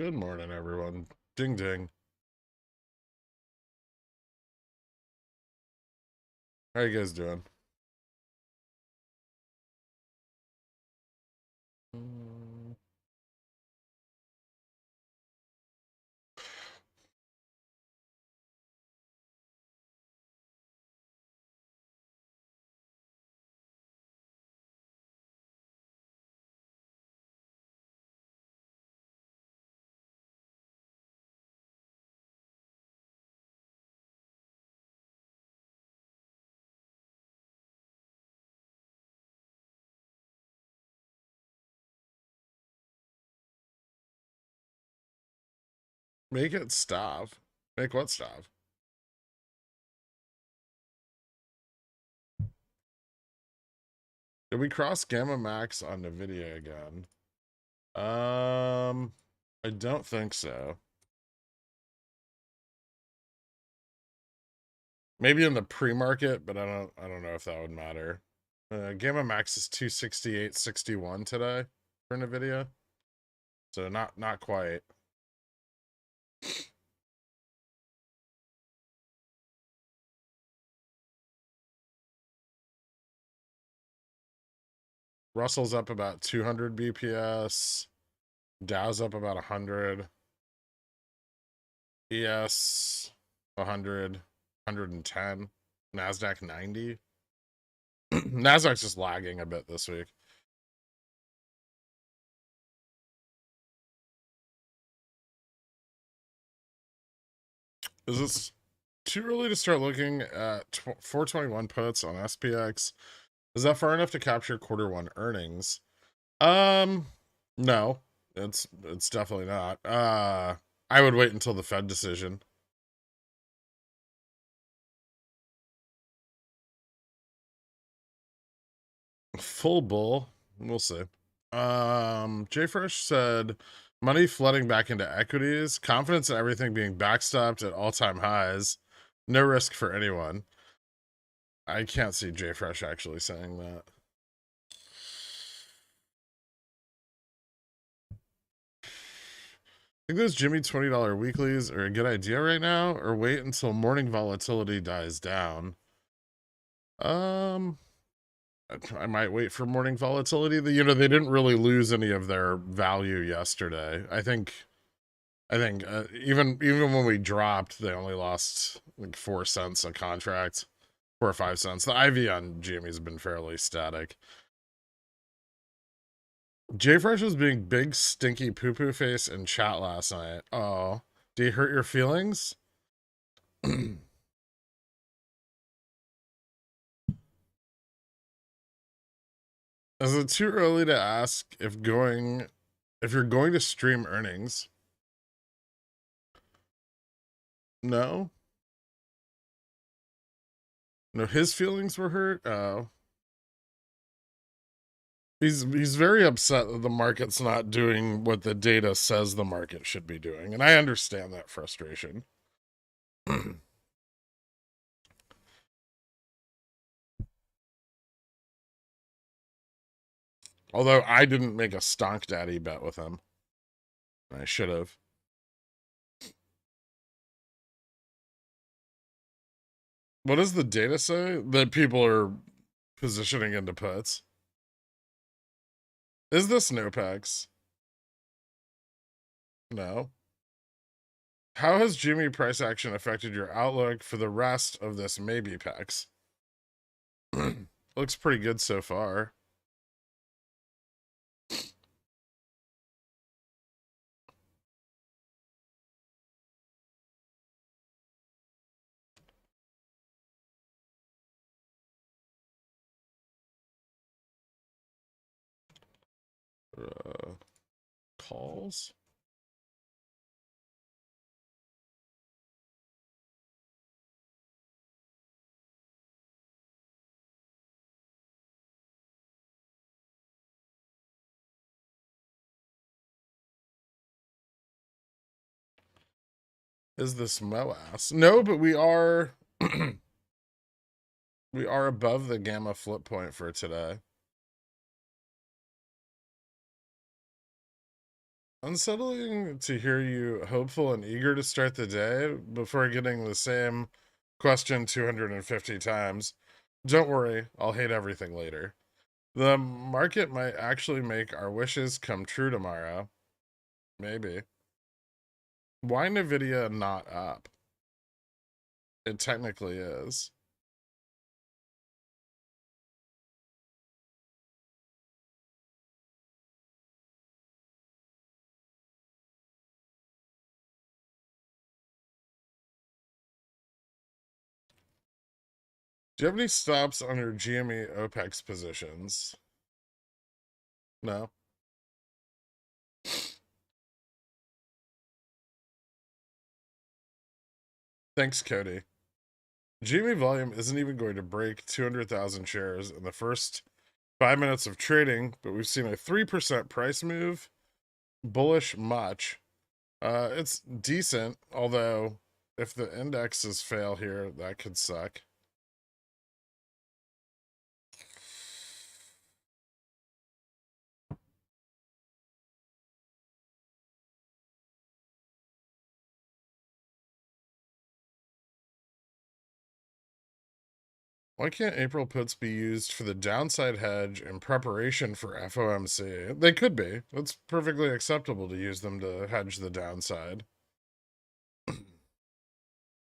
Good morning, everyone. Ding ding. How you guys doing? Make it stop. Make what stop? Did we cross Gamma Max on the video again? I don't think so. Maybe in the pre-market, but I don't know if that would matter. Gamma Max is 268.61 today for NVIDIA. So not quite. Russell's up about 200 BPS. Dow's up about 100. ES 100, 110. NASDAQ 90. NASDAQ's just lagging a bit this week. Is this too early to start looking at 421 puts on SPX? Is that far enough to capture Q1 earnings? No, it's definitely not. I would wait until the Fed decision. Full bull. We'll see. JFresh said money flooding back into equities, confidence in everything being backstopped at all-time highs, no risk for anyone. I can't see JFresh actually saying that. Think those Jimmy $20 weeklies are a good idea right now, or wait until morning volatility dies down? I might wait for morning volatility. They didn't really lose any of their value yesterday. I think even when we dropped, they only lost like 4 cents a contract, 4 or 5 cents. The IV on GME has been fairly static. JFresh was being big stinky poo poo face in chat last night. Oh, do you hurt your feelings? Is it too early to ask if you're going to stream earnings? No. No, his feelings were hurt. Oh. He's very upset that the market's not doing what the data says the market should be doing, and I understand that frustration. Although I didn't make a stonk daddy bet with him. I should have. What does the data say? That people are positioning into puts. Is this NOPEX? No. How has Jimmy price action affected your outlook for the rest of this maybe PEX? Looks pretty good so far. Calls? Is this MOASS? No, but we are we are above the gamma flip point for today. Unsettling to hear you hopeful and eager to start the day before getting the same question 250 times. Don't worry, I'll hate everything later. The market might actually make our wishes come true tomorrow. Maybe. Why Nvidia not up? It technically is. Do you have any stops on your GME OPEX positions? No. Thanks, Cody. GME volume isn't even going to break 200,000 shares in the first 5 minutes of trading, but we've seen a 3% price move. Bullish much. It's decent, although if the indexes fail here, that could suck. Why can't April puts be used for the downside hedge in preparation for FOMC? They could be. It's perfectly acceptable to use them to hedge the downside.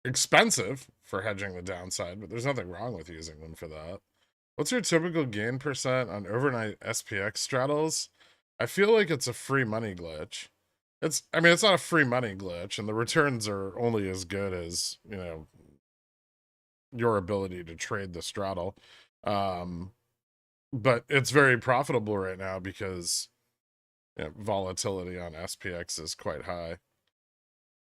Expensive for hedging the downside, but there's nothing wrong with using them for that. What's your typical gain percent on overnight SPX straddles? I feel like it's a free money glitch. I mean, it's not a free money glitch, and the returns are only as good as, your ability to trade the straddle. But it's very profitable right now because volatility on SPX is quite high.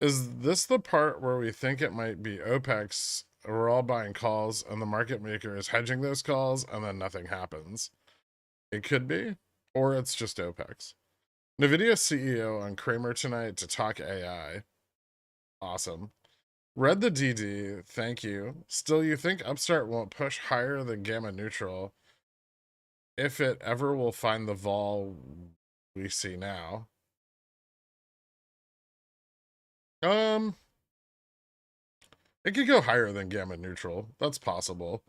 Is this the part where we think it might be OPEX? We're all buying calls and the market maker is hedging those calls and then nothing happens. It could be, or it's just OPEX. NVIDIA CEO on Kramer tonight to talk AI. Awesome. Read the DD, thank you. Still, you think Upstart won't push higher than Gamma Neutral if it ever will find the vol we see now? It could go higher than Gamma Neutral. That's possible.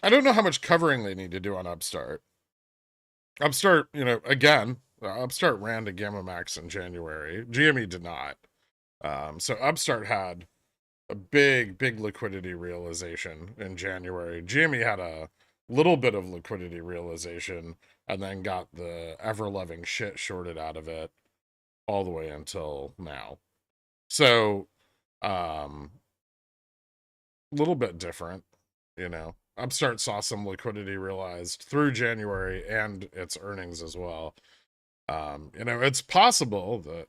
I don't know how much covering they need to do on Upstart. Upstart, again, Upstart ran to Gamma Max in January. GME did not. So Upstart had a big liquidity realization in January. GME had a little bit of liquidity realization and then got the ever-loving shit shorted out of it all the way until now. So, a little bit different, Upstart saw some liquidity realized through January and its earnings as well. It's possible that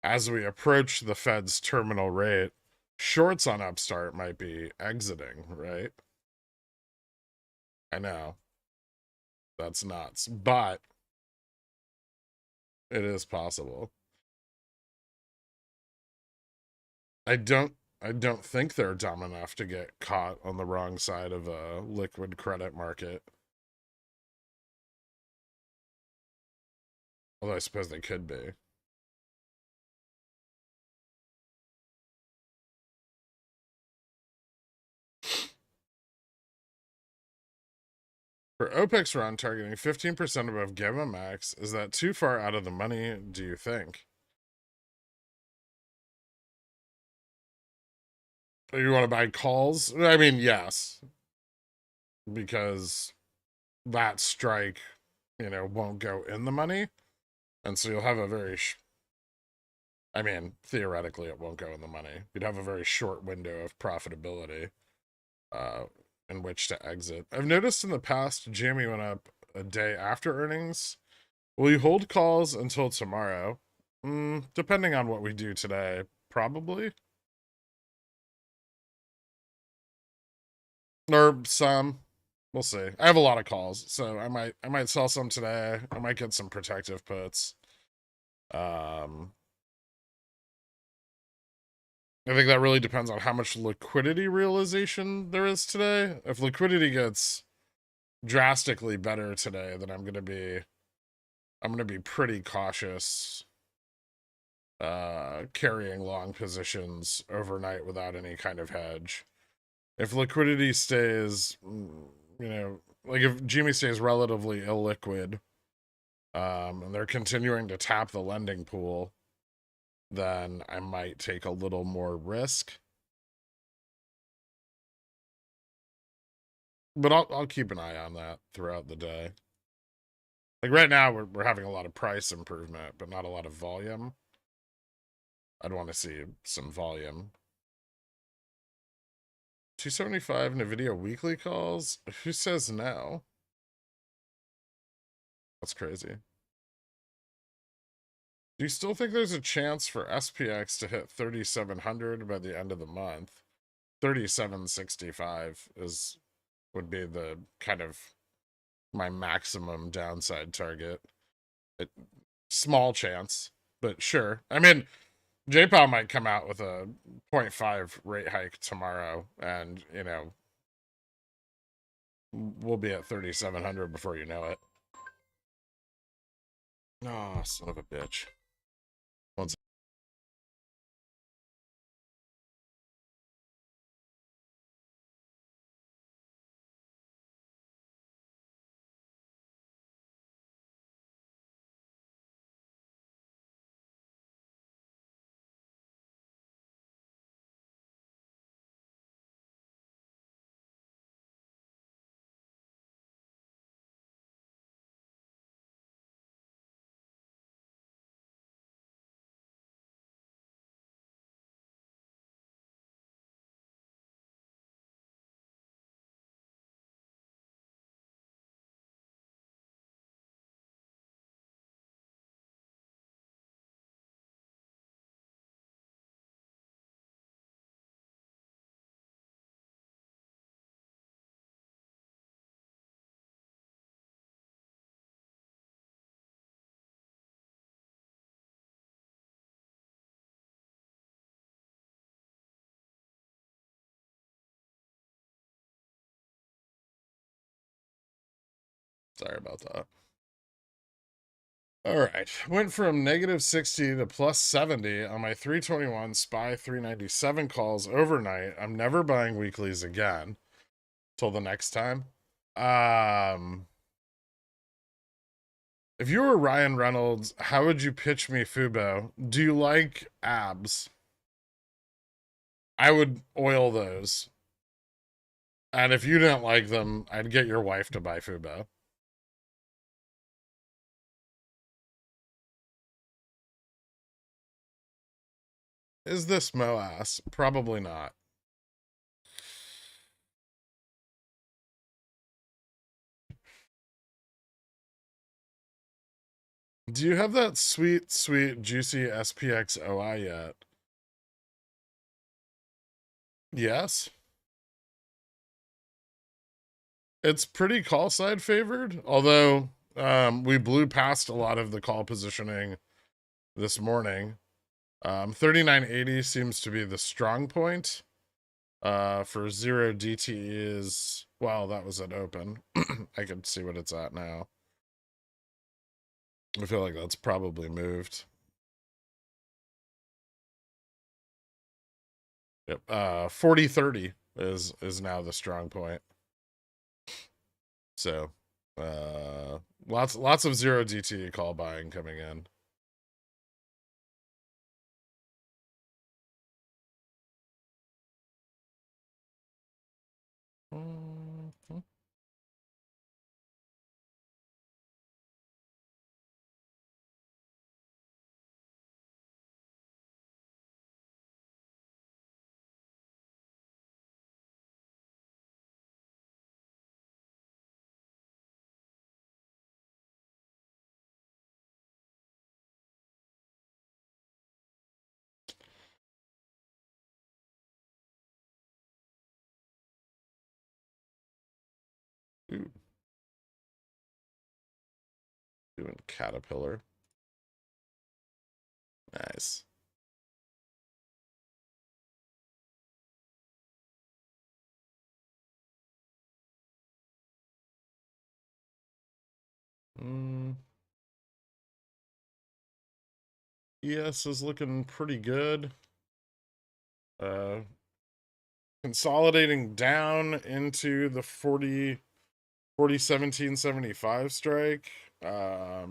as we approach the Fed's terminal rate, shorts on Upstart might be exiting, right? I know. That's nuts. But it is possible. I don't think they're dumb enough to get caught on the wrong side of a liquid credit market. Although I suppose they could be. For OPEX run targeting 15% above Gamma Max, is that too far out of the money, do you think? You want to buy calls? I mean, yes. Because that strike, won't go in the money. And so you'll have a very, I mean, theoretically it won't go in the money. You'd have a very short window of profitability in which to exit. I've noticed in the past, GME went up a day after earnings. Will you hold calls until tomorrow? Depending on what we do today, probably. Or some. We'll see. I have a lot of calls, so I might sell some today. I might get some protective puts. I think that really depends on how much liquidity realization there is today. If liquidity gets drastically better today, then I'm gonna be pretty cautious carrying long positions overnight without any kind of hedge. If liquidity stays, you know, like if Jimmy stays relatively illiquid, and they're continuing to tap the lending pool, then I might take a little more risk. But I'll keep an eye on that throughout the day. Like right now, we're having a lot of price improvement, but not a lot of volume. I'd want to see some volume. 275 NVIDIA weekly calls? Who says no? That's crazy. Do you still think there's a chance for SPX to hit 3,700 by the end of the month? 3,765 would be the kind of my maximum downside target. Small chance, but sure. I mean, JPOW might come out with a 0.5 rate hike tomorrow, and, you know, we'll be at 3,700 before you know it. Oh, son of a bitch. One second. Sorry about that. All right. Went from negative 60 to plus 70 on my 321 SPY 397 calls overnight. I'm never buying weeklies again till the next time. If you were Ryan Reynolds, how would you pitch me Fubo? Do you like abs? I would oil those. And if you didn't like them, I'd get your wife to buy Fubo. Is this MOASS? Probably not. Do you have that sweet, sweet, juicy SPX OI yet? Yes. It's pretty call side favored, although we blew past a lot of the call positioning this morning. 3980 seems to be the strong point. For 0 DT is, well, that was at open. I can see what it's at now. I feel like that's probably moved. Yep. 4030 is now the strong point. So lots of 0 DT call buying coming in. Mm-hmm. Ooh, doing Caterpillar. Nice. Mm. ES is looking pretty good. Consolidating down into the 1775 strike. A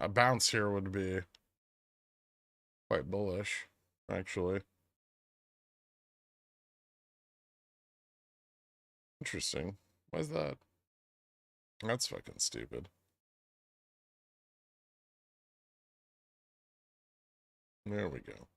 bounce here would be quite bullish, actually. Interesting. Why is that? That's fucking stupid. There we go.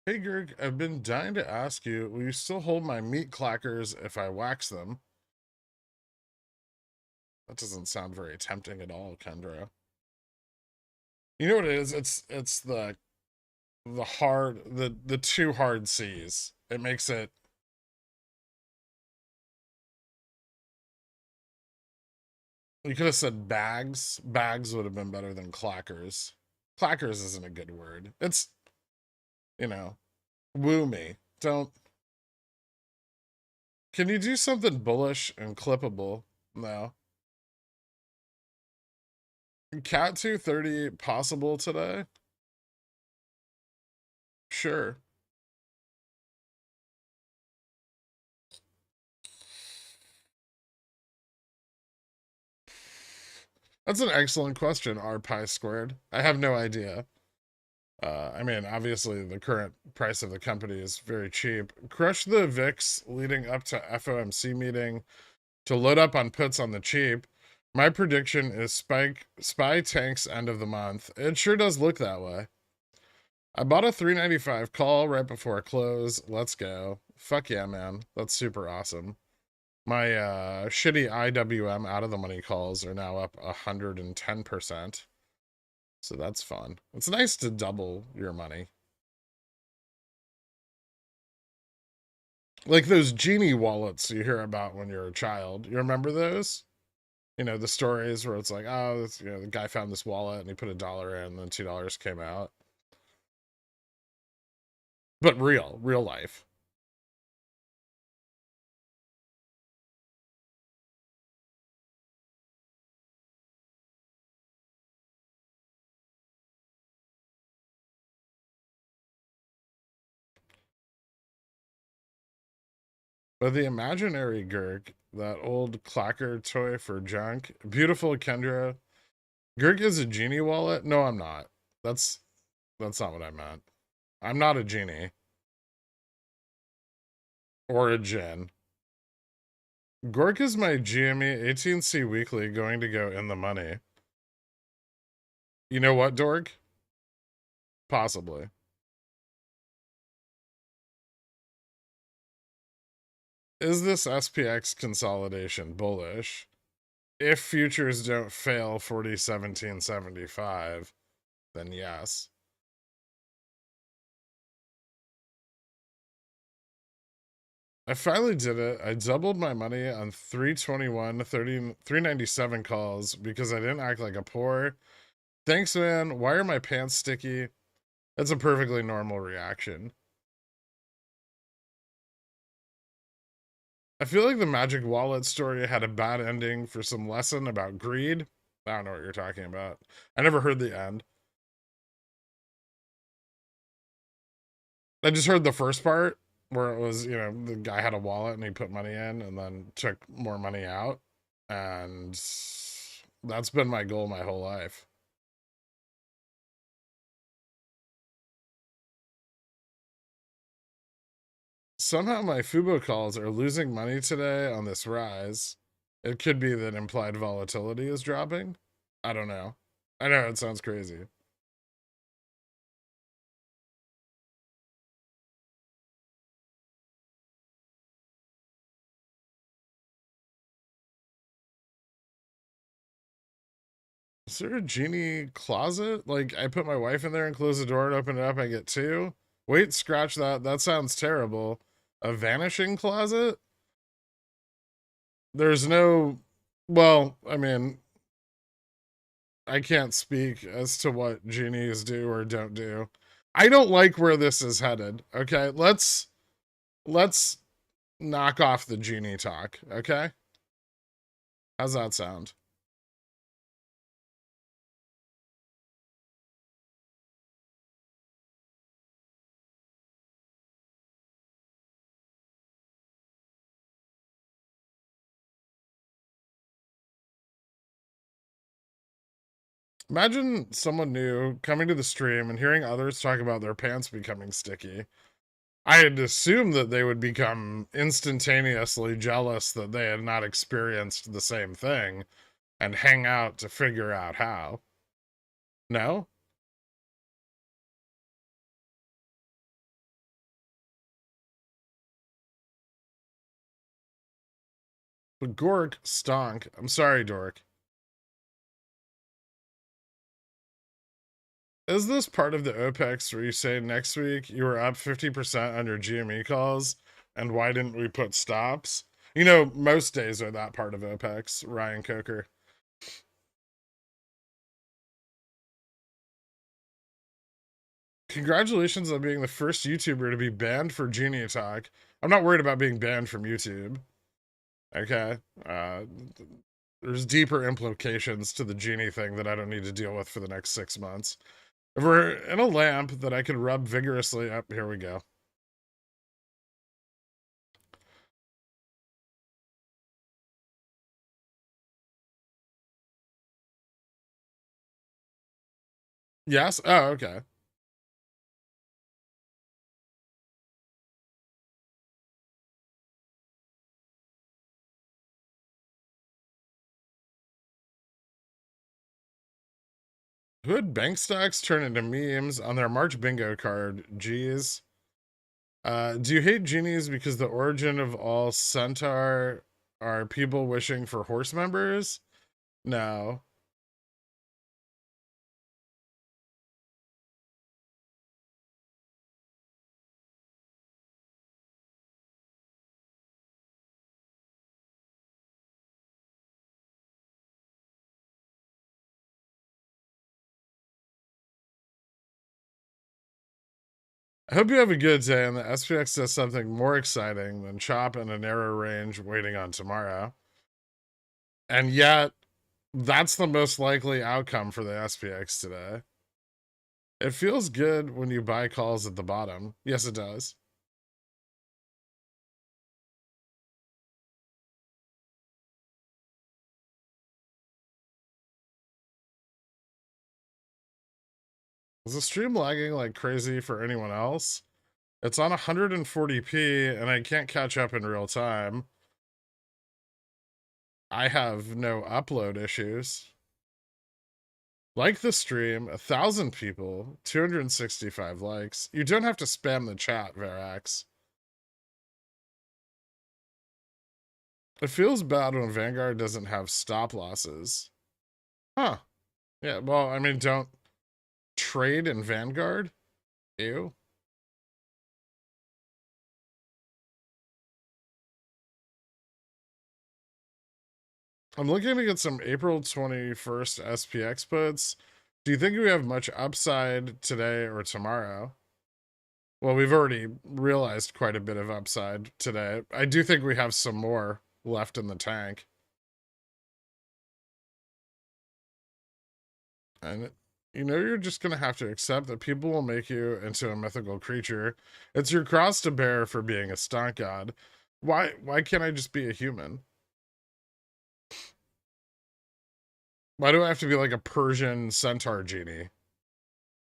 Hey Gerg, I've been dying to ask you, will you still hold my meat clackers if I wax them? That doesn't sound very tempting at all, Kendra. You know what it is? It's the two hard C's. It makes it. You could have said bags. Bags would have been better than clackers. Clackers isn't a good word. It's, woo me. Don't. Can you do something bullish and clippable? No. Cat 230 possible today? Sure. That's an excellent question, R pi squared. I have no idea. I mean, obviously, the current price of the company is very cheap. Crush the VIX leading up to FOMC meeting to load up on puts on the cheap. My prediction is SPY tanks end of the month. It sure does look that way. I bought a 395 call right before close. Let's go. Fuck yeah, man. That's super awesome. My shitty IWM out of the money calls are now up 110%. So that's fun. It's nice to double your money. Like those genie wallets you hear about when you're a child. You remember those? The stories where it's like, oh, the guy found this wallet and he put $1 in and then $2 came out. But real life. But the imaginary Gurk, that old clacker toy for junk. Beautiful Kendra. Gurk is a genie wallet? No, I'm not. That's not what I meant. I'm not a genie. Or a djinn. Gork is my GME 18C weekly going to go in the money. You know what, Dork? Possibly. Is this SPX consolidation bullish? If futures don't fail 401775, then yes. I finally did it. I doubled my money on 321, 397 calls because I didn't act like a poor. Thanks, man. Why are my pants sticky? That's a perfectly normal reaction. I feel like the Magic Wallet story had a bad ending for some lesson about greed. I don't know what you're talking about. I never heard the end. I just heard the first part where it was, the guy had a wallet and he put money in and then took more money out. And that's been my goal my whole life. Somehow my Fubo calls are losing money today on this rise. It could be that implied volatility is dropping. I don't know. I know it sounds crazy. Is there a genie closet? Like, I put my wife in there and close the door and open it up, I get two? Wait, scratch that. That sounds terrible. A vanishing closet? There's no. Well, I mean, I can't speak as to what genies do or don't do. I don't like where this is headed. Okay, let's knock off the genie talk. Okay, how's that sound? Imagine someone new coming to the stream and hearing others talk about their pants becoming sticky. I'd assume that they would become instantaneously jealous that they had not experienced the same thing and hang out to figure out how. No? But Gork stonk. I'm sorry, Dork. Is this part of the OPEX where you say next week you were up 50% on your GME calls and why didn't we put stops? You know, most days are that part of OPEX, Ryan Coker. Congratulations on being the first YouTuber to be banned for Genie Talk. I'm not worried about being banned from YouTube. Okay. There's deeper implications to the Genie thing that I don't need to deal with for the next 6 months. If we're in a lamp that I can rub vigorously up, here we go. Yes? Oh, okay. Hood bank stocks turn into memes on their March bingo card. Jeez. Do you hate genies because the origin of all centaur are people wishing for horse members? No. I hope you have a good day and the SPX does something more exciting than chop in a narrow range waiting on tomorrow. And yet, that's the most likely outcome for the SPX today. It feels good when you buy calls at the bottom. Yes, it does. Is the stream lagging like crazy for anyone else? It's on 140p and I can't catch up in real time. I have no upload issues. Like the stream, 1,000 people, 265 likes. You don't have to spam the chat, Verax. It feels bad when Vanguard doesn't have stop losses. Huh. Yeah, well, I mean, don't trade in Vanguard? Ew. I'm looking to get some April 21st SPX puts. Do you think we have much upside today or tomorrow? Well, we've already realized quite a bit of upside today. I do think we have some more left in the tank. And you know you're just gonna have to accept that people will make you into a mythical creature. It's your cross to bear for being a stunt god. Why can't I just be a human? Why do I have to be like a Persian centaur genie?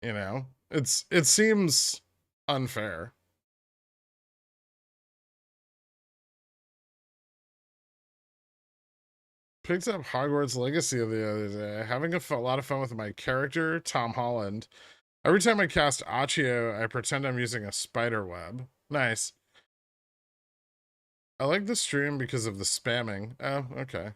You know? It seems unfair. Picked up Hogwarts Legacy the other day. Having a lot of fun with my character, Tom Holland. Every time I cast Accio, I pretend I'm using a spider web. Nice. I like the stream because of the spamming. Oh, okay.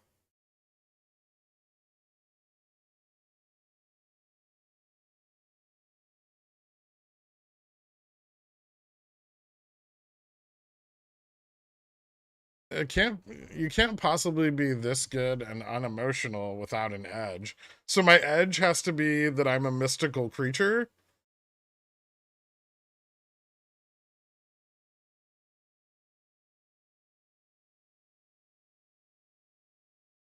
You can't possibly be this good and unemotional without an edge. So my edge has to be that I'm a mystical creature.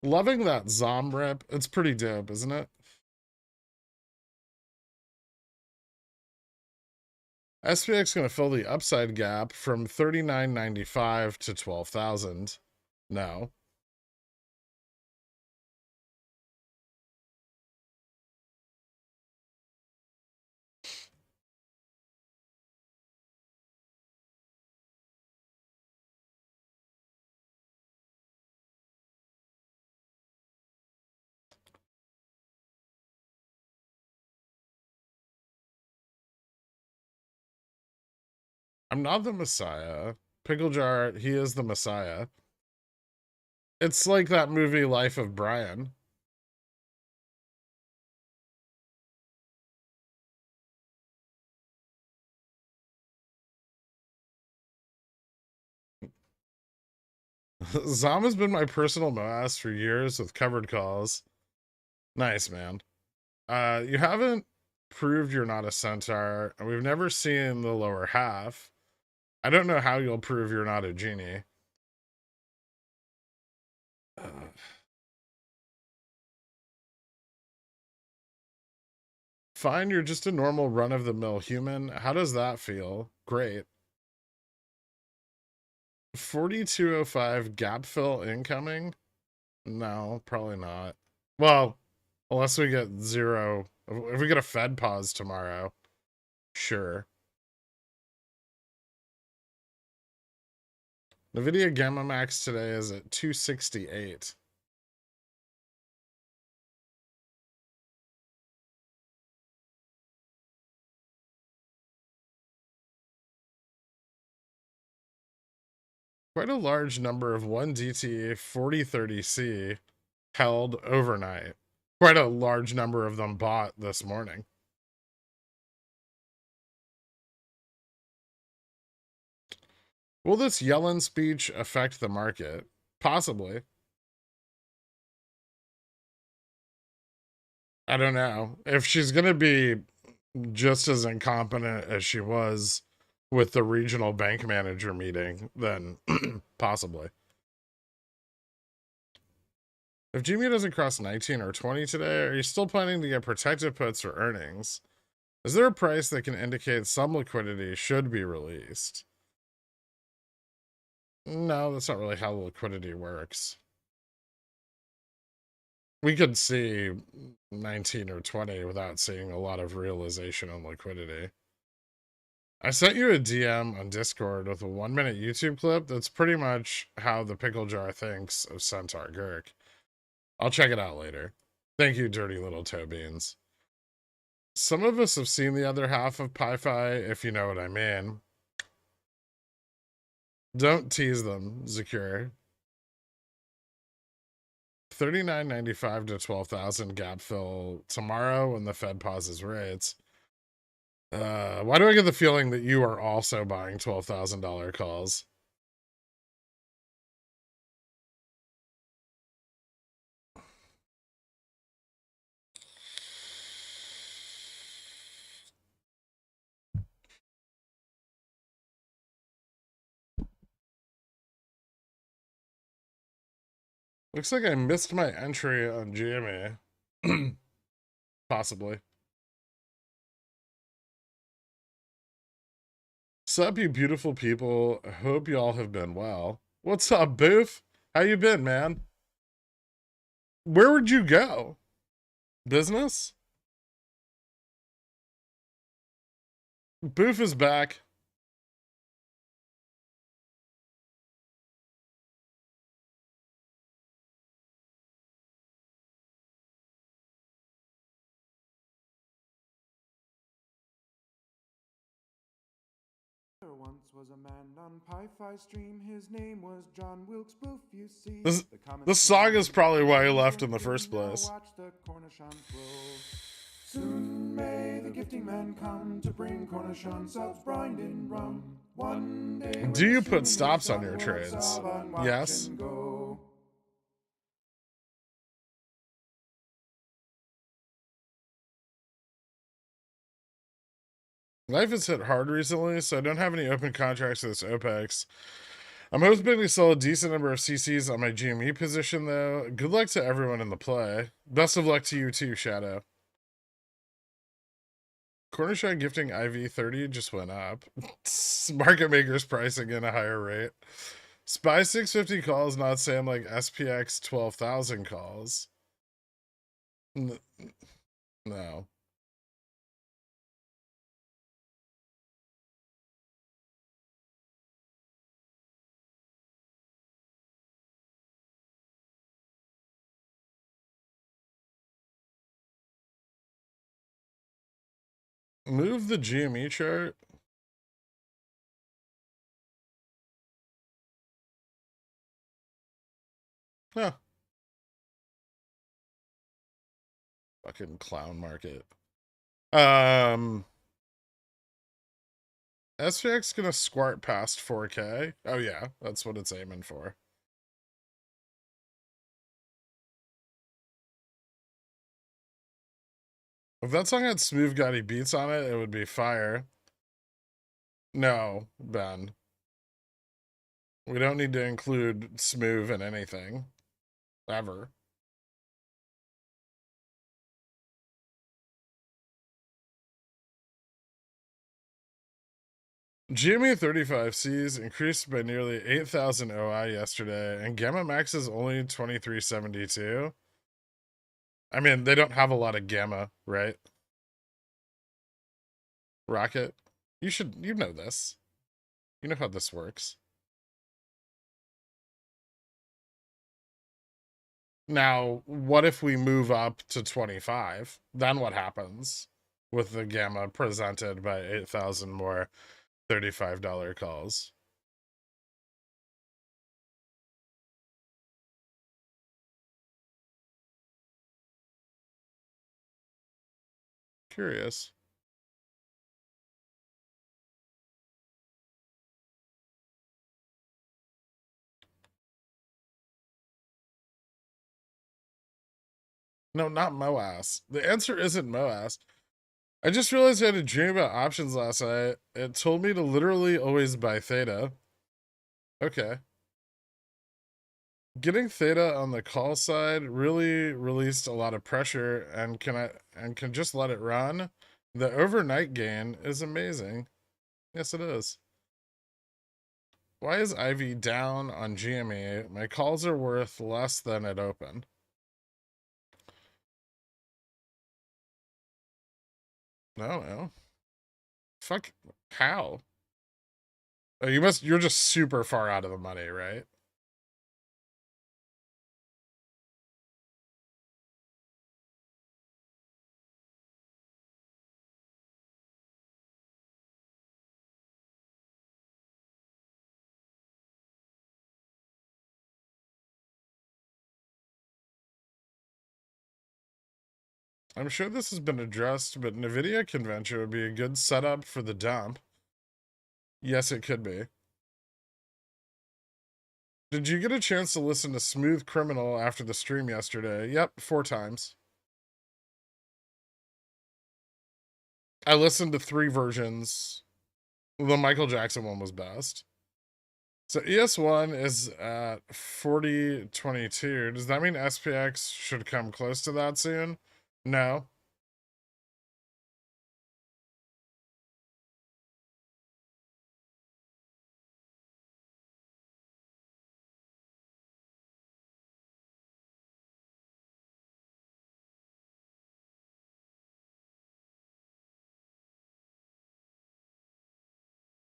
Loving that Zom rip. It's pretty dope, isn't it? SPX going to fill the upside gap from 39.95 to 12,000. No. I'm not the Messiah. Pickle Jar, he is the Messiah. It's like that movie Life of Brian. Zom has been my personal MOASS for years with covered calls. Nice, man. You haven't proved you're not a centaur, and we've never seen the lower half. I don't know how you'll prove you're not a genie. Fine, you're just a normal run-of-the-mill human. How does that feel? Great. 4205 gap fill incoming? No, probably not. Well, unless we get zero. If we get a Fed pause tomorrow, sure. NVIDIA Gamma Max today is at 268. Quite a large number of 1DT 4030C held overnight. Quite a large number of them bought this morning. Will this Yellen speech affect the market? Possibly. I don't know. If she's going to be just as incompetent as she was with the regional bank manager meeting, then possibly. If GME doesn't cross 19 or 20 today, are you still planning to get protective puts for earnings? Is there a price that can indicate some liquidity should be released? No, that's not really how liquidity works. We could see 19 or 20 without seeing a lot of realization on liquidity. I sent you a DM on Discord with a 1-minute YouTube clip that's pretty much how the pickle jar thinks of Centaur Gherk. I'll check it out later. Thank you, dirty little toe beans. Some of us have seen the other half of Pi-Fi, if you know what I mean. Don't tease them, Zakir. 39.95 to 12,000 gap fill tomorrow when the Fed pauses rates. Why do I get the feeling that you are also buying $12,000 calls? Looks like I missed my entry on GME. Possibly. Sup, you beautiful people. Hope y'all have been well. What's up, Boof? How you been, man? Where would you go? Business? Boof is back. There once was a man on Pi-Fi stream. His name was John Wilkes Booth, you see. This song is probably why he left in the first place. Watch the Cornichons grow. Soon may the gifting man come to bring Cornichon subs brined in rum. One day Do you we'll put soon stops reach on your John Wilkes' trades? Savant Watch Yes. and go. Life has hit hard recently, so I don't have any open contracts with this OPEX. I'm hoping to sell a decent number of CCs on my GME position, though. Good luck to everyone in the play. Best of luck to you too, Shadow. Cornershot gifting IV 30 just went up. Market makers pricing in a higher rate. Spy 650 calls not saying like SPX 12,000 calls. No. Move the GME chart. Huh. Fucking clown market. SPX gonna squart past 4K. Oh yeah, that's what it's aiming for. If that song had Smooth Gotti beats on it, it would be fire. No, Ben. We don't need to include Smooth in anything. Ever. GME 35Cs increased by nearly 8,000 OI yesterday, and Gamma Max is only 2372. I mean, they don't have a lot of Gamma, right? Rocket? You know this. You know how this works. Now, what if we move up to 25? Then what happens with the Gamma presented by 8,000 more $35 calls? Curious. No, not MOASS. The answer isn't MOASS. I just realized I had a dream about options last night. It told me to literally always buy theta. Okay. Getting theta on the call side really released a lot of pressure and can just let it run. The overnight gain is amazing. Yes, it is. Why is IV down on GME? My calls are worth less than at open. I don't know. Fuck, how? Oh, you're just super far out of the money, right? I'm sure this has been addressed, but NVIDIA convention would be a good setup for the dump. Yes, it could be. Did you get a chance to listen to Smooth Criminal after the stream yesterday? Yep, 4 times. I listened to 3 versions. The Michael Jackson one was best. So ES1 is at 4022. Does that mean SPX should come close to that soon? No.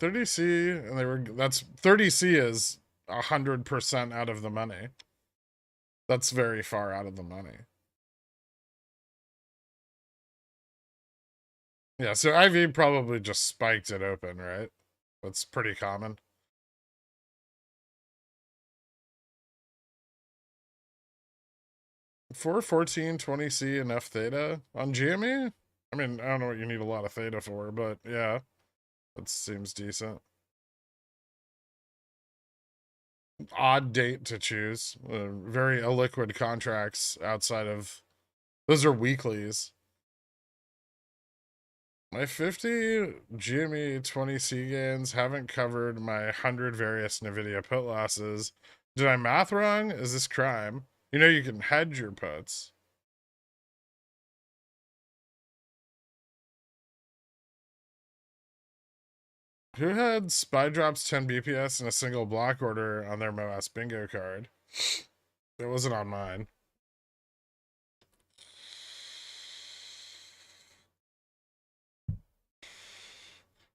$30C, and that's 30C is 100% out of the money. That's very far out of the money. Yeah, so IV probably just spiked it open, right? That's pretty common. For 1420C enough theta on GME? I mean, I don't know what you need a lot of theta for, but yeah, that seems decent. odd date to choose. Very illiquid contracts outside of those are weeklies. My 50 GME 20 C gains haven't covered my 100 various NVIDIA put losses. Did I math wrong? Is this crime? You know you can hedge your puts. Who had SPY drops 10 BPS in a single block order on their MOASS bingo card? It wasn't on mine.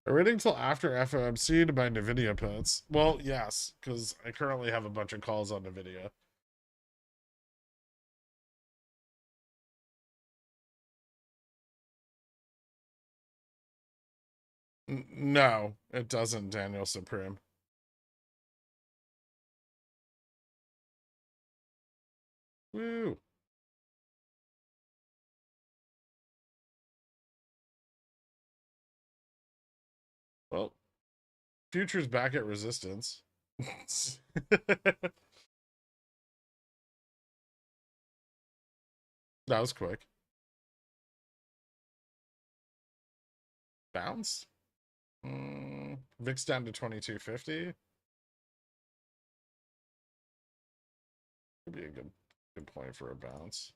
Are we waiting till after FOMC to buy NVIDIA puts? Well, yes, because I currently have a bunch of calls on NVIDIA. No, it doesn't, Daniel Supreme. Woo. Well, future's back at resistance. That was quick. Bounce? VIX down to 2250. Could be a good point for a bounce.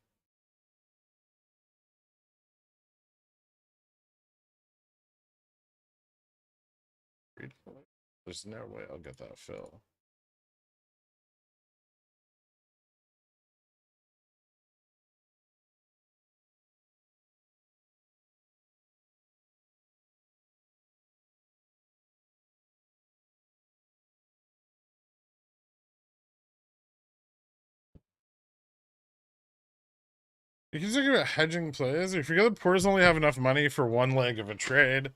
There's no way I'll get that fill. You can talk about hedging plays. If you're the poors only have enough money for one leg of a trade,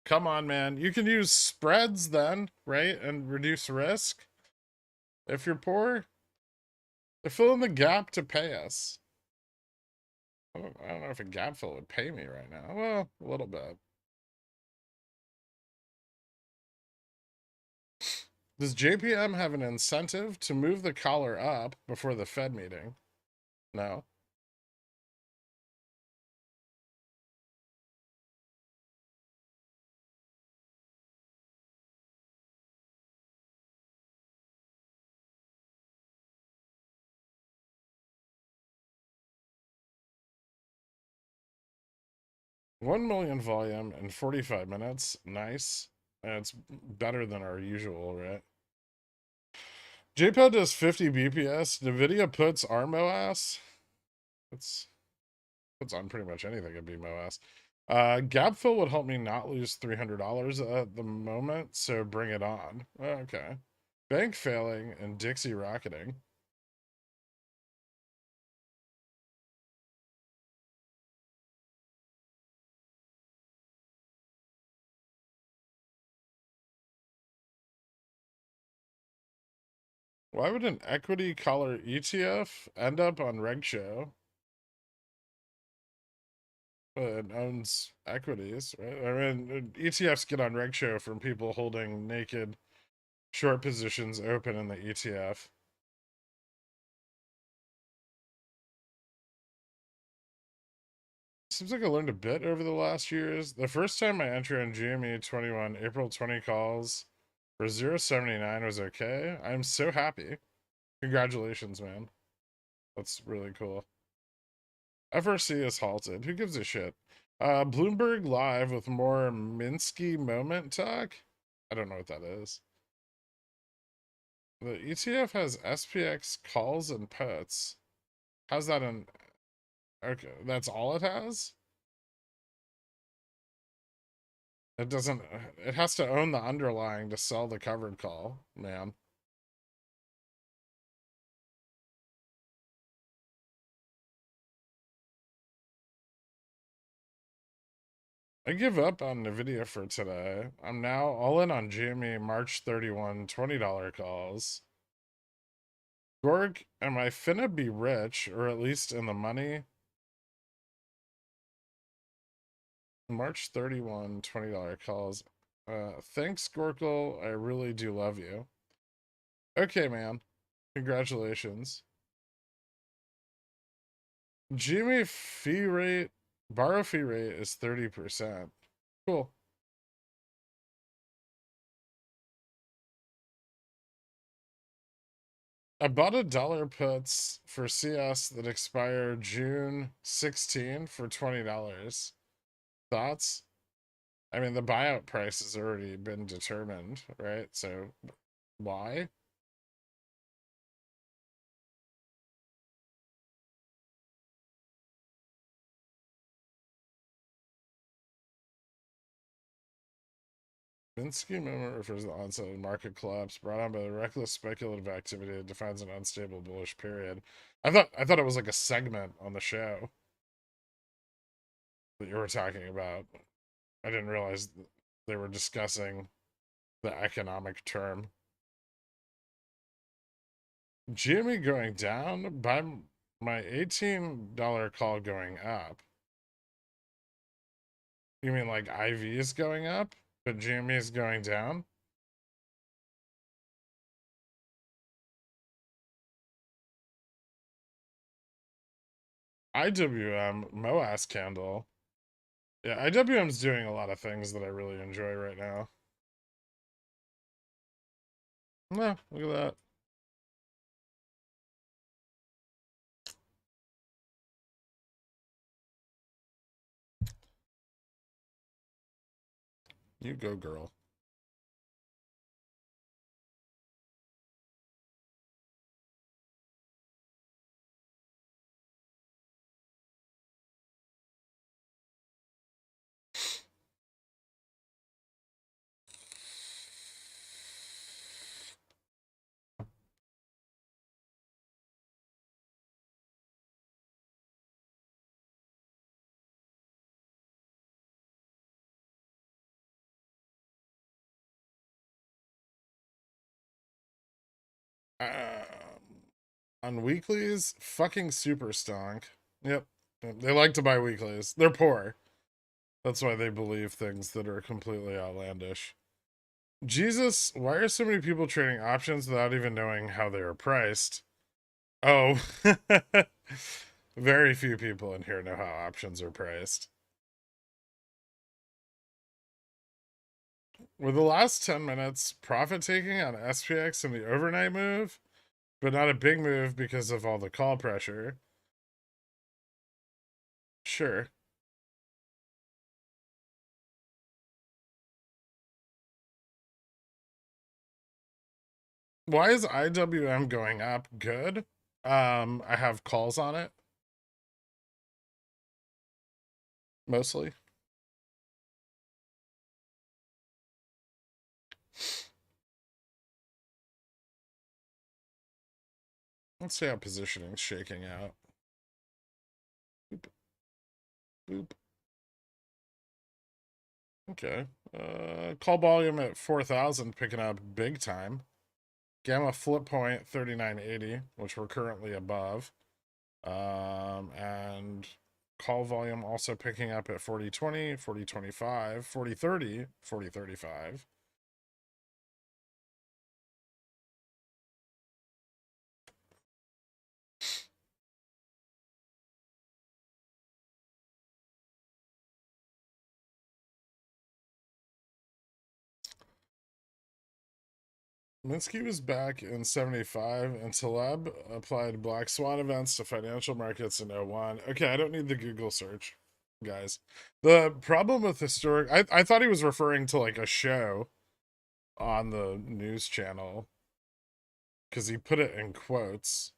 come on, man. You can use spreads then, right? And reduce risk. If you're poor, they fill in the gap to pay us. I don't know if a gap fill would pay me right now. Well, a little bit. Does JPM have an incentive to move the collar up before the Fed meeting? No. $1 million volume in 45 minutes. Nice. And it's better than our usual, right? JPEG does 50 BPS. NVIDIA puts our MOASS. It's puts on pretty much anything at MOASS. Gap fill would help me not lose $300 at the moment, so bring it on. Okay. Bank failing and Dixie rocketing. Why would an equity collar ETF end up on Reg Show? It owns equities, right? I mean, ETFs get on Reg Show from people holding naked short positions open in the ETF. Seems like I learned a bit over the last years. The first time my entry on GME 21 April 20 calls for 0.79 was okay. I'm so happy. Congratulations, man. That's really cool. FRC is halted. Who gives a shit? Bloomberg Live with more Minsky moment talk? I don't know what that is. The ETF has SPX calls and puts. How's that in? Okay, that's all it has? It doesn't, it has to own the underlying to sell the covered call, man. I give up on NVIDIA for today. I'm now all in on GME March 31 $20 calls. Gorg, am I finna be rich, or at least in the money? March 31 $20 calls. Thanks, Gorkle. I really do love you. Okay, man. Congratulations. GME fee rate, borrow fee rate is 30%. Cool. I bought $1 puts for CS that expire June 16 for $20. Thoughts? I mean, the buyout price has already been determined, right? So why? Minsky moment refers to the onset of market collapse brought on by the reckless speculative activity that defines an unstable bullish period. I thought it was like a segment on the show that you were talking about. I didn't realize they were discussing the economic term. GME going down by my $18 call going up. You mean like IV is going up, but GME is going down? IWM MOASS candle. Yeah, IWM's doing a lot of things that I really enjoy right now. No, look at that. You go, girl. On weeklies, fucking super stonk. Yep. They like to buy weeklies. They're poor. That's why they believe things that are completely outlandish. Jesus, why are so many people trading options without even knowing how they are priced? Oh, very few people in here know how options are priced. Were the last 10 minutes profit taking on SPX in the overnight move, but not a big move because of all the call pressure? Sure. Why is IWM going up? Good. I have calls on it. Mostly. Let's see how positioning's shaking out. Boop. Boop. Okay. Call volume at 4,000 picking up big time. Gamma flip point 3980, which we're currently above. And call volume also picking up at 4020, 4025, 4030, 4035. Minsky was back in 75, and Taleb applied black swan events to financial markets in 01. Okay, I don't need the Google search, guys. The problem with historic... I thought he was referring to, like, a show on the news channel, because he put it in quotes.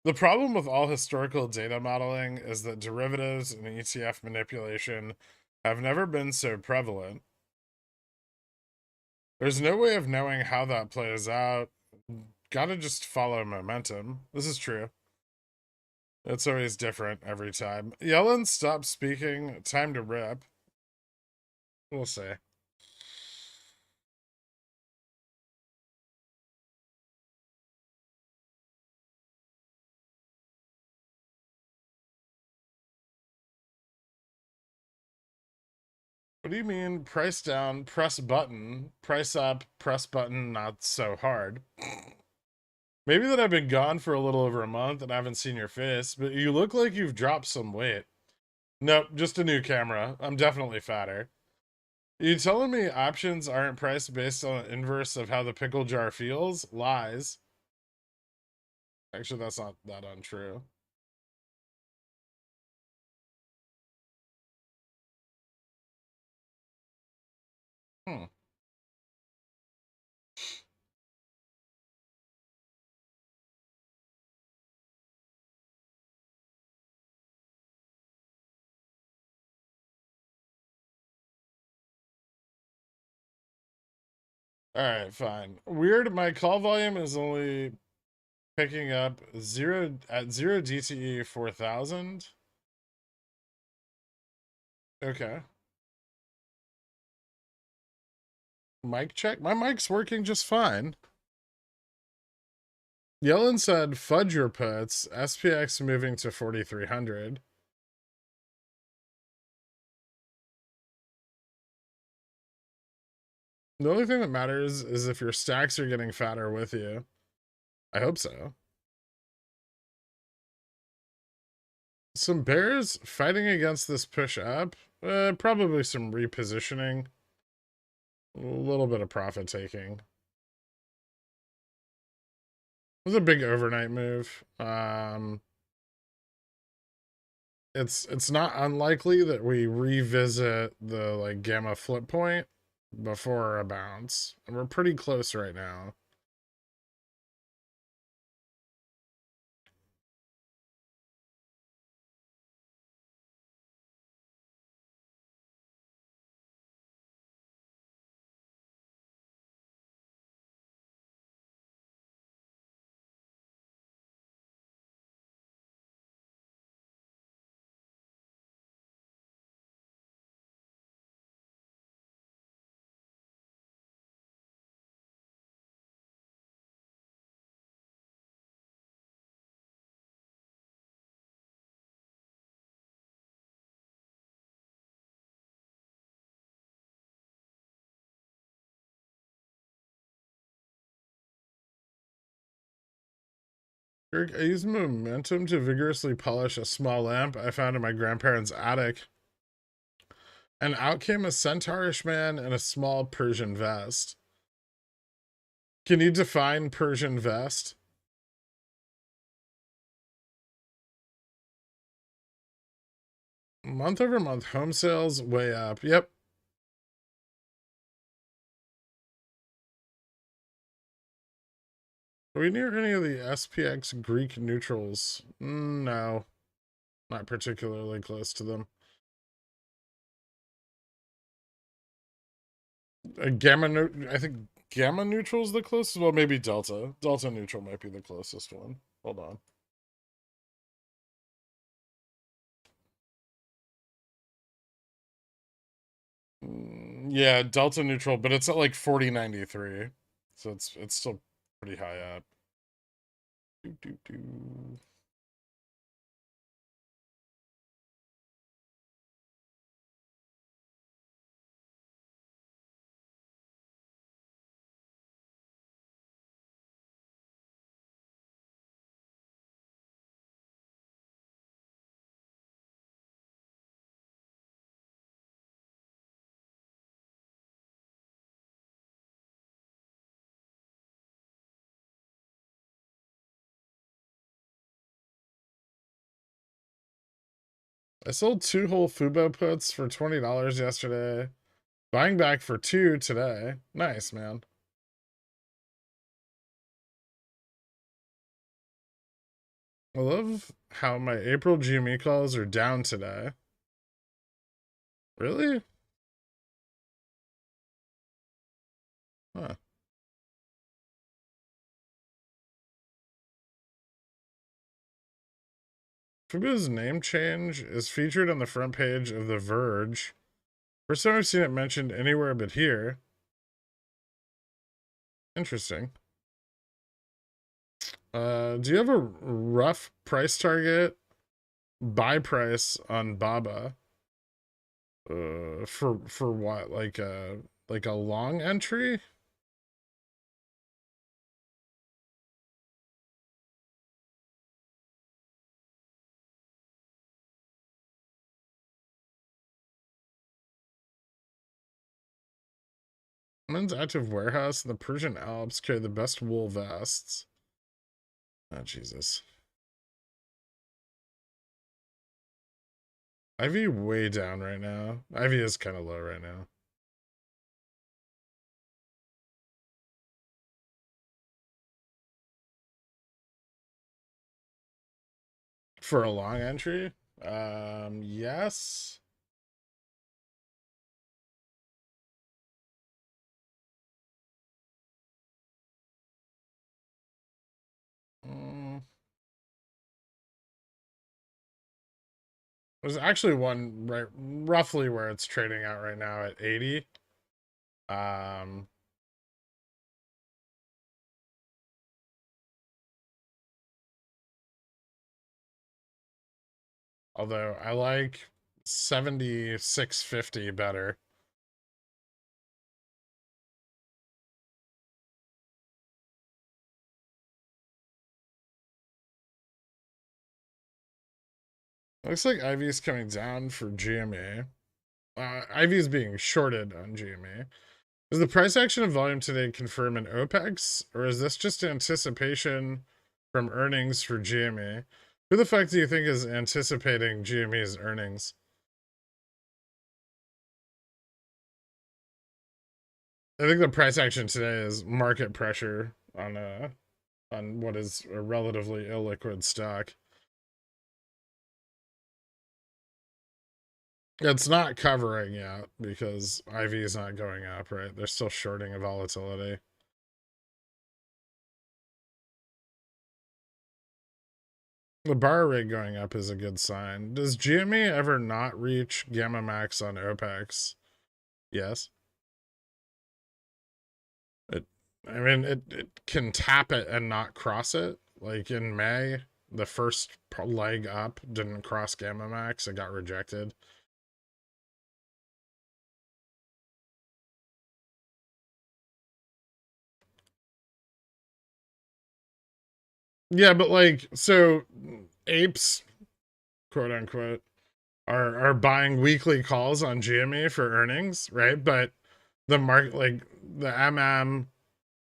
The problem with all historical data modeling is that derivatives and ETF manipulation have never been so prevalent. There's no way of knowing how that plays out. Gotta just follow momentum. This is true. It's always different every time. Yellen stopped speaking. Time to rip. We'll see. What do you mean price down, press button, price up, press button, not so hard? Maybe that I've been gone for a little over a month and I haven't seen your face, but you look like you've dropped some weight. Nope, just a new camera. I'm definitely fatter. You telling me options aren't priced based on the inverse of how the pickle jar feels? Lies. Actually, that's not that untrue. Hmm. All right, fine. Weird, my call volume is only picking up 0 DTE 4000. Okay. Mic check. My mic's working just fine. Yellen said fudge your puts, SPX moving to 4300. The only thing that matters is if your stacks are getting fatter with you. I hope so. Some bears fighting against this push up. Probably some repositioning. A little bit of profit taking. It was a big overnight move. It's not unlikely that we revisit the like gamma flip point before a bounce. And we're pretty close right now. Eric, I used momentum to vigorously polish a small lamp I found in my grandparents' attic. And out came a centaurish man in a small Persian vest. Can you define Persian vest? Month over month home sales way up. Yep. Are we near any of the SPX Greek neutrals? No. Not particularly close to them. I think gamma neutral is the closest. Well, maybe delta. Delta neutral might be the closest one. Hold on. Yeah, delta neutral, but it's at like 4093. So it's still pretty high up. Doo, doo, doo. I sold 2 whole Fubo puts for $20 yesterday. Buying back for 2 today. Nice, man. I love how my April GME calls are down today. Really? Huh. Fubo's name change is featured on the front page of The Verge. First time I've seen it mentioned anywhere but here. Interesting. Do you have a rough price target? Buy price on Baba? For what? Like a long entry? Men's active warehouse in the Persian Alps carry the best wool vests. Oh, Jesus. Ivy way down right now. Ivy is kind of low right now. For a long entry? Yes. Mm, there's actually one right roughly where it's trading out right now at 80. Um, although I like 76.50 better. Looks like Ivy's coming down for GME. Ivy's being shorted on GME. Is the price action of volume today confirm an OPEX, or is this just anticipation from earnings for GME? Who the fuck do you think is anticipating GME's earnings? I think the price action today is market pressure on what is a relatively illiquid stock. It's not covering yet because IV is not going up, right? They're still shorting a volatility. The bar rate going up is a good sign. Does GME ever not reach gamma max on OPEX? Yes. It, I mean, it can tap it and not cross it. Like in May, the first leg up didn't cross gamma max. It got rejected. Yeah, but like, so apes, quote unquote, are buying weekly calls on GME for earnings, right? But the market, like the MM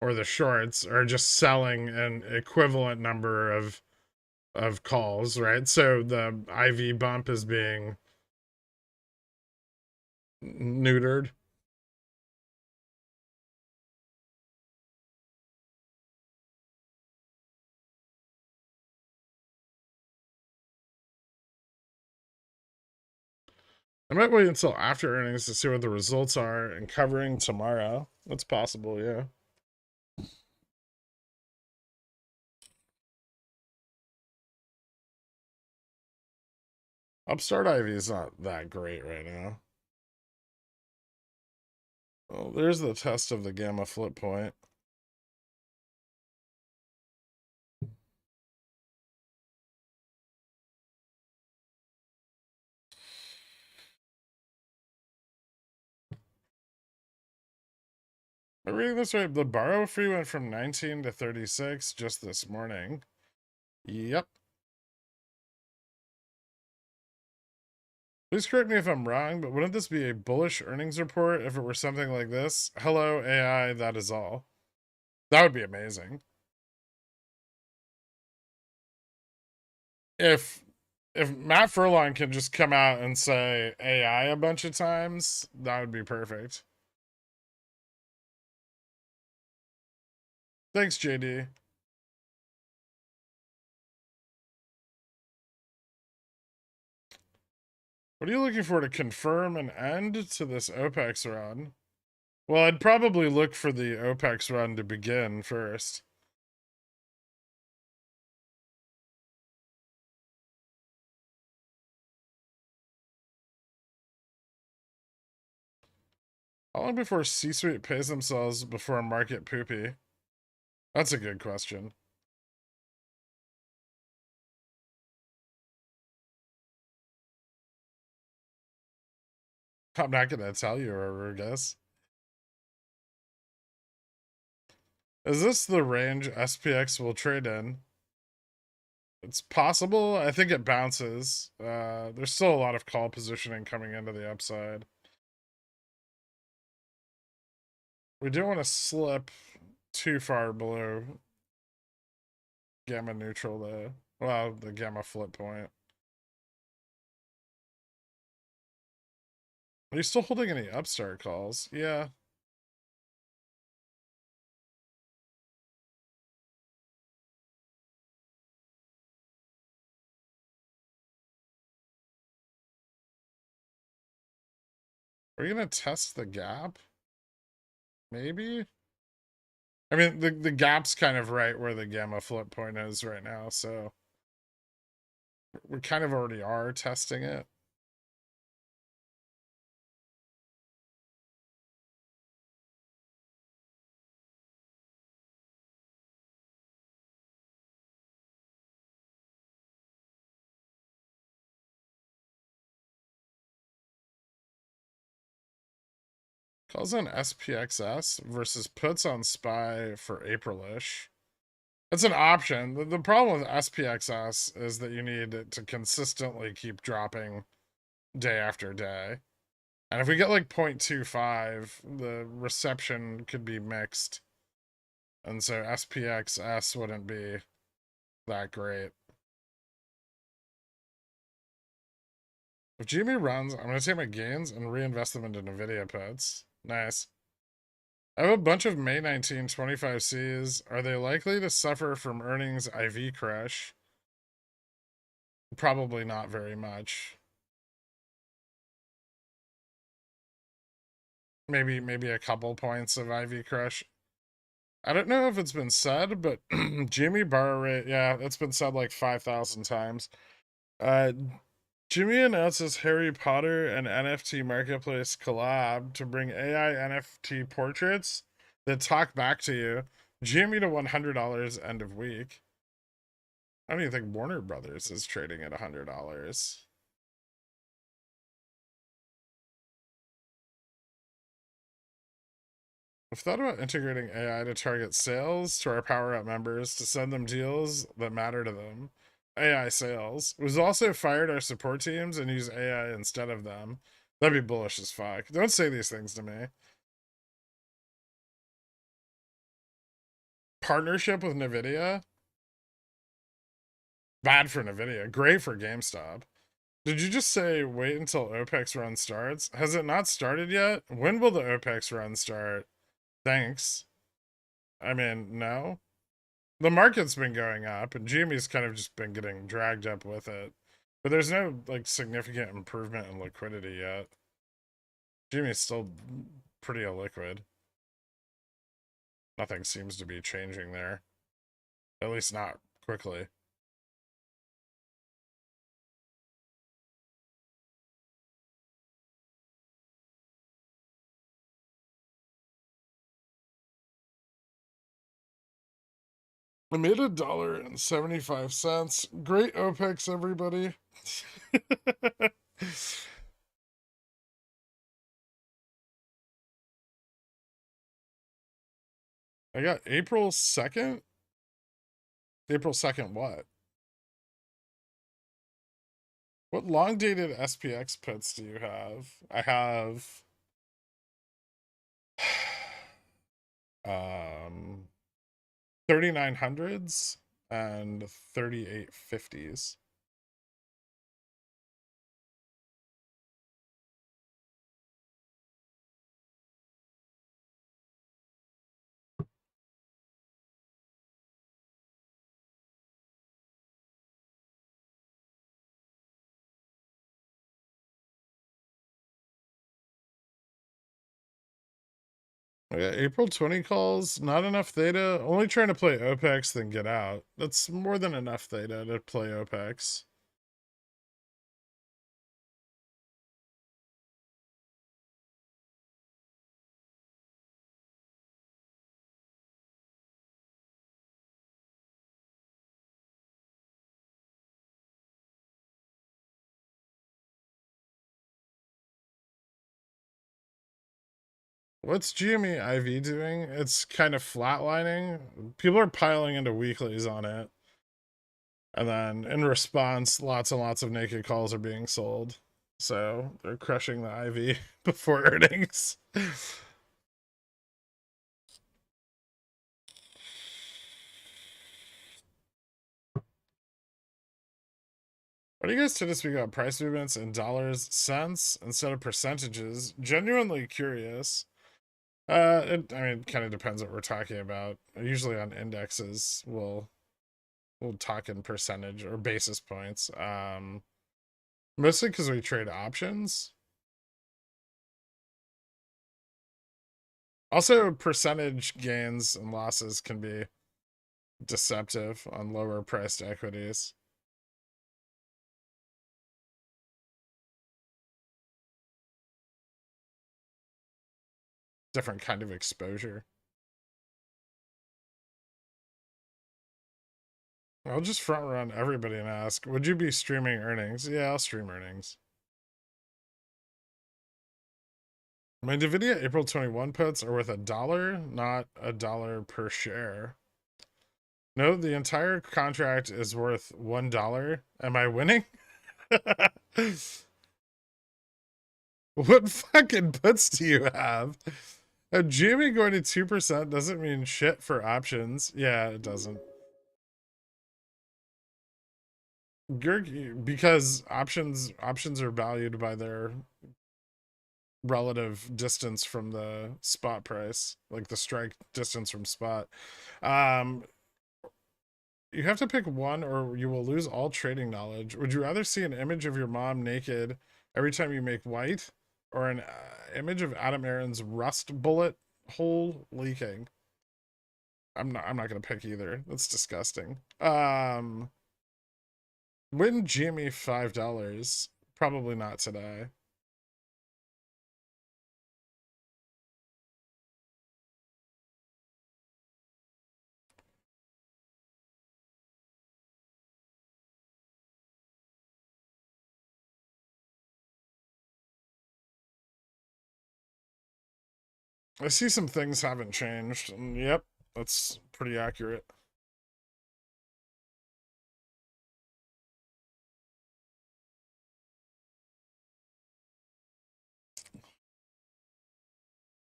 or the shorts, are just selling an equivalent number of calls, right? So the IV bump is being neutered. I might wait until after earnings to see what the results are and covering tomorrow. That's possible, yeah. Upstart Ivy is not that great right now. Well, there's the test of the gamma flip point. Am I reading this right? The borrow fee went from 19 to 36 just this morning. Yep. Please correct me if I'm wrong, but wouldn't this be a bullish earnings report if it were something like this? Hello, AI, that is all. That would be amazing. If Matt Furlong can just come out and say AI a bunch of times, that would be perfect. Thanks, JD. What are you looking for to confirm an end to this OPEX run? Well, I'd probably look for the OPEX run to begin first. How long before C-suite pays themselves before a market poopy? That's a good question. I'm not gonna tell you, or guess. Is this the range SPX will trade in? It's possible. I think it bounces. There's still a lot of call positioning coming into the upside. We don't want to slip too far below gamma neutral though. Well, the gamma flip point. Are you still holding any upstart calls? Yeah. Are you gonna test the gap? Maybe? I mean, the gap's kind of right where the gamma flip point is right now, so we kind of already are testing it. Calls on SPXS versus puts on SPY for April-ish. It's an option. The problem with SPXS is that you need it to consistently keep dropping day after day. And if we get like 0.25, the reception could be mixed. And so SPXS wouldn't be that great. If GME runs, I'm going to take my gains and reinvest them into NVIDIA puts. Nice. I have a bunch of May 19 25Cs. Are they likely to suffer from earnings IV crash? Probably not very much. Maybe a couple points of IV crush. I don't know if it's been said, but Jimmy borrow rate, yeah, it's been said like 5,000 times. Jimmy announces Harry Potter and NFT marketplace collab to bring AI NFT portraits that talk back to you. Jimmy to $100 end of week. I don't even think Warner Brothers is trading at $100. I've thought about integrating AI to target sales to our Power Up members to send them deals that matter to them. AI sales. We've also fired our support teams and use AI instead of them. That'd be bullish as fuck. Don't say these things to me. Partnership with NVIDIA? Bad for NVIDIA. Great for GameStop. Did you just say wait until OPEX run starts? Has it not started yet? When will the OPEX run start? Thanks. I mean, no. The market's been going up, and GME's kind of just been getting dragged up with it. But there's no like significant improvement in liquidity yet. GME's still pretty illiquid. Nothing seems to be changing there. At least not quickly. I made $1.75. Great OPEX, everybody. I got April 2nd. April 2nd, what? What long dated SPX puts do you have? I have 3900s and 3850s. Okay, April 20 calls, not enough theta. Only trying to play OPEX, then get out. That's more than enough theta to play OPEX. What's GME IV doing? It's kind of flatlining. People are piling into weeklies on it. And then in response, lots and lots of naked calls are being sold. So they're crushing the IV before earnings. What do you guys tend to speak about price movements in dollars, cents instead of percentages? Genuinely curious. I mean, it kind of depends what we're talking about. Usually on indexes, we'll talk in percentage or basis points. Mostly because we trade options. Also, percentage gains and losses can be deceptive on lower priced equities. Different kind of exposure. I'll just front run everybody and ask, would you be streaming earnings? Yeah, I'll stream earnings. My NVIDIA April 21 puts are worth $1, not $1 per share. No, the entire contract is worth $1. Am I winning? What fucking puts do you have? A Jimmy going to 2% doesn't mean shit for options. Yeah, it doesn't. Because options are valued by their relative distance from the spot price, like the strike distance from spot. Um, you have to pick one or you will lose all trading knowledge. Would you rather see an image of your mom naked every time you make white, or an image of Adam Aaron's rust bullet hole leaking? I'm not gonna pick either. That's disgusting. Win Jimmy $5. Probably not today. I see some things haven't changed. And yep, that's pretty accurate.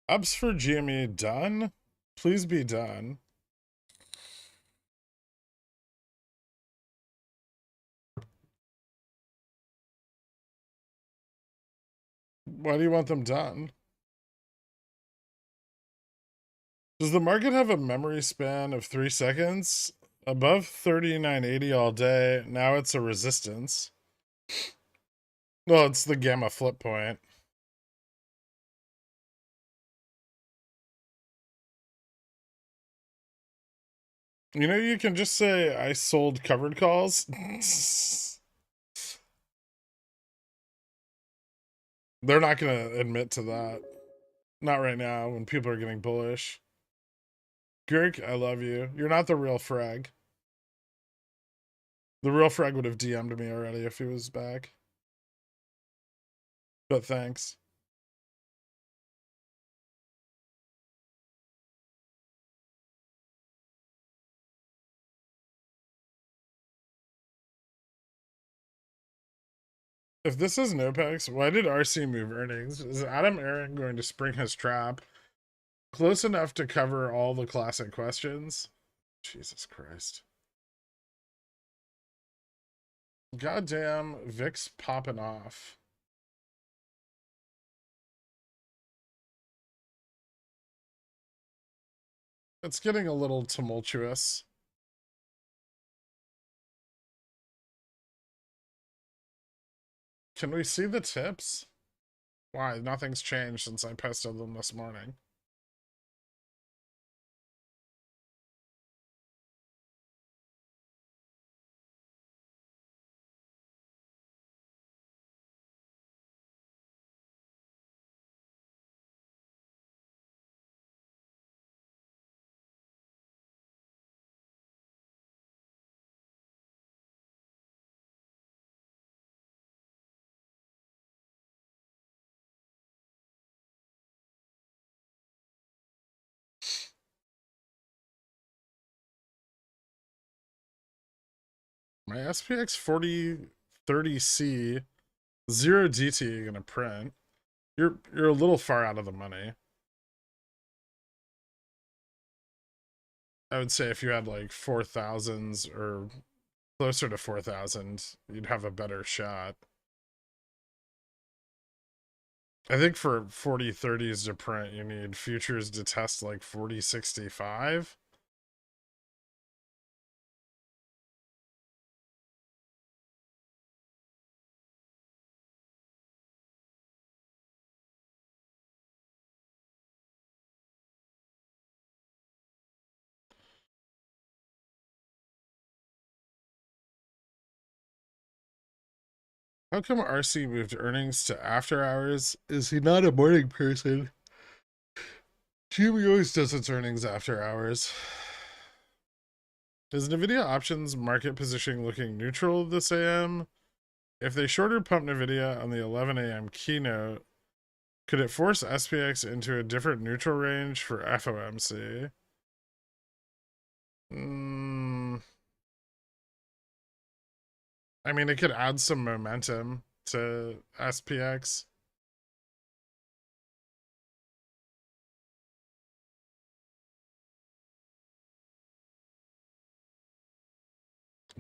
Ups for GME done. Please be done. Why do you want them done? Does the market have a memory span of 3 seconds? Above 3980 all day. Now it's a resistance. Well, it's the gamma flip point. You know, you can just say I sold covered calls. They're not going to admit to that. Not right now when people are getting bullish. Girk, I love you. You're not the real frag. The real frag would have DM'd me already if he was back. But thanks. If this is NOPEX, why did RC move earnings? Is Adam Aaron going to spring his trap close enough to cover all the classic questions? Jesus Christ. Goddamn, Vic's popping off. It's getting a little tumultuous. Can we see the tips? Why? Nothing's changed since I posted them this morning. My SPX 4030C 0 DT gonna print. You're a little far out of the money. I would say if you had like 4,000s or closer to 4,000, you'd have a better shot. I think for 4030s to print, you need futures to test like 4065. How come RC moved earnings to after hours? Is he not a morning person? QB always does its earnings after hours. Is NVIDIA options market positioning looking neutral this AM? If they shorter pump NVIDIA on the 11 AM keynote, could it force SPX into a different neutral range for FOMC? I mean, it could add some momentum to SPX.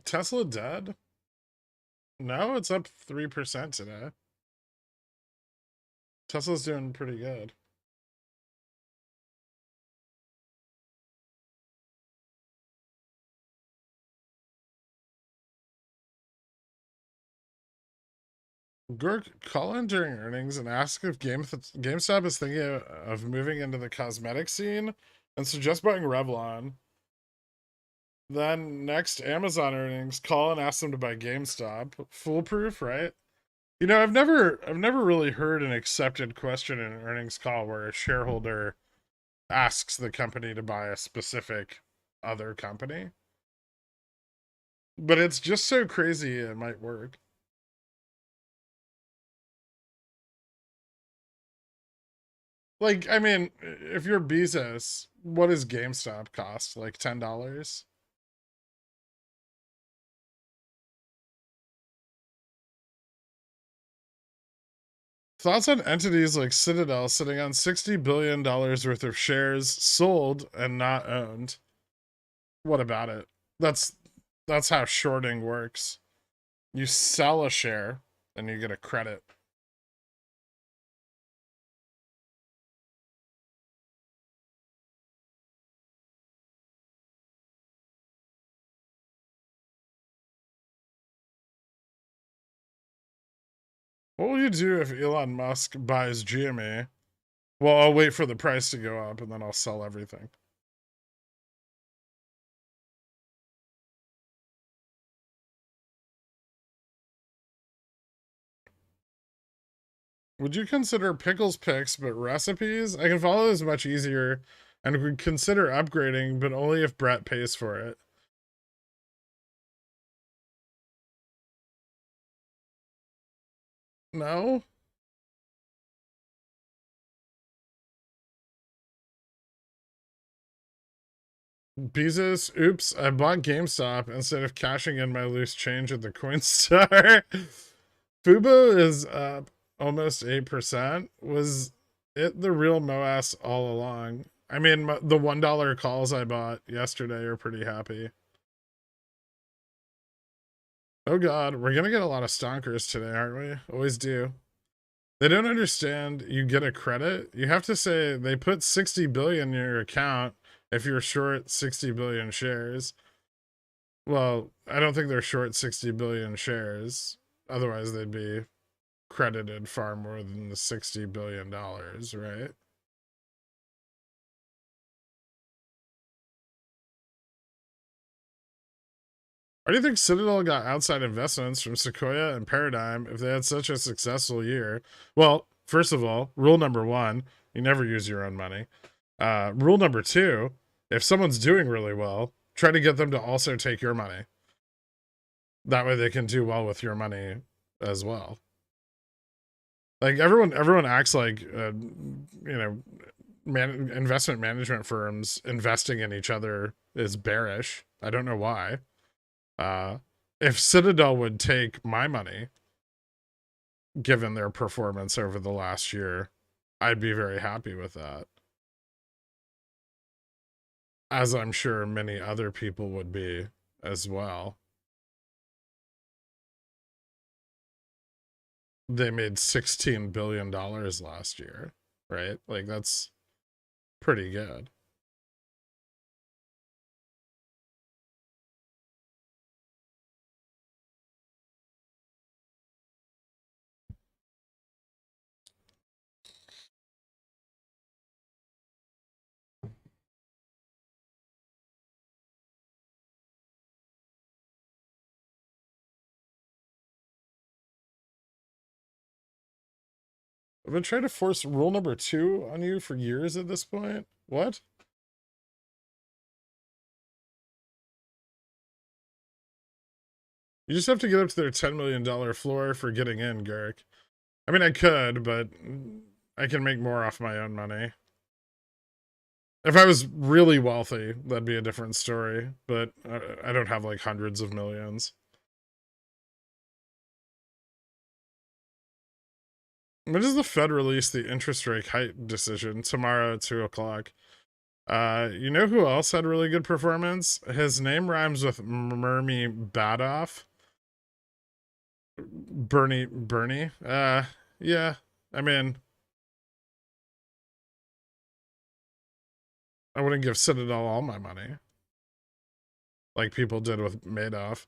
Tesla dead? No, it's up 3% today. Tesla's doing pretty good. Gork, call in during earnings and ask if GameStop is thinking of moving into the cosmetic scene and suggest buying Revlon. Then next Amazon earnings, call and ask them to buy GameStop. Foolproof, right? You know, I've never really heard an accepted question in an earnings call where a shareholder asks the company to buy a specific other company. But it's just so crazy it might work. Like, I mean, if you're Bezos, what does GameStop cost? Like $10? Thoughts on entities like Citadel sitting on $60 billion worth of shares sold and not owned? What about it? That's how shorting works. You sell a share and you get a credit. What will you do if Elon Musk buys GME? Well, I'll wait for the price to go up and then I'll sell everything. Would you consider pickles picks but recipes? I can follow this much easier and would consider upgrading, but only if Brett pays for it. No? Bezos, oops, I bought GameStop instead of cashing in my loose change at the Coinstar. Fubo is up almost 8%. Was it the real MOASS all along? I mean, the $1 calls I bought yesterday are pretty happy. Oh god, we're gonna get a lot of stonkers today, aren't we? Always do. They don't understand you get a credit. You have to say they put 60 billion in your account if you're short 60 billion shares. Well, I don't think they're short 60 billion shares. Otherwise, they'd be credited far more than the $60 billion, right? Why do you think Citadel got outside investments from Sequoia and Paradigm if they had such a successful year? Well, first of all, rule number one, you never use your own money. Rule number two, if someone's doing really well, try to get them to also take your money. That way they can do well with your money as well. Like everyone acts like, investment management firms investing in each other is bearish. I don't know why. if Citadel would take my money, given their performance over the last year, I'd be very happy with that. As I'm sure many other people would be as well. They made $16 billion last year, right? Like, that's pretty good. I've been trying to force rule number 2 on you for years at this point. What? You just have to get up to their $10 million floor for getting in, Garrick. I mean, I could, but I can make more off my own money. If I was really wealthy, that'd be a different story, but I don't have like hundreds of millions. When does the Fed release the interest rate hike decision? Tomorrow at 2 o'clock. You know who else had really good performance? His name rhymes with Murmy Badoff. Bernie. Yeah. I mean, I wouldn't give Citadel all my money, like people did with Madoff.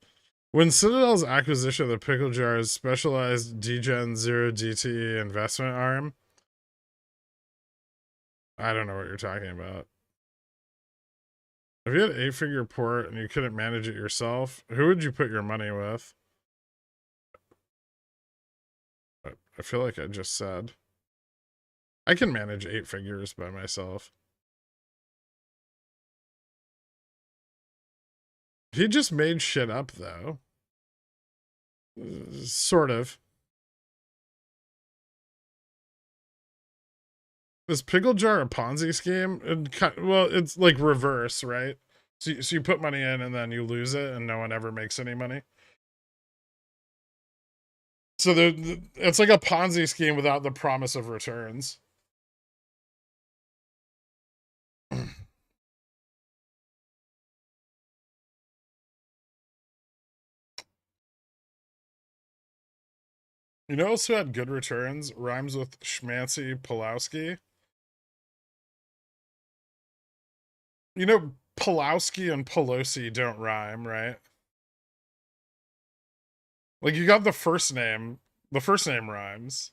When Citadel's acquisition of the Pickle Jar's specialized Degen 0 DTE investment arm, I don't know what you're talking about. If you had 8-figure port and you couldn't manage it yourself, who would you put your money with? I feel like I just said. I can manage 8 figures by myself. He just made shit up, though. Sort of. Is Pickle Jar a Ponzi scheme? Well, it's like reverse, right? So you put money in and then you lose it and no one ever makes any money. So it's like a Ponzi scheme without the promise of returns. You know who had good returns? Rhymes with Schmancy Pulowski. You know, Pulowski and Pelosi don't rhyme, right? Like, you got the first name. The first name rhymes.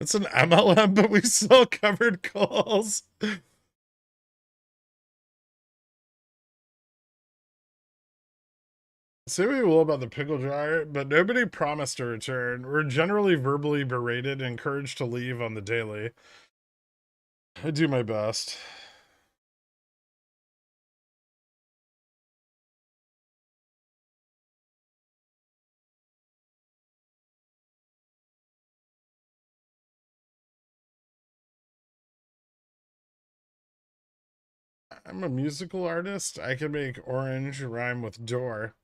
It's an MLM, but we still covered calls. Say what you will about the pickle jar, but nobody promised a return. We're generally verbally berated and encouraged to leave on the daily. I do my best. I'm a musical artist. I can make orange rhyme with door.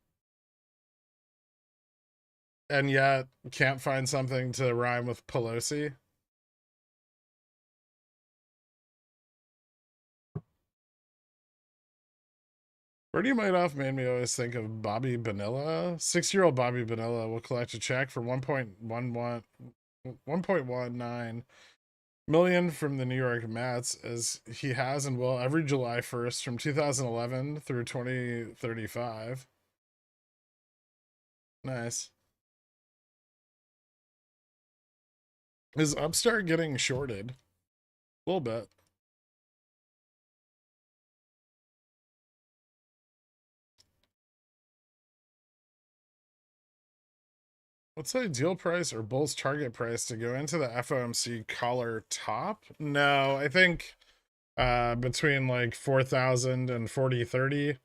And yet can't find something to rhyme with Pelosi. Bernie Madoff made me always think of Bobby Bonilla. 6-year-old Bobby Bonilla will collect a check for 1.19 million from the New York Mets, as he has and will every July 1st from 2011 through 2035. Nice. Is Upstart getting shorted? A little bit. What's the ideal price or bull's target price to go into the FOMC collar top? No, I think between like 4,000 and 4030.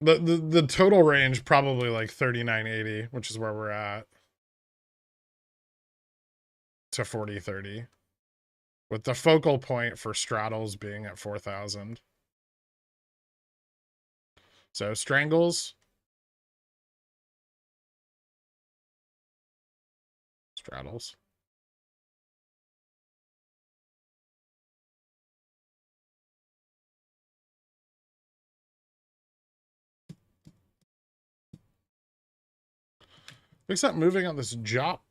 The total range probably like 3980, which is where we're at. to 4030, with the focal point for straddles being at 4,000. So strangles, straddles. Except moving on this drop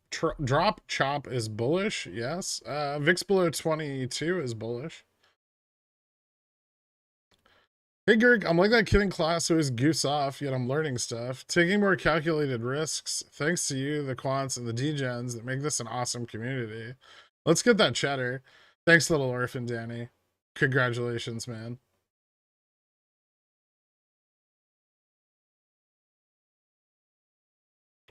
chop is bullish. Yes. VIX below 22 is bullish. Hey Gurk, I'm like that kid in class who is goose off, yet I'm learning stuff. Taking more calculated risks. Thanks to you, the quants, and the degens that make this an awesome community. Let's get that cheddar. Thanks, little orphan Danny. Congratulations, man.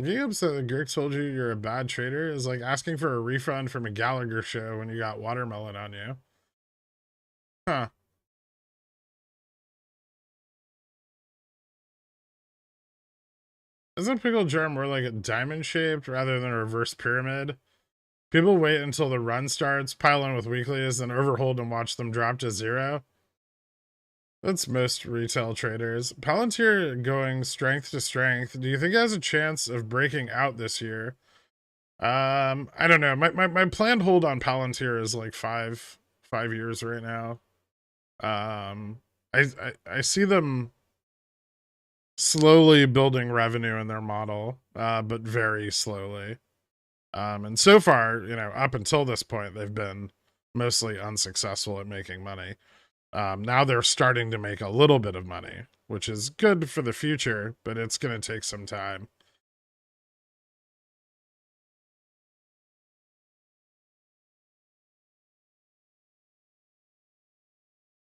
Being upset that Gurk told you you're a bad trader is like asking for a refund from a Gallagher show when you got watermelon on you. Huh. Isn't pickle jar more like a diamond shaped rather than a reverse pyramid? People wait until the run starts, pile in with weeklies, then overhold and watch them drop to zero. That's most retail traders. Palantir going strength to strength. Do you think it has a chance of breaking out this year? I don't know. My planned hold on Palantir is like five years right now. I see them slowly building revenue in their model, but very slowly. And so far, you know, up until this point, they've been mostly unsuccessful at making money. Now they're starting to make a little bit of money, which is good for the future, but it's going to take some time.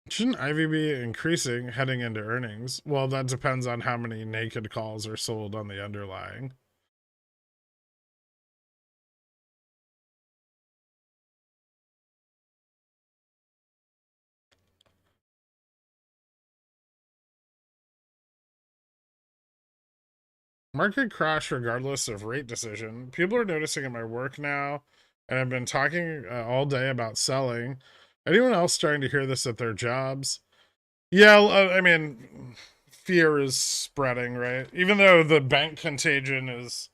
Shouldn't Ivy be increasing heading into earnings? Well, that depends on how many naked calls are sold on the underlying. Market crash regardless of rate decision. People are noticing at my work now, and I've been talking all day about selling. Anyone else starting to hear this at their jobs? Yeah, I mean, fear is spreading, right? Even though the bank contagion is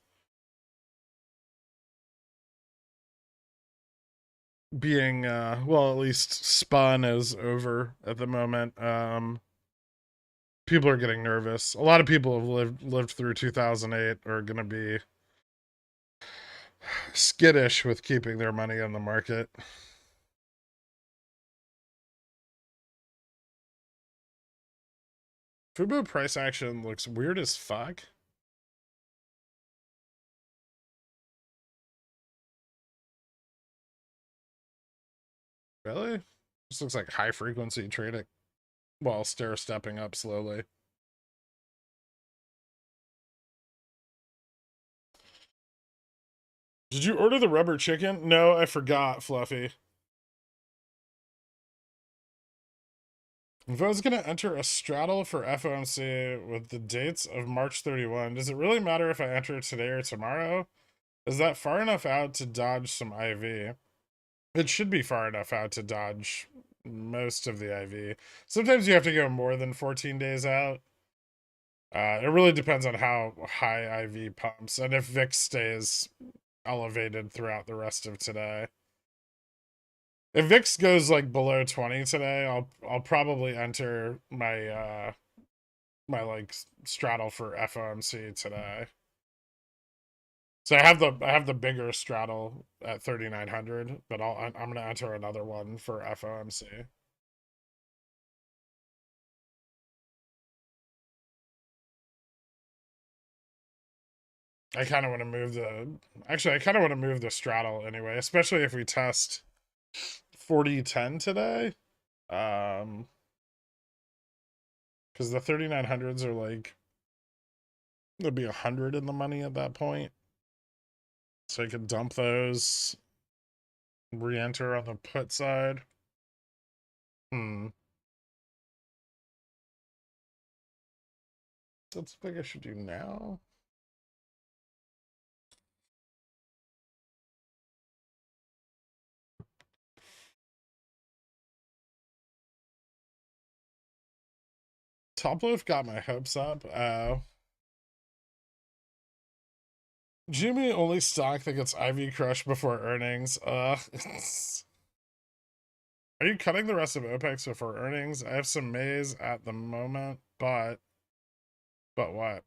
being, well, at least spun as over at the moment. People are getting nervous. A lot of people have lived through 2008 are going to be skittish with keeping their money on the market. Fubo price action looks weird as fuck. Really? This looks like high frequency trading while stair stepping up slowly. Did you order the rubber chicken? No, I forgot, Fluffy. If I was going to enter a straddle for FOMC with the dates of March 31, does it really matter if I enter today or tomorrow? Is that far enough out to dodge some IV? It should be far enough out to dodge most of the IV. Sometimes you have to go more than 14 days out. It really depends on how high IV pumps and if VIX stays elevated throughout the rest of today. If VIX goes like below 20 today, I'll probably enter my my like straddle for FOMC today. So I have the bigger straddle at 3900, but I'm gonna enter another one for FOMC. I kind of want to move the actually I kind of want to move the straddle anyway, especially if we test 4010 today. Because the 3900s are like there'd be 100 in the money at that point, so I could dump those, re-enter on the put side. That's what I should do now. Top Loaf got my hopes up. Jimmy only stock that gets IV crushed before earnings. Are you cutting the rest of OPEX before earnings? I have some maize at the moment, but what?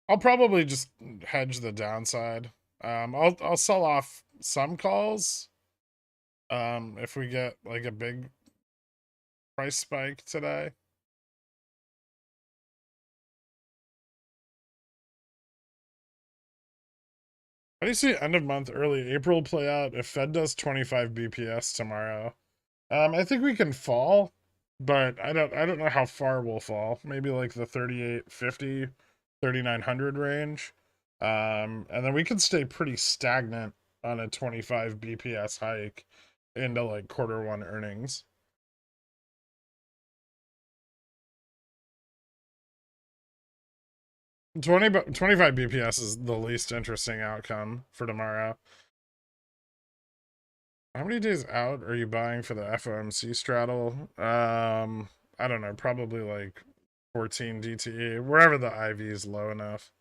I'll probably just hedge the downside. I'll sell off some calls. If we get like a big price spike today. How do you see end of month, early April play out if Fed does 25 BPS tomorrow? I think we can fall, but I don't know how far we'll fall. Maybe like the 3850, 3900 range. And then we could stay pretty stagnant on a 25 BPS hike into like quarter one earnings. 25 BPS is the least interesting outcome for tomorrow. How many days out are you buying for the FOMC straddle? I don't know, probably like 14 DTE, wherever the IV is low enough.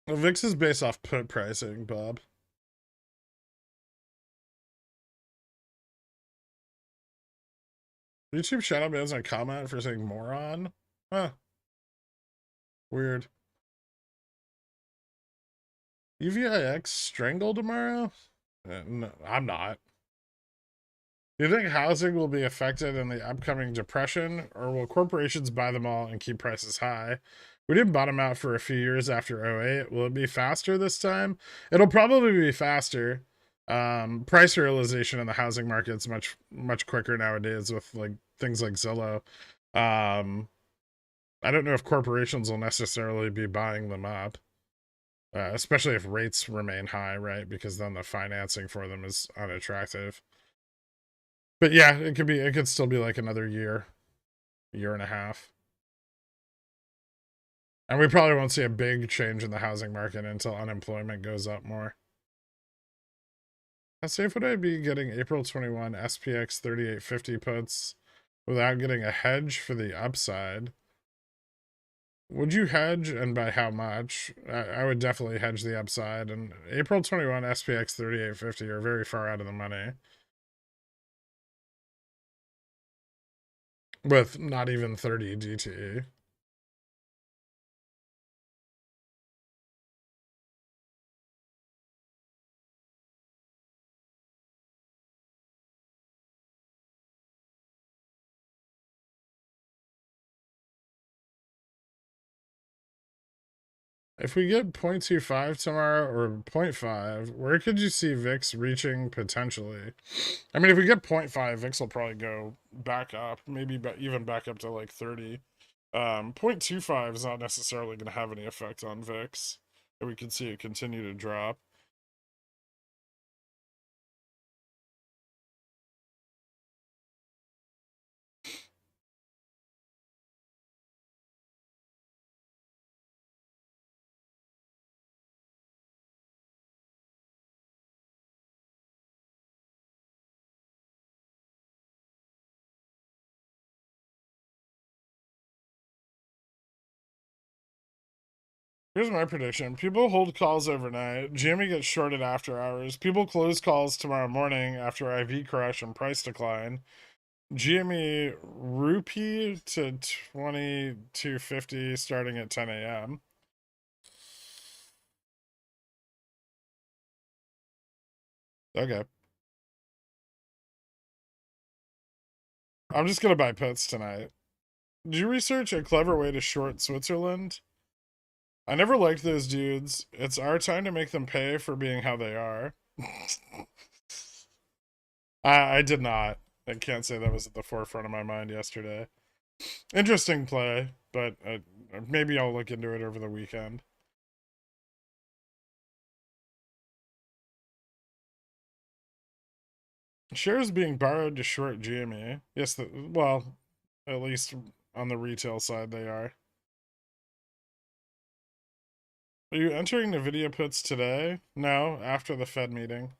Well, VIX is based off put pricing, Bob. YouTube shadow bans a comment for saying moron? Huh. Weird. UVIX strangle tomorrow? No, I'm not. Do you think housing will be affected in the upcoming depression, or will corporations buy them all and keep prices high? We didn't bottom out for a few years after '08. Will it be faster this time? It'll probably be faster. Price realization in the housing market's much quicker nowadays with like things like Zillow. I don't know if corporations will necessarily be buying them up, especially if rates remain high, right? Because then the financing for them is unattractive. But yeah, it could still be like another year and a half. And we probably won't see a big change in the housing market until unemployment goes up more. How safe would I be getting April 21 SPX 3850 puts without getting a hedge for the upside? Would you hedge, and by how much? I would definitely hedge the upside, and April 21 SPX 3850 are very far out of the money. With not even 30 DTE. If we get 0.25 tomorrow or 0.5, where could you see VIX reaching potentially? I mean, if we get 0.5, VIX will probably go back up, maybe even back up to like 30. 0.25 is not necessarily going to have any effect on VIX. And we could see it continue to drop. Here's my prediction. People hold calls overnight. GME gets shorted after hours. People close calls tomorrow morning after IV crash and price decline. GME rupee to 2250 starting at 10 a.m. Okay. I'm just gonna buy puts tonight. Did you research a clever way to short Switzerland? I never liked those dudes. It's our time to make them pay for being how they are. I did not. I can't say that was at the forefront of my mind yesterday. Interesting play, but maybe I'll look into it over the weekend. Shares being borrowed to short GME. Yes, well, at least on the retail side they are. Are you entering the video puts today? No, after the Fed meeting.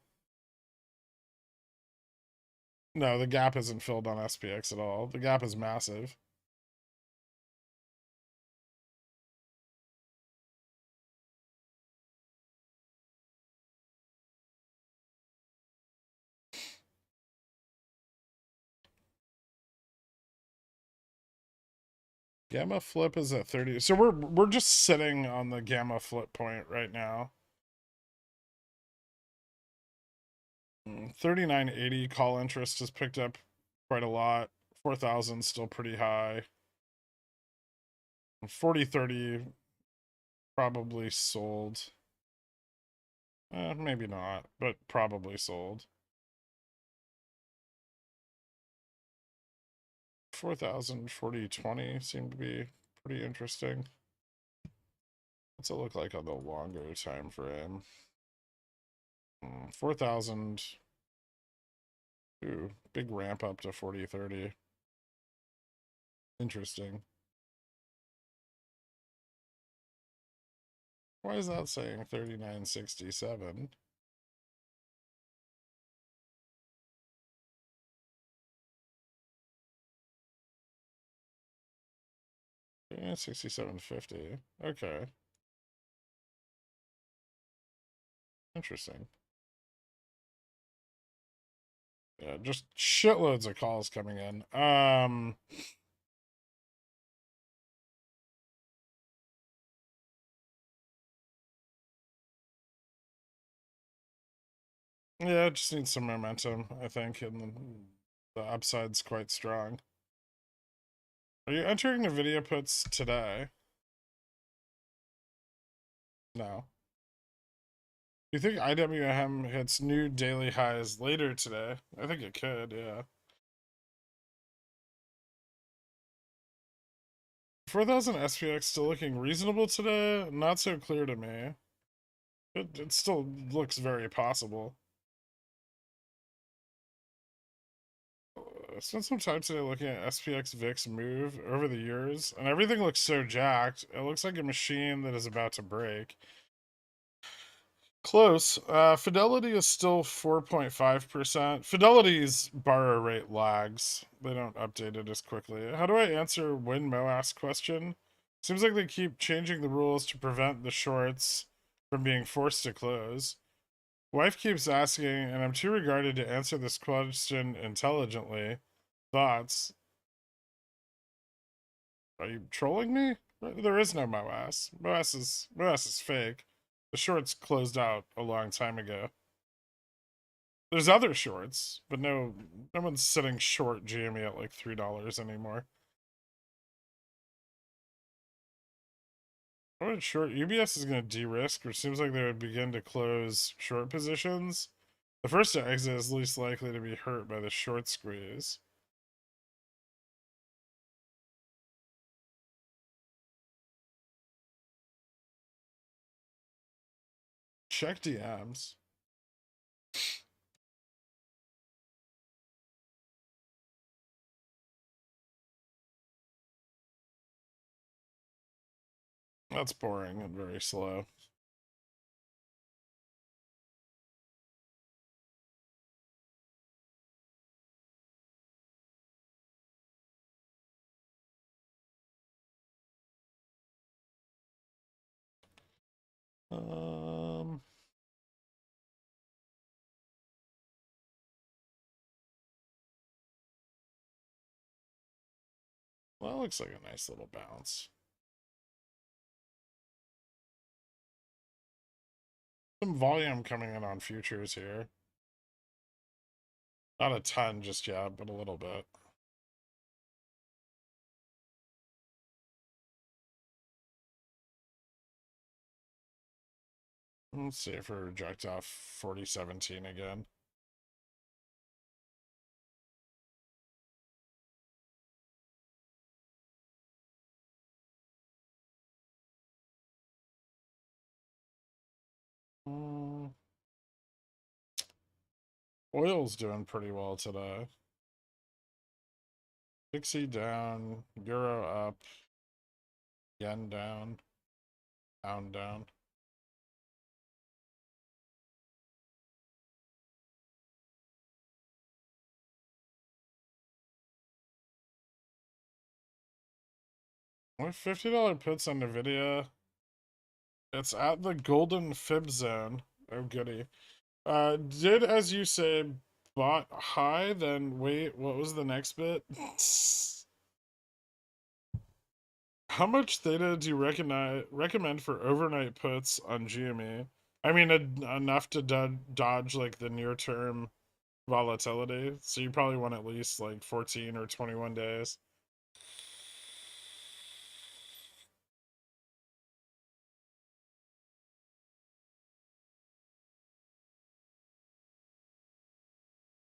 No, the gap isn't filled on SPX at all. The gap is massive. Gamma flip is at 30. So we're just sitting on the gamma flip point right now. 3980 call interest has picked up quite a lot. 4,000 still pretty high. 4030 probably sold. Maybe not, but probably sold. 4,000 4020 seem to be pretty interesting. What's it look like on the longer time frame? 4,000. Ooh, big ramp up to 4030. Interesting. Why is that saying 3967? Yeah, 6750. Okay. Interesting. Yeah, just shitloads of calls coming in. Yeah, it just needs some momentum, I think, and the upside's quite strong. Are you entering the video puts today? No. Do you think IWM hits new daily highs later today? I think it could, yeah. 4,000 SPX still looking reasonable today? Not so clear to me. It still looks very possible. I spent some time today looking at SPX VIX move over the years, and everything looks so jacked. It looks like a machine that is about to break. Close. Fidelity is still 4.5%. Fidelity's borrow rate lags. They don't update it as quickly. How do I answer Win MOASS question? Seems like they keep changing the rules to prevent the shorts from being forced to close. Wife keeps asking, and I'm too regarded to answer this question intelligently. Thoughts? Are you trolling me? There is no MOASS. MOASS is fake. The shorts closed out a long time ago. There's other shorts, but no one's sitting short GME at like $3 anymore. I would short UBS is going to de-risk, which seems like they would begin to close short positions. The first to exit is least likely to be hurt by the short squeeze. Check DMs. That's boring and very slow. Um, well, it looks like a nice little bounce. Some volume coming in on futures here. Not a ton just yet, but a little bit. Let's see if we reject off 4017 again. Oil's doing pretty well today. Dixie down, Euro up, yen down, pound down. What $50 puts on Nvidia? It's at the golden fib zone. Oh goody. Did as you say bought high, then wait, what was the next bit? How much theta do you recommend for overnight puts on GME? I mean, enough to dodge like the near term volatility. So you probably want at least like 14 or 21 days.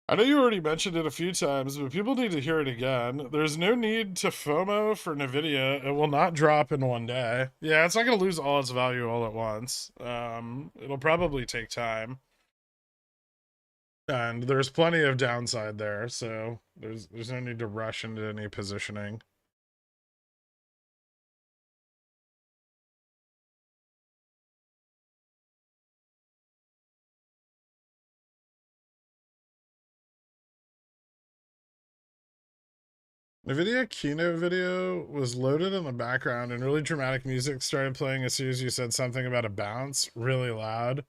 I know you already mentioned it a few times, but people need to hear it again. There's no need to FOMO for NVIDIA. It will not drop in one day. Yeah, it's not going to lose all its value all at once. It'll probably take time. And there's plenty of downside there, so there's no need to rush into any positioning. NVIDIA keynote video was loaded in the background and really dramatic music started playing as soon as you said something about a bounce, really loud.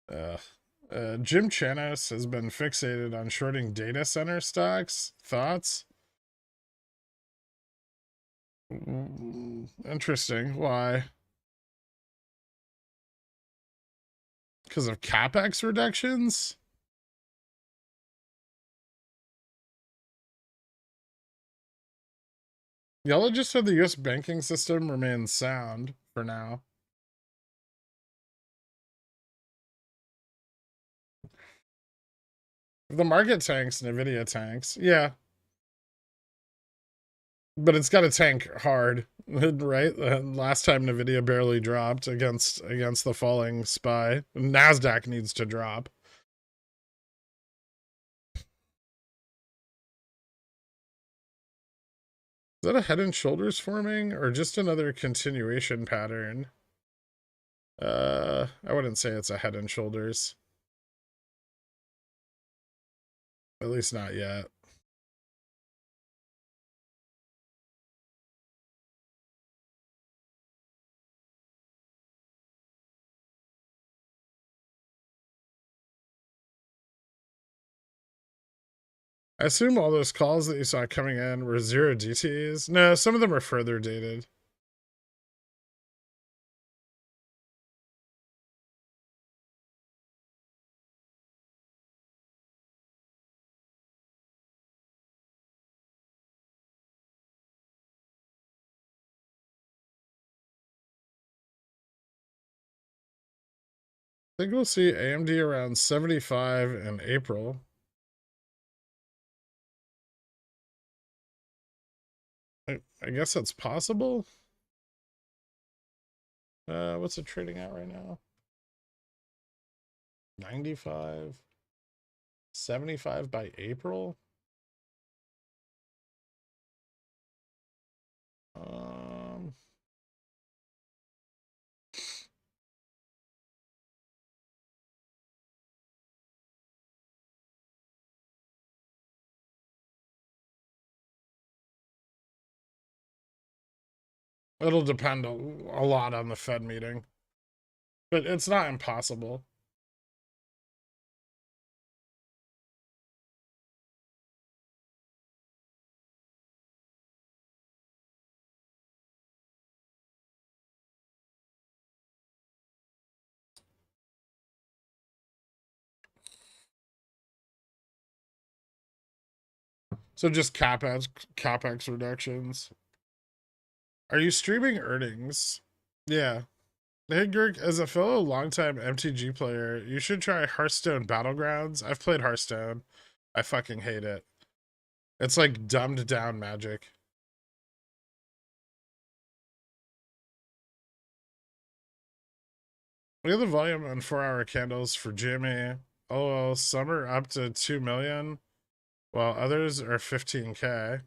Jim Chanos has been fixated on shorting data center stocks. Thoughts? Interesting. Why? Because of capex reductions? Yellow just said the US banking system remains sound for now. If the market tanks, NVIDIA tanks. Yeah. But it's got to tank hard, right? Last time NVIDIA barely dropped against the falling SPY. NASDAQ needs to drop. Is that a head and shoulders forming or just another continuation pattern? I wouldn't say it's a head and shoulders. At least not yet. I assume all those calls that you saw coming in were 0 DTs. No, some of them are further dated. I think we'll see AMD around 75 in April. I guess that's possible. What's it trading at right now? 95, 75 by April. Um, it'll depend a lot on the Fed meeting, but it's not impossible. So just capex reductions. Are you streaming earnings? Yeah. Hey Gurk, as a fellow longtime MTG player, you should try Hearthstone Battlegrounds. I've played Hearthstone. I fucking hate it. It's like dumbed down Magic. Look at the volume on 4-hour candles for Jimmy. Oh, some are up to 2 million, while others are 15K.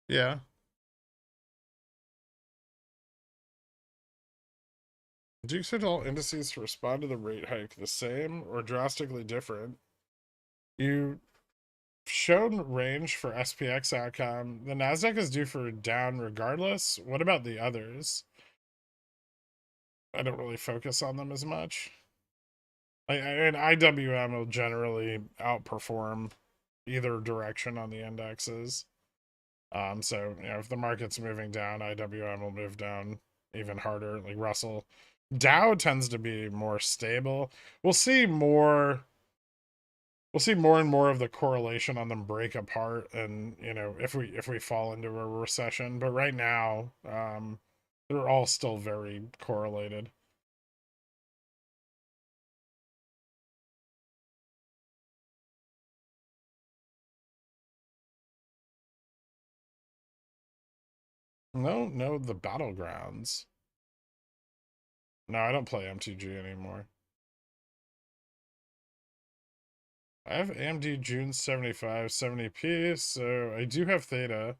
Yeah. Do you expect all indices to respond to the rate hike the same or drastically different? You shown range for SPX outcome. The Nasdaq is due for down regardless. What about the others? I don't really focus on them as much. And IWM will generally outperform either direction on the indexes. So if the market's moving down, IWM will move down even harder. Like Russell, Dow tends to be more stable. We'll see more. We'll see more and more of the correlation on them break apart, and if we fall into a recession. But right now, they're all still very correlated. No, the battlegrounds. No, I don't play MTG anymore. I have AMD June 75 70p, so I do have Theta.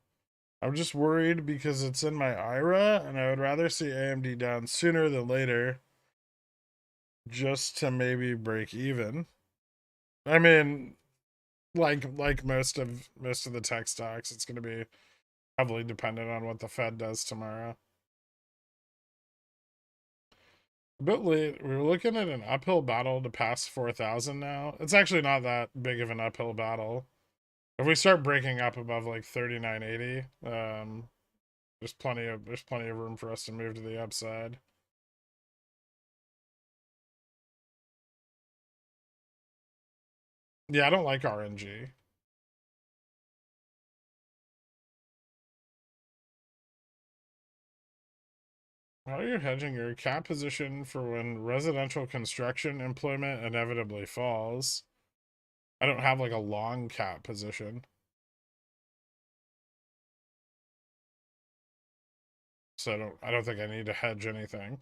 I'm just worried because it's in my IRA, and I would rather see AMD down sooner than later, just to maybe break even. I mean, like most of the tech stocks, it's going to be heavily dependent on what the Fed does tomorrow. A bit late. We were looking at an uphill battle to pass 4,000 now. It's actually not that big of an uphill battle. If we start breaking up above like 3980, there's plenty of room for us to move to the upside. Yeah, I don't like RNG. How are you hedging your cap position for when residential construction employment inevitably falls? I don't have like a long cap position, so I don't think I need to hedge anything.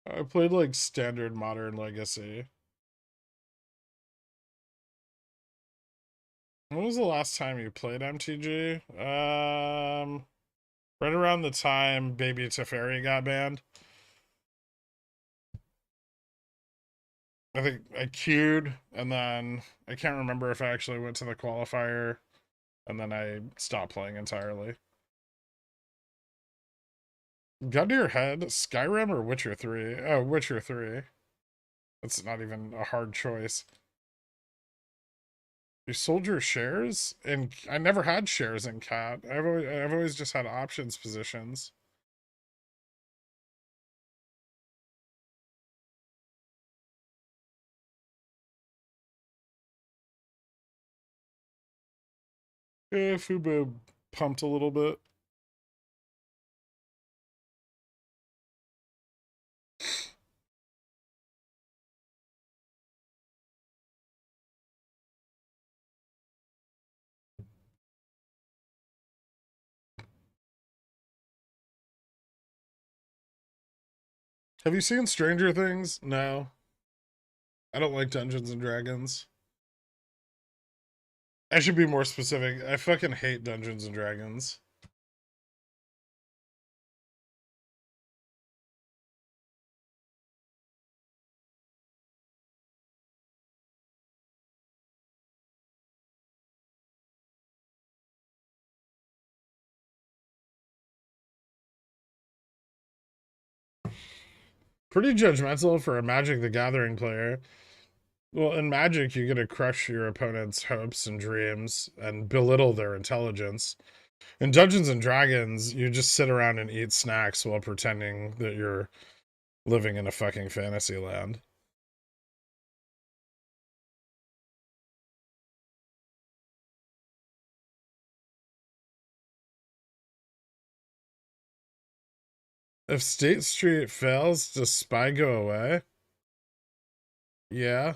I played like standard modern legacy. When was the last time you played MTG? Right around the time Baby Teferi got banned. I think I queued, and then I can't remember if I actually went to the qualifier, and then I stopped playing entirely. Gun to your head, Skyrim or Witcher 3? Oh, Witcher 3. That's not even a hard choice. You sold your shares? And I never had shares in Cat. I've always just had options positions. Yeah, Fubo pumped a little bit. Have you seen Stranger Things? No. I don't like Dungeons and Dragons. I should be more specific. I fucking hate Dungeons and Dragons. Pretty judgmental for a Magic the Gathering player. Well, in Magic, you get to crush your opponent's hopes and dreams and belittle their intelligence. In Dungeons and Dragons, you just sit around and eat snacks while pretending that you're living in a fucking fantasy land. If State Street fails, does Spy go away? Yeah.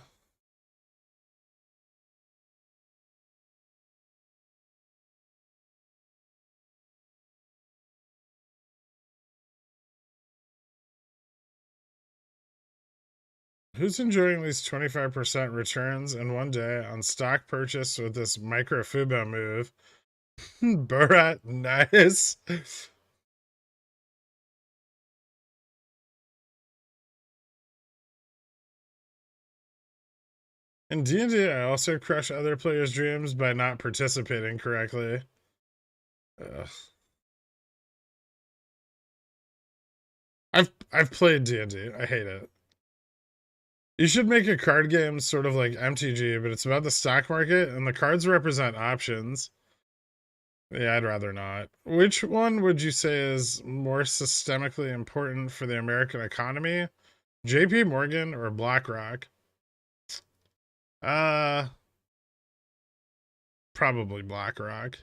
Who's enjoying these 25% returns in one day on stock purchase with this micro Fubo move? Borat, nice. In D&D, I also crush other players' dreams by not participating correctly. Ugh. I've played D&D. I hate it. You should make a card game sort of like MTG, but it's about the stock market and the cards represent options. Yeah, I'd rather not. Which one would you say is more systemically important for the American economy? JP Morgan or BlackRock? Uh, probably BlackRock.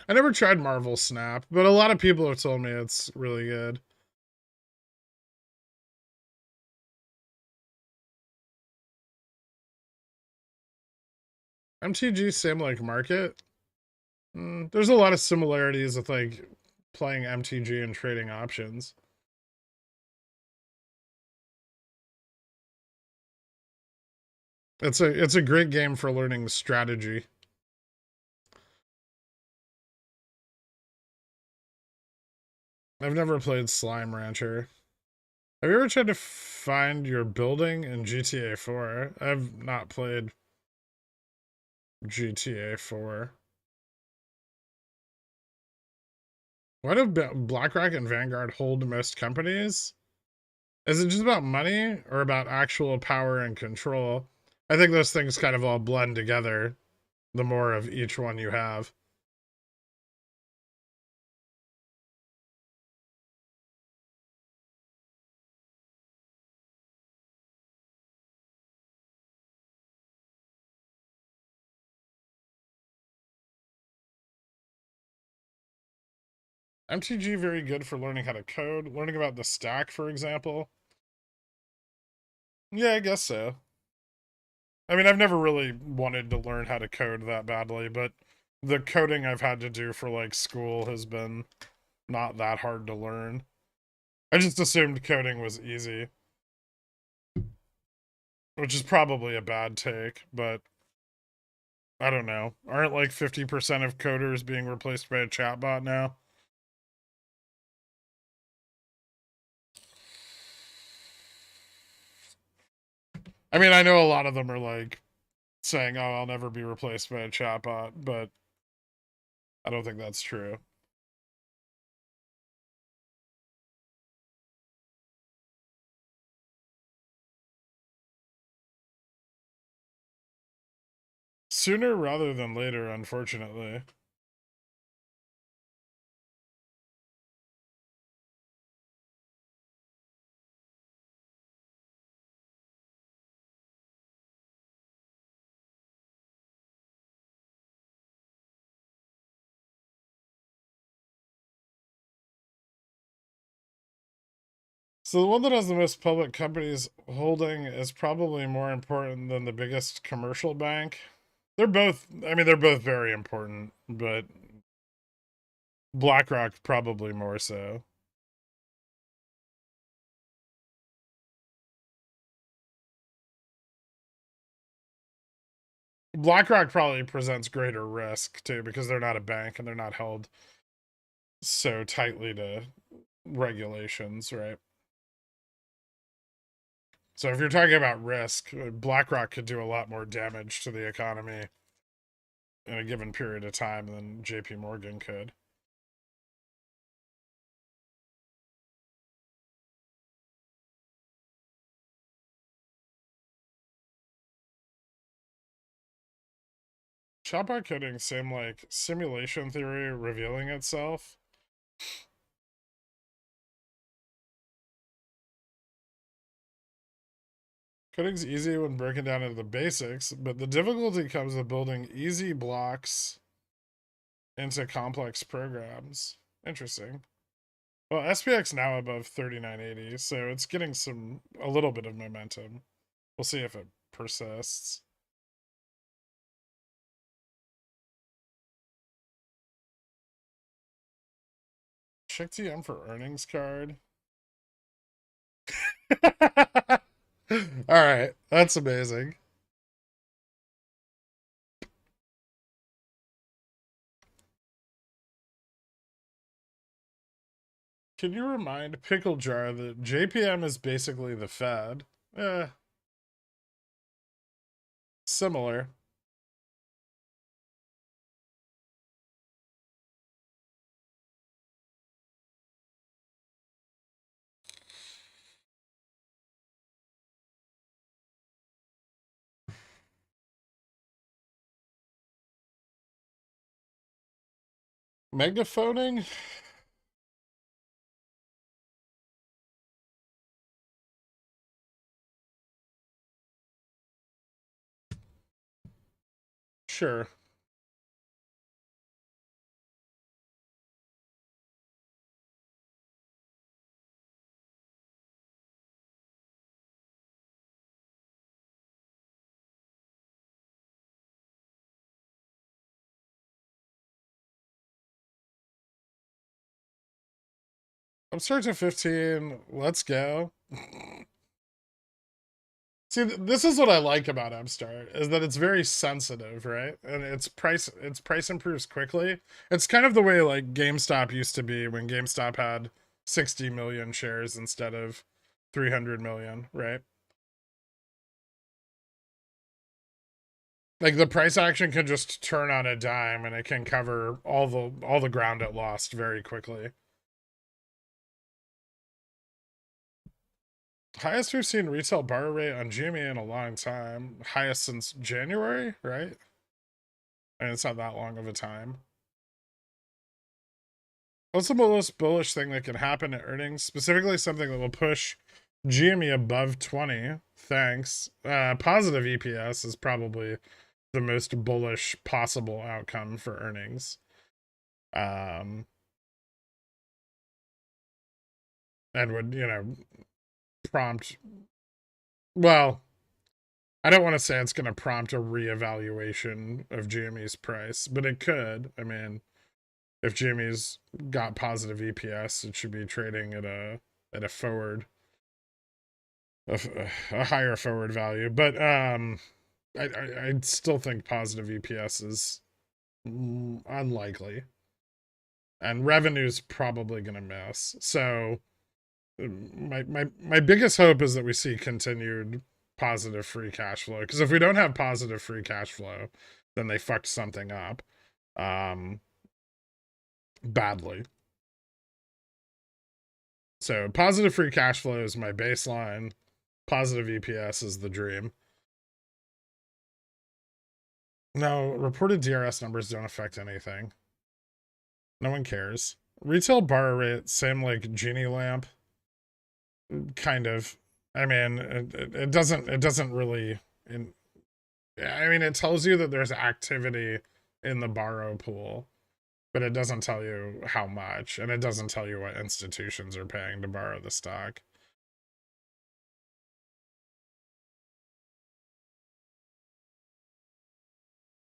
I never tried Marvel Snap, but a lot of people have told me it's really good. MTG, same like market. There's a lot of similarities with like playing MTG and trading options. It's a great game for learning strategy. I've never played Slime Rancher. Have you ever tried to find your building in GTA 4? I've not played GTA 4. Why do BlackRock and Vanguard hold most companies? Is it just about money or about actual power and control? I think those things kind of all blend together the more of each one you have. MTG very good for learning how to code, learning about the stack, for example. Yeah, I guess so. I mean, I've never really wanted to learn how to code that badly, but the coding I've had to do for like school has been not that hard to learn. I just assumed coding was easy, which is probably a bad take, but I don't know. Aren't like 50% of coders being replaced by a chatbot now? I mean, I know a lot of them are like saying, "Oh, I'll never be replaced by a chatbot," but I don't think that's true. Sooner rather than later, unfortunately. So the one that has the most public companies holding is probably more important than the biggest commercial bank. They're both, I mean, they're both very important, but BlackRock probably more so. BlackRock probably presents greater risk too because they're not a bank and they're not held so tightly to regulations, right? So if you're talking about risk, BlackRock could do a lot more damage to the economy in a given period of time than JP Morgan could. Chatbot coding seemed like simulation theory revealing itself. Coding's easy when broken down into the basics, but the difficulty comes with building easy blocks into complex programs. Interesting. Well, SPX now above 3980, so it's getting a little bit of momentum. We'll see if it persists. Check TM for earnings card. All right, that's amazing. Can you remind Pickle Jar that JPM is basically the Fed? Similar. Megaphoning? Sure. I'm starting 15. Let's go. See, this is what I like about Upstart is that it's very sensitive, right? And its price improves quickly. It's kind of the way like GameStop used to be when GameStop had 60 million shares instead of 300 million, right? Like the price action can just turn on a dime and it can cover all the ground it lost very quickly. Highest we've seen retail borrow rate on GME in a long time. Highest since January, right? And it's not that long of a time. What's the most bullish thing that can happen at earnings? Specifically something that will push GME above 20. Thanks. Positive EPS is probably the most bullish possible outcome for earnings. And would, prompt, well, I don't want to say it's going to prompt a reevaluation of GME's price, but it could. I mean, if GME's got positive EPS, it should be trading at a forward, a higher forward value. But I still think positive EPS is unlikely, and revenue's probably going to miss. So my biggest hope is that we see continued positive free cash flow, because if we don't have positive free cash flow, then they fucked something up badly. So positive free cash flow is my baseline. Positive EPS is the dream. No, reported DRS numbers don't affect anything. No one cares. Retail borrow rate, same like Genie Lamp. Kind of. I mean, it doesn't really. I mean, it tells you that there's activity in the borrow pool, but it doesn't tell you how much, and it doesn't tell you what institutions are paying to borrow the stock.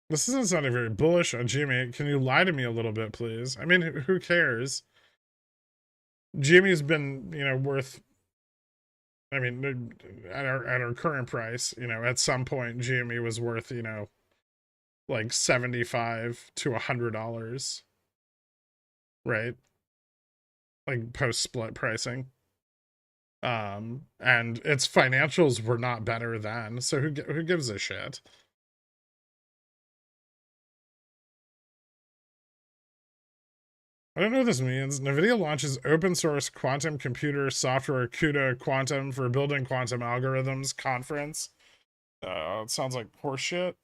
This isn't sounding very bullish on Jimmy. Can you lie to me a little bit, please? I mean, who cares? Jimmy's been, worth. I mean, at our current price, at some point, GME was worth, like $75 to $100, right? Like post split pricing. And its financials were not better then, so who gives a shit? I don't know what this means. NVIDIA launches open source quantum computer software CUDA Quantum for building quantum algorithms conference. It sounds like horseshit.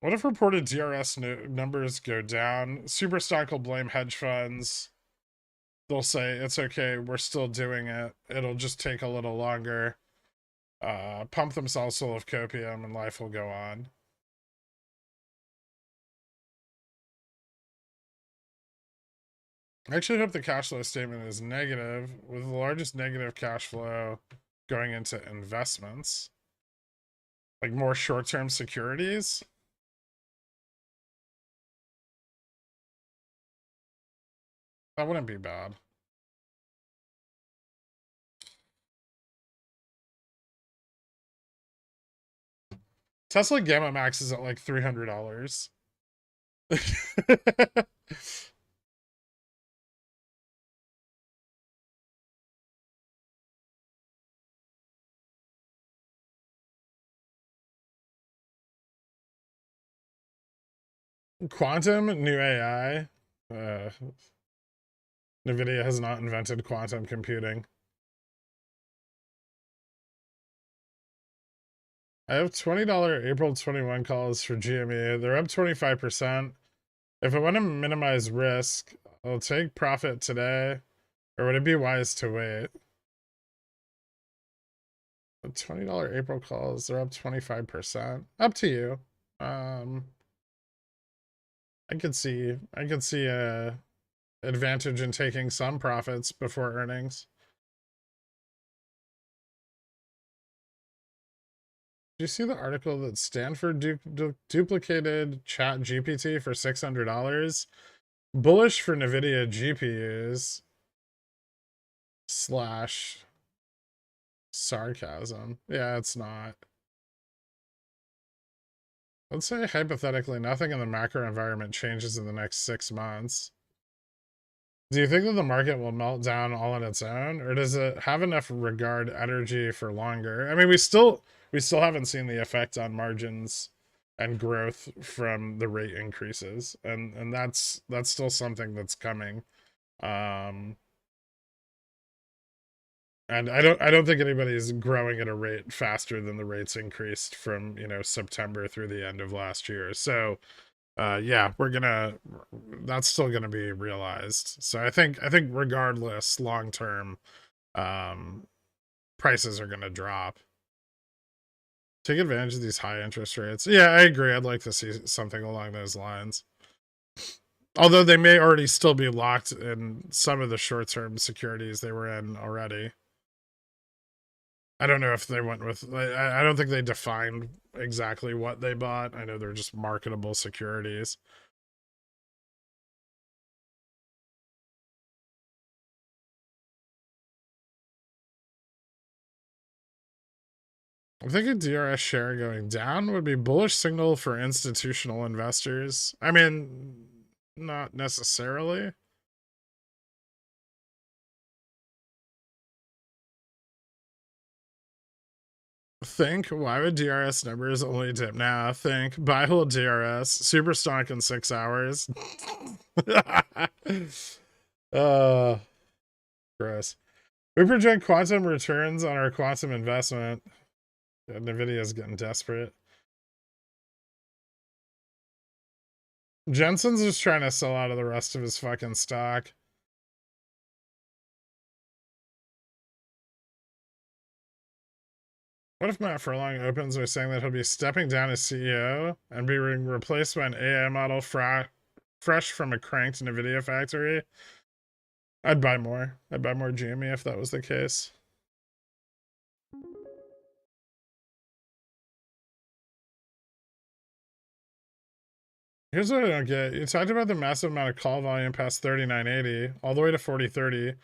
What if reported DRS numbers go down? Superstock will blame hedge funds. They'll say, it's okay, we're still doing it. It'll just take a little longer. Pump themselves full of copium and life will go on. I actually hope the cash flow statement is negative, with the largest negative cash flow going into investments. Like more short-term securities. That wouldn't be bad. Tesla Gamma Max is at like $300. Quantum, new AI. NVIDIA has not invented quantum computing. I have $20 April 21 calls for GME. They're up 25%. If I want to minimize risk, I'll take profit today. Or would it be wise to wait? The $20 April calls, they're up 25%. Up to you. I could see a advantage in taking some profits before earnings. Did you see the article that Stanford duplicated Chat GPT for $600? Bullish for NVIDIA GPUs slash sarcasm. Yeah, it's not. Let's say hypothetically nothing in the macro environment changes in the next 6 months. Do you think that the market will melt down all on its own, or does it have enough regard energy for longer? I mean, we still haven't seen the effect on margins and growth from the rate increases, and that's still something that's coming. And I don't think anybody's growing at a rate faster than the rates increased from, September through the end of last year. So yeah, that's still gonna be realized. So I think regardless, long term, prices are gonna drop. Take advantage of these high interest rates. Yeah, I agree. I'd like to see something along those lines. Although they may already still be locked in some of the short term securities they were in already. I don't know if they went with, I don't think they defined exactly what they bought. I know they're just marketable securities. I'm thinking DRS share going down would be bullish signal for institutional investors. I mean, not necessarily. Think, why would DRS numbers only dip now? Think, buy hold DRS, super stock in 6 hours. uh, Gross. We project quantum returns on our quantum investment. NVIDIA's getting desperate. Jensen's just trying to sell out of the rest of his fucking stock. What if Matt Furlong opens by saying that he'll be stepping down as CEO and being replaced by an AI model fresh from a cranked NVIDIA factory? I'd buy more. I'd buy more GME if that was the case. Here's what I don't get. You talked about the massive amount of call volume past 3980 all the way to 4030.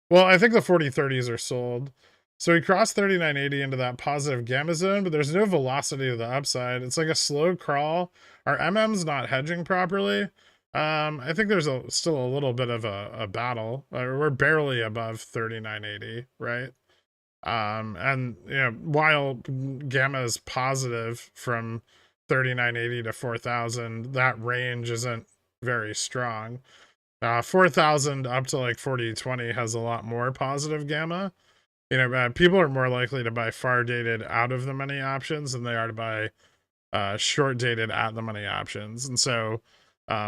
Well, I think the 4030s are sold. So we crossed 3980 into that positive gamma zone, but there's no velocity to the upside. It's like a slow crawl. Our MM's not hedging properly. I think there's still a little bit of a battle. We're barely above 3980, right? And while gamma is positive from 3980 to 4000, that range isn't very strong. 4000 up to like 4020 has a lot more positive gamma. People are more likely to buy far dated out of the money options than they are to buy short dated at the money options. And so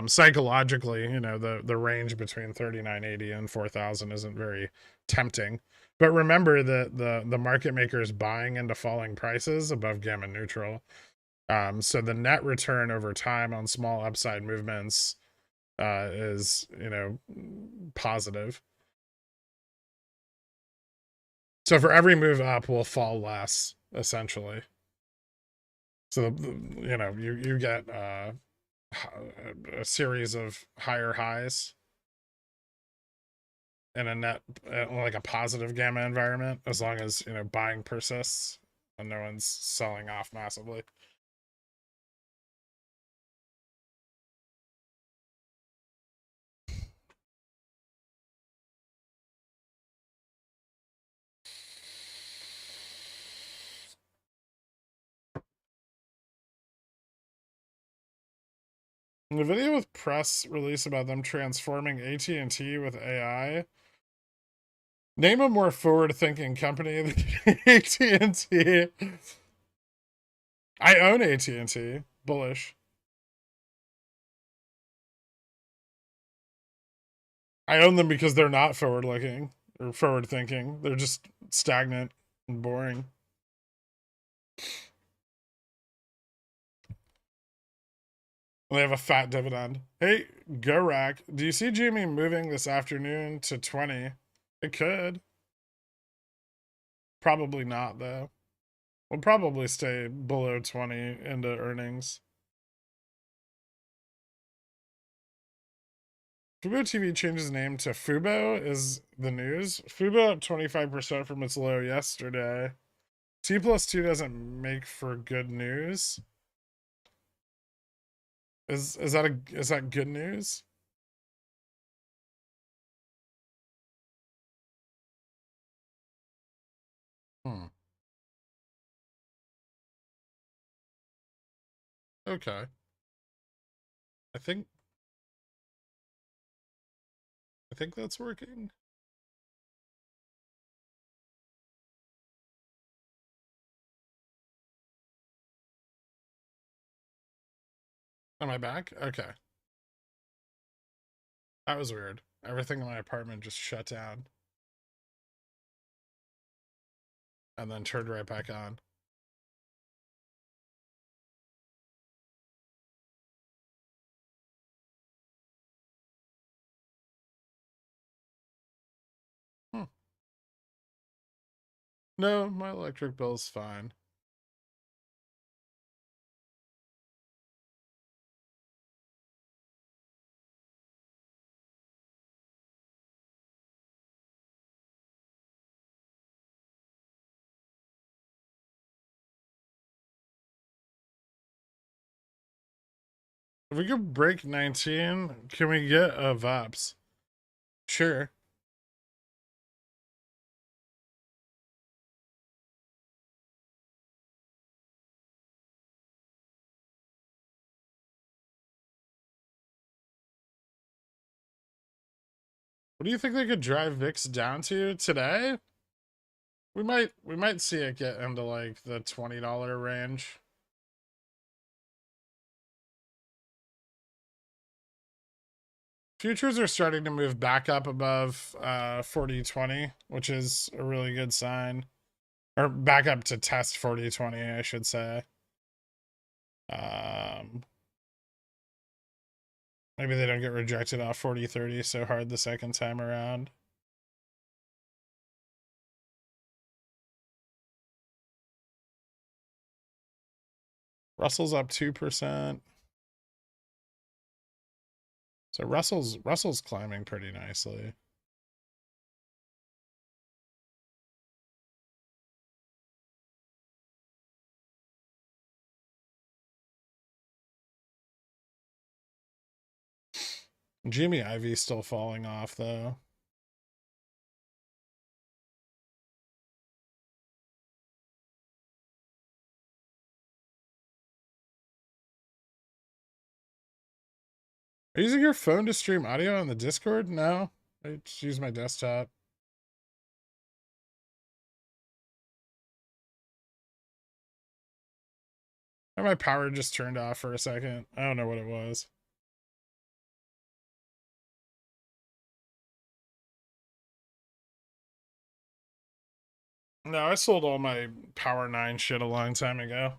psychologically, the range between 3980 and 4000 isn't very tempting. But remember that the market maker is buying into falling prices above gamma neutral. So the net return over time on small upside movements is, positive. So for every move up, we'll fall less, essentially. So, you get a series of higher highs in a net, like a positive gamma environment, as long as, buying persists and no one's selling off massively. In the video with press release about them transforming AT&T with AI, name a more forward-thinking company than AT&T. I own AT&T. Bullish. I own them because they're not forward-looking or forward-thinking. They're just stagnant and boring. They have a fat dividend. Hey, go rack. Do you see Jimmy moving this afternoon to 20? It could. Probably not, though. We'll probably stay below 20 into earnings. Fubo TV changes name to Fubo is the news. Fubo up 25% from its low yesterday. T+2 doesn't make for good news. Is that good news? Okay. I think that's working. Am I back? Okay. That was weird. Everything in my apartment just shut down. And then turned right back on. No, my electric bill's fine. If we could break 19, can we get a VOPS? Sure. What do you think they could drive VIX down to today? We might see it get into like the $20 range. Futures are starting to move back up above 40.20, which is a really good sign. Or back up to test 40.20, I should say. Maybe they don't get rejected off 40.30 so hard the second time around. Russell's up 2%. So Russell's climbing pretty nicely. Jimmy Ivy's still falling off though. Are you using your phone to stream audio on the Discord? No, I just use my desktop. And my power just turned off for a second. I don't know what it was. No, I sold all my Power 9 shit a long time ago.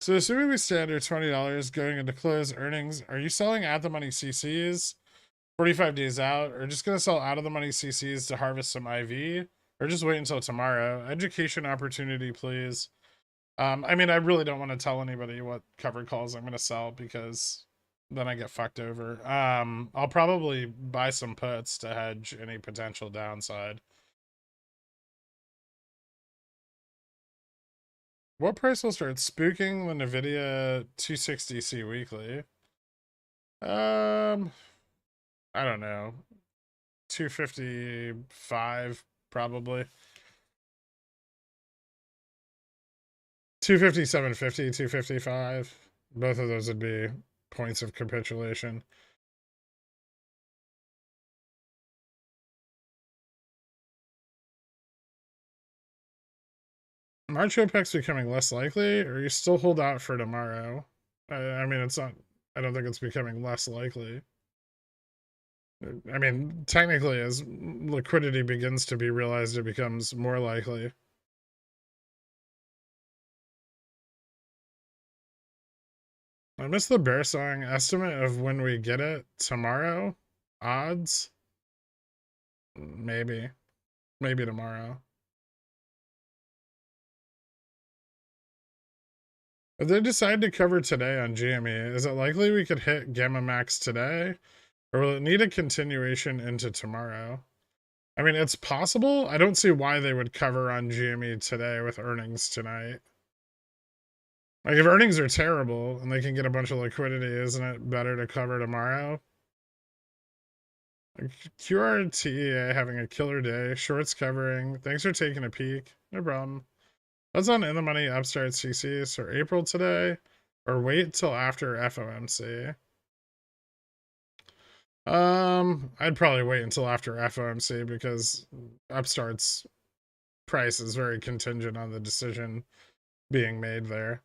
So assuming we stay under $20 going into close earnings, are you selling at the money CCs 45 days out, or just gonna sell out of the money CCs to harvest some IV, or just wait until tomorrow? Education opportunity, please. I mean, I really don't want to tell anybody what covered calls I'm gonna sell because then I get fucked over. I'll probably buy some puts to hedge any potential downside. What price will start spooking the Nvidia 260C weekly? I don't know. 255 probably. 250, 750, 255. Both of those would be points of capitulation. March OPEC's becoming less likely, or you still hold out for tomorrow? I mean, it's not. I don't think it's becoming less likely. I mean, technically, as liquidity begins to be realized, it becomes more likely. I missed the bear song estimate of when we get it tomorrow. Odds? Maybe. Maybe tomorrow. If they decide to cover today on GME, is it likely we could hit Gamma Max today? Or will it need a continuation into tomorrow? I mean, it's possible. I don't see why they would cover on GME today with earnings tonight. Like, if earnings are terrible and they can get a bunch of liquidity, isn't it better to cover tomorrow? Like, QRTEA having a killer day. Shorts covering. Thanks for taking a peek. No problem. That's on In the Money Upstart CCs for April today, or wait till after FOMC. I'd probably wait until after FOMC because Upstart's price is very contingent on the decision being made there.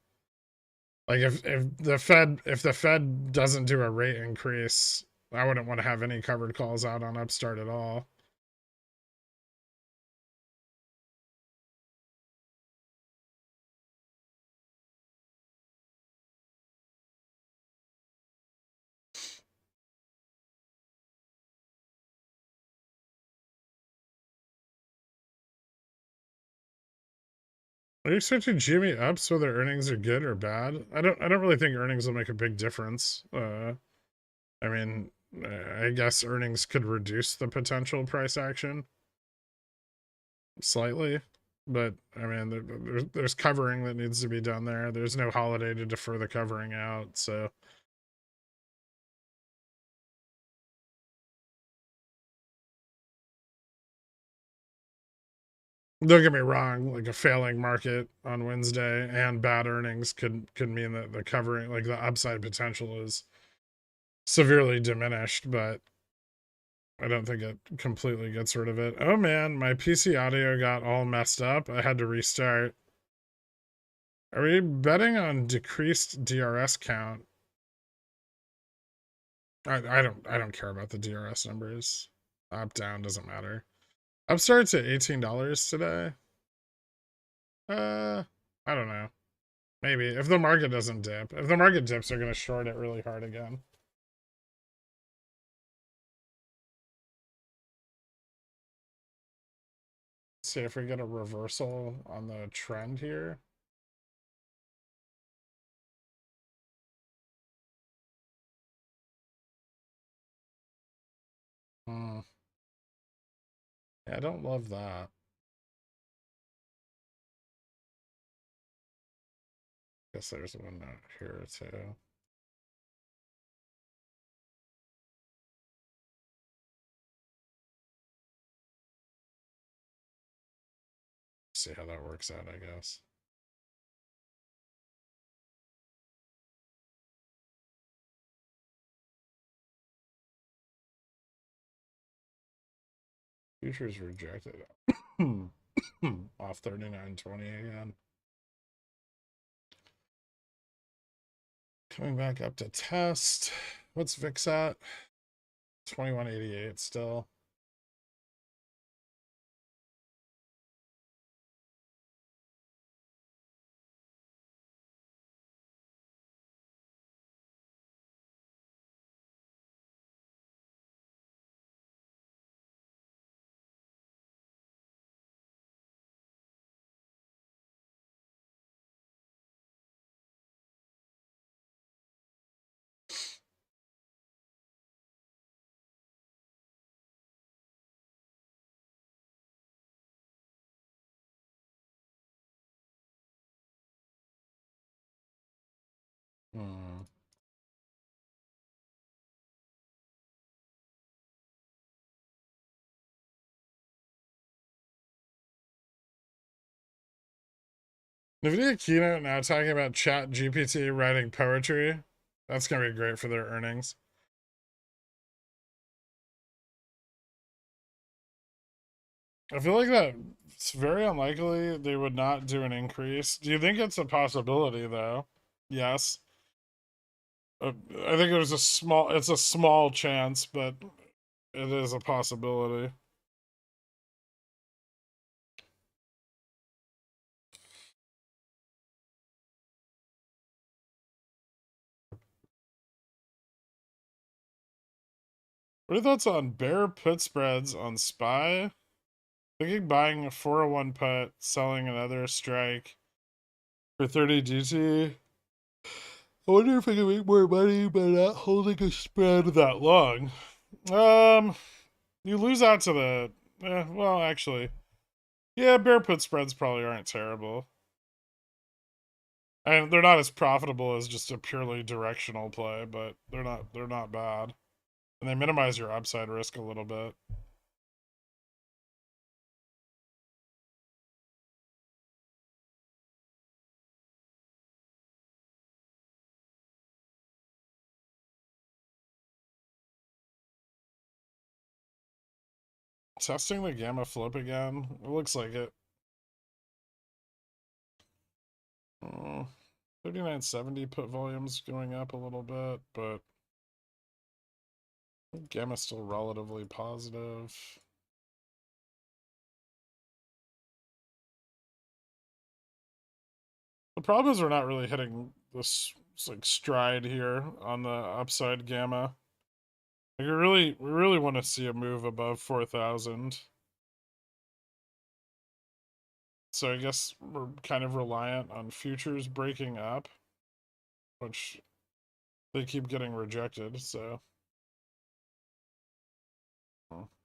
Like if the Fed doesn't do a rate increase, I wouldn't want to have any covered calls out on Upstart at all. Are you expecting Jimmy ups whether earnings are good or bad? I don't really think earnings will make a big difference. I mean, I guess earnings could reduce the potential price action slightly, but I mean, there's covering that needs to be done there. There's no holiday to defer the covering out, so. Don't get me wrong, like a failing market on Wednesday and bad earnings could mean that the covering, like the upside potential is severely diminished, but I don't think it completely gets rid of it. Oh man, my PC audio got all messed up. I had to restart. Are we betting on decreased DRS count? I don't care about the DRS numbers. Up down doesn't matter. Upstart's at $18 today. I don't know. Maybe if the market doesn't dip. If the market dips, they're gonna short it really hard again. See if we get a reversal on the trend here. Yeah, I don't love that. Guess there's one note here too. See how that works out, I guess. Futures rejected. Off 39.20 again. Coming back up to test. What's VIX at? 2188 still. Hmm. NVIDIA keynote now talking about Chat GPT writing poetry. That's gonna be great for their earnings. I feel like that it's very unlikely they would not do an increase. Do you think it's a possibility though? Yes. I think it's a small chance, but it is a possibility. What are your thoughts on bear put spreads on SPY? Thinking buying a 401 put, selling another strike for 30 GT. I wonder if I can make more money by not holding a spread that long. You lose out to the. Well, actually, yeah, bear put spreads probably aren't terrible. And they're not as profitable as just a purely directional play, but they're not bad. And they minimize your upside risk a little bit. Testing the gamma flip again. It looks like it. 3970 put volumes going up a little bit, but gamma's still relatively positive. The problem is we're not really hitting this like stride here on the upside gamma. Like we really want to see a move above 4,000. So I guess we're kind of reliant on futures breaking up, which they keep getting rejected. So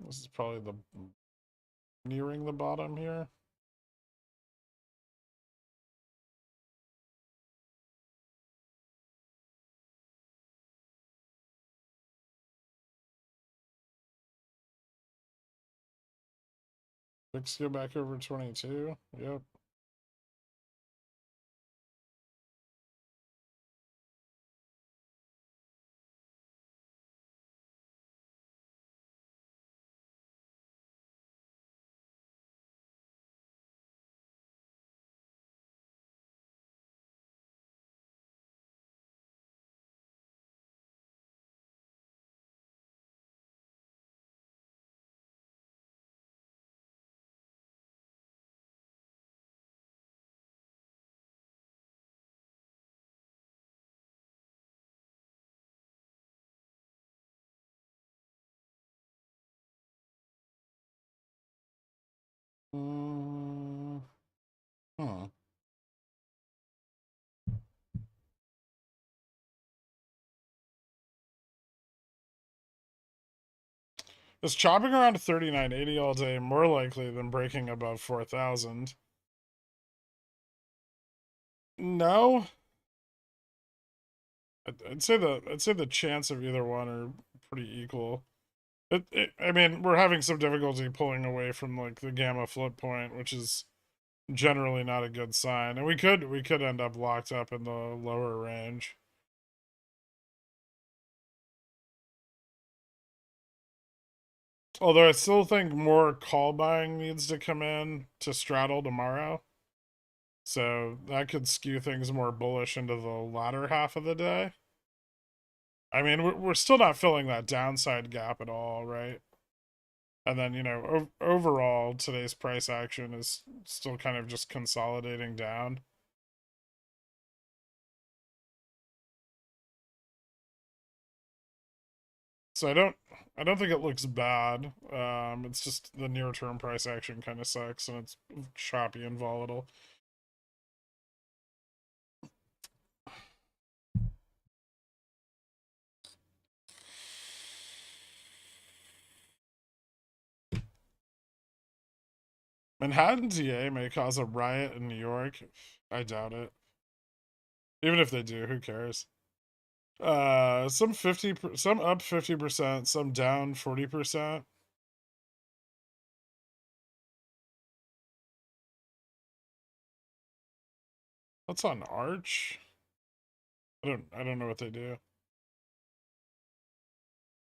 this is probably the nearing the bottom here. Let's go back over 22. Yep. Hmm. Is chopping around 3980 all day more likely than breaking above 4,000? No. I'd say the chance of either one are pretty equal. I mean, we're having some difficulty pulling away from like the gamma flip point, which is generally not a good sign. And we could end up locked up in the lower range. Although I still think more call buying needs to come in to straddle tomorrow. So that could skew things more bullish into the latter half of the day. I mean, we're still not filling that downside gap at all, right? And then, overall, today's price action is still kind of just consolidating down. So I don't think it looks bad. It's just the near term price action kind of sucks and it's choppy and volatile. Manhattan TA may cause a riot in New York. I doubt it. Even if they do, who cares? Some up 50%, some down 40%. What's on Arch? I don't know what they do.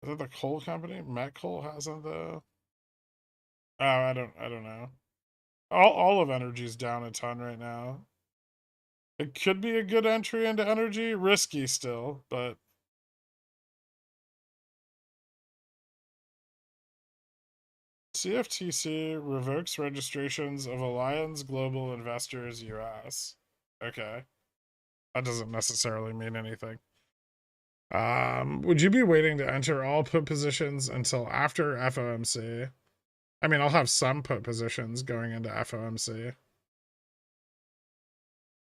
Is that the coal company? Met Coal hasn't the. Oh, I don't know. All of energy's down a ton right now. It could be a good entry into energy, risky still, but CFTC revokes registrations of Alliance Global Investors US. Okay. That doesn't necessarily mean anything. Would you be waiting to enter all put positions until after FOMC? I mean, I'll have some put positions going into FOMC.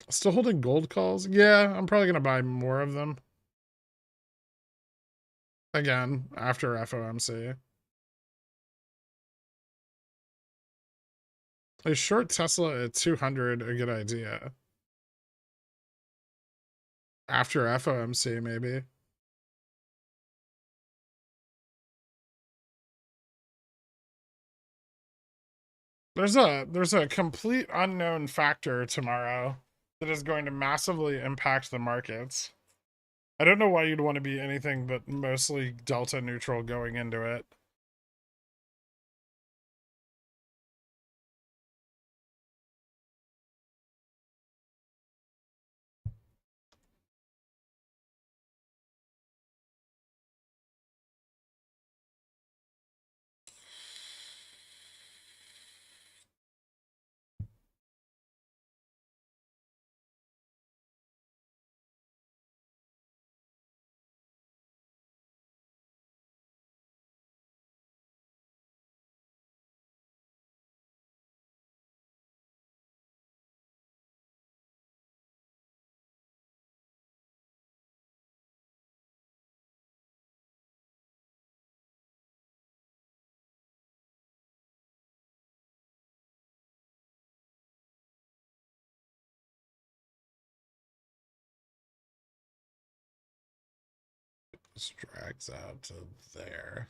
Still holding gold calls? Yeah, I'm probably going to buy more of them. Again, after FOMC. Is short Tesla at 200 a good idea? After FOMC, maybe. There's a complete unknown factor tomorrow that is going to massively impact the markets. I don't know why you'd want to be anything but mostly delta neutral going into it. This drags out to there.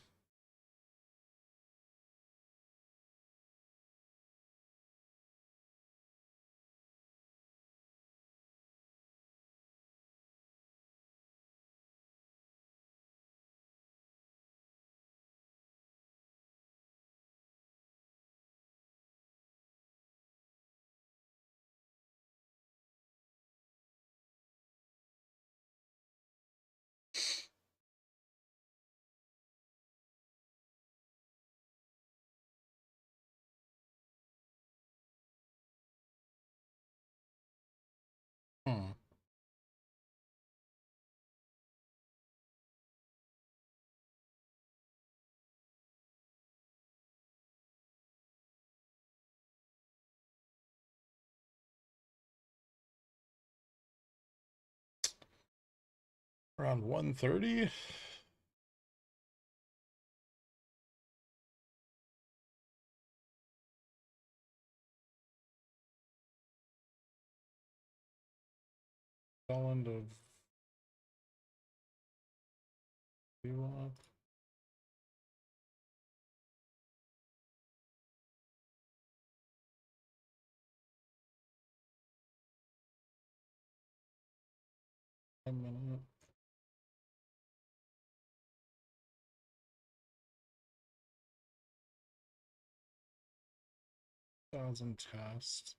Hmm. Around 130. Fell into VWAP. A minute. Thousand test.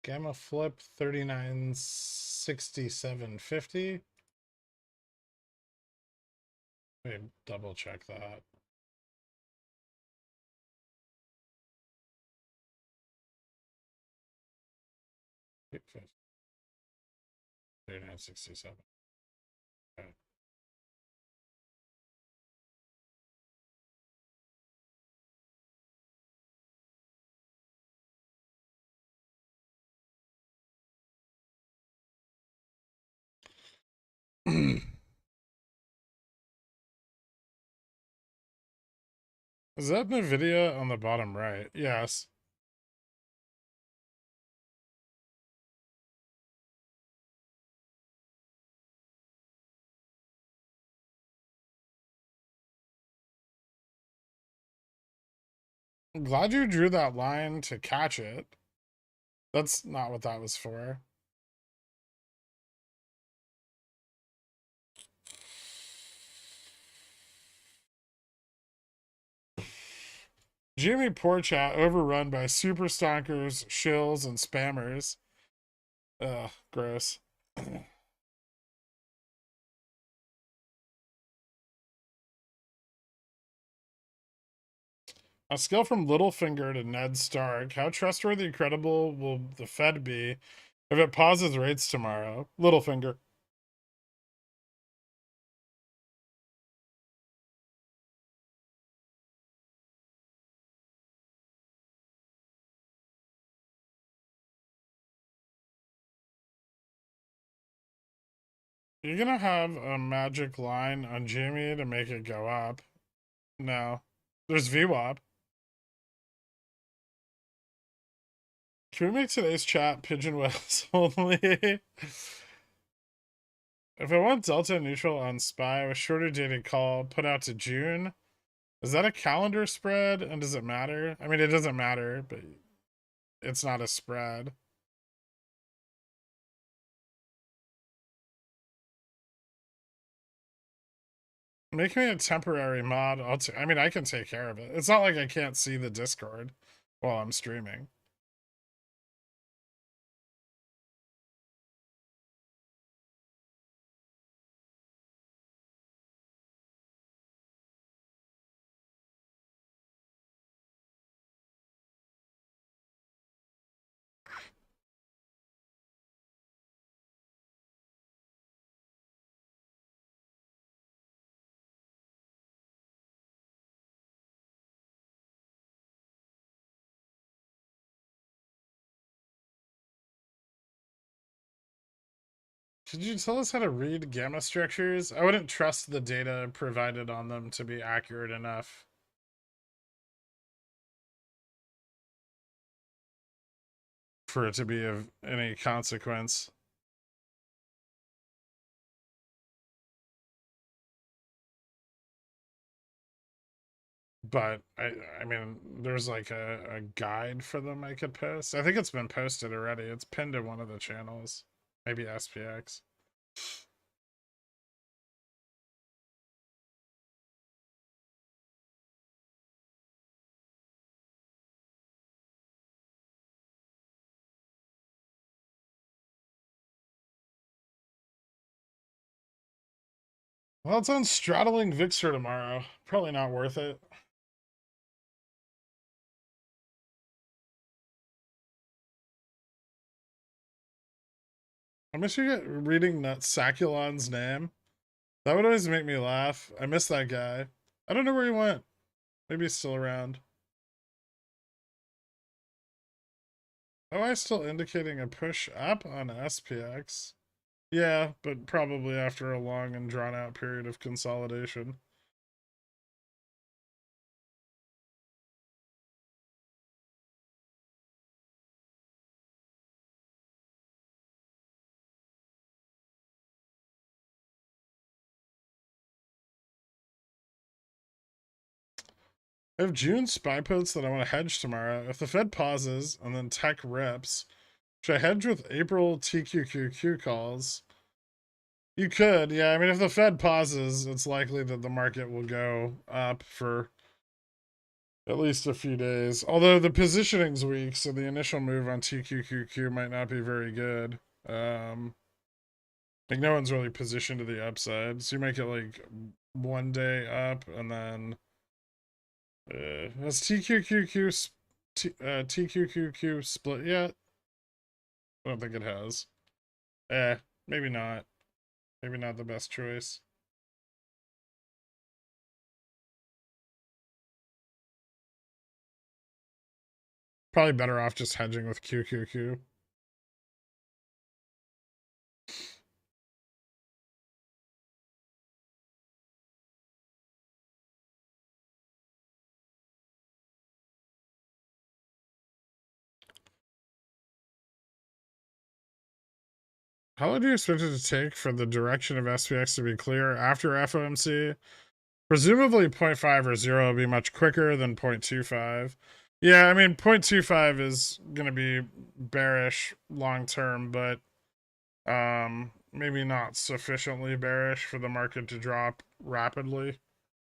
Gamma flip 3967.50. Wait, double check that. Wait, 3967. Okay. Is that NVIDIA on the bottom right? Yes. I'm glad you drew that line to catch it. That's not what that was for. Jimmy Poor Chat overrun by super stonkers, shills, and spammers. Ugh, gross. A skill from Littlefinger to Ned Stark. How trustworthy and credible will the Fed be if it pauses rates tomorrow? Littlefinger. You're gonna have a magic line on Jimmy to make it go up. No. There's VWAP. Can we make today's chat pigeon whales only? If I want delta neutral on SPY with shorter dated call put out to June, is that a calendar spread? And does it matter? I mean, it doesn't matter, but it's not a spread. Make me a temporary mod. I mean, I can take care of it. It's not like I can't see the Discord while I'm streaming. Could you tell us how to read gamma structures? I wouldn't trust the data provided on them to be accurate enough. For it to be of any consequence. But I mean, there's like a guide for them I could post. I think it's been posted already. It's pinned to one of the channels. Maybe SPX. Well, it's on straddling Vixer tomorrow. Probably not worth it. I miss you reading that Saculon's name. That would always make me laugh. I miss that guy. I don't know where he went. Maybe he's still around. Oh, I still indicating a push up on SPX. Yeah, but probably after a long and drawn out period of consolidation. I have June SPY puts that I want to hedge tomorrow. If the Fed pauses and then tech rips, should I hedge with April TQQQ calls? You could, yeah. I mean, if the Fed pauses, it's likely that the market will go up for at least a few days. Although the positioning's weak, so the initial move on TQQQ might not be very good. Like no one's really positioned to the upside, so you might get like 1 day up and then has TQQQ split yet? I don't think it has. Maybe not. Maybe not the best choice. Probably better off just hedging with QQQ. How long do you expect it to take for the direction of SPX to be clear after FOMC? Presumably 0.5 or 0 will be much quicker than 0.25. Yeah, I mean, 0.25 is going to be bearish long term, but maybe not sufficiently bearish for the market to drop rapidly.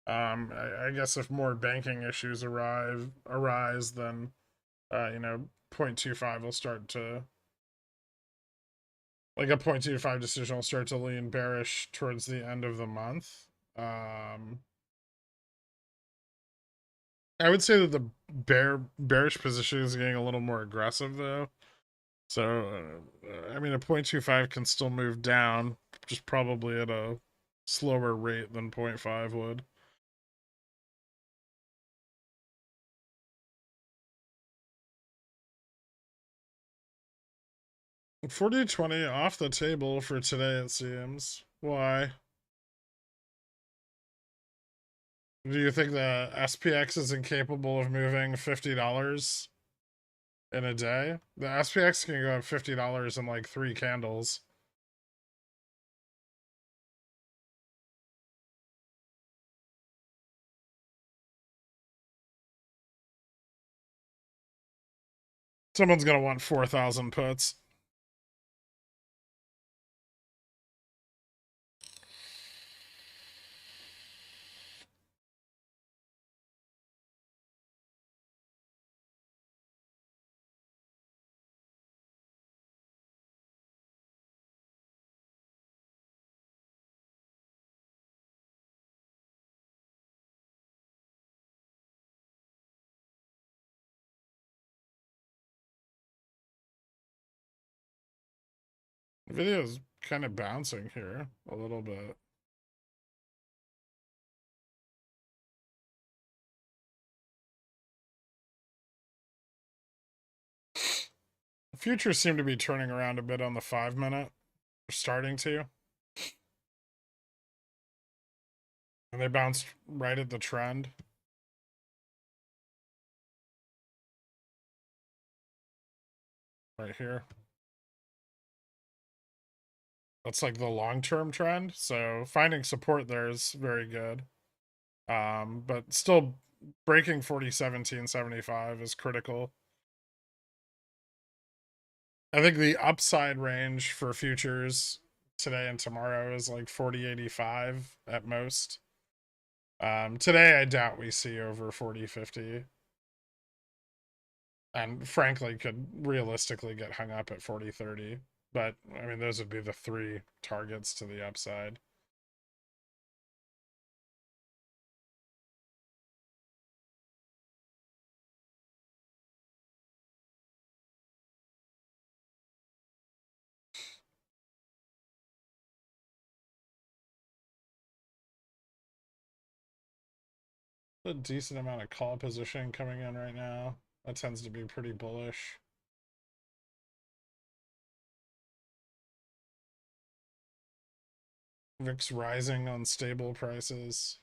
I guess if more banking issues arise, then 0.25 will start to, like, a 0.25 decision will start to lean bearish towards the end of the month. I would say that the bearish position is getting a little more aggressive though. So I mean, a 0.25 can still move down, just probably at a slower rate than 0.5 would. $40.20 off the table for today, it seems. Why? Do you think the SPX is incapable of moving $50 in a day? The SPX can go up $50 in like 3 candles. Someone's gonna want 4,000 puts. The video is kind of bouncing here a little bit. Futures seem to be turning around a bit on the 5-minute. They're starting to. And they bounced right at the trend. Right here. That's like the long-term trend. So finding support there is very good. But still breaking 40.1775 is critical. I think the upside range for futures today and tomorrow is like 40.85 at most. Today I doubt we see over 40.50. And frankly could realistically get hung up at 40.30. But I mean, those would be the 3 targets to the upside. A decent amount of call position coming in right now. That tends to be pretty bullish. VIX rising on stable prices.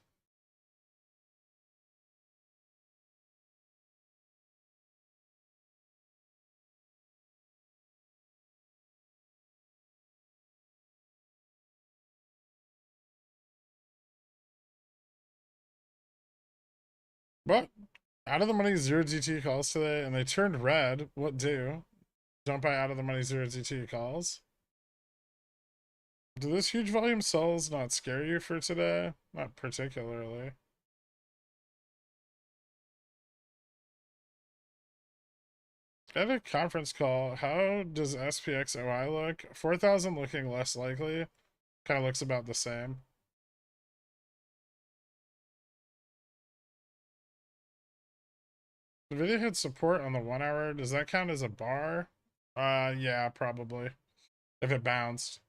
But out of the money 0 GT calls today, and they turned red. What do? Don't buy out of the money 0 GT calls. Do those huge volume sells not scare you for today? Not particularly. I had a conference call. How does SPX OI look? 4,000 looking less likely. Kind of looks about the same. The video hit support on the 1 hour. Does that count as a bar? Yeah, probably. If it bounced.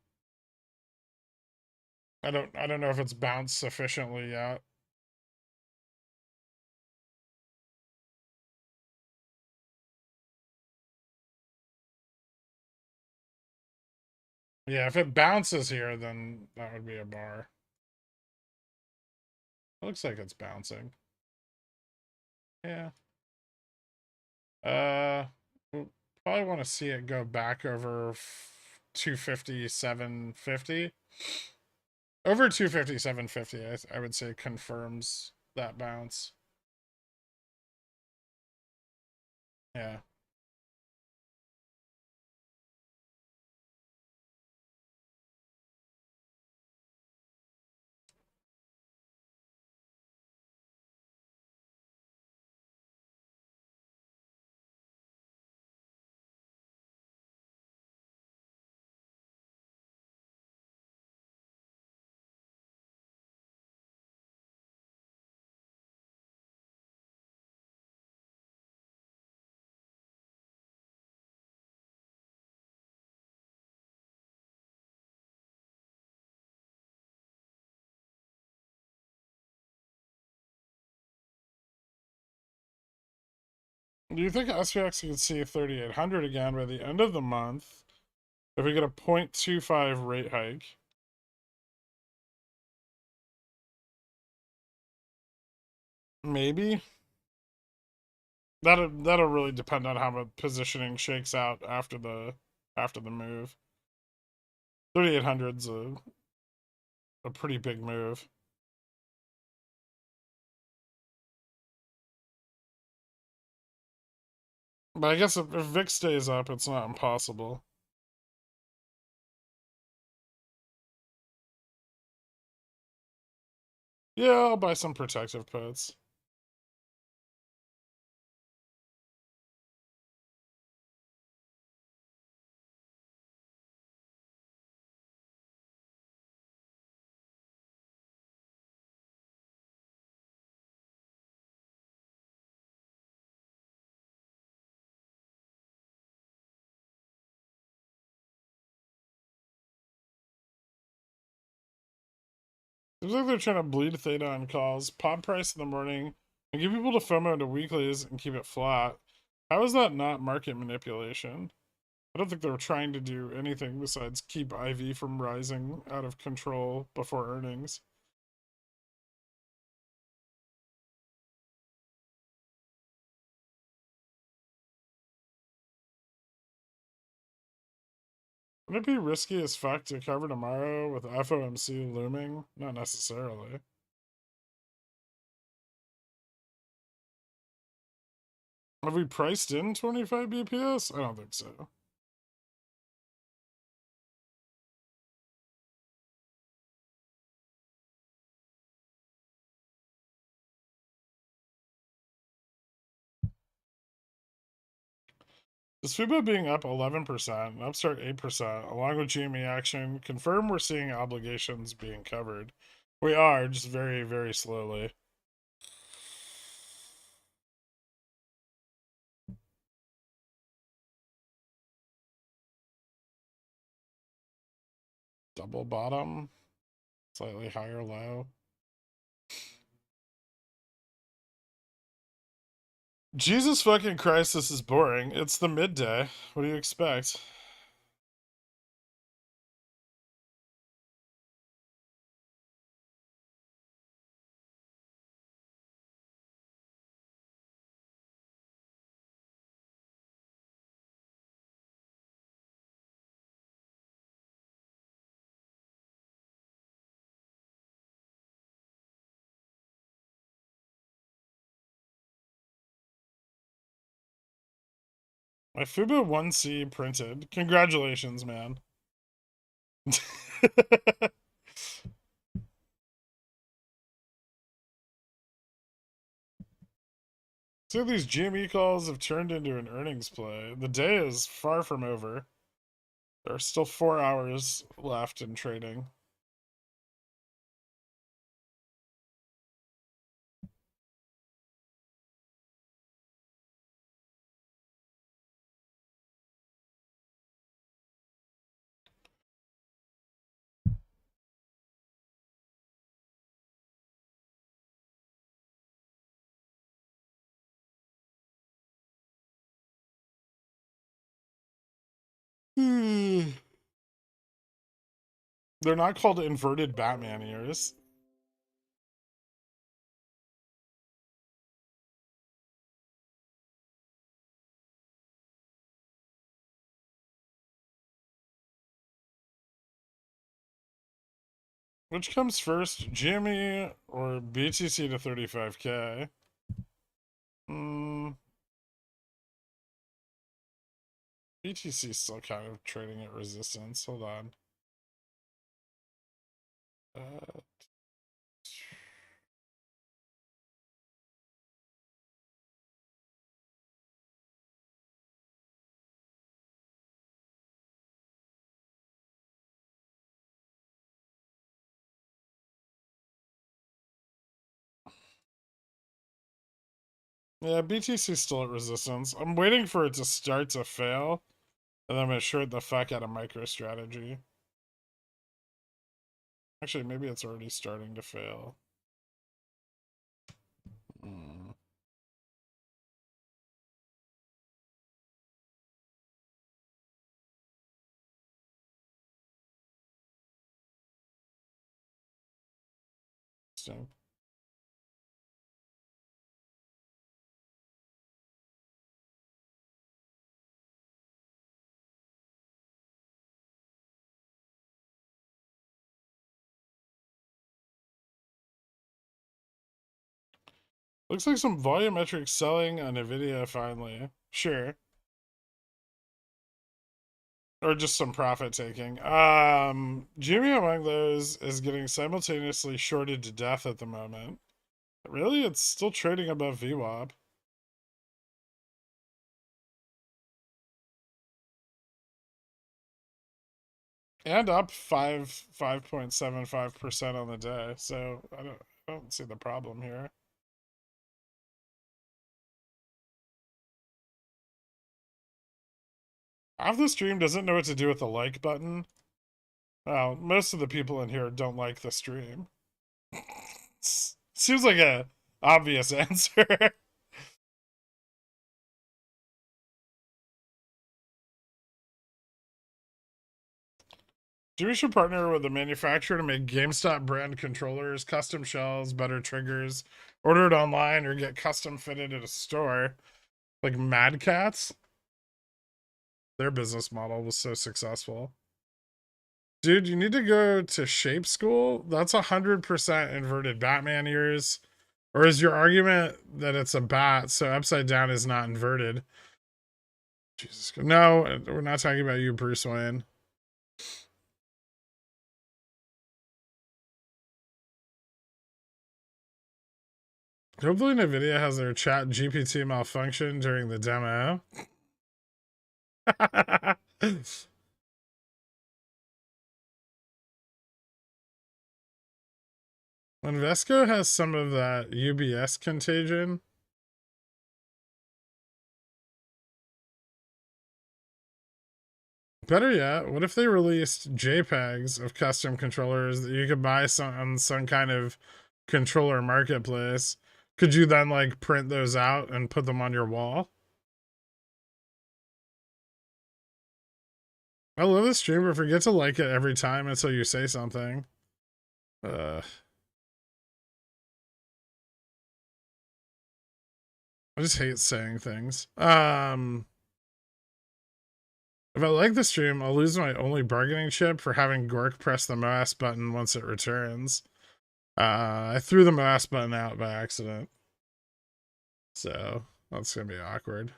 I don't know if it's bounced sufficiently yet. Yeah, if it bounces here, then that would be a bar. It looks like it's bouncing. Yeah. We'll probably want to see it go back over 250, 750. Over 250, 750, I would say confirms that bounce. Yeah. Do you think SPX could see 3,800 again by the end of the month if we get a 0.25 rate hike? Maybe. That'll really depend on how the positioning shakes out after the move. 3,800's a pretty big move. But I guess if VIX stays up, it's not impossible. Yeah, I'll buy some protective puts. Seems like they're trying to bleed theta on calls, pop price in the morning, and give people to FOMO into weeklies and keep it flat. How is that not market manipulation? I don't think they were trying to do anything besides keep IV from rising out of control before earnings. Would it be risky as fuck to cover tomorrow with FOMC looming? Not necessarily. Have we priced in 25 BPS? I don't think so. Is FUBO being up 11% and Upstart 8%, along with GME action, confirm we're seeing obligations being covered? We are, just very, very slowly. Double bottom, slightly higher low. Jesus fucking Christ, this is boring. It's the midday. What do you expect? My FUBO 1C printed. Congratulations, man. So these GME calls have turned into an earnings play. The day is far from over. There are still 4 hours left in trading. They're not called inverted Batman ears. Which comes first, GME or BTC to 35K? BTC is still kind of trading at resistance. Hold on. Yeah, BTC is still at resistance. I'm waiting for it to start to fail, and then I'm gonna short the fuck out of MicroStrategy. Actually, maybe it's already starting to fail. Hmm. Interesting. Looks like some volumetric selling on Nvidia finally. Sure. Or just some profit taking. Jimmy among those is getting simultaneously shorted to death at the moment. Really? It's still trading above VWAP. And up 5.75% on the day. So I don't see the problem here. Half the stream doesn't know what to do with the like button. Well, most of the people in here don't like the stream. Seems like a obvious answer. We should partner with a manufacturer to make GameStop brand controllers, custom shells, better triggers, order it online, or get custom fitted at a store. Like Mad Cats. Their business model was so successful. Dude, you need to go to shape school. That's 100% inverted Batman ears. Or is your argument that it's a bat, so upside down is not inverted? Jesus. No, we're not talking about you, Bruce Wayne. Hopefully NVIDIA has their chat GPT malfunction during the demo. Invesco has some of that UBS contagion. Better yet, what if they released JPEGs of custom controllers that you could buy on some kind of controller marketplace? Could you then like print those out and put them on your wall? I love this stream, but forget to like it every time until you say something. I just hate saying things. If I like the stream, I'll lose my only bargaining chip for having Gork press the MOASS button once it returns. I threw the MOASS button out by accident. So that's gonna be awkward.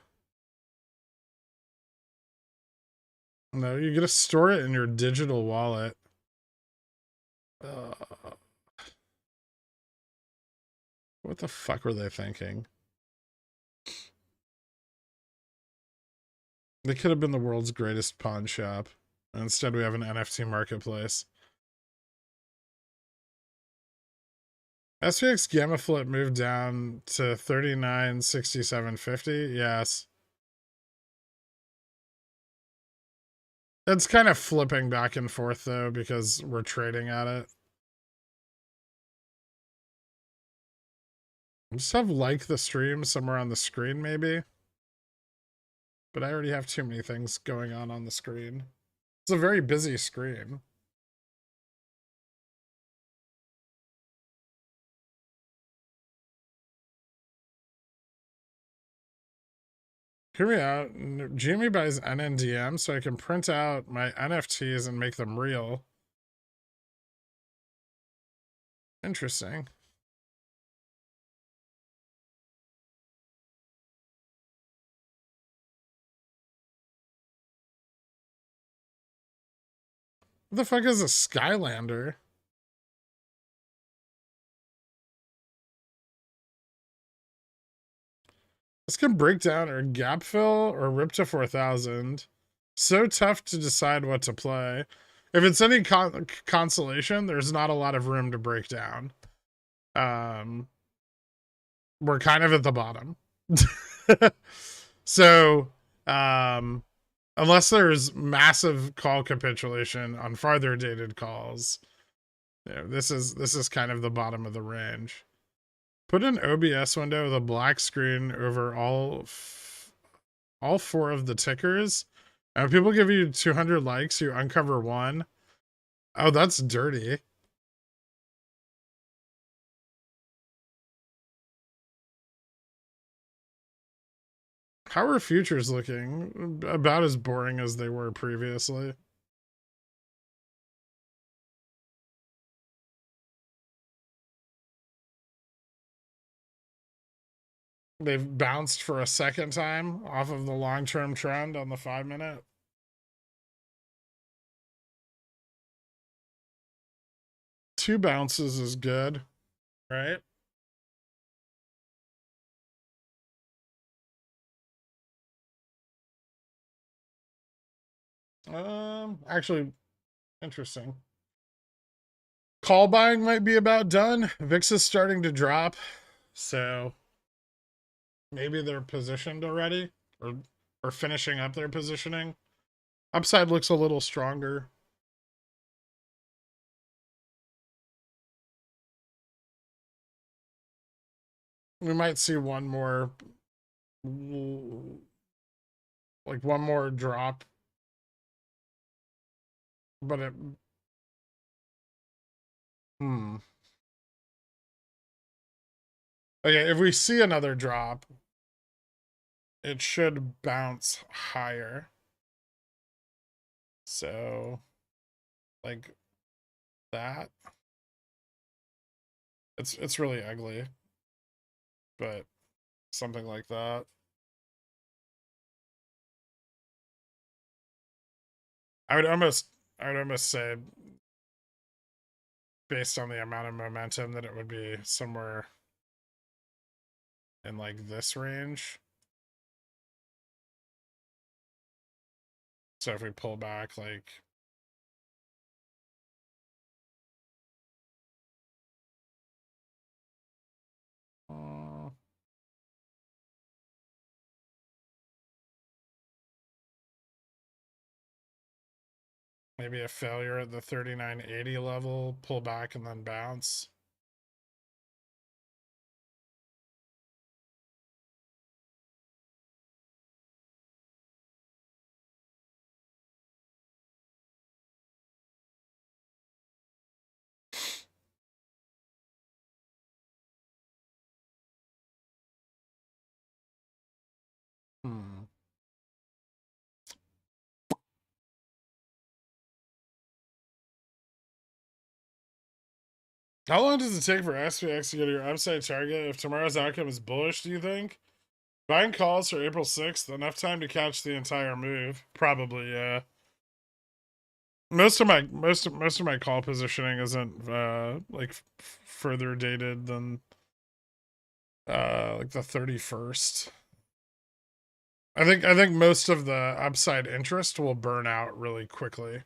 No, you gotta store it in your digital wallet. What the fuck were they thinking? They could have been the world's greatest pawn shop. Instead, we have an NFT marketplace. SPX Gamma Flip moved down to 39.6750. Yes. It's kind of flipping back and forth, though, because we're trading at it. Just have like the stream somewhere on the screen, maybe. But I already have too many things going on the screen. It's a very busy screen. Hear me out. Jamie buys NNDM so I can print out my NFTs and make them real. Interesting. What the fuck is a Skylander? This can break down or gap fill or rip to 4,000. So tough to decide what to play. If it's any consolation, there's not a lot of room to break down. We're kind of at the bottom. So, unless there's massive call capitulation on farther dated calls, you know, this is kind of the bottom of the range. Put an OBS window with a black screen over all four of the tickers. And if people give you 200 likes, you uncover one. Oh, that's dirty. How are futures looking? About as boring as they were previously. They've bounced for a second time off of the long-term trend on the 5-minute. Two bounces is good, right? Actually, interesting. Call buying might be about done. VIX is starting to drop, so maybe they're positioned already, or finishing up their positioning. Upside looks a little stronger. We might see one more, like one more drop, but it, okay, if we see another drop, it should bounce higher. So, like that. It's really ugly, but something like that. I would almost say, based on the amount of momentum, that it would be somewhere in like this range. So if we pull back, like, maybe a failure at the 39.80 level, pull back and then bounce. How long does it take for SPX to go to your upside target? If tomorrow's outcome is bullish, do you think? Buying calls for April 6th, enough time to catch the entire move? Probably, yeah. Most of my call positioning isn't like further dated than like the 31st. I think most of the upside interest will burn out really quickly.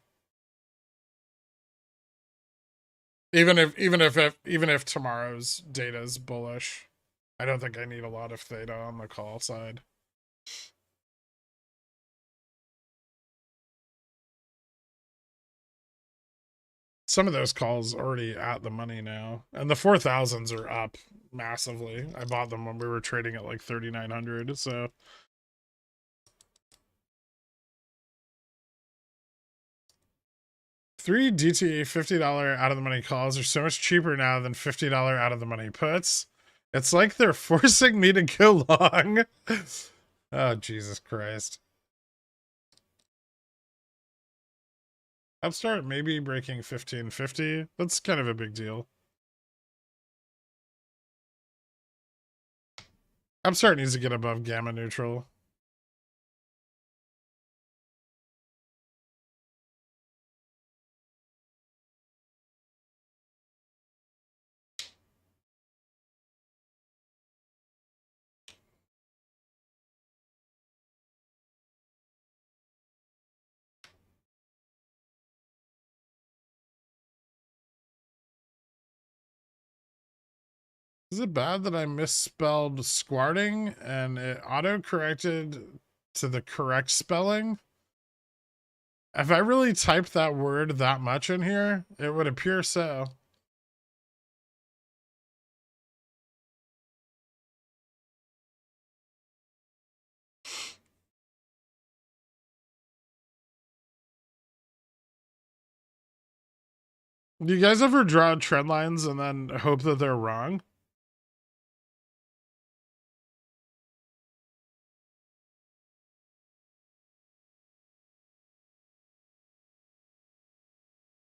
Even if tomorrow's data is bullish, I don't think I need a lot of theta on the call side. Some of those calls already at the money now, and the 4,000s are up massively. I bought them when we were trading at like 3,900, so. Three DTA $50 out of the money calls are so much cheaper now than $50 out of the money puts. It's like they're forcing me to go long. Oh, Jesus Christ. Upstart maybe breaking 1550. That's kind of a big deal. Upstart needs to get above gamma neutral. Is it bad that I misspelled squarting and it auto-corrected to the correct spelling? If I really typed that word that much in here, it would appear so. Do you guys ever draw trend lines and then hope that they're wrong?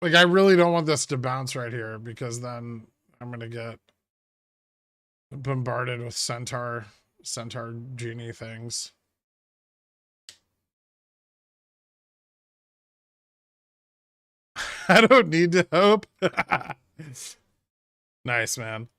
Like, I really don't want this to bounce right here because then I'm going to get bombarded with centaur genie things. I don't need to hope. Nice, man.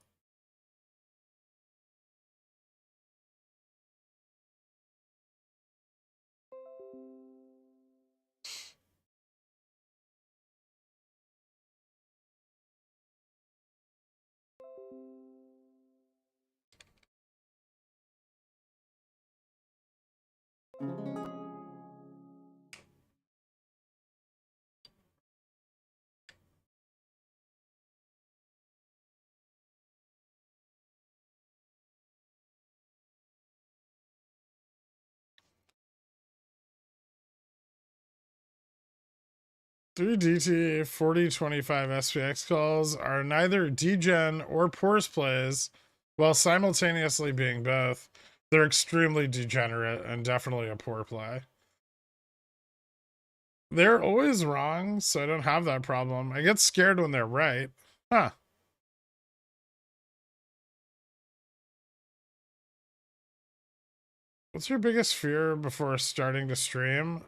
Three DT 4025 SPX calls are neither degen or pores plays, while simultaneously being both. They're extremely degenerate and definitely a poor play. They're always wrong, so I don't have that problem. I get scared when they're right. Huh. What's your biggest fear before starting to stream?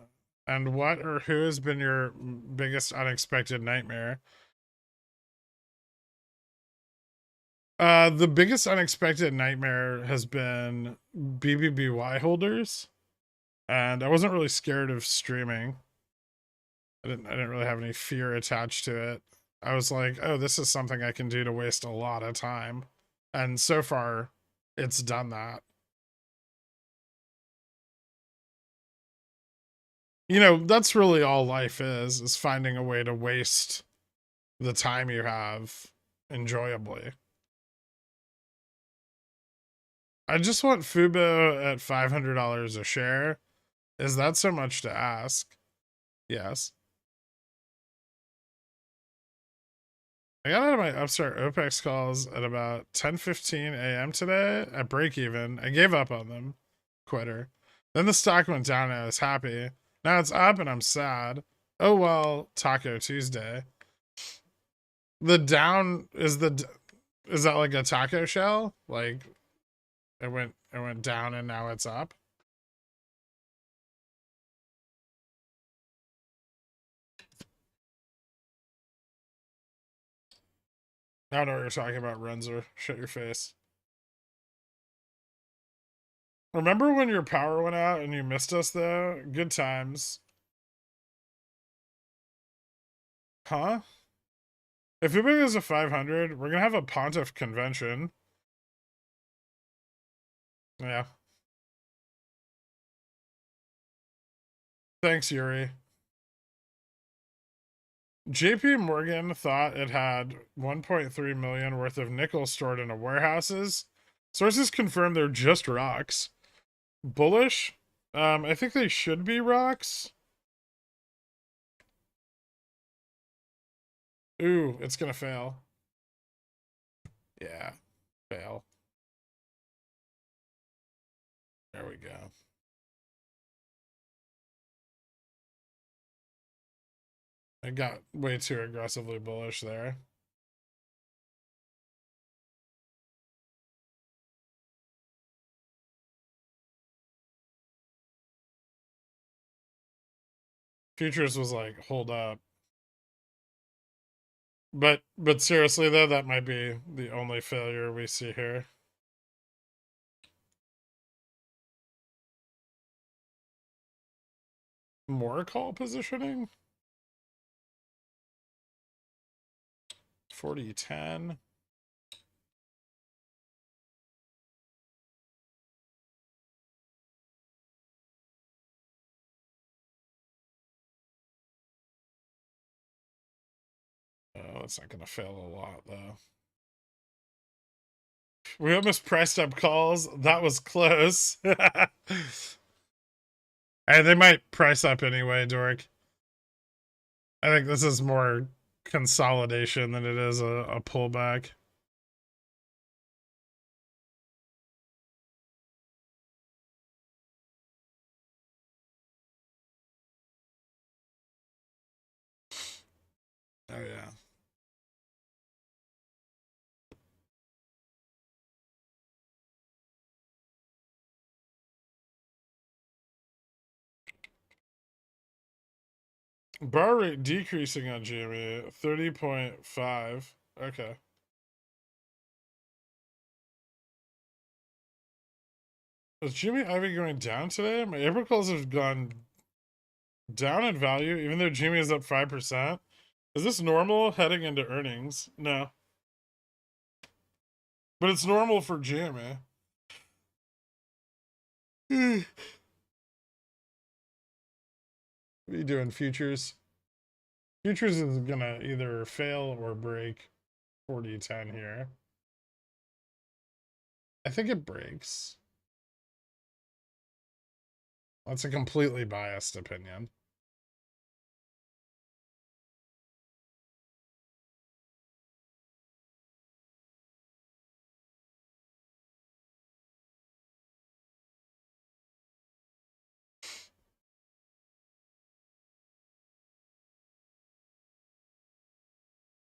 And what or who has been your biggest unexpected nightmare? The biggest unexpected nightmare has been BBBY holders, and I wasn't really scared of streaming. I didn't really have any fear attached to it. I was like, oh, this is something I can do to waste a lot of time. And so far, it's done that. You know, that's really all life is finding a way to waste the time you have enjoyably. I just want Fubo at $500 a share. Is that so much to ask? Yes. I got out of my Upstart OPEX calls at about 10:15 a.m. today at break even. I gave up on them. Quitter. Then the stock went down and I was happy. Now it's up and I'm sad. Oh well, Taco Tuesday. The down is that like a taco shell? Like it went down and now it's up. I don't know what you're talking about, Renzer. Shut your face. Remember when your power went out and you missed us though? Good times. Huh? If Uber is a 500, we're gonna have a Pontiff convention. Yeah. Thanks, Yuri. JP Morgan thought it had 1.3 million worth of nickel stored in a warehouses. Sources confirm they're just rocks. Bullish? I think they should be rocks. Ooh, it's gonna fail. Yeah, fail. There we go. I got way too aggressively bullish there. Futures was like, hold up. But seriously though, that might be the only failure we see here. More call positioning? 40-10. That's not going to fail a lot, though. We almost priced up calls. That was close. And they might price up anyway, Dork. I think this is more consolidation than it is a pullback. Oh, yeah. Bar rate decreasing on GME, 30.5. Okay. Is Jimmy Ivy going down today? My April calls have gone down in value, even though Jimmy is up 5%. Is this normal heading into earnings? No. But it's normal for GME. What are you doing, futures? Futures is gonna either fail or break 40-10 here. I think it breaks. That's a completely biased opinion.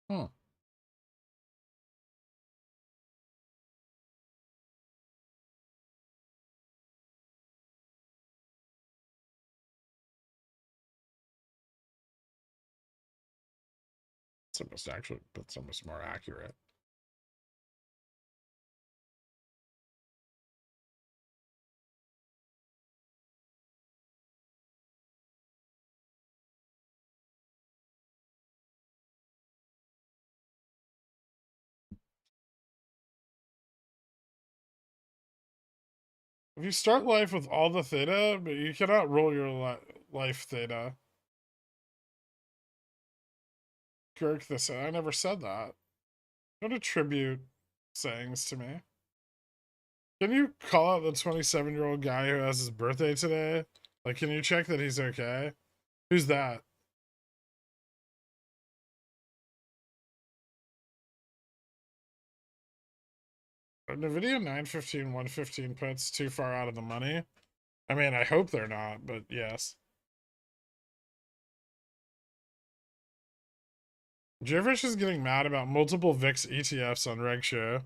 Hmm. It's almost more accurate. If you start life with all the theta, but you cannot roll your life theta. Girk this. I never said that. Don't attribute sayings to me. Can you call out the 27-year-old guy who has his birthday today? Like, can you check that he's okay? Who's that? NVIDIA 915, 115 puts too far out of the money. I mean, I hope they're not, but yes. Jervish is getting mad about multiple VIX ETFs on Reg Show.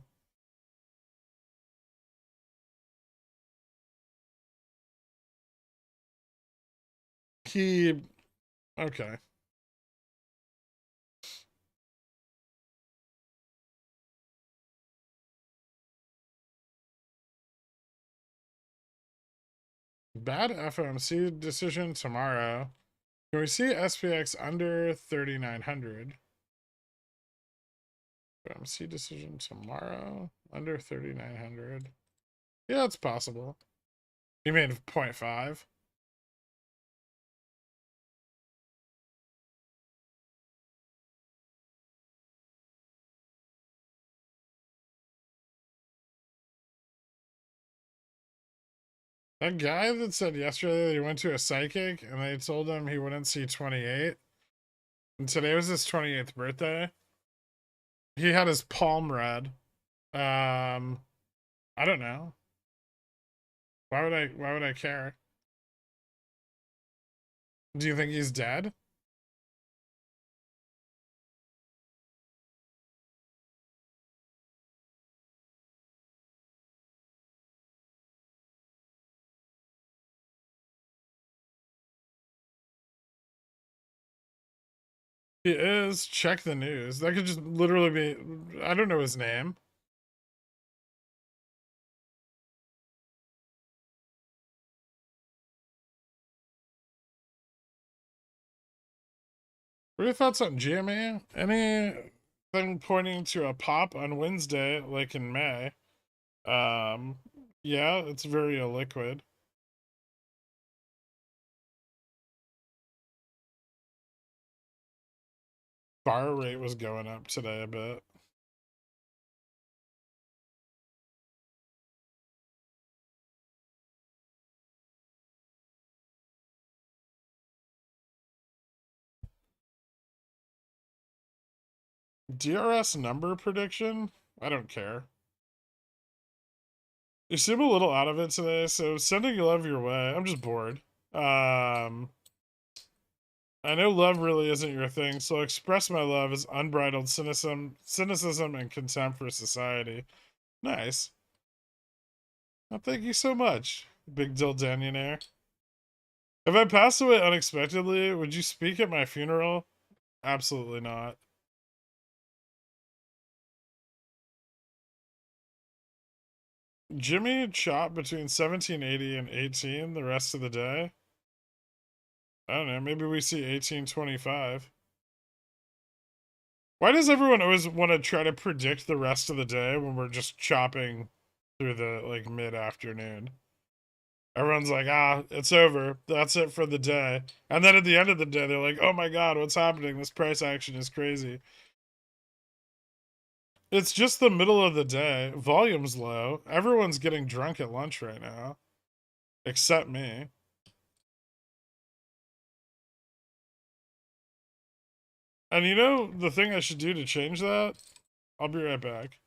Okay. Bad FOMC decision tomorrow. Can we see SPX under 3,900? FOMC decision tomorrow under 3,900. Yeah, it's possible. You made 0.5. That guy that said yesterday that he went to a psychic and they told him he wouldn't see 28. And today was his 28th birthday. He had his palm read. I don't know. Why would I care? Do you think he's dead? He is. Check the news. That could just literally be. I don't know his name. What are your thoughts on GME? Anything pointing to a pop on Wednesday, like in May? Yeah, it's very illiquid. Bar rate was going up today a bit. DRS number prediction? I don't care. You seem a little out of it today, so sending love your way. I'm just bored. I know love really isn't your thing, so express my love as unbridled cynicism and contempt for society. Nice. Well, thank you so much, Big Dill Danionaire. If I passed away unexpectedly, would you speak at my funeral? Absolutely not. Jimmy chopped between 1780 and 18 the rest of the day. I don't know, maybe we see 1825. Why does everyone always want to try to predict the rest of the day when we're just chopping through the like mid-afternoon? Everyone's like, it's over. That's it for the day. And then at the end of the day, they're like, oh my god, what's happening? This price action is crazy. It's just the middle of the day. Volume's low. Everyone's getting drunk at lunch right now. Except me. And you know the thing I should do to change that? I'll be right back.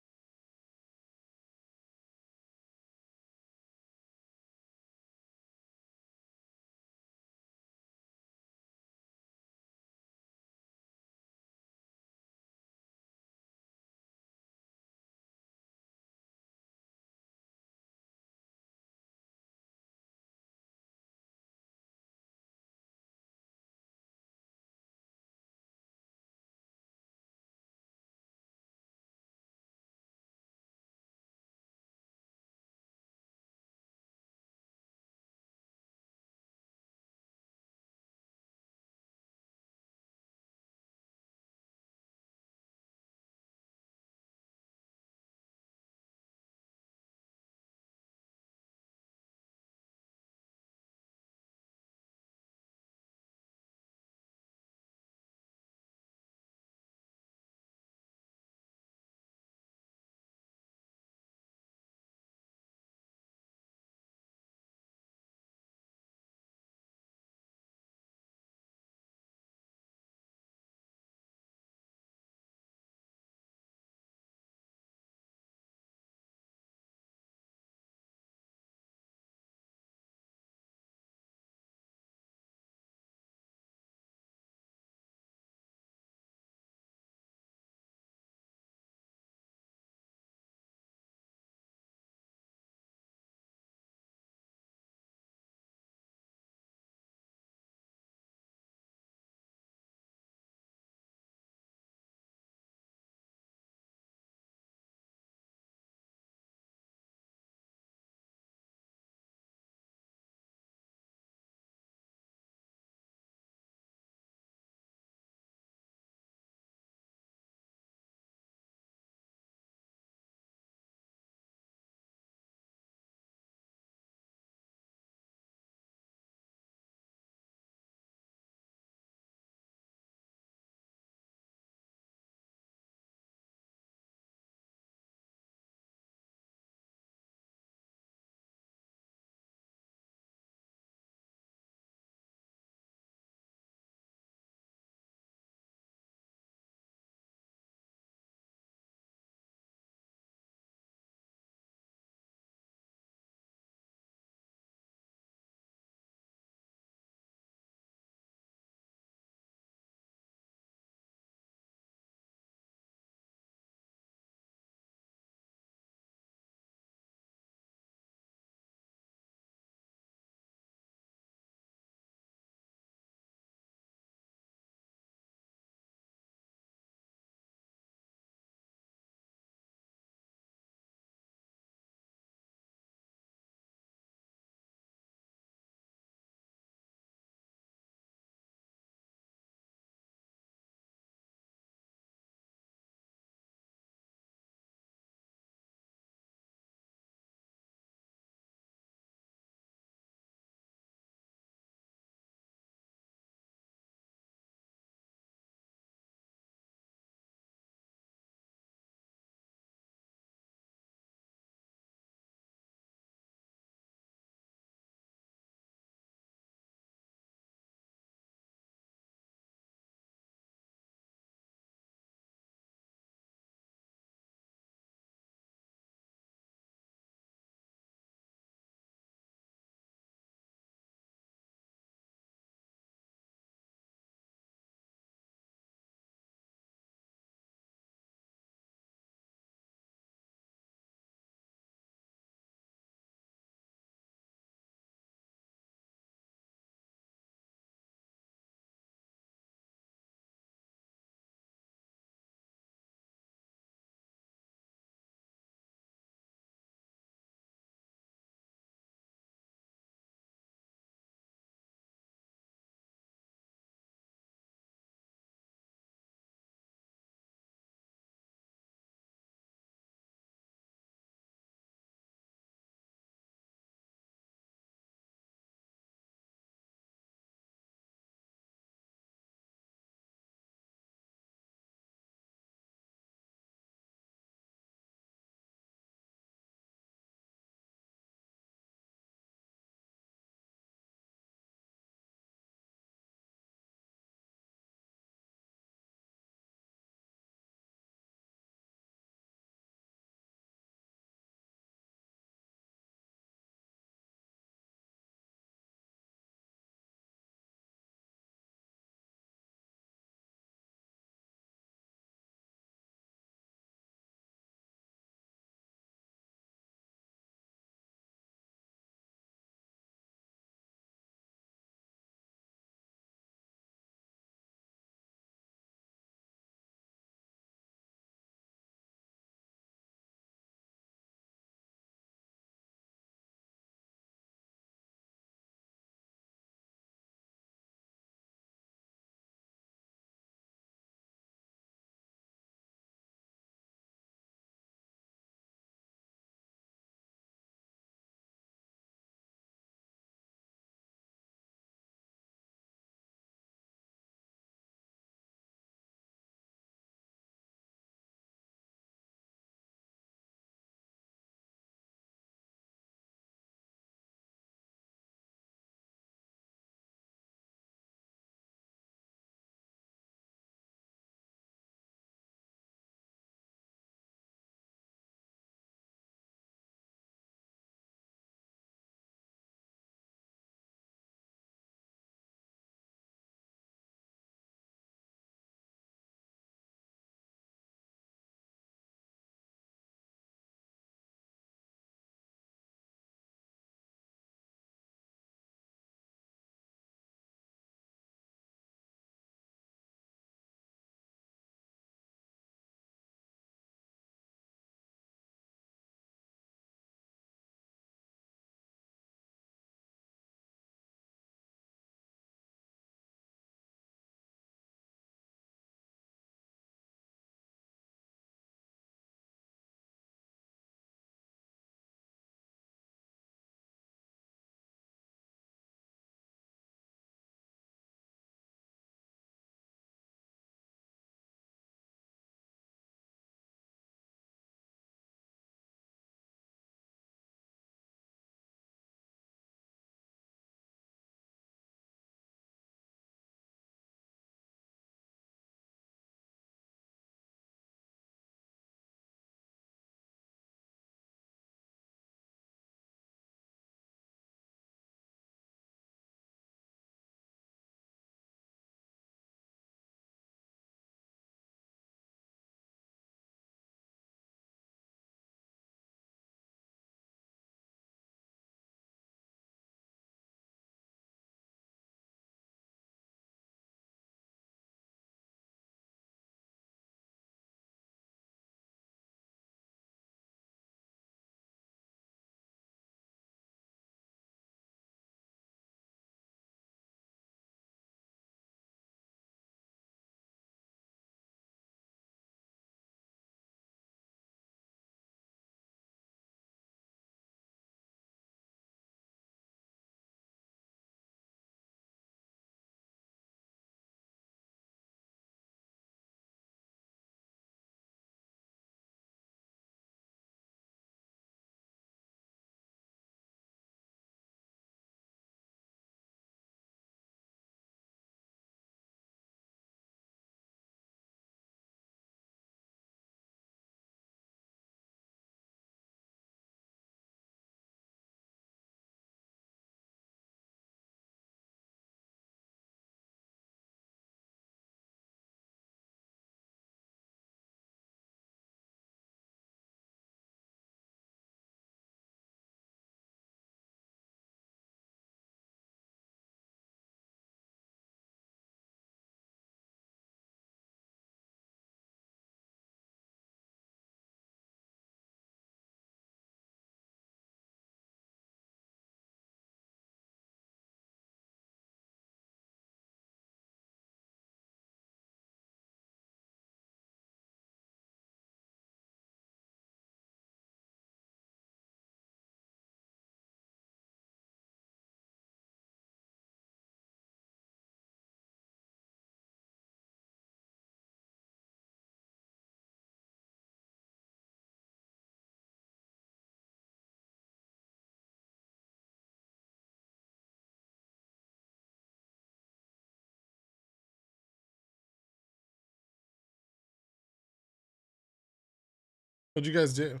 What'd you guys do?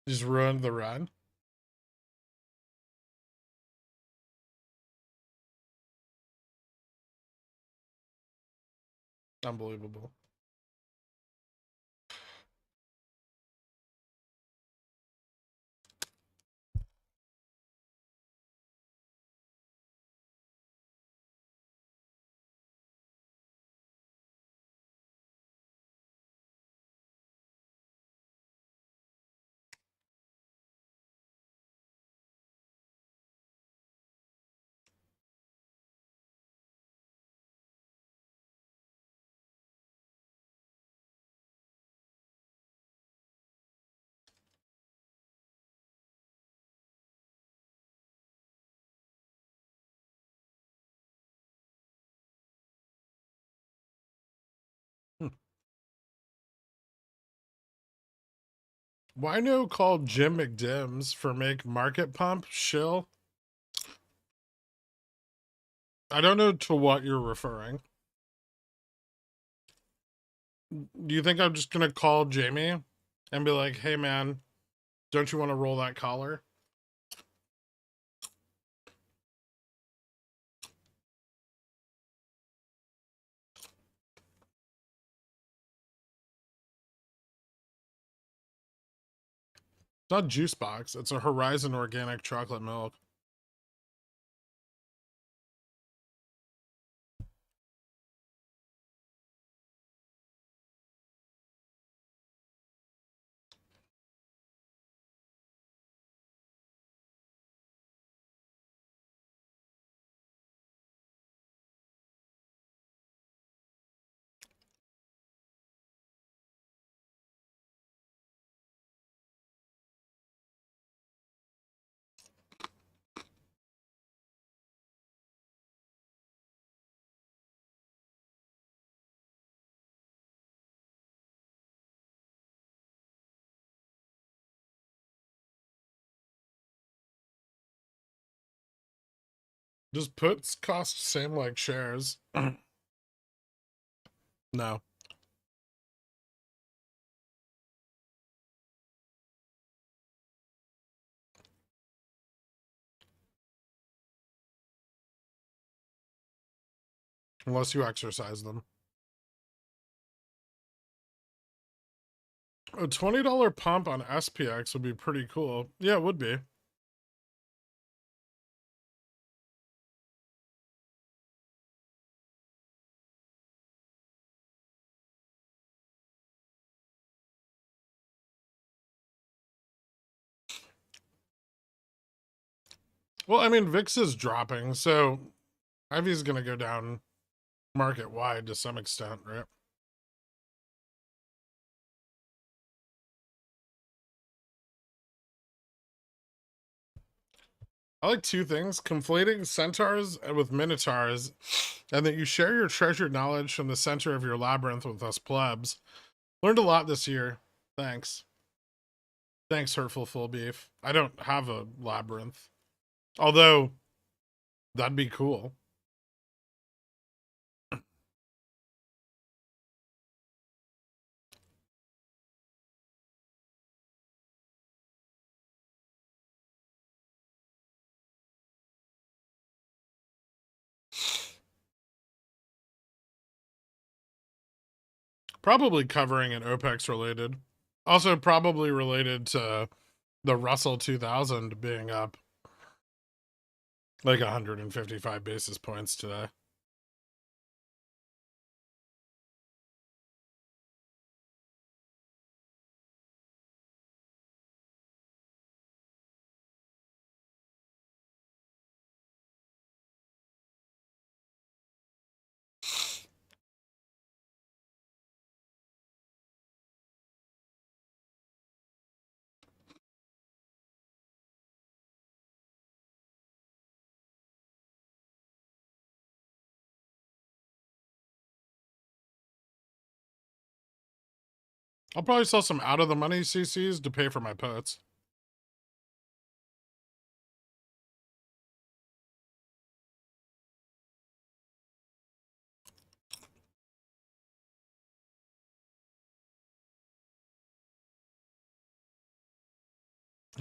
Just ruined the run? Unbelievable. Hmm. Why no call Jim McDims for make market pump shill? I don't know to what you're referring. Do you think I'm just gonna call Jamie and be like, hey man, don't you want to roll that collar? It's not juice box, it's a Horizon organic chocolate milk. Does puts cost same like shares? No. Unless you exercise them. A $20 pump on SPX would be pretty cool. Yeah, it would be. Well, I mean, VIX is dropping, so Ivy's gonna go down market wide to some extent, right? I like two things: conflating centaurs with minotaurs, and that you share your treasured knowledge from the center of your labyrinth with us plebs. Learned a lot this year. Thanks. Thanks, Hurtful Full Beef. I don't have a labyrinth. Although, that'd be cool. Probably covering an OPEX related. Also, probably related to the Russell 2000 being up like 155 basis points today. I'll probably sell some out of the money CCs to pay for my puts.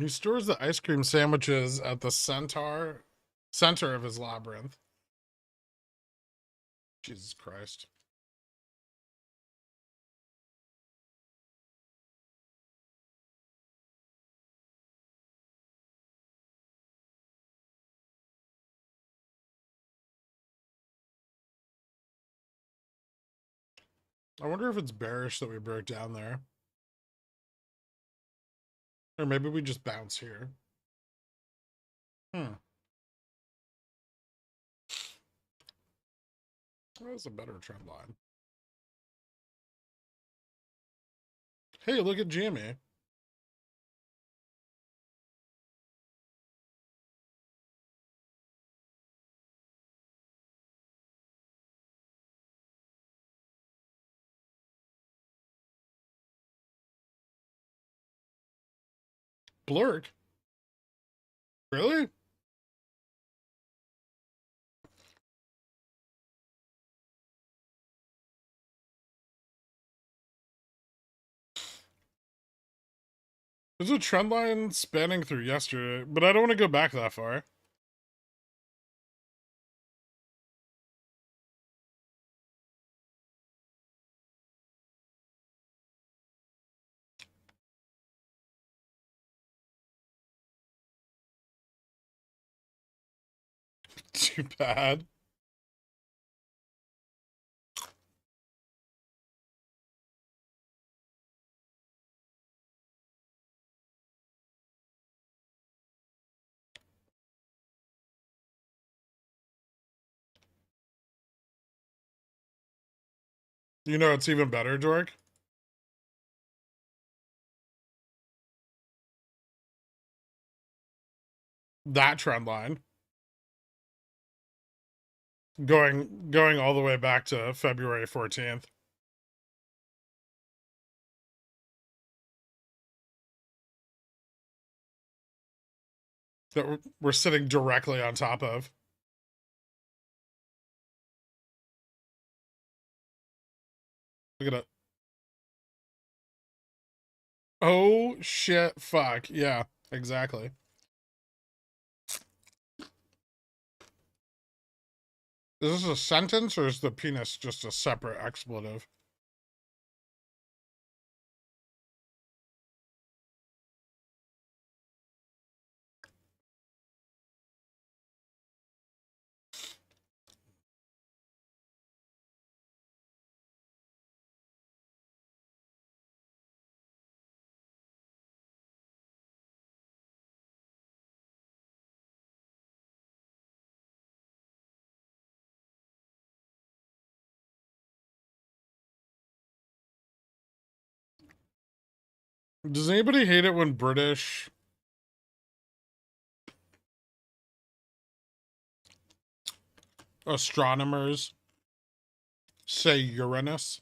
He stores the ice cream sandwiches at the center of his labyrinth. Jesus Christ. I wonder if it's bearish that we broke down there. Or maybe we just bounce here. That was a better trend line. Hey, look at Jimmy. Blurk? Really? There's a trend line spanning through yesterday, but I don't want to go back that far. Too bad. You know it's even better, Dork? That trend line. Going all the way back to February 14th. That we're sitting directly on top of. Look at it. Oh, shit, fuck. Yeah, exactly. Is this a sentence or is the penis just a separate expletive? Does anybody hate it when British astronomers say Uranus?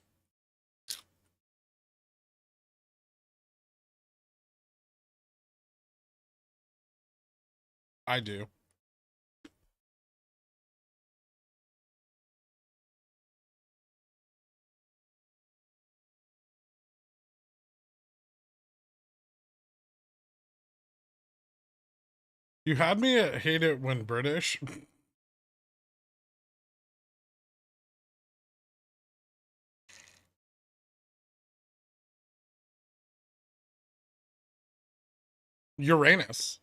I do. You had me at hate it when British. Uranus.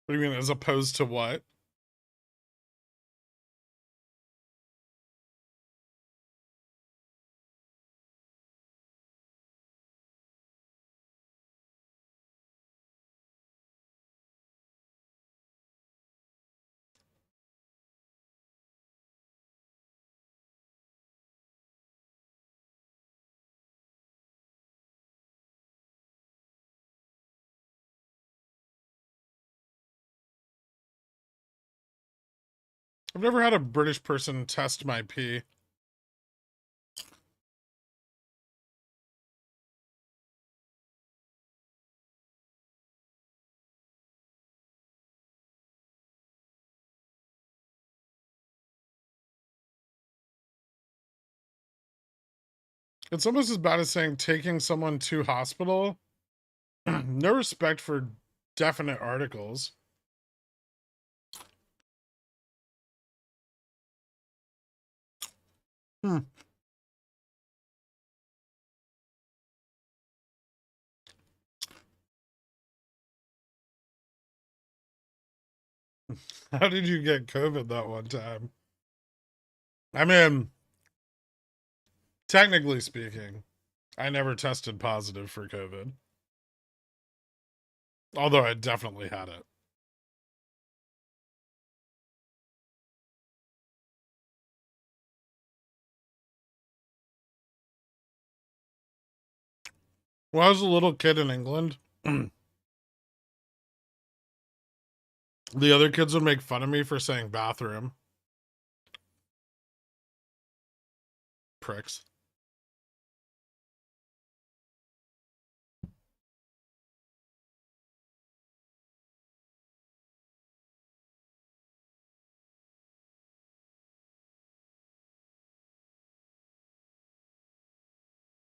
What do you mean, as opposed to what? I've never had a British person test my pee. It's almost as bad as saying taking someone to hospital. No respect for definite articles. Hmm. How did you get COVID that one time? I mean, technically speaking, I never tested positive for COVID. Although I definitely had it. When I was a little kid in England, the other kids would make fun of me for saying bathroom. Pricks.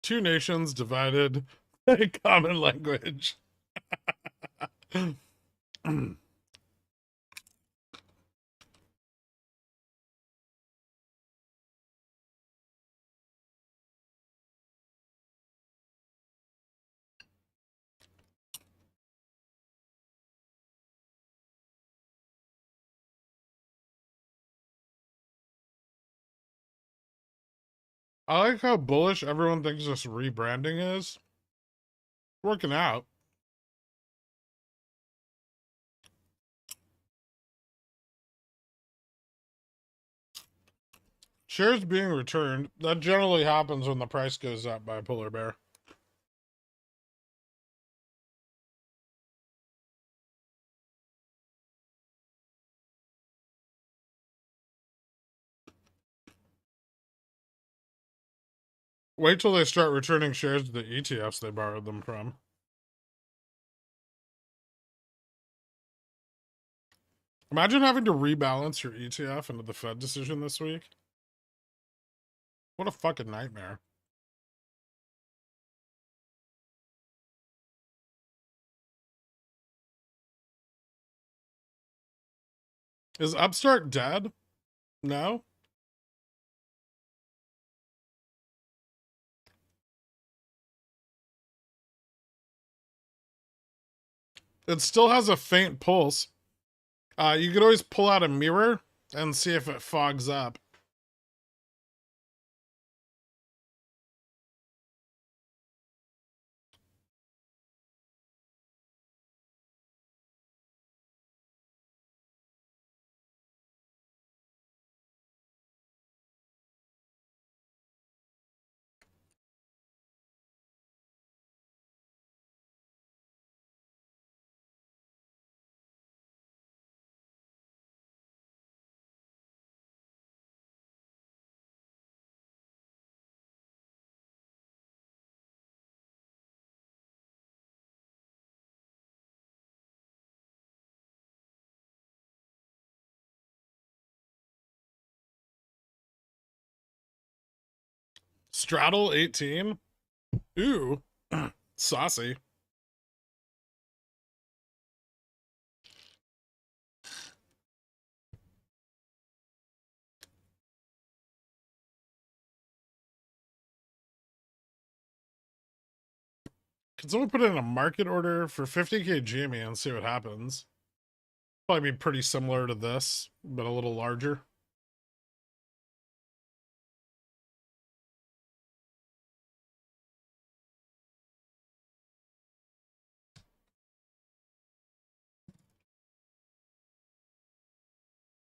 Two nations divided by common language. I like how bullish everyone thinks this rebranding is. Working out. Shares being returned. That generally happens when the price goes up by a polar bear. Wait till they start returning shares to the ETFs they borrowed them from. Imagine having to rebalance your ETF into the Fed decision this week. What a fucking nightmare. Is Upstart dead? No? It still has a faint pulse. You could always pull out a mirror and see if it fogs up. Straddle 18? Ooh. Saucy. Can someone put in a market order for 50k GME and see what happens? Probably be pretty similar to this, but a little larger.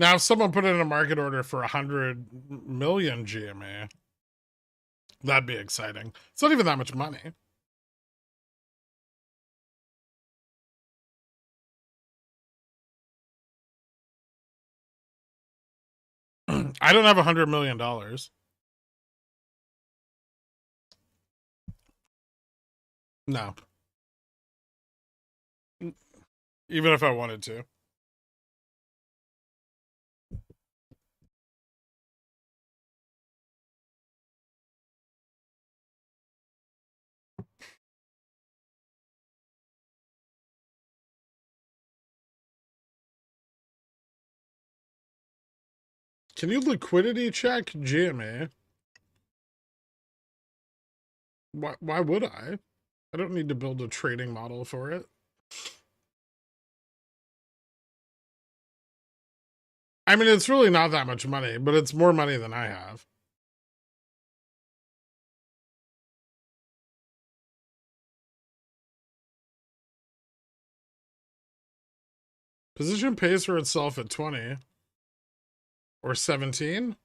Now, if someone put in a market order for 100 million GME, that'd be exciting. It's not even that much money. I don't have $100 million. No. Even if I wanted to. Can you liquidity check GMA? Why would I? I don't need to build a trading model for it. I mean, it's really not that much money, but it's more money than I have. Position pays for itself at 20 or 17.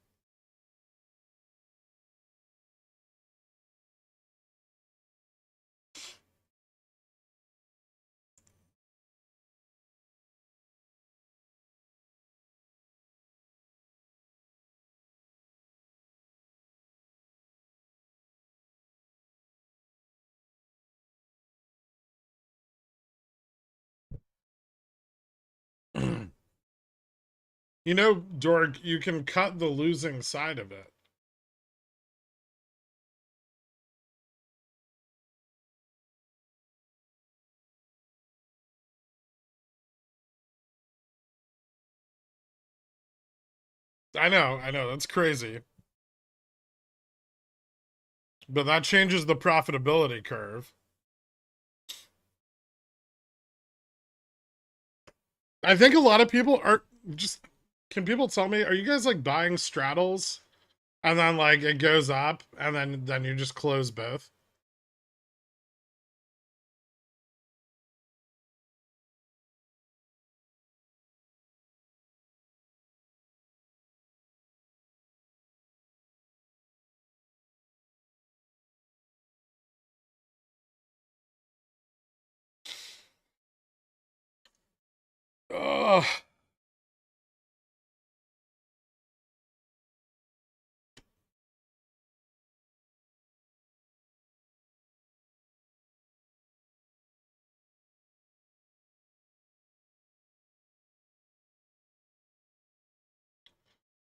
You know, Dork, you can cut the losing side of it. I know, that's crazy. But that changes the profitability curve. I think a lot of people are just, can people tell me, are you guys like buying straddles and then like it goes up and then you just close both? Ugh.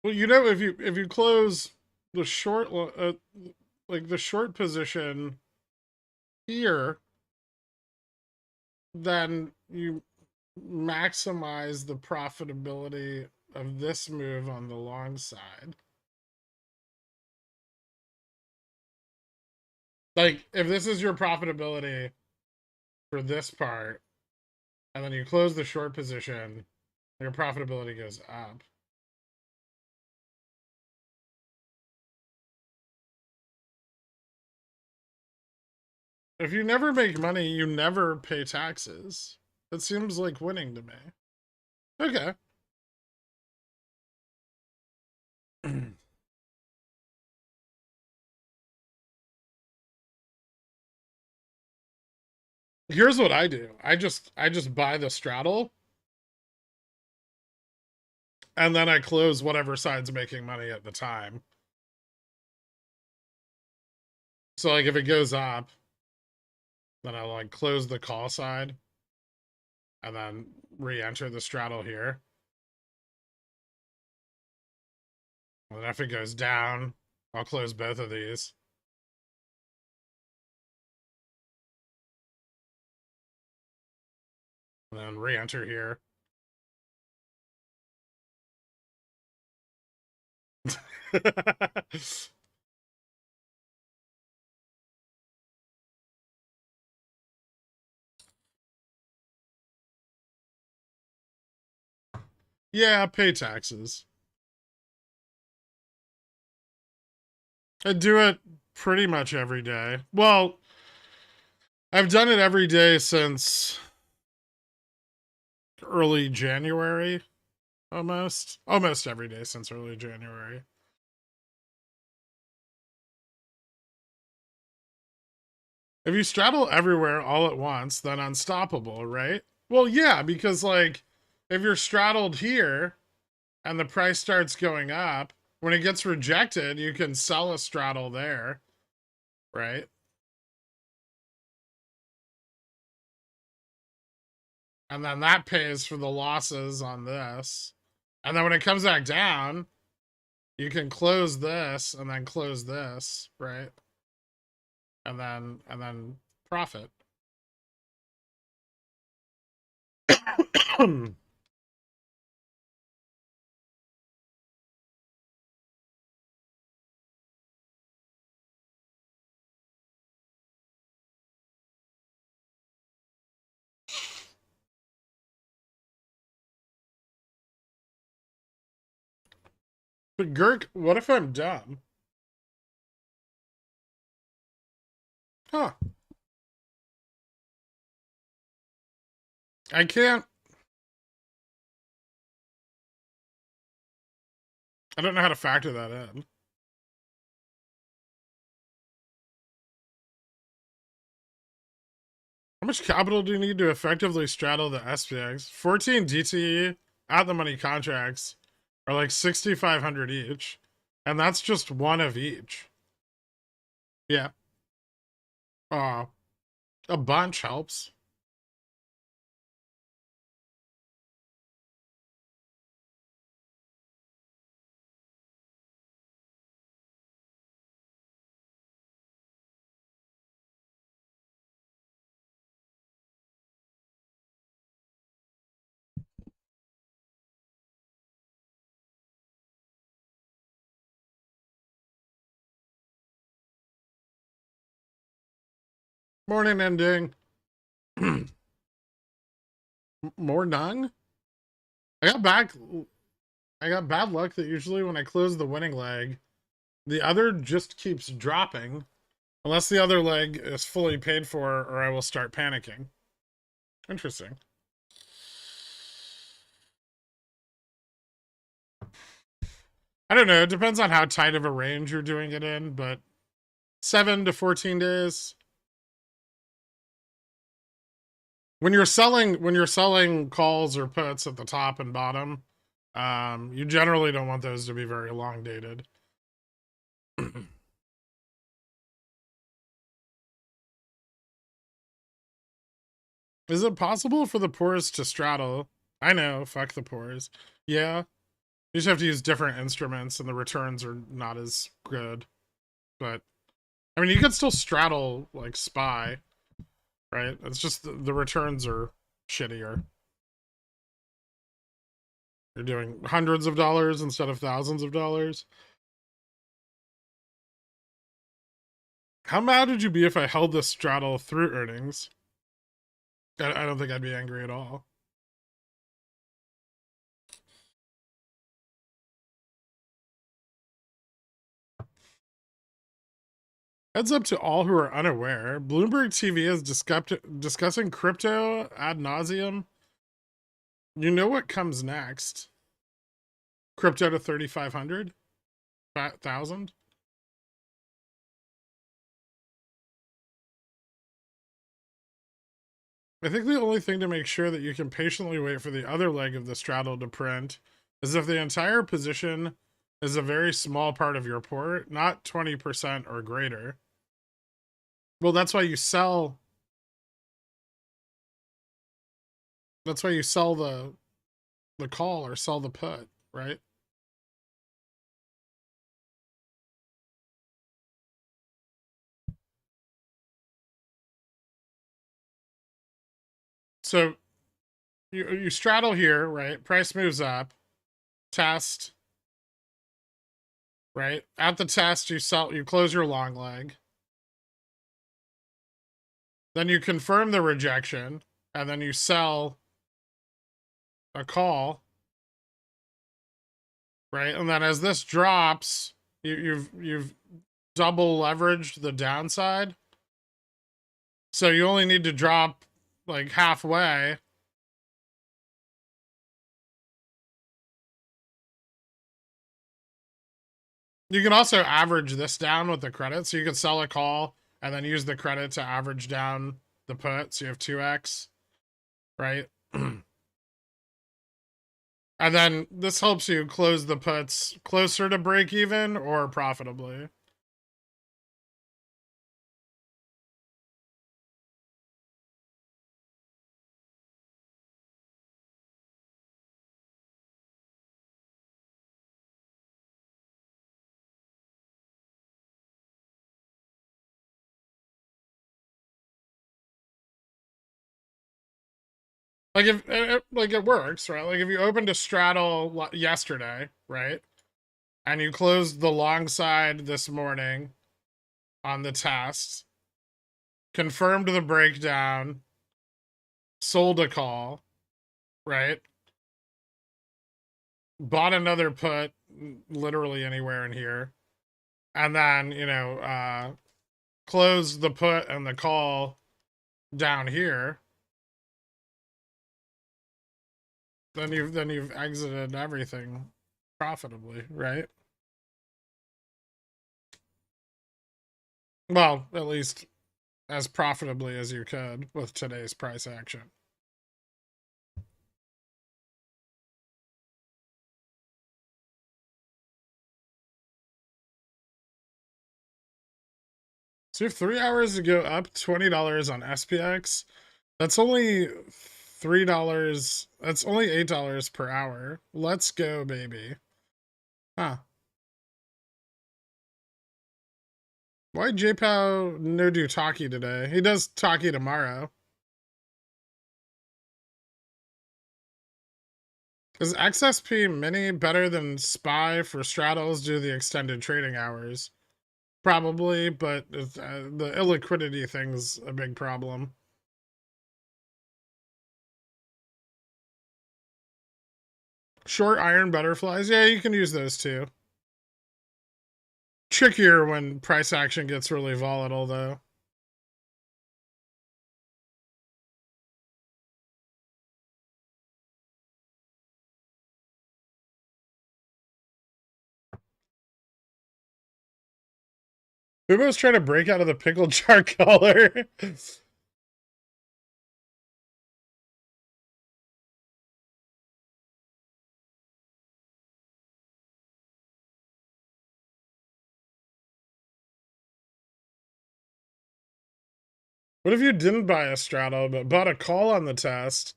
Well, you know, if you close the short, like the short position here, then you maximize the profitability of this move on the long side. Like, if this is your profitability for this part, and then you close the short position, your profitability goes up. If you never make money, you never pay taxes. That seems like winning to me. Okay. Here's what I do. I just buy the straddle and then I close whatever side's making money at the time. So like if it goes up, then I'll like close the call side and then re-enter the straddle here. And if it goes down, I'll close both of these. And then re-enter here. Yeah, pay taxes. I do it pretty much every day. Well, I've done it every day since early January, almost every day since early January. If you straddle everywhere all at once, then unstoppable, right? Well, yeah, because like if you're straddled here and the price starts going up, when it gets rejected, you can sell a straddle there, right? And then that pays for the losses on this. And then when it comes back down, you can close this and then close this, right? And then profit. But Gherk, what if I'm dumb? Huh. I can't. I don't know how to factor that in. How much capital do you need to effectively straddle the SPX? 14 DTE at the money contracts are like 6,500 each. And that's just one of each. Yeah. A bunch helps. Morning ending. More none? I got back. I got bad luck that usually when I close the winning leg, the other just keeps dropping. Unless the other leg is fully paid for, or I will start panicking. Interesting. I don't know. It depends on how tight of a range you're doing it in, but 7 to 14 days. When you're selling calls or puts at the top and bottom, you generally don't want those to be very long dated. Is it possible for the pores to straddle? I know, fuck the pores. Yeah. You just have to use different instruments and the returns are not as good. But I mean, you could still straddle like SPY, right? It's just the returns are shittier. You're doing hundreds of dollars instead of thousands of dollars. How mad would you be if I held this straddle through earnings? I don't think I'd be angry at all. Heads up to all who are unaware. Bloomberg TV is discussing crypto ad nauseum. You know what comes next? Crypto to 3,500? 1,000? I think the only thing to make sure that you can patiently wait for the other leg of the straddle to print is if the entire position is a very small part of your port, not 20% or greater. Well, that's why you sell. That's why you sell the call or sell the put, right? So you straddle here, right? Price moves up, test, right? At the test, you close your long leg. Then you confirm the rejection, and then you sell a call, right? And then as this drops, you've double leveraged the downside. So you only need to drop like halfway. You can also average this down with the credit. So you could sell a call and then use the credit to average down the put. So you have 2x, right? And then this helps you close the puts closer to break even or profitably. Like if like it works, right? Like if you opened a straddle yesterday, right? And you closed the long side this morning on the test, confirmed the breakdown, sold a call, right? Bought another put literally anywhere in here. And then, close the put and the call down here. Then you've exited everything profitably, right? Well, at least as profitably as you could with today's price action. So you have 3 hours to go up $20 on SPX. That's only $3. That's only $8 per hour. Let's go, baby. Huh. Why JPOW no do Taki today? He does Taki tomorrow. Is XSP Mini better than SPY for straddles due to the extended trading hours? Probably, but the illiquidity thing's a big problem. Short iron butterflies, yeah, you can use those too. Trickier when price action gets really volatile, though. Ubo's trying to break out of the pickled jar color. What if you didn't buy a straddle, but bought a call on the test,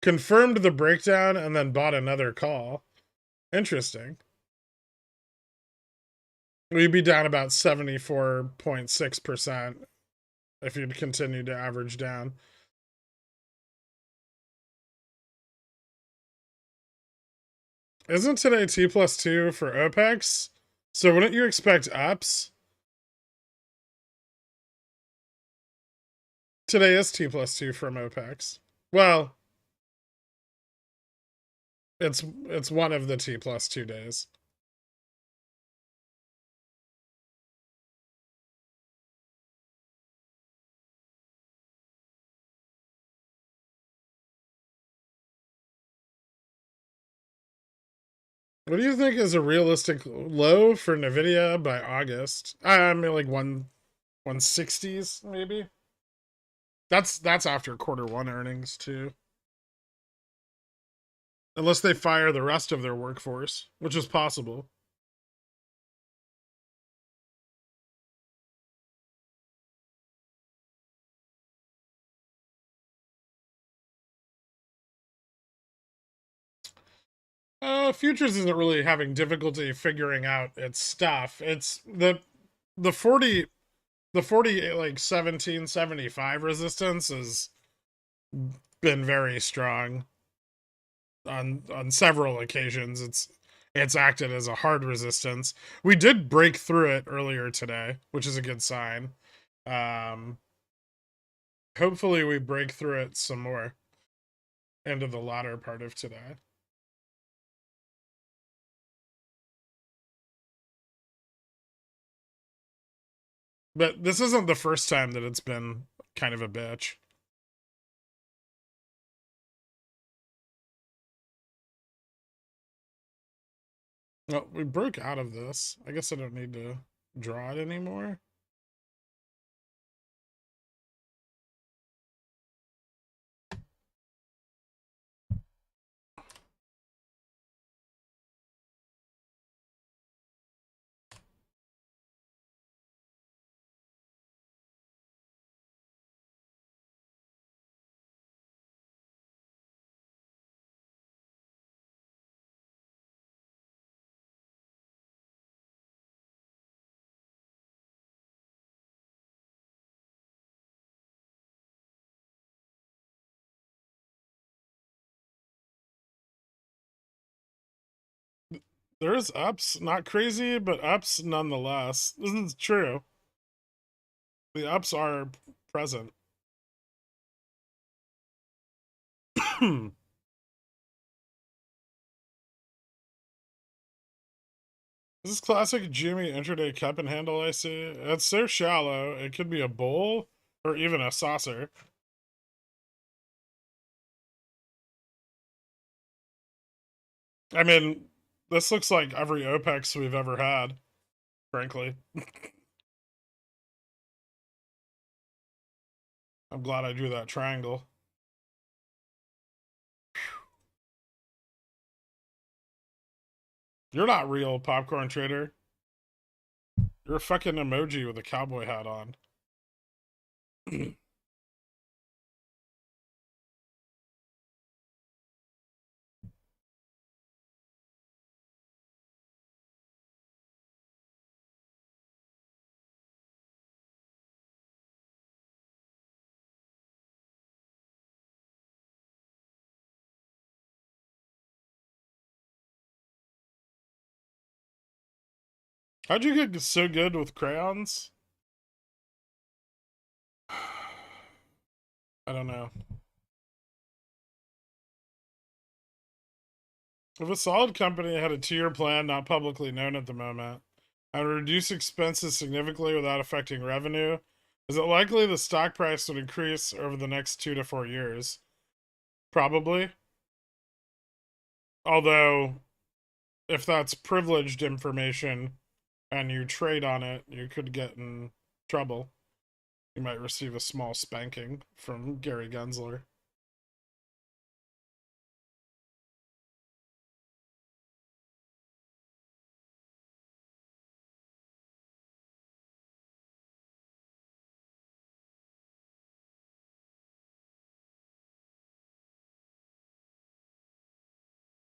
confirmed the breakdown, and then bought another call? Interesting. We'd be down about 74.6% if you'd continue to average down. Isn't today T+2 for OPEX? So wouldn't you expect ups? Today is T+2 from OPEX. Well, it's one of the T+2 days. What do you think is a realistic low for Nvidia by August? I mean, like 160s maybe. That's after Q1 earnings too. Unless they fire the rest of their workforce, which is possible. Futures isn't really having difficulty figuring out its stuff. It's the 40 like 1775 resistance has been very strong on several occasions. It's acted as a hard resistance. We did break through it earlier today, which is a good sign. Hopefully we break through it some more into the latter part of today. But this isn't the first time that it's been kind of a bitch. Well, we broke out of this. I guess I don't need to draw it anymore. There's ups, not crazy, but ups nonetheless. This is true. The ups are present. This is classic Jimmy intraday cup and handle I see. It's so shallow, it could be a bowl or even a saucer. I mean, this looks like every OPEX we've ever had, frankly. I'm glad I drew that triangle. You're not real, popcorn trader. You're a fucking emoji with a cowboy hat on. How'd you get so good with crayons? I don't know. If a solid company had a tier plan not publicly known at the moment and would reduce expenses significantly without affecting revenue, is it likely the stock price would increase over the next 2 to 4 years? Probably. Although, if that's privileged information and you trade on it, you could get in trouble. You might receive a small spanking from Gary Gensler.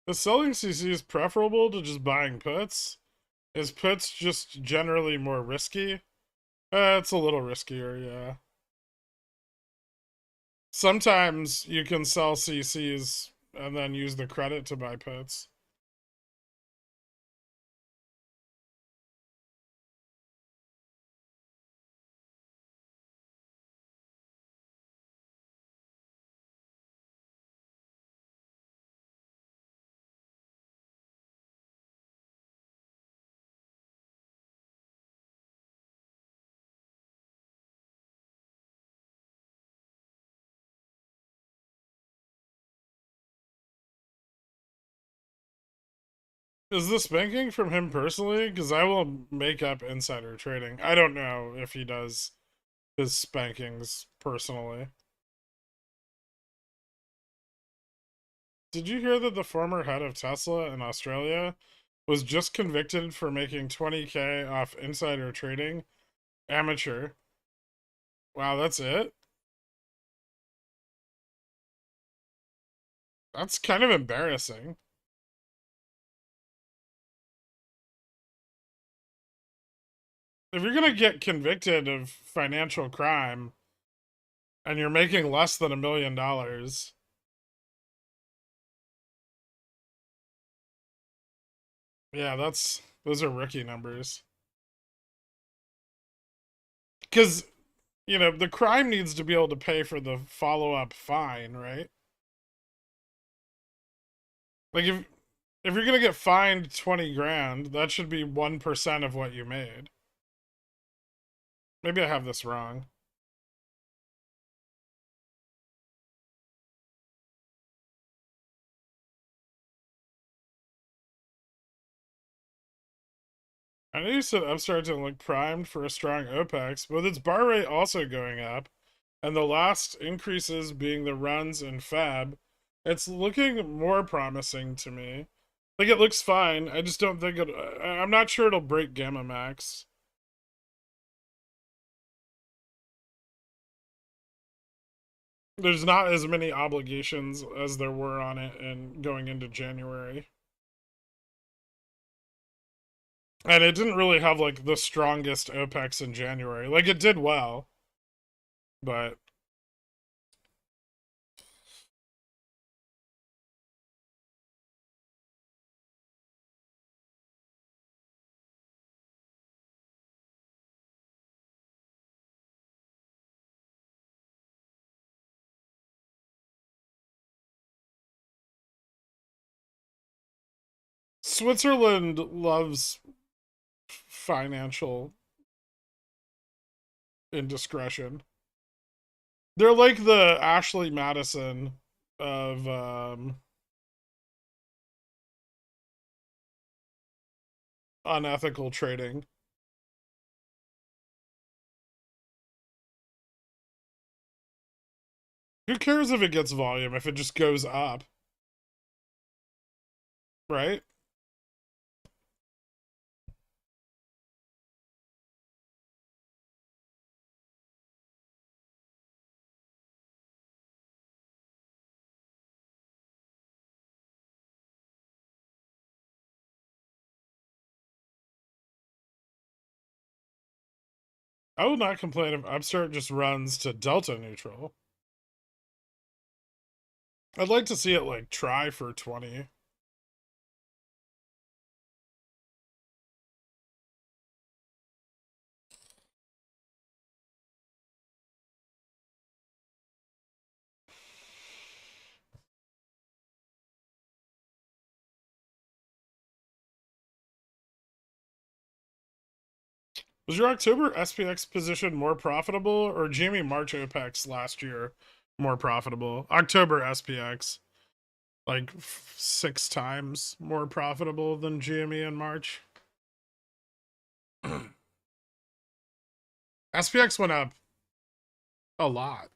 Is selling CC preferable to just buying puts? Is puts just generally more risky? It's a little riskier, yeah. Sometimes you can sell CCs and then use the credit to buy puts. Is this banking from him personally? Because I will make up insider trading. I don't know if he does his spankings personally. Did you hear that the former head of Tesla in Australia was just convicted for making 20K off insider trading? Amateur. Wow, that's it? That's kind of embarrassing. If you're gonna get convicted of financial crime and you're making less than $1 million, yeah, those are rookie numbers. Because the crime needs to be able to pay for the follow-up fine, right? Like if you're gonna get fined 20 grand, that should be 1% of what you made. Maybe I have this wrong. I know you said Upstart didn't look primed for a strong OPEX, but with its bar rate also going up, and the last increases being the runs and fab, it's looking more promising to me. Like, it looks fine. I just don't think I'm not sure it'll break Gamma Max. There's not as many obligations as there were on it and going into January. And it didn't really have like the strongest OPEX in January. Like, it did well, but Switzerland loves financial indiscretion. They're like the Ashley Madison of unethical trading. Who cares if it gets volume if it just goes up? Right? I will not complain if Upstart just runs to delta neutral. I'd like to see it like try for 20. Was your October SPX position more profitable or GME March Apex last year more profitable? October SPX, like 6 times more profitable than GME in March. SPX went up a lot.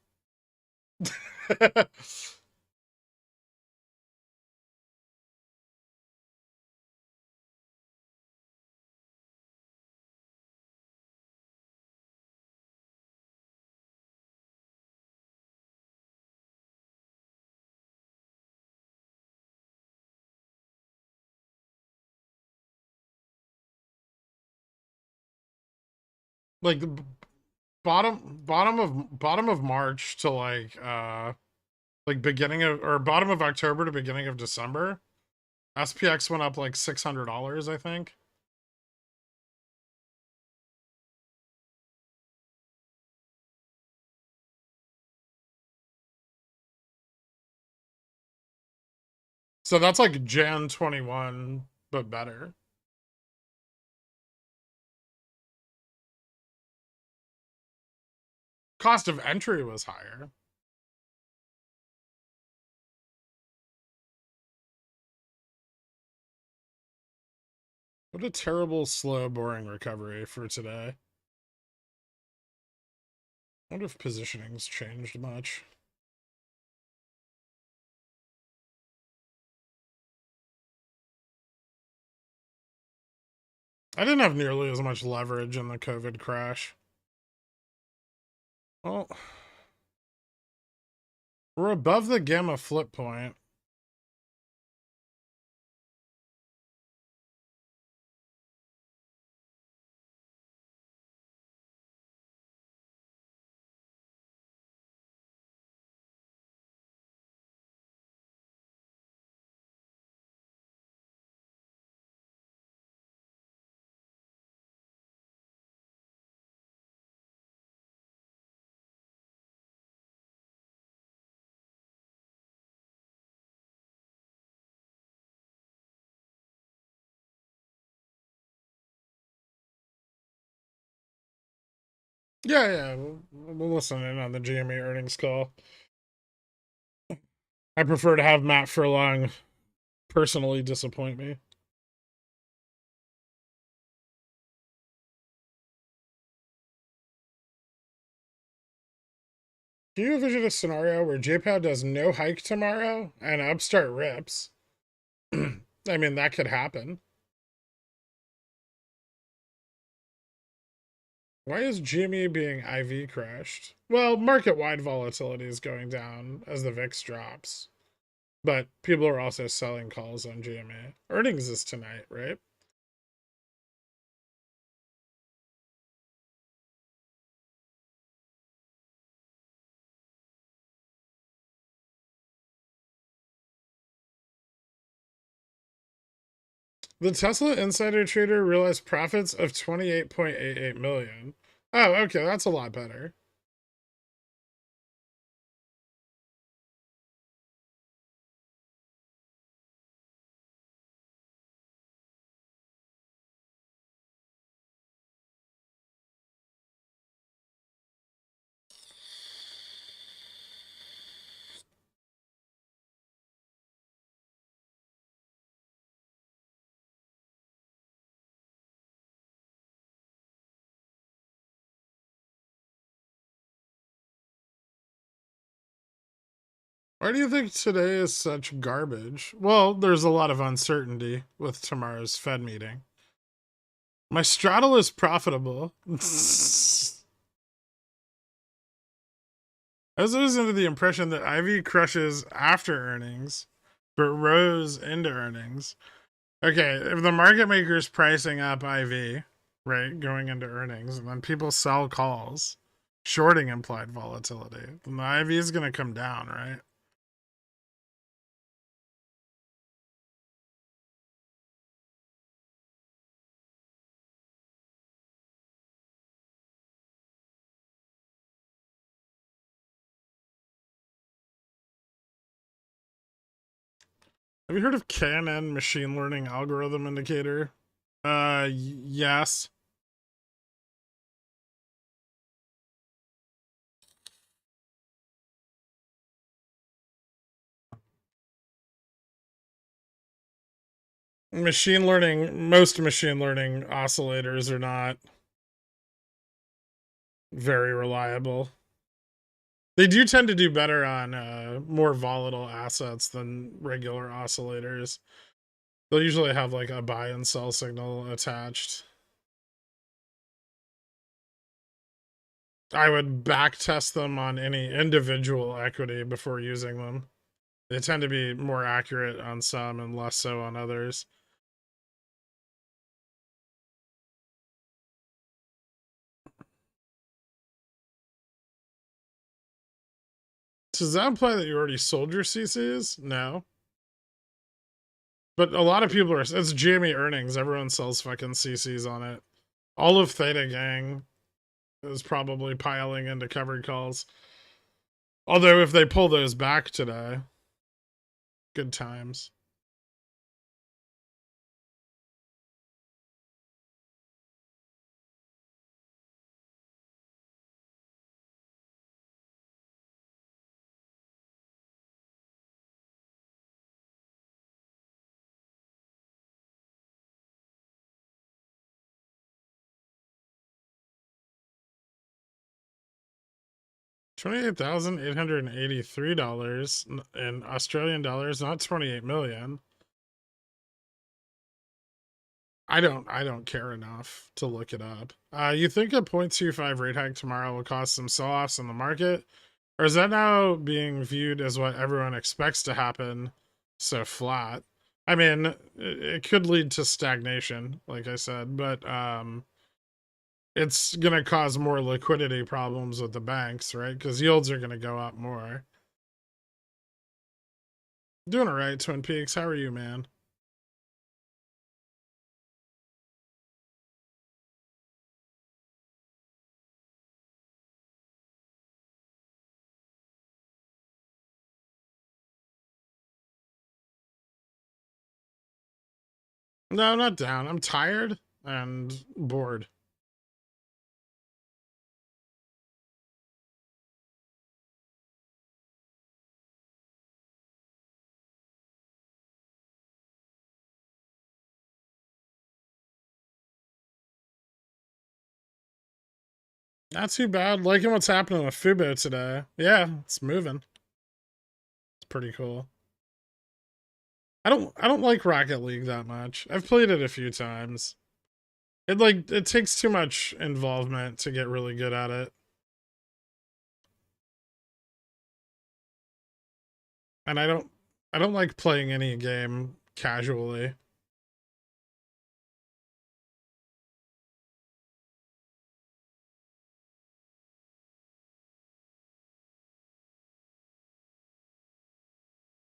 Like the bottom of March to like beginning of or bottom of October to beginning of December, SPX went up like $600, I think. So that's like Jan 21, but better. Cost of entry was higher. What a terrible, slow, boring recovery for today. I wonder if positioning's changed much. I didn't have nearly as much leverage in the COVID crash. Well, we're above the gamma flip point. Yeah, we'll listen in on the GME earnings call. I prefer to have Matt Furlong personally disappoint me. Do you envision a scenario where JPOW does no hike tomorrow and Upstart rips? I mean, that could happen. Why is GME being IV crashed? Well, market-wide volatility is going down as the VIX drops. But people are also selling calls on GME. Earnings is tonight, right? The Tesla insider trader realized profits of 28.88 million. Oh, okay, that's a lot better. Why do you think today is such garbage? Well, there's a lot of uncertainty with tomorrow's Fed meeting. My straddle is profitable. I was always under the impression that Ivy crushes after earnings, but rose into earnings. Okay, if the market maker's pricing up IV, right, going into earnings, and then people sell calls, shorting implied volatility, then the IV is going to come down, right? Have you heard of KNN machine learning algorithm indicator? Yes. Machine learning, most machine learning oscillators are not very reliable. They do tend to do better on more volatile assets than regular oscillators. They'll usually have like a buy and sell signal attached. I would back test them on any individual equity before using them. They tend to be more accurate on some and less so on others. Does that imply that you already sold your CCs? No. But a lot of people are, it's GME earnings. Everyone sells fucking CCs on it. All of Theta Gang is probably piling into covered calls. Although if they pull those back today, good times. $28,883 in Australian dollars, not 28 million. I don't care enough to look it up. You think a 0.25 rate hike tomorrow will cause some sell-offs in the market? Or is that now being viewed as what everyone expects to happen, so flat? I mean, it could lead to stagnation, like I said, but it's going to cause more liquidity problems with the banks, right? Because yields are going to go up more. Doing all right, Twin Peaks. How are you, man? No, I'm not down. I'm tired and bored. Not too bad. Liking what's happening with Fubo today. Yeah, it's moving. It's pretty cool. I don't like Rocket League that much. I've played it a few times. It takes too much involvement to get really good at it. And I don't like playing any game casually.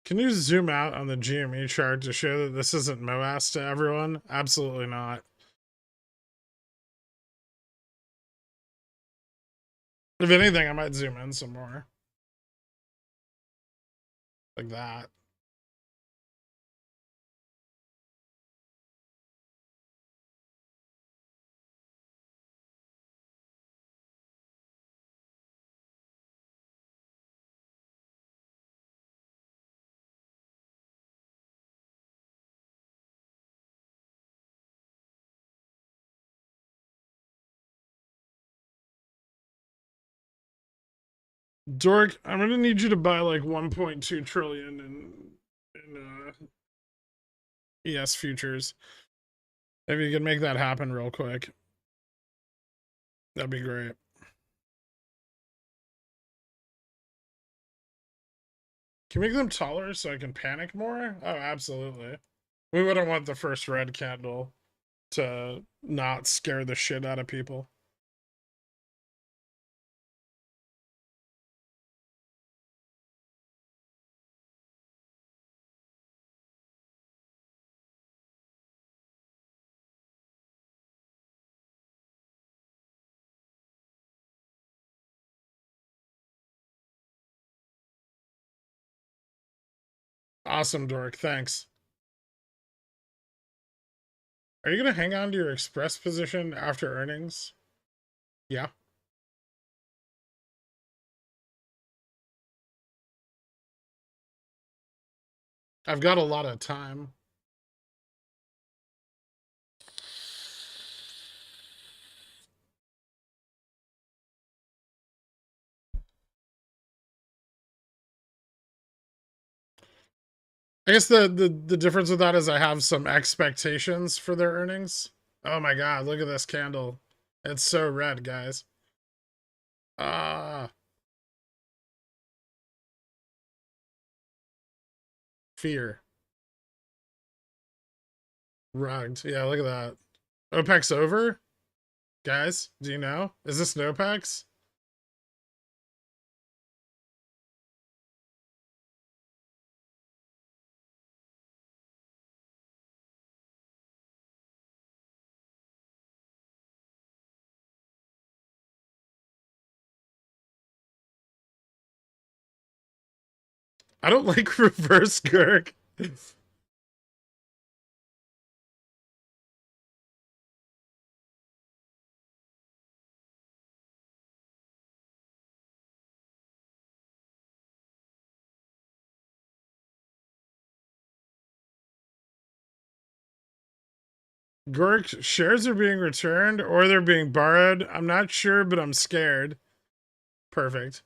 Can you zoom out on the GME chart to show that this isn't MOASS to everyone? Absolutely not. If anything, I might zoom in some more. Like that. Dork, I'm gonna need you to buy like 1.2 trillion in ES futures. If you can make that happen real quick, that'd be great. Can you make them taller so I can panic more? Oh, absolutely. We wouldn't want the first red candle to not scare the shit out of people. Awesome, Dork. Thanks. Are you going to hang on to your express position after earnings? Yeah. I've got a lot of time. I guess the difference with that is I have some expectations for their earnings. Oh my god, look at this candle. It's so red, guys. Ah. Fear. Rugged. Yeah, look at that. OPEC's over? Guys, do you know? Is this an OPEC's? I don't like reverse Gurk. Gurk, shares are being returned or they're being borrowed. I'm not sure, but I'm scared. Perfect.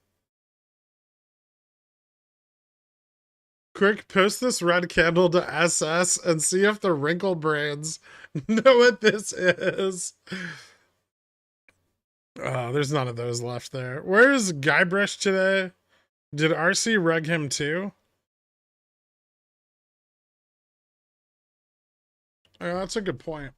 Quick, post this red candle to SS and see if the wrinkle brains know what this is. Oh, there's none of those left there. Where is Guybrush today? Did RC reg him too? Oh, that's a good point.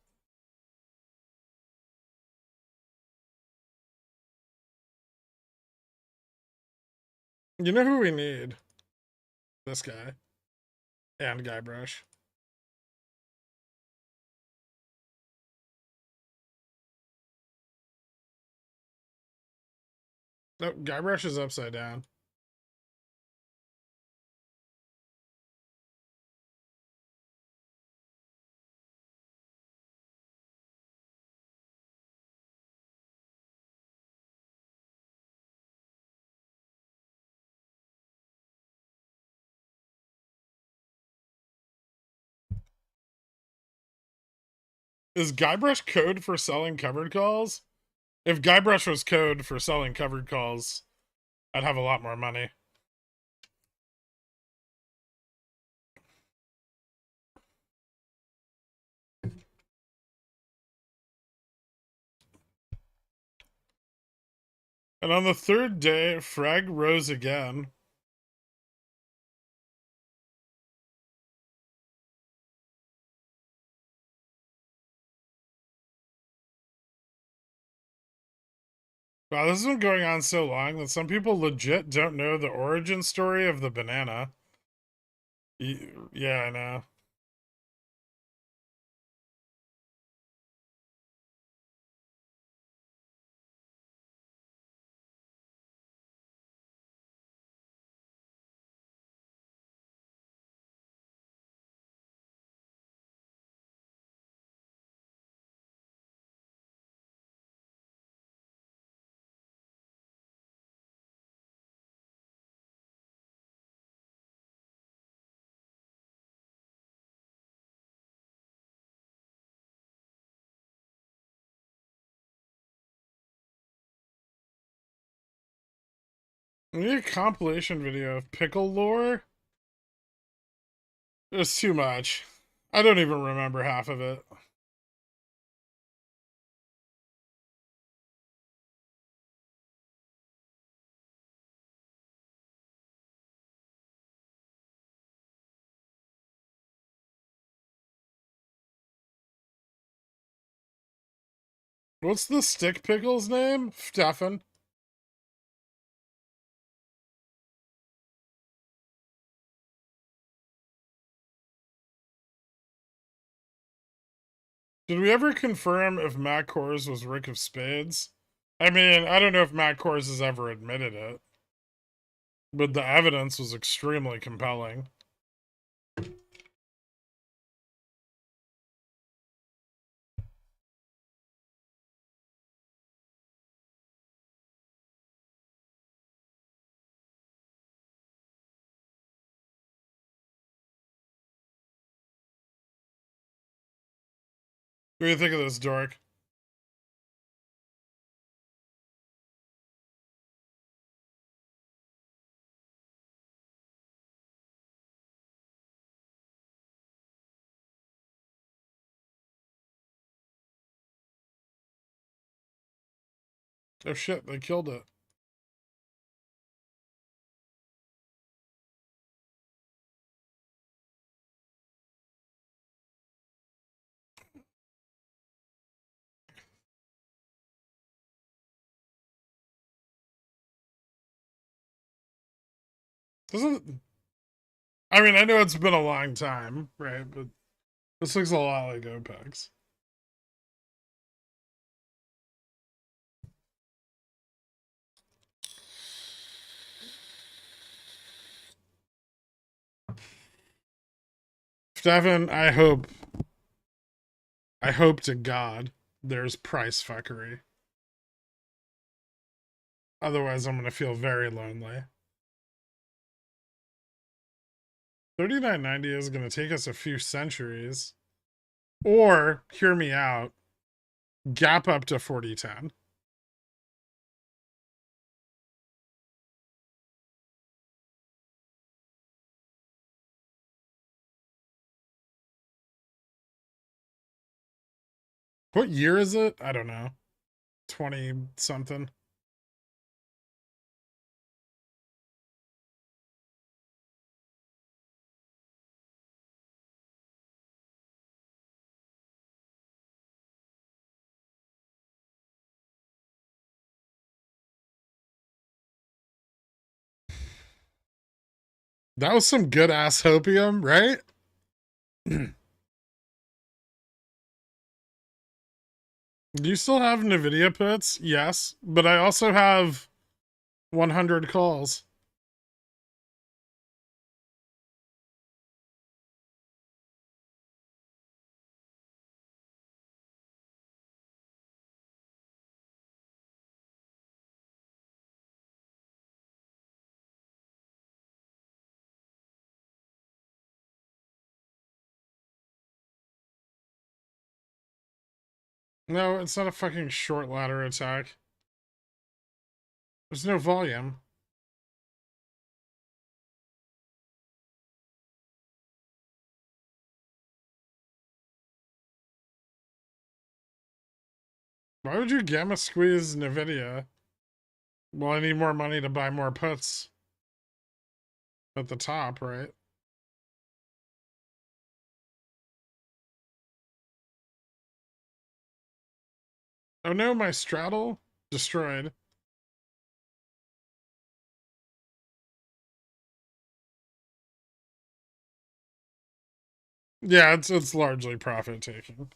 You know who we need? This guy. And Guybrush. Nope, Guybrush is upside down. Is Guybrush code for selling covered calls? If Guybrush was code for selling covered calls, I'd have a lot more money. And on the third day, Frag rose again. Wow, this has been going on so long that some people legit don't know the origin story of the banana. Yeah, I know. We need a compilation video of pickle lore. It's too much. I don't even remember half of it. What's the stick pickle's name? Stefan. Did we ever confirm if Matt Kors was Rick of Spades? I mean, I don't know if Matt Kors has ever admitted it, but the evidence was extremely compelling. What do you think of this, dork? Oh shit, they killed it. Doesn't... I mean, I know it's been a long time, right? But this looks a lot like OPEX. Stefan, I hope to God there's price fuckery. Otherwise, I'm gonna feel very lonely. 3990 is gonna take us a few centuries. Or, hear me out, gap up to 4010. What year is it? I don't know. 20 something. That was some good ass hopium, right? Do you still have NVIDIA puts? Yes, but I also have 100 calls. No, it's not a fucking short ladder attack. There's no volume. Why would you gamma squeeze NVIDIA? Well, I need more money to buy more puts at the top, right? Oh no, my straddle destroyed. Yeah, it's largely profit taking.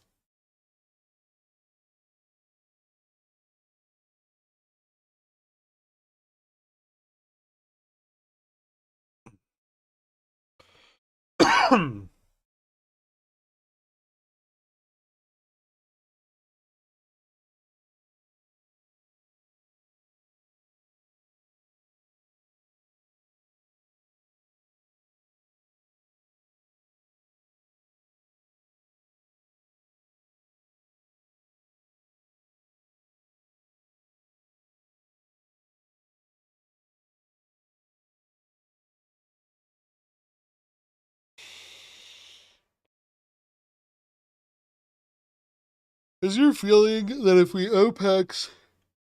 Is your feeling that if we OPEX,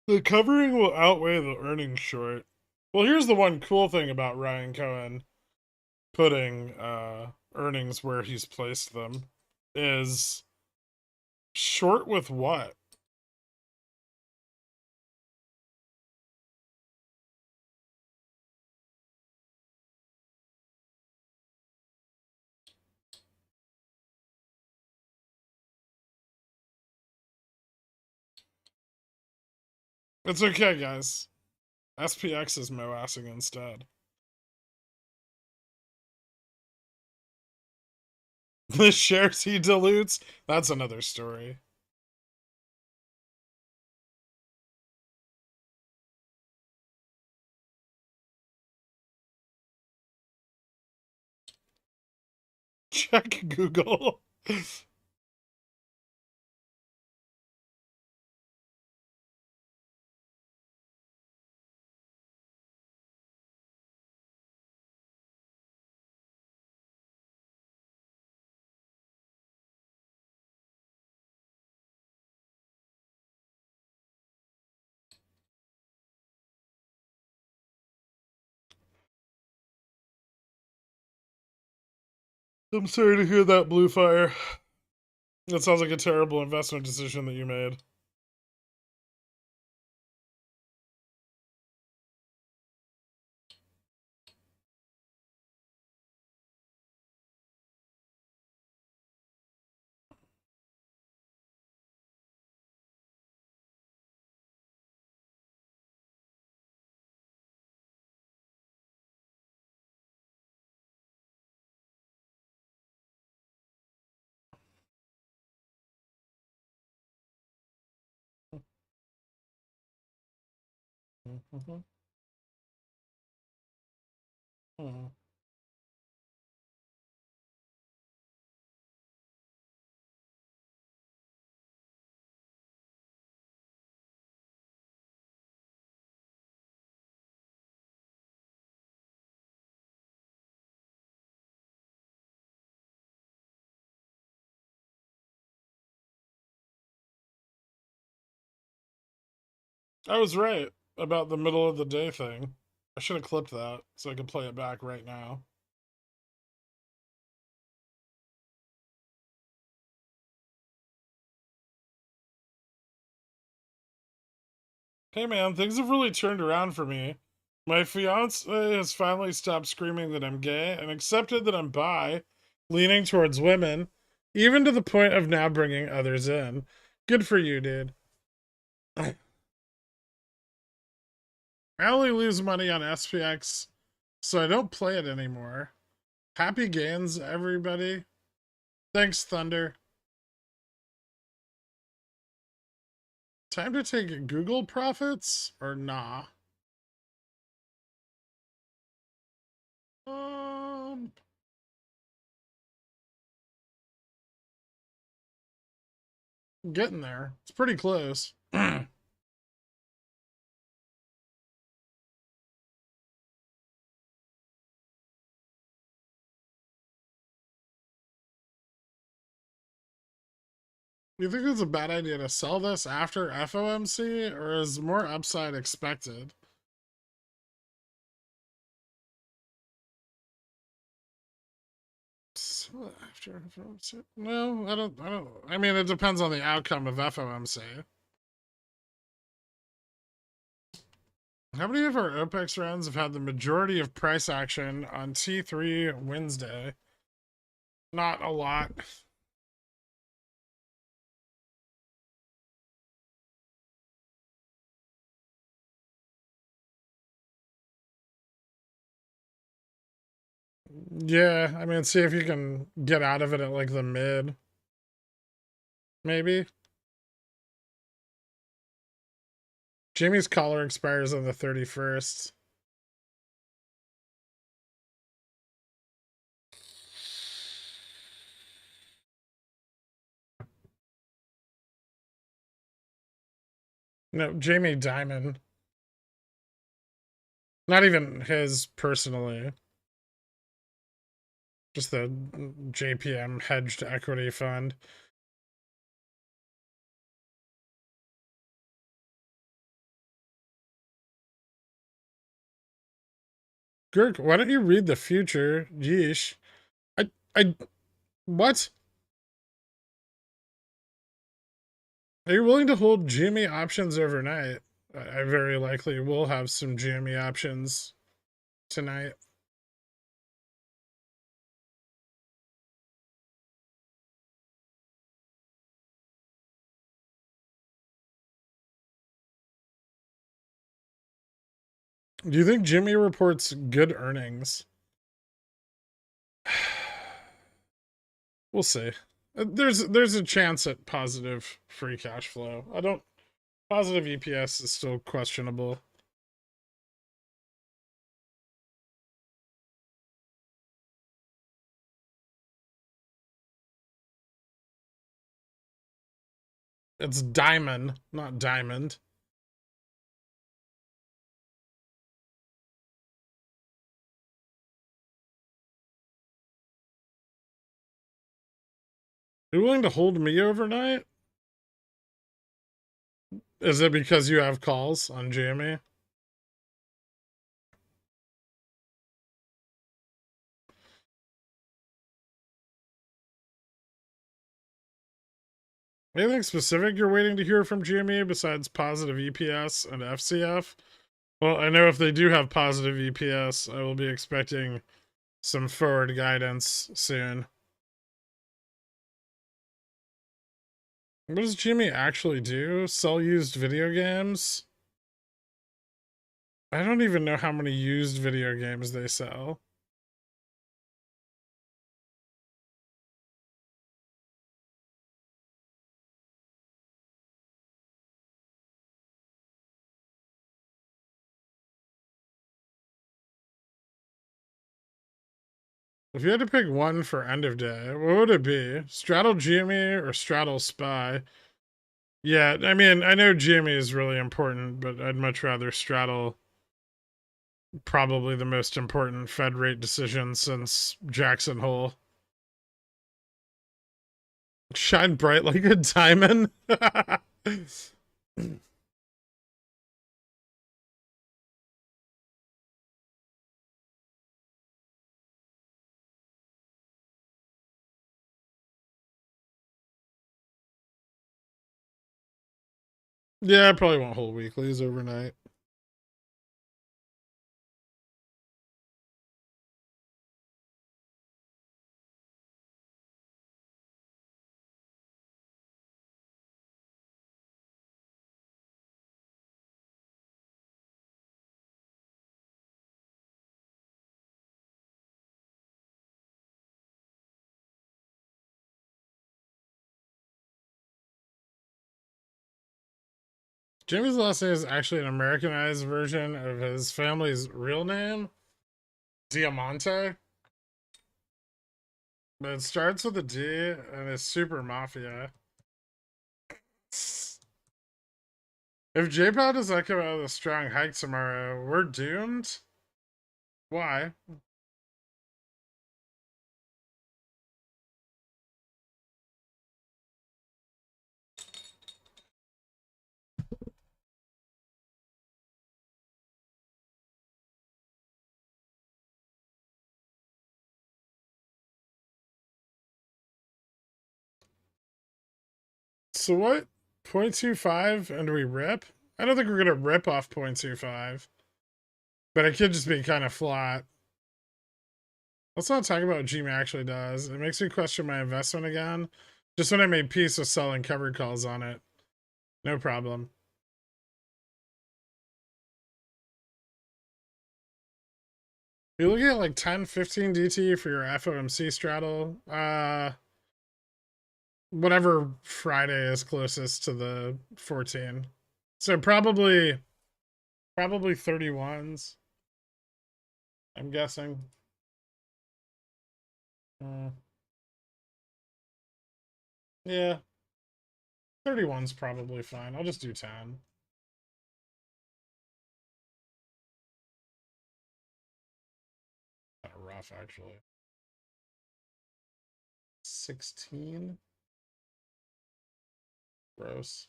the covering will outweigh the earnings short? Well, here's the one cool thing about Ryan Cohen putting earnings where he's placed them is short with what? It's okay, guys. SPX is MOASSing instead. The shares he dilutes? That's another story. Check Google. I'm sorry to hear that, Blue Fire. That sounds like a terrible investment decision that you made. I was right about the middle of the day thing. I should have clipped that so I could play it back right now. Hey man, things have really turned around for me. My fiance has finally stopped screaming that I'm gay and accepted that I'm bi, leaning towards women, even to the point of now bringing others in. Good for you, dude. I only lose money on SPX, so I don't play it anymore. Happy gains, everybody. Thanks, Thunder. Time to take Google profits or nah? Um, getting there. It's pretty close. You think it's a bad idea to sell this after FOMC, or is more upside expected? Sell after FOMC? No, I don't. I mean, it depends on the outcome of FOMC. How many of our OPEX rounds have had the majority of price action on T3 Wednesday? Not a lot. Yeah, I mean, see if you can get out of it at like the mid. Maybe. Jamie's collar expires on the 31st. No, Jamie Dimon. Not even his personally. Just the JPM hedged equity fund. Girk, why don't you read the future? Yeesh. I, what? Are you willing to hold GME options overnight? I very likely will have some GME options tonight. Do you think Jimmy reports good earnings? We'll see. There's a chance at positive free cash flow. I don't positive EPS is still questionable. It's diamond, not diamond. Are you willing to hold me overnight? Is it because you have calls on GME? Anything specific you're waiting to hear from GME besides positive EPS and FCF? Well, I know if they do have positive EPS, I will be expecting some forward guidance soon. What does Jimmy actually do? Sell used video games? I don't even know how many used video games they sell. If you had to pick one for end of day, what would it be? Straddle Jimmy or Straddle Spy? Yeah, I mean, I know Jimmy is really important, but I'd much rather straddle probably the most important Fed rate decision since Jackson Hole. Shine bright like a diamond. Yeah, I probably won't hold weeklies overnight. Jimmy's last name is actually an Americanized version of his family's real name, Diamante. But it starts with a D and it's super mafia. If J-Pod does not come out with a strong hike tomorrow, we're doomed? Why? So what? 0.25 and we rip? I don't think we're gonna rip off 0.25. But it could just be kind of flat. Let's not talk about what Gmail actually does. It makes me question my investment again. Just when I made peace with selling covered calls on it. No problem. You're looking at like 10, 15 DT for your FOMC straddle. Whatever Friday is closest to the 14. So probably 31s. I'm guessing. Yeah. 31's probably fine. I'll just do 10. Kind of rough, actually. 16. Gross.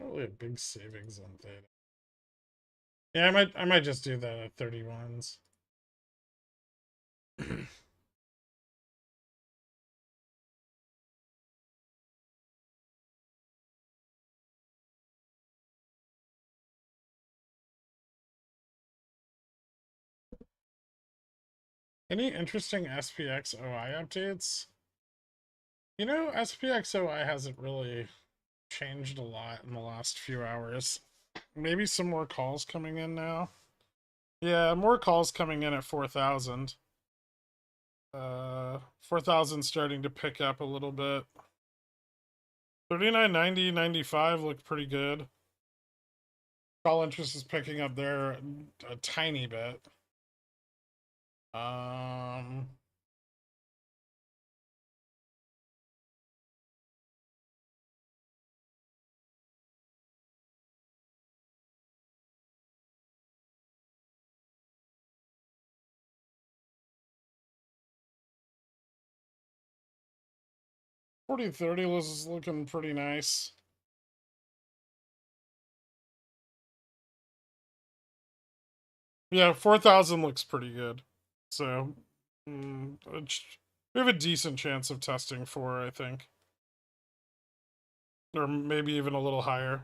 Probably a big savings on theta. Yeah, I might just do the 31s. Any interesting SPX OI updates? You know, SPX OI hasn't really changed a lot in the last few hours. Maybe some more calls coming in now. Yeah, more calls coming in at 4,000. 4,000 starting to pick up a little bit. 39.90, 95 look pretty good. Call interest is picking up there a tiny bit. 40-30 was looking pretty nice. Yeah, 4,000 looks pretty good. So, we have a decent chance of testing 4, I think. Or maybe even a little higher.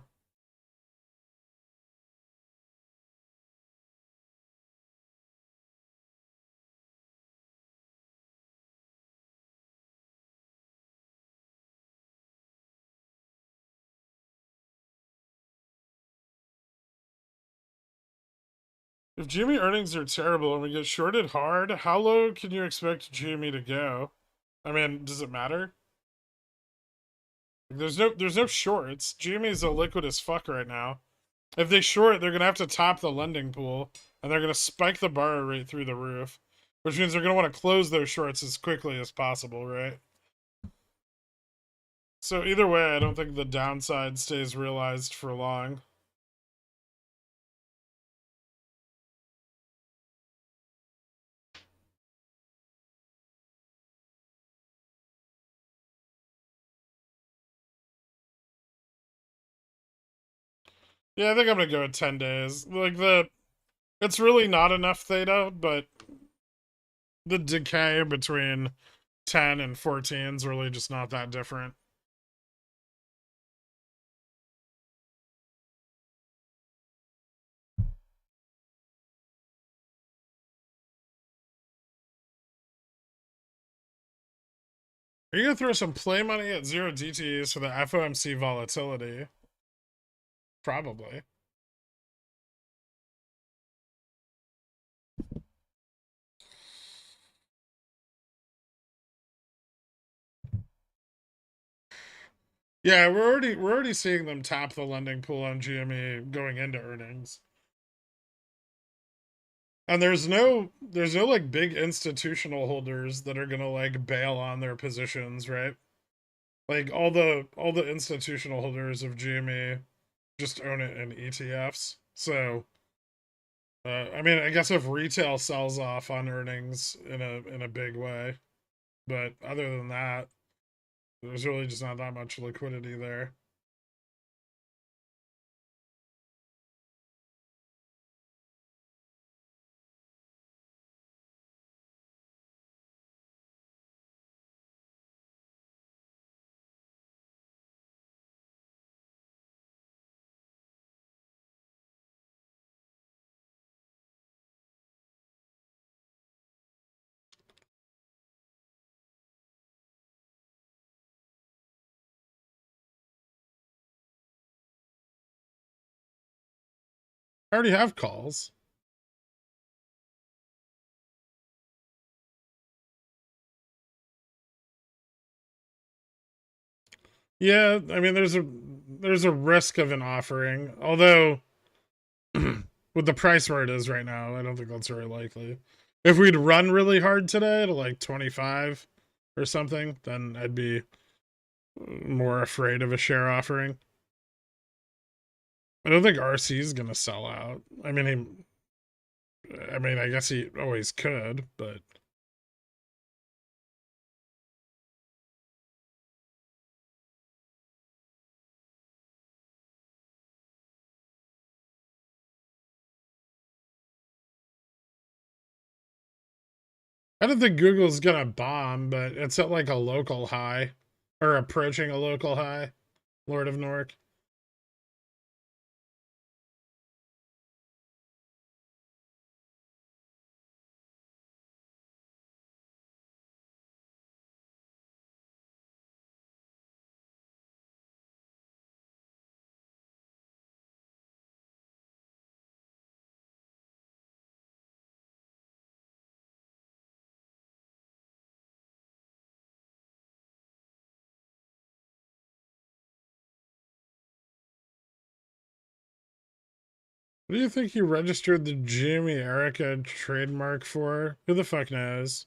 If GME earnings are terrible and we get shorted hard, how low can you expect GME to go? I mean, does it matter? There's no shorts. GME is a liquid as fuck right now. If they short, they're gonna have to top the lending pool, and they're gonna spike the borrow rate through the roof, which means they're gonna want to close those shorts as quickly as possible, right? So either way, I don't think the downside stays realized for long. Yeah, I think I'm gonna go at 10 days. Like it's really not enough theta, but the decay between 10 and 14 is really just not that different. Are you gonna throw some play money at 0 DTEs for the FOMC volatility? Probably. Yeah, we're already seeing them tap the lending pool on GME going into earnings. And there's no like big institutional holders that are gonna like bail on their positions, right? Like all the institutional holders of GME just own it in ETFs. So I mean, I guess if retail sells off on earnings in a big way, but other than that, there's really just not that much liquidity there. I already have calls. Yeah, I mean, there's a risk of an offering, although with the price where it is right now, I don't think that's very likely. If we'd run really hard today to like 25 or something, then I'd be more afraid of a share offering. I don't think RC is gonna sell out. I mean, I guess he always could, but I don't think Google's gonna bomb, but it's at like a local high. Or approaching a local high. Lord of Nork. What do you think you registered the Jimmy Erica trademark for? Who the fuck knows?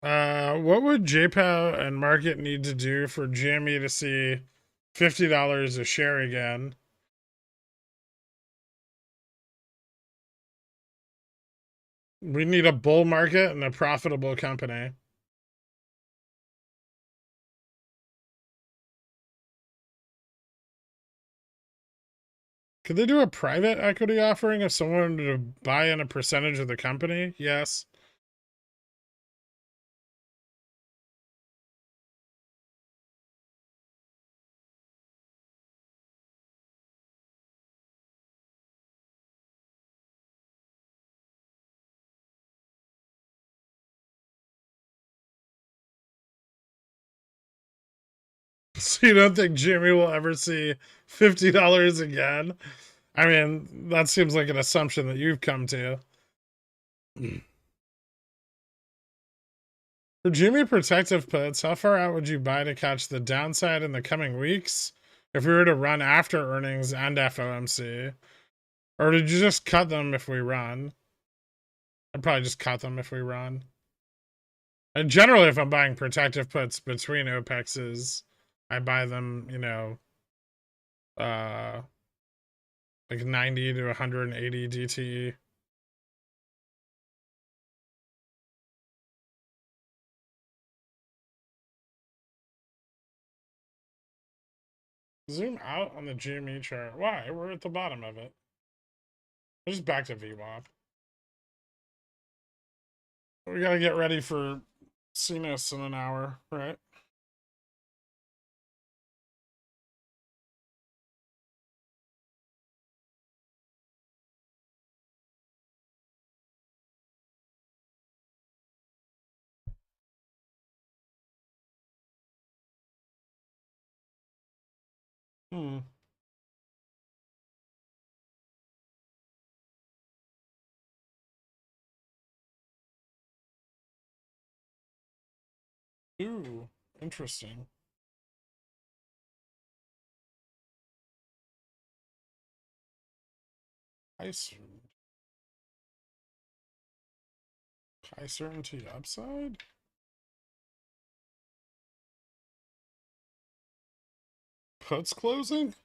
What would JPOW and Market need to do for Jimmy to see $50 a share again? We need a bull market and a profitable company. Could they do a private equity offering if someone wanted to buy in a percentage of the company? Yes. So you don't think Jimmy will ever see $50 again? I mean, that seems like an assumption that you've come to. For Jimmy protective puts, how far out would you buy to catch the downside in the coming weeks if we were to run after earnings and FOMC? Or did you just cut them if we run? I'd probably just cut them if we run. And generally, if I'm buying protective puts between OPEXs, I buy them, you know, like 90 to 180 DT. Zoom out on the GME chart. Why? We're at the bottom of it. Just back to VWAP. We gotta get ready for CNOS in an hour, right? Hmm. Ooh, interesting. High, high certainty upside? Puts closing?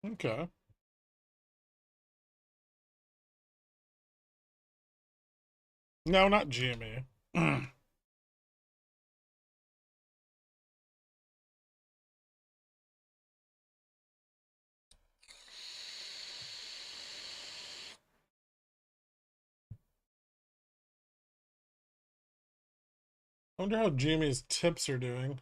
Okay. No, not GME. I wonder how GME's tips are doing.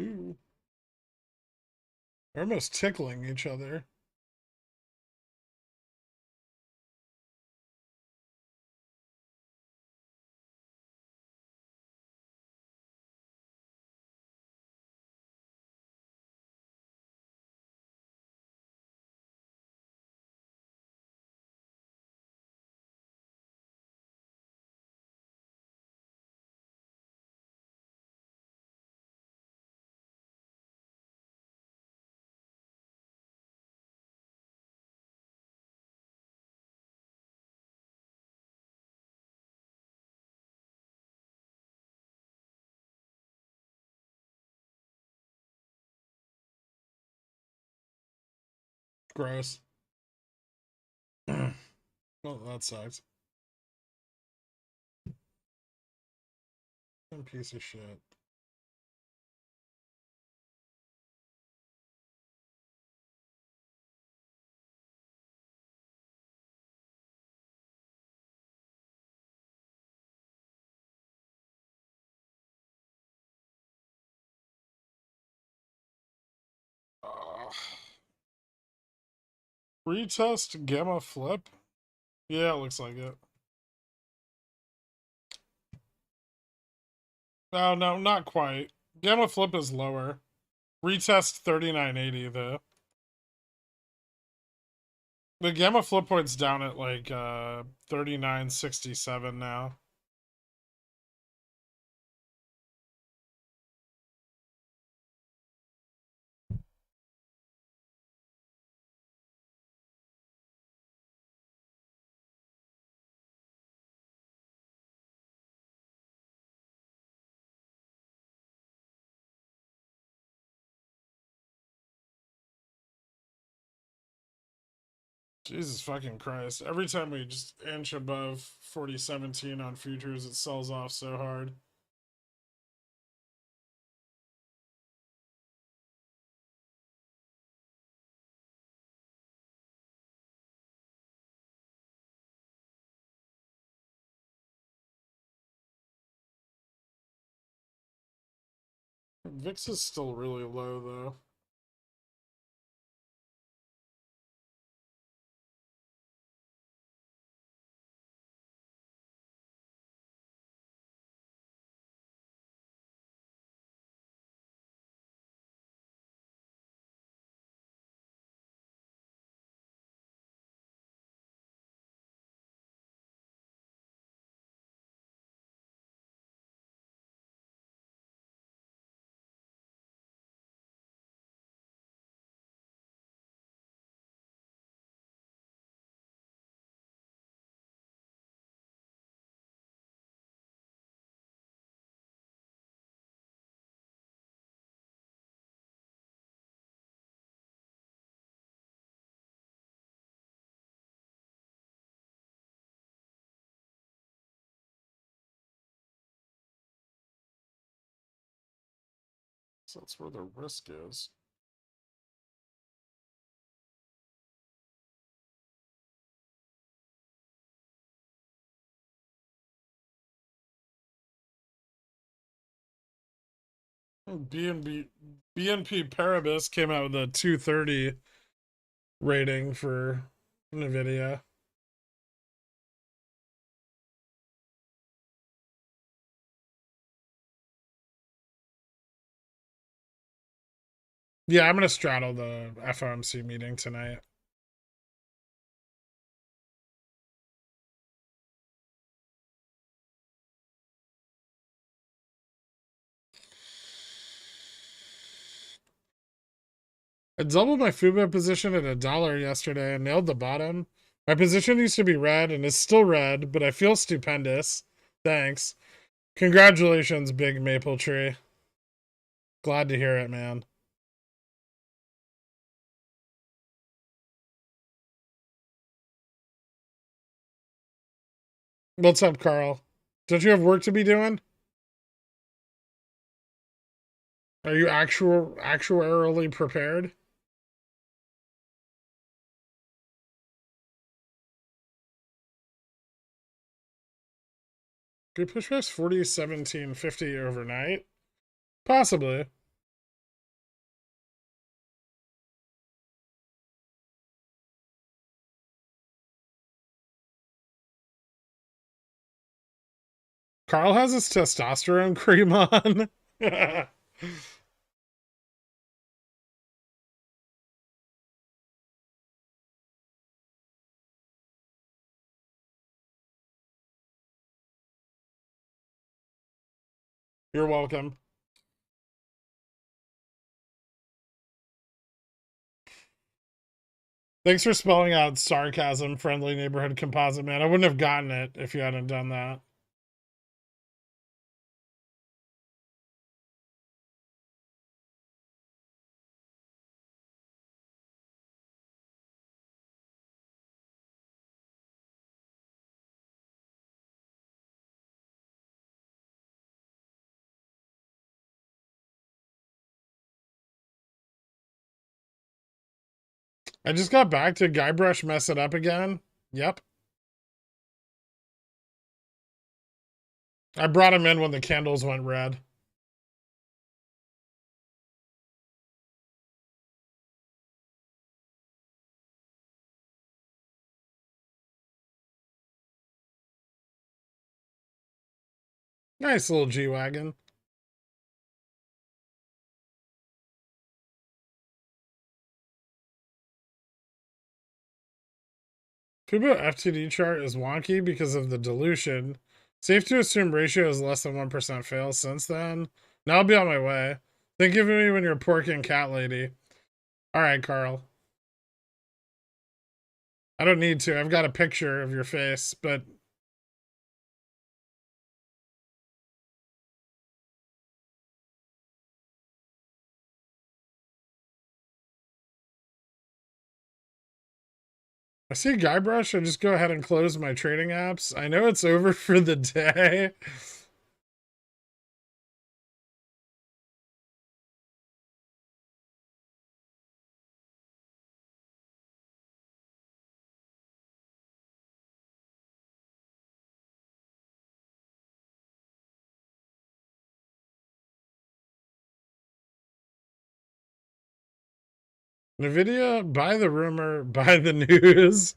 Ooh. They're almost tickling each other. Gross. Well, that sucks. Some piece of shit. Retest gamma flip? Yeah, it looks like it. Oh, no, not quite. Gamma flip is lower. Retest 3980 though. The gamma flip point's down at like 3967 now. Jesus fucking Christ. Every time we just inch above 4017 on futures, it sells off so hard. VIX is still really low though. So that's where the risk is. BNP Paribas came out with a 230 rating for NVIDIA. Yeah, I'm gonna straddle the FOMC meeting tonight. I doubled my FUBO position at $1 yesterday and nailed the bottom. My position used to be red and is still red, but I feel stupendous. Thanks. Congratulations, big maple tree. Glad to hear it, man. What's up, Carl? Don't you have work to be doing? Are you actuarially prepared? Could push past 40.1750 overnight? Possibly. Carl has his testosterone cream on. You're welcome. Thanks for spelling out sarcasm, friendly neighborhood composite man. I wouldn't have gotten it if you hadn't done that. I just got back. Did Guybrush mess it up again? Yep. I brought him in when the candles went red. Nice little G-Wagon. Kubo FTD chart is wonky because of the dilution. Safe to assume ratio is less than 1% fail since then. Now I'll be on my way. Think of me when you're pork and cat lady. Alright, Carl. I don't need to. I've got a picture of your face, but I see Guybrush. I just go ahead and close my trading apps. I know it's over for the day. Nvidia, buy the rumor, buy the news.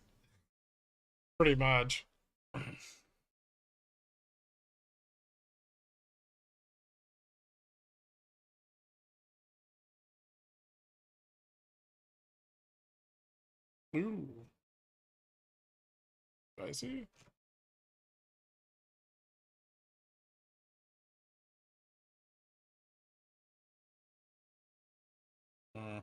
Pretty much. Ooh. Spicy. Uh,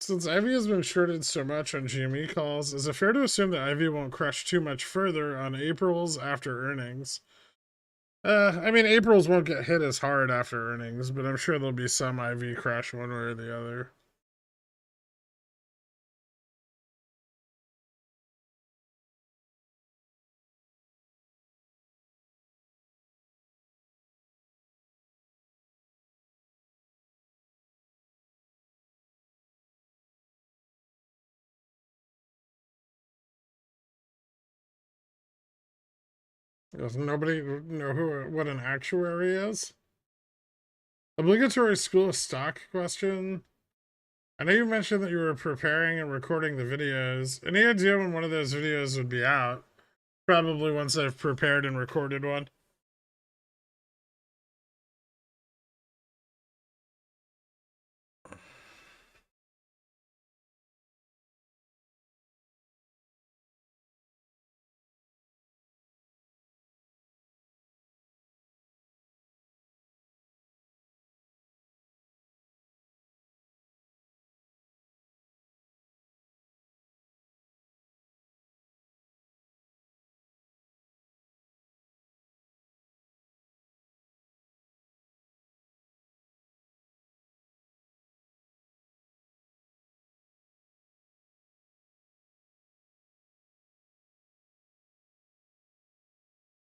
Since Ivy has been shorted so much on GME calls, is it fair to assume that Ivy won't crush too much further on April's after earnings? I mean, April's won't get hit as hard after earnings, but I'm sure there'll be some Ivy crash one way or the other. Does nobody know what an actuary is? Obligatory school of stock question. I know you mentioned that you were preparing and recording the videos. Any idea when one of those videos would be out? Probably once I've prepared and recorded one.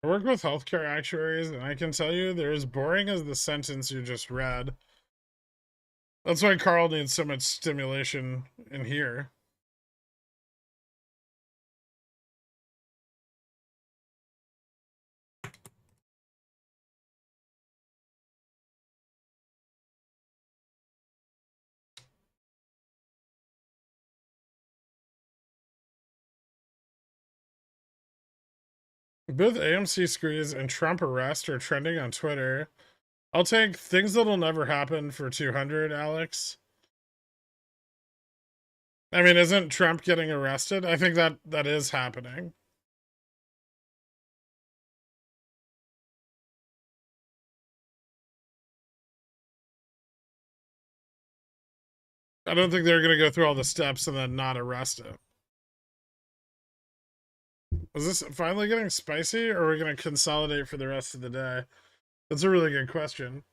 I work with healthcare actuaries, and I can tell you they're as boring as the sentence you just read. That's why Carl needs so much stimulation in here. Both AMC squeeze and Trump arrest are trending on Twitter. I'll take things that'll never happen for 200, Alex. I mean, isn't Trump getting arrested? I think that is happening. I don't think they're going to go through all the steps and then not arrest him. Is this finally getting spicy, or are we going to consolidate for the rest of the day? That's a really good question.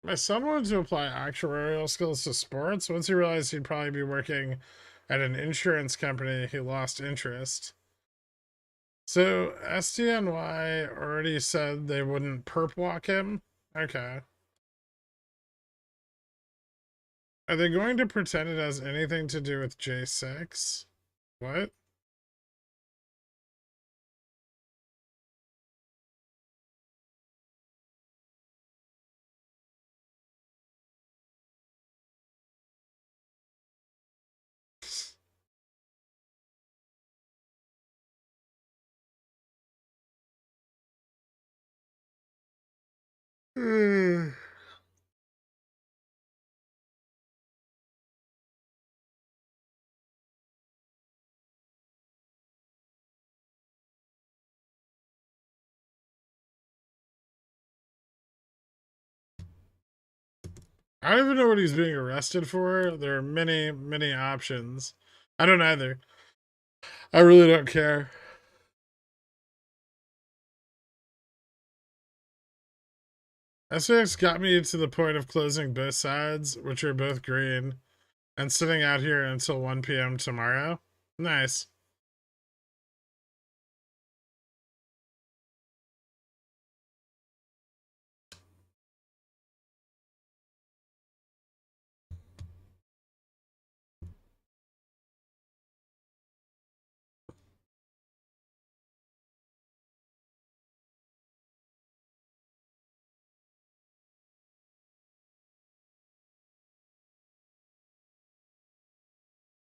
My son wanted to apply actuarial skills to sports. Once he realized he'd probably be working at an insurance company, he lost interest. So SDNY already said they wouldn't perp walk him? Okay. Are they going to pretend it has anything to do with J6? What? I don't even know what he's being arrested for. There are many, many options. I don't either. I really don't care. SX got me to the point of closing both sides, which are both green, and sitting out here until 1 p.m. tomorrow. Nice.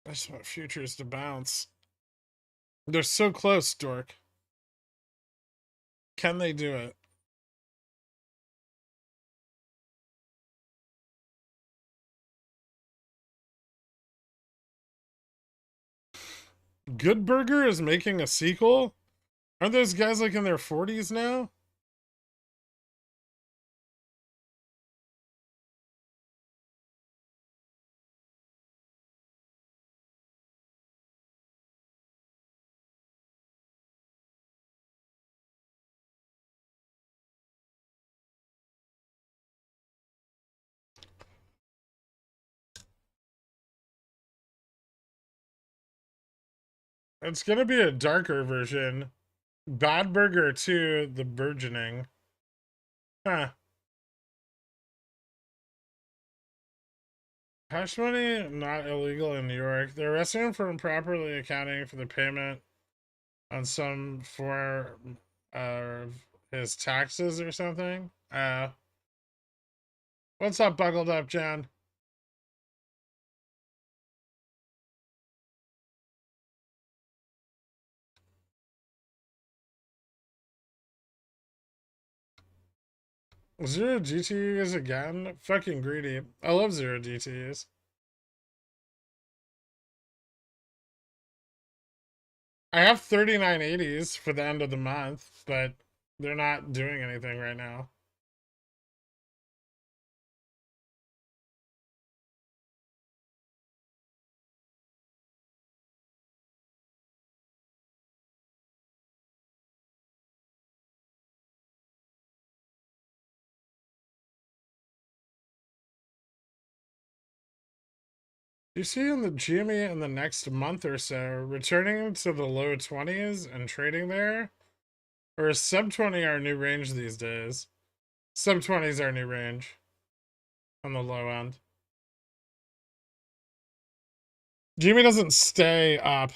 I just want futures to bounce. They're so close, Dork. Can they do it? Good Burger is making a sequel? Aren't those guys like in their 40s now? It's gonna be a darker version. Bad Burger 2, The Burgeoning. Huh. Hush money not illegal in New York. They're arresting him for improperly accounting for the payment on some for his taxes or something. What's up, buckled up, John? Zero GTEs again? Fucking greedy. I love zero GTEs. I have 3980s for the end of the month, but they're not doing anything right now. You see in the GME in the next month or so, returning to the low 20s and trading there? Or is sub 20 our new range these days? Sub 20 is our new range on the low end. GME doesn't stay up.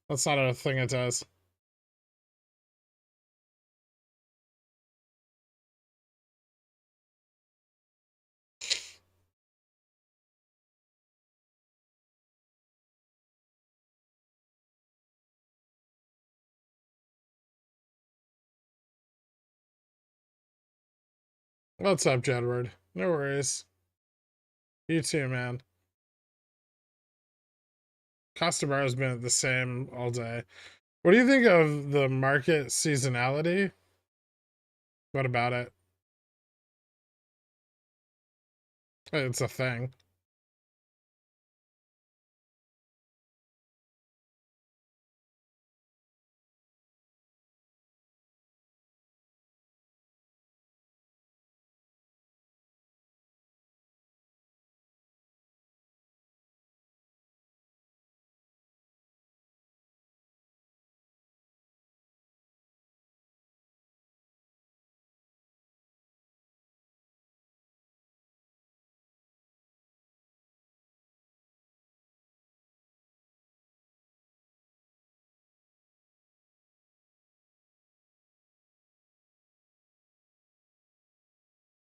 That's not a thing it does. What's up, Jedward? No worries. You too, man. Costa has been the same all day. What do you think of the market seasonality? What about it? It's a thing.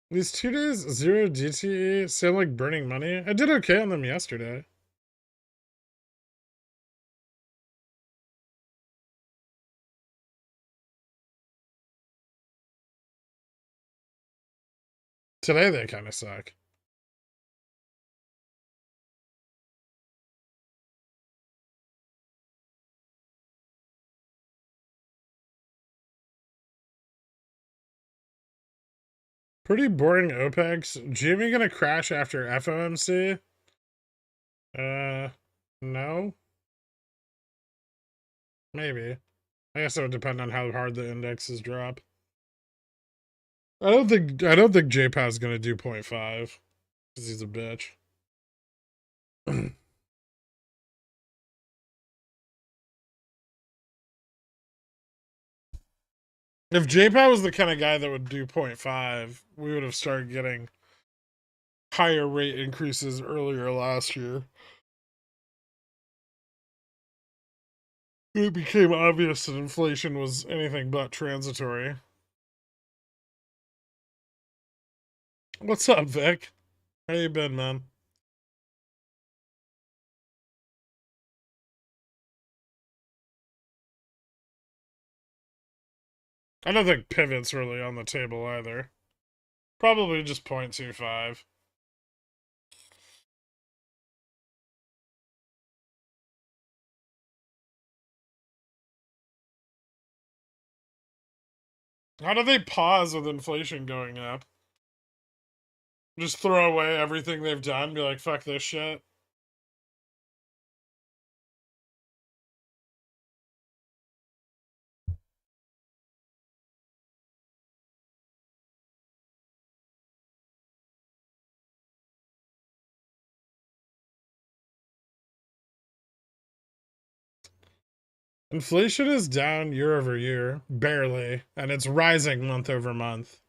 These 2 days, zero GTE, sound like burning money. I did okay on them yesterday. Today they kind of suck. Pretty boring OPEX. Jimmy gonna crash after FOMC? No. Maybe. I guess it would depend on how hard the indexes drop. I don't think JPA's gonna do 0.5 because he's a bitch. If JPA was the kind of guy that would do 0.5, we would have started getting higher rate increases earlier last year. It became obvious that inflation was anything but transitory. What's up, Vic? How you been, man? I don't think pivot's really on the table either. Probably just 0.25. How do they pause with inflation going up? Just throw away everything they've done, be like, fuck this shit? Inflation is down year over year, barely, and it's rising month over month.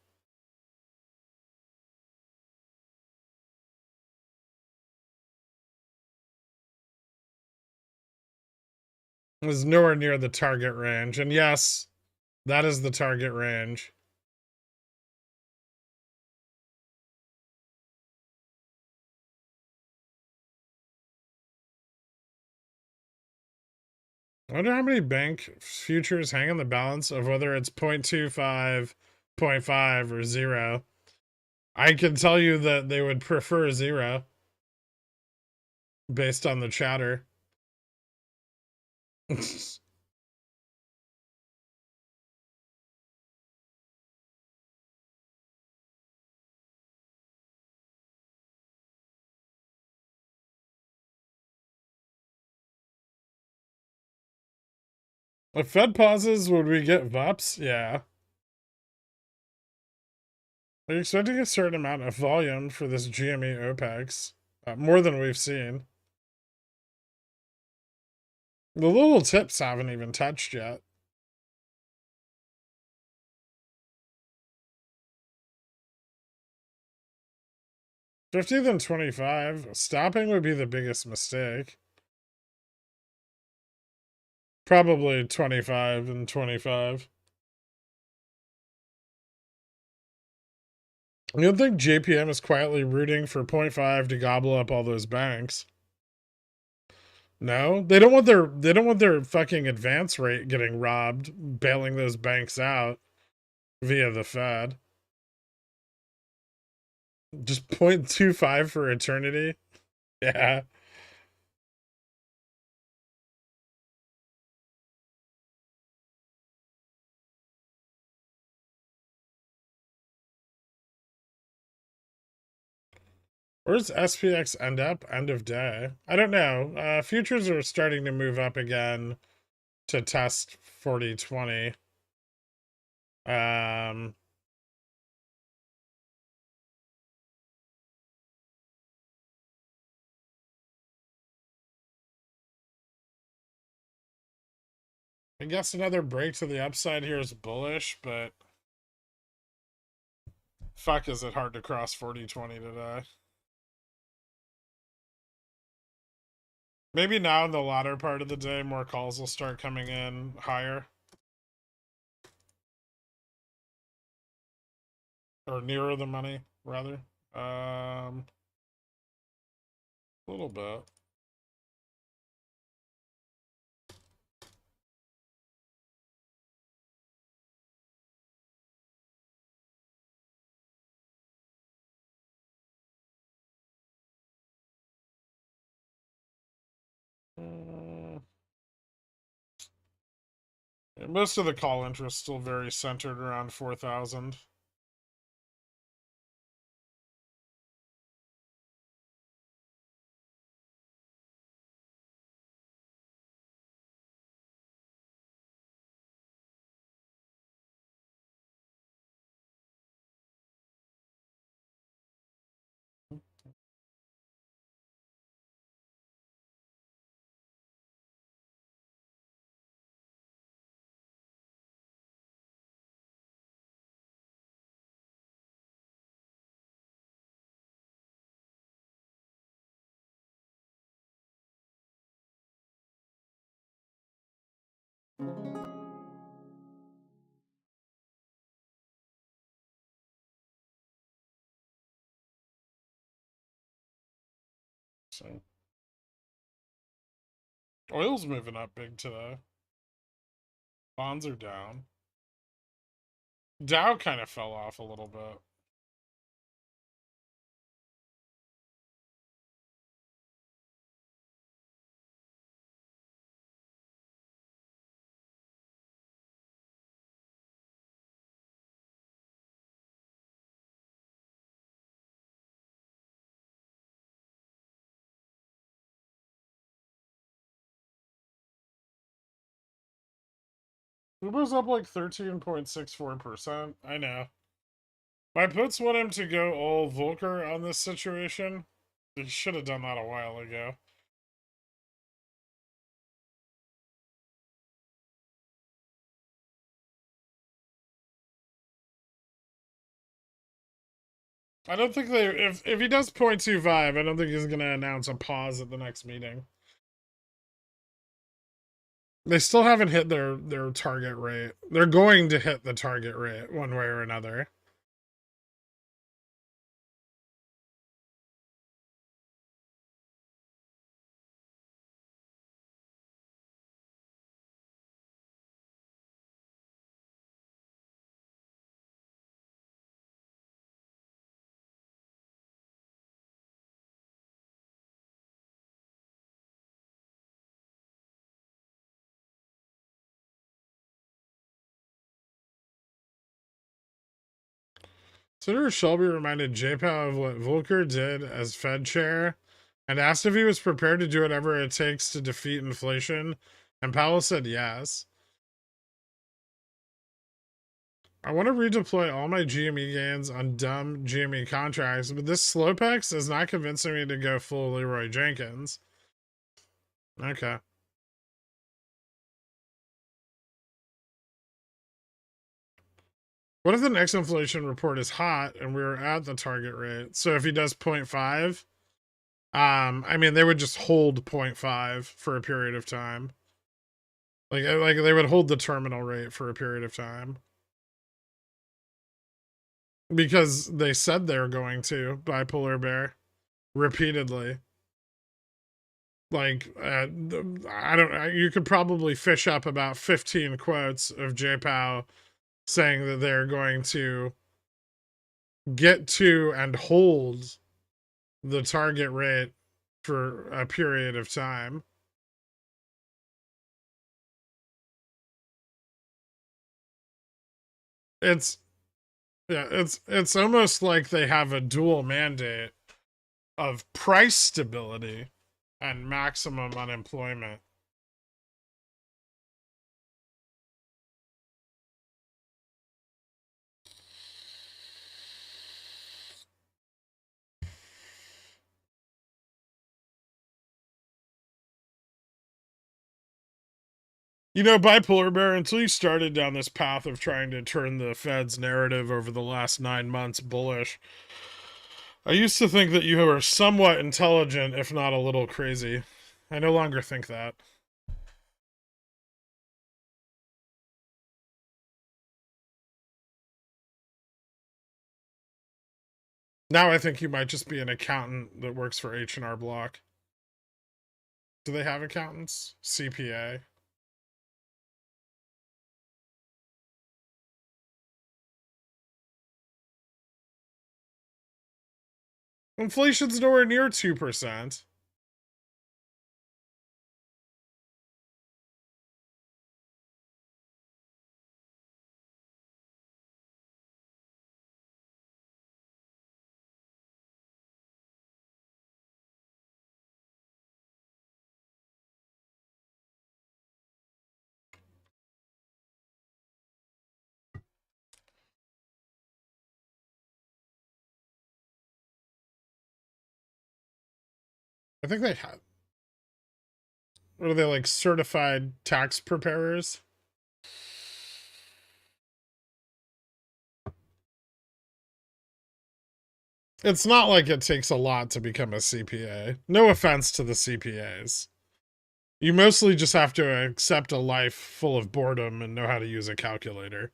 It was nowhere near the target range, and yes, that is the target range. I wonder how many bank futures hang on the balance of whether it's 0.25, 0.5, or 0. I can tell you that they would prefer 0 based on the chatter. If Fed pauses, would we get VUPs? Yeah. Are you expecting a certain amount of volume for this GME OPEX? More than we've seen. The little tips haven't even touched yet. $50 than $25. Stopping would be the biggest mistake. Probably 25 and 25. You don't think JPM is quietly rooting for 0.5 to gobble up all those banks? No, they don't want their fucking advance rate getting robbed, bailing those banks out via the Fed. Just 0.25 for eternity. Yeah. Where does SPX end up? End of day. I don't know. Futures are starting to move up again to test 4020. I guess another break to the upside here is bullish, but fuck, is it hard to cross 4020 today. Maybe now in the latter part of the day, more calls will start coming in higher. Or nearer the money, rather. A little bit. Most of the call interest still very centered around 4,000. So oil's moving up big today. Bonds are down. Dow kind of fell off a little bit. Uber's up like 13.64%. I know. My puts want him to go all Volcker on this situation. He should have done that a while ago. I don't think they if he does 0.25, I don't think he's gonna announce a pause at the next meeting. They still haven't hit their target rate. They're going to hit the target rate one way or another. Senator Shelby reminded JPOW of what Volcker did as Fed chair and asked if he was prepared to do whatever it takes to defeat inflation, and Powell said yes. I want to redeploy all my GME gains on dumb GME contracts, but this Slopex is not convincing me to go full Leroy Jenkins. Okay. What if the next inflation report is hot and we're at the target rate? So if he does 0.5, I mean, they would just hold 0.5 for a period of time. Like they would hold the terminal rate for a period of time. Because they said they were going to, bipolar bear, repeatedly. Like, I don't, you could probably fish up about 15 quotes of JPOW saying that they're going to get to and hold the target rate for a period of time. It's yeah, it's almost like they have a dual mandate of price stability and maximum unemployment. You know, bipolar bear, until you started down this path of trying to turn the Fed's narrative over the last 9 months bullish, I used to think that you were somewhat intelligent, if not a little crazy. I no longer think that. Now I think you might just be an accountant that works for H&R Block. Do they have accountants? CPA? Inflation's nowhere near 2%. I think they have. What are they, like certified tax preparers? It's not like it takes a lot to become a CPA. No offense to the CPAs. You mostly just have to accept a life full of boredom and know how to use a calculator.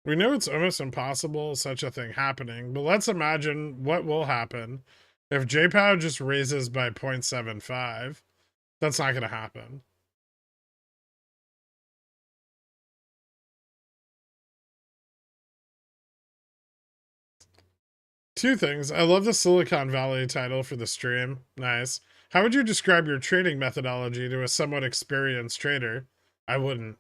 We know it's almost impossible such a thing happening, but let's imagine what will happen if JPOW just raises by 0.75. That's not going to happen. Two things. I love the Silicon Valley title for the stream. Nice. How would you describe your trading methodology to a somewhat experienced trader? I wouldn't.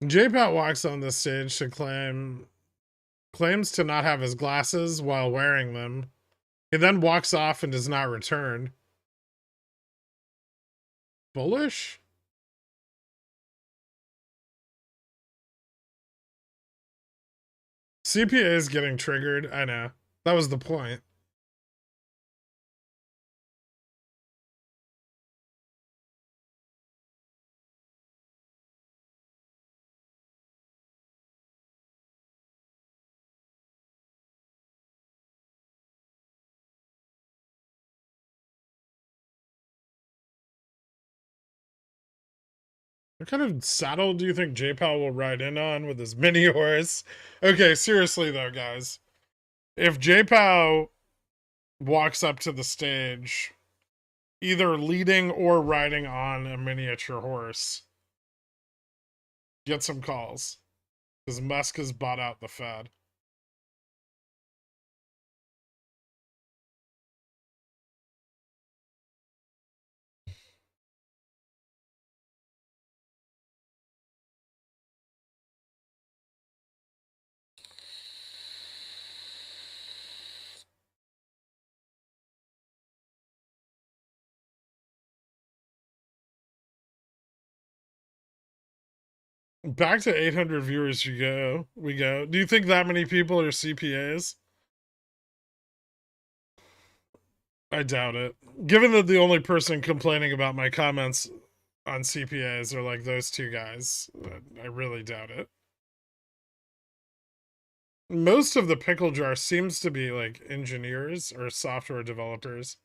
JPOW walks on the stage to claim Claims to not have his glasses while wearing them. He then walks off and does not return. Bullish? CPA is getting triggered. I know. That was the point. What kind of saddle do you think J-Pal will ride in on with his mini horse? Okay, seriously though, guys. If J-Pal walks up to the stage, either leading or riding on a miniature horse, get some calls. Because Musk has bought out the Fed. Back to 800 viewers we go. Do you think that many people are CPAs? I doubt it. Given that the only person complaining about my comments on CPAs are like those two guys, I really doubt it. Most of the pickle jar seems to be like engineers or software developers.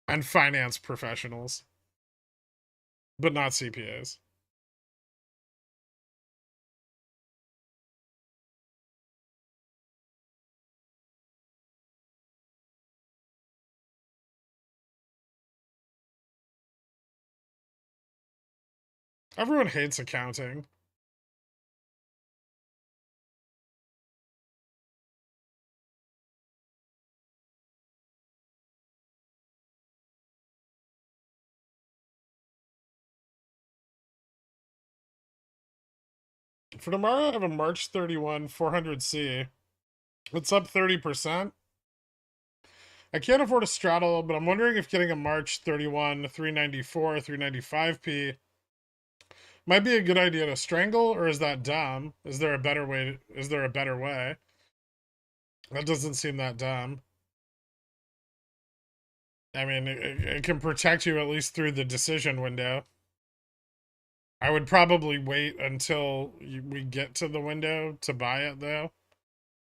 And finance professionals. But not CPAs. Everyone hates accounting. For tomorrow, I have a March 31 400C. It's up 30%. I can't afford a straddle, but I'm wondering if getting a March 31 394 395p might be a good idea to strangle, or is that dumb? Is there a better way? Is there a better way? That doesn't seem that dumb. I mean, it can protect you at least through the decision window. I would probably wait until we get to the window to buy it, though,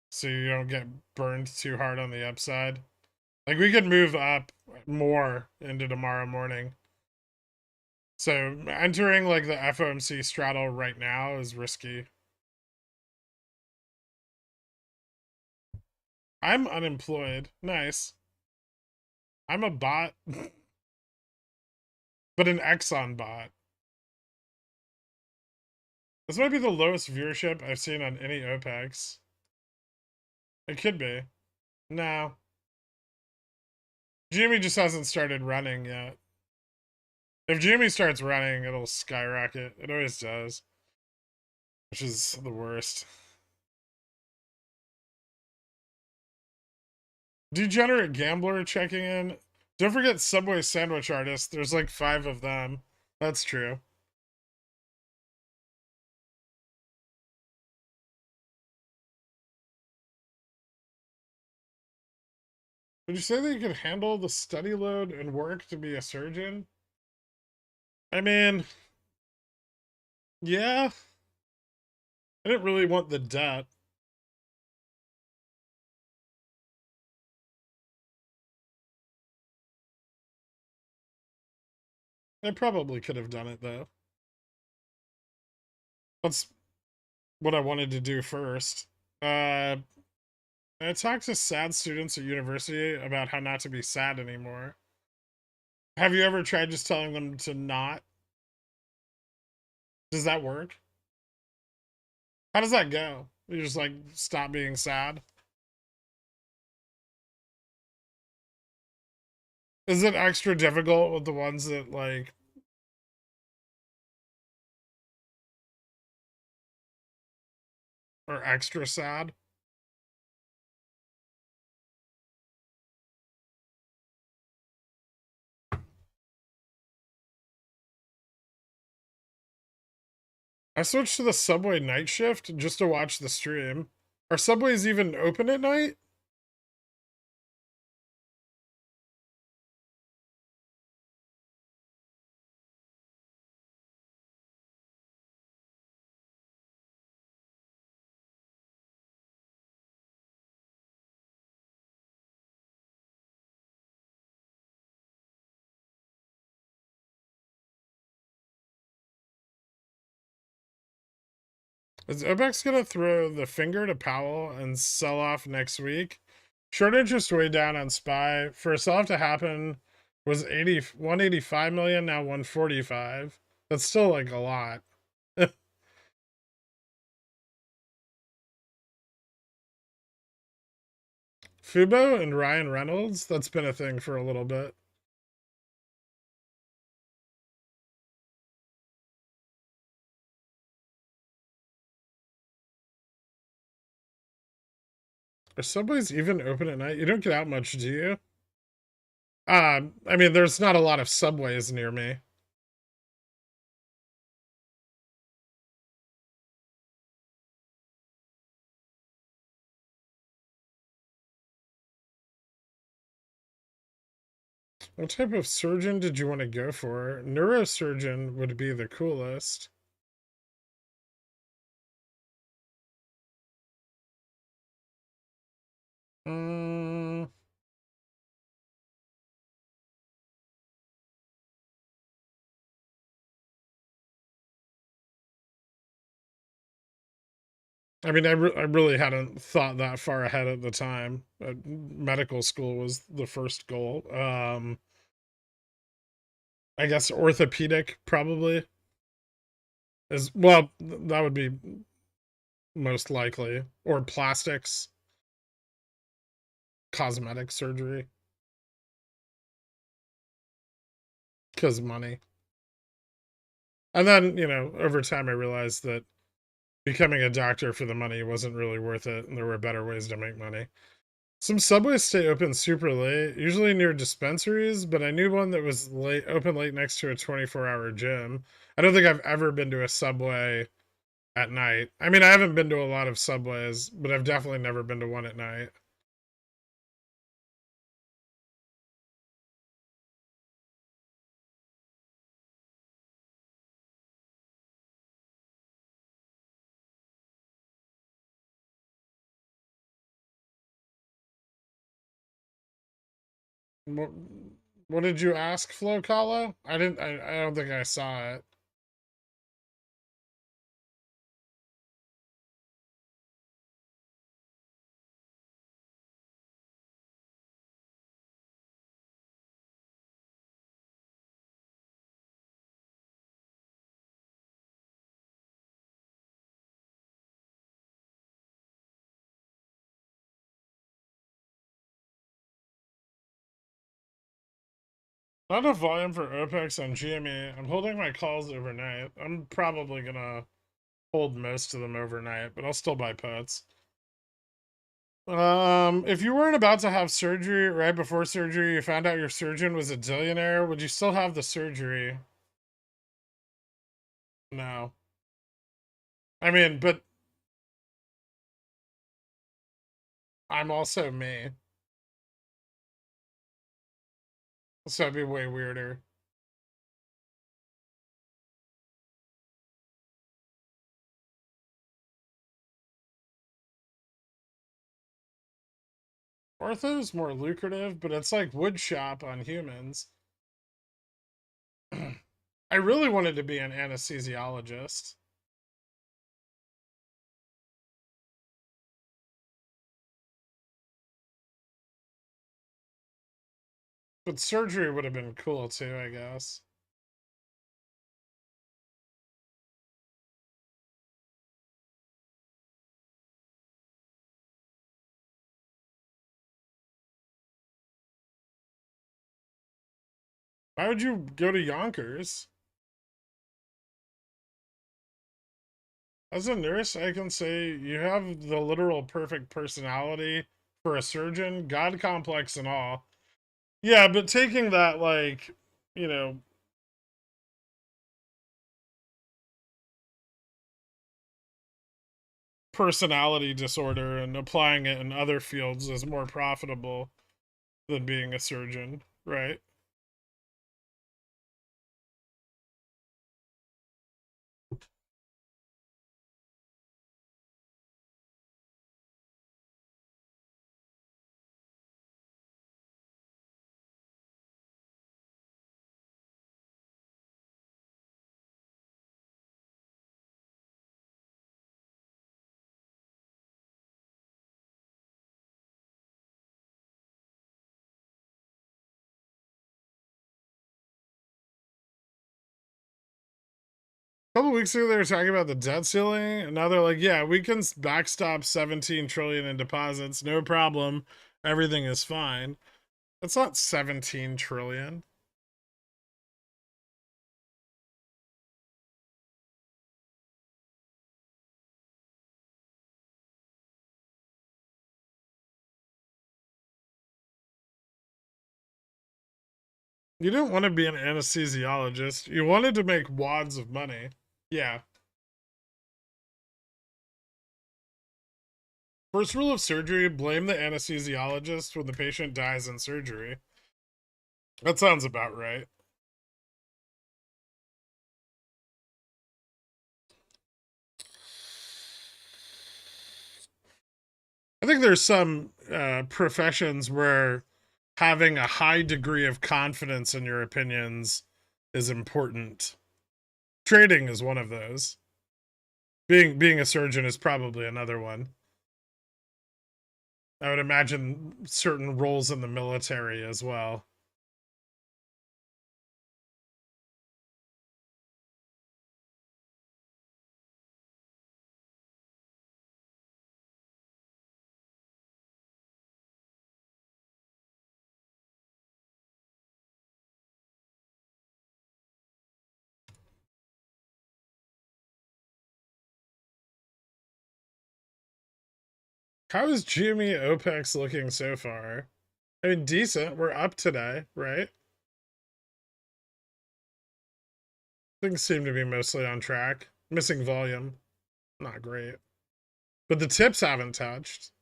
so you don't get burned too hard on the upside. Like, we could move up more into tomorrow morning. So entering like the FOMC straddle right now is risky. I'm unemployed. Nice. I'm a bot. But an Exxon bot. This might be the lowest viewership I've seen on any OPEX. It could be. No. Jimmy just hasn't started running yet. If Jimmy starts running, it'll skyrocket. It always does. Which is the worst. Degenerate Gambler checking in. Don't forget Subway Sandwich Artist. There's like 5 of them. That's true. Would you say that you could handle the study load and work to be a surgeon? I mean, yeah. I didn't really want the debt. I probably could have done it, though. That's what I wanted to do first. I talked to sad students at university about how not to be sad anymore. Have you ever tried just telling them to not? Does that work? How does that go? You just like stop being sad? Is it extra difficult with the ones that like or extra sad. I switched to the subway night shift just to watch the stream. Are subways even open at night? Is OPEX gonna throw the finger to Powell and sell off next week? Short interest way down on SPY. For a sell-off to happen was 185 million, now 145. That's still like a lot. Fubo and Ryan Reynolds, that's been a thing for a little bit. Are subways even open at night? You don't get out much, do you? I mean, there's not a lot of subways near me. What type of surgeon did you want to go for? Neurosurgeon would be the coolest. Mm, I mean, I really hadn't thought that far ahead at the time. Medical school was the first goal. I guess orthopedic probably is, well, that would be most likely, or plastics, cosmetic surgery, because money. And then, you know, over time I realized that becoming a doctor for the money wasn't really worth it, and there were better ways to make money. Some subways stay open super late, usually near dispensaries, but I knew one that was open late next to a 24-hour gym. I don't think I've ever been to a subway at night. I mean, I haven't been to a lot of subways, but I've definitely never been to one at night. What did you ask, Flo Kahlo? I didn't. I don't think I saw it. Not enough volume for OPEX on GME. I'm holding my calls overnight. I'm probably gonna hold most of them overnight, but I'll still buy puts. If you weren't about to have surgery right before surgery, you found out your surgeon was a billionaire, would you still have the surgery? No. I mean, but I'm also me, so it'd be way weirder. Ortho is more lucrative, but it's like wood shop on humans. I really wanted to be an anesthesiologist. But surgery would have been cool too, I guess. Why would you go to Yonkers? As a nurse, I can say you have the literal perfect personality for a surgeon, God complex and all. Yeah, but taking that, like, you know, personality disorder and applying it in other fields is more profitable than being a surgeon, right? A couple weeks ago, they were talking about the debt ceiling, and now they're like, yeah, we can backstop 17 trillion in deposits, no problem. Everything is fine. That's not 17 trillion. You didn't want to be an anesthesiologist. You wanted to make wads of money. Yeah. First rule of surgery, blame the anesthesiologist when the patient dies in surgery. That sounds about right. I think there's some professions where having a high degree of confidence in your opinions is important. Trading is one of those. Being a surgeon is probably another one. I would imagine certain roles in the military as well. How is GME OPEX looking so far? I mean, decent. We're up today, right? Things seem to be mostly on track. Missing volume. Not great. But the tips haven't touched.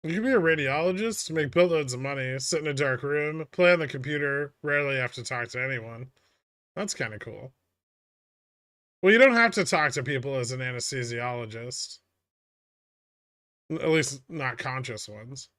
You can be a radiologist, make boatloads of money, sit in a dark room, play on the computer, rarely have to talk to anyone. That's kind of cool. Well, you don't have to talk to people as an anesthesiologist. At least not conscious ones.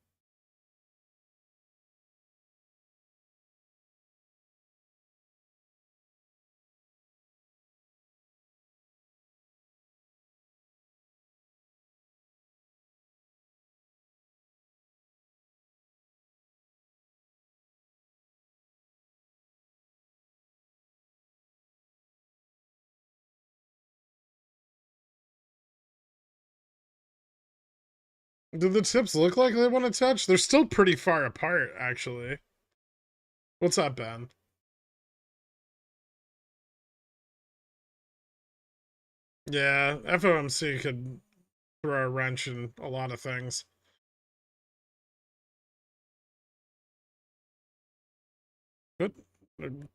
Do the tips look like they want to touch? They're still pretty far apart, actually. What's up, Ben? Yeah, FOMC could throw a wrench in a lot of things. But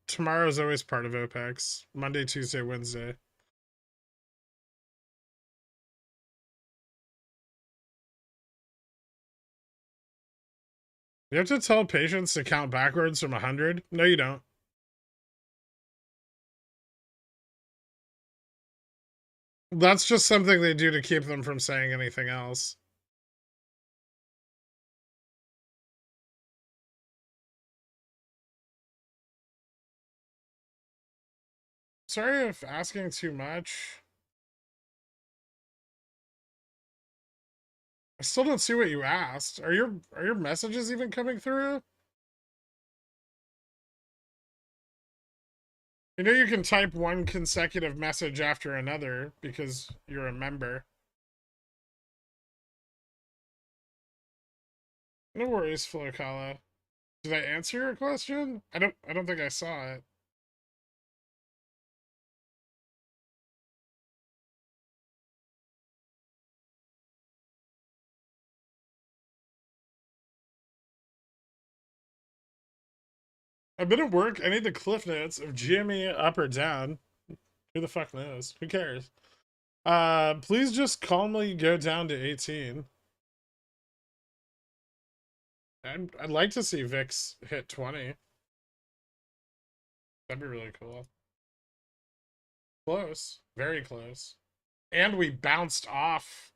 tomorrow's always part of OPEX. Monday, Tuesday, Wednesday. You have to tell patients to count backwards from 100? No, you don't. That's just something they do to keep them from saying anything else. Sorry if asking too much. I still don't see what you asked. Are your messages even coming through? You know you can type one consecutive message after another because you're a member. No worries, Flocala. Did I answer your question? I don't think I saw it. I've been at work. I need the cliff notes of GME up or down. Who the fuck knows? Who cares? Please just calmly go down to 18. I'd like to see VIX hit 20. That'd be really cool. Close. Very close. And we bounced off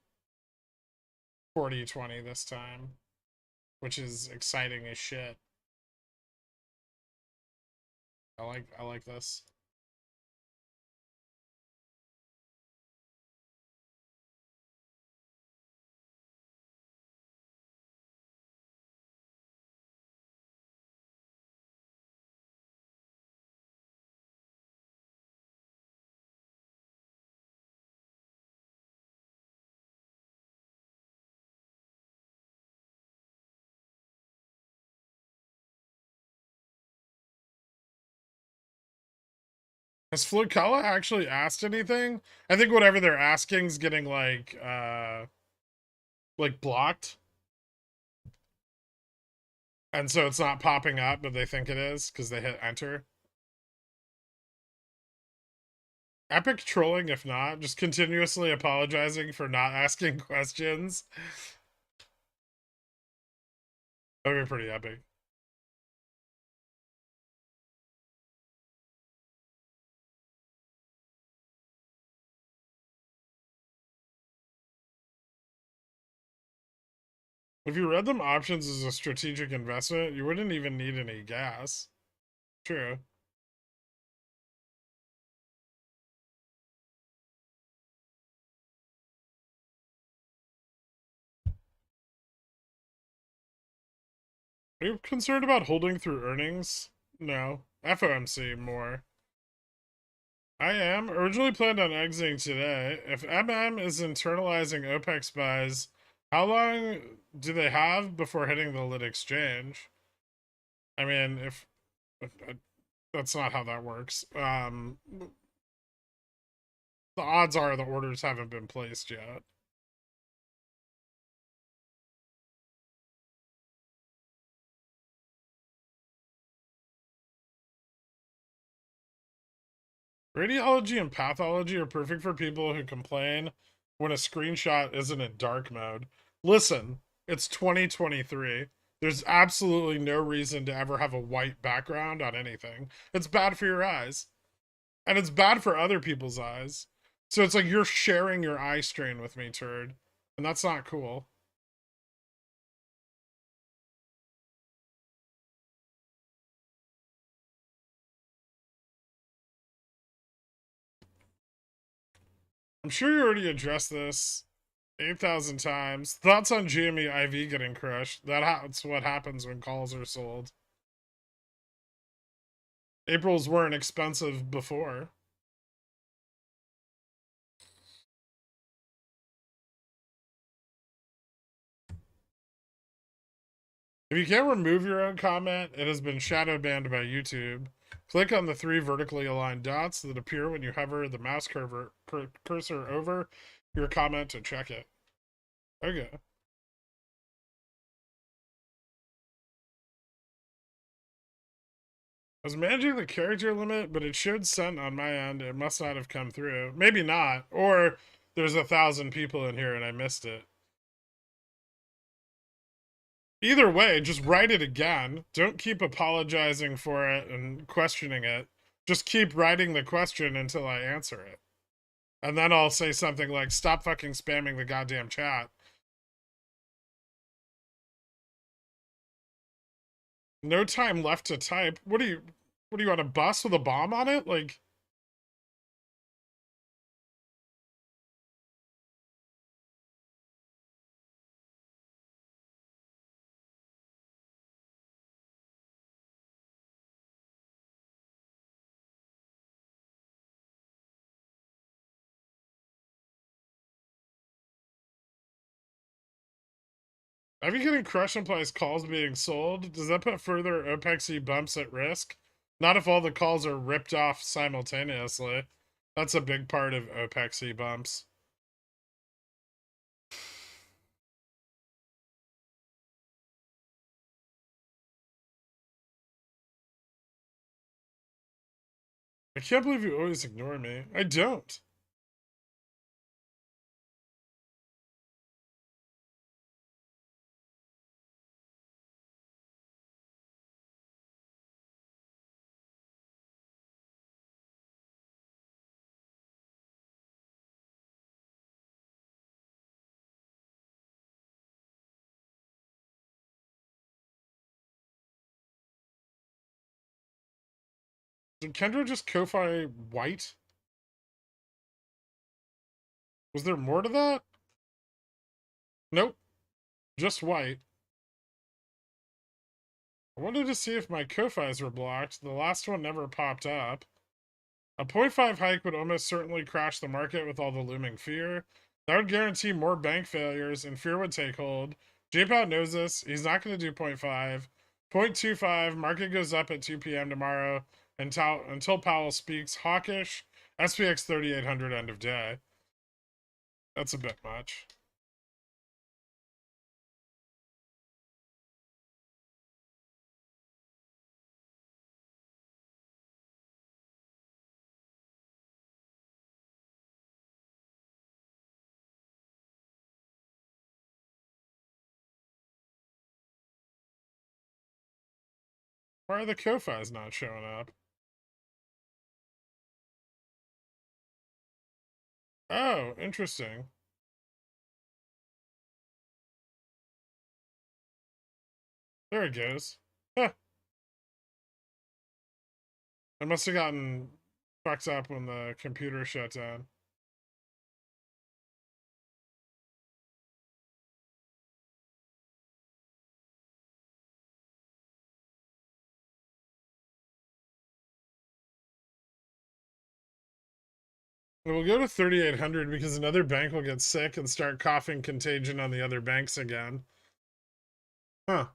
40-20 this time, which is exciting as shit. I like this. Has Flocala actually asked anything? I think whatever they're asking is getting like blocked. And so it's not popping up, but they think it is because they hit enter. Epic trolling, if not, just continuously apologizing for not asking questions. That'd be pretty epic. If you read them options as a strategic investment, you wouldn't even need any gas. True. Are you concerned about holding through earnings? No. FOMC more. I am. Originally planned on exiting today. If MM is internalizing OPEX buys, how long do they have before hitting the lit exchange? I mean, if that's not how that works. The odds are the orders haven't been placed yet. Radiology and pathology are perfect for people who complain when a screenshot isn't in dark mode. Listen, it's 2023. There's absolutely no reason to ever have a white background on anything. It's bad for your eyes. And it's bad for other people's eyes. So it's like you're sharing your eye strain with me, turd. And that's not cool. I'm sure you already addressed this 8,000 times. Thoughts on GME IV getting crushed? That's what happens when calls are sold. Aprils weren't expensive before. If you can't remove your own comment, it has been shadow banned by YouTube. Click on the 3 vertically aligned dots that appear when you hover the mouse cursor over your comment to check it. Okay. I was managing the character limit, but it showed sent on my end. It must not have come through. Maybe not. Or there's 1,000 people in here and I missed it. Either way, just write it again. Don't keep apologizing for it and questioning it. Just keep writing the question until I answer it. And then I'll say something like, stop fucking spamming the goddamn chat. No time left to type. What are you on a bus with a bomb on it? Like, I've been getting crush implies calls being sold. Does that put further OPEXy bumps at risk? Not if all the calls are ripped off simultaneously. That's a big part of OPEXy bumps. I can't believe you always ignore me. I don't. Did Kendra just Ko-Fi white? Was there more to that? Nope. Just white. I wanted to see if my Ko-Fis were blocked. The last one never popped up. A 0.5 hike would almost certainly crash the market with all the looming fear. That would guarantee more bank failures and fear would take hold. JPOW knows this. He's not going to do 0.5. 0.25, market goes up at 2 p.m. tomorrow until Powell speaks. Hawkish, SPX 3800 end of day. That's a bit much. Why are the Ko-Fis not showing up? Oh, interesting. There it goes. Huh. I must have gotten fucked up when the computer shut down. We'll go to 3,800 because another bank will get sick and start coughing contagion on the other banks again. Huh.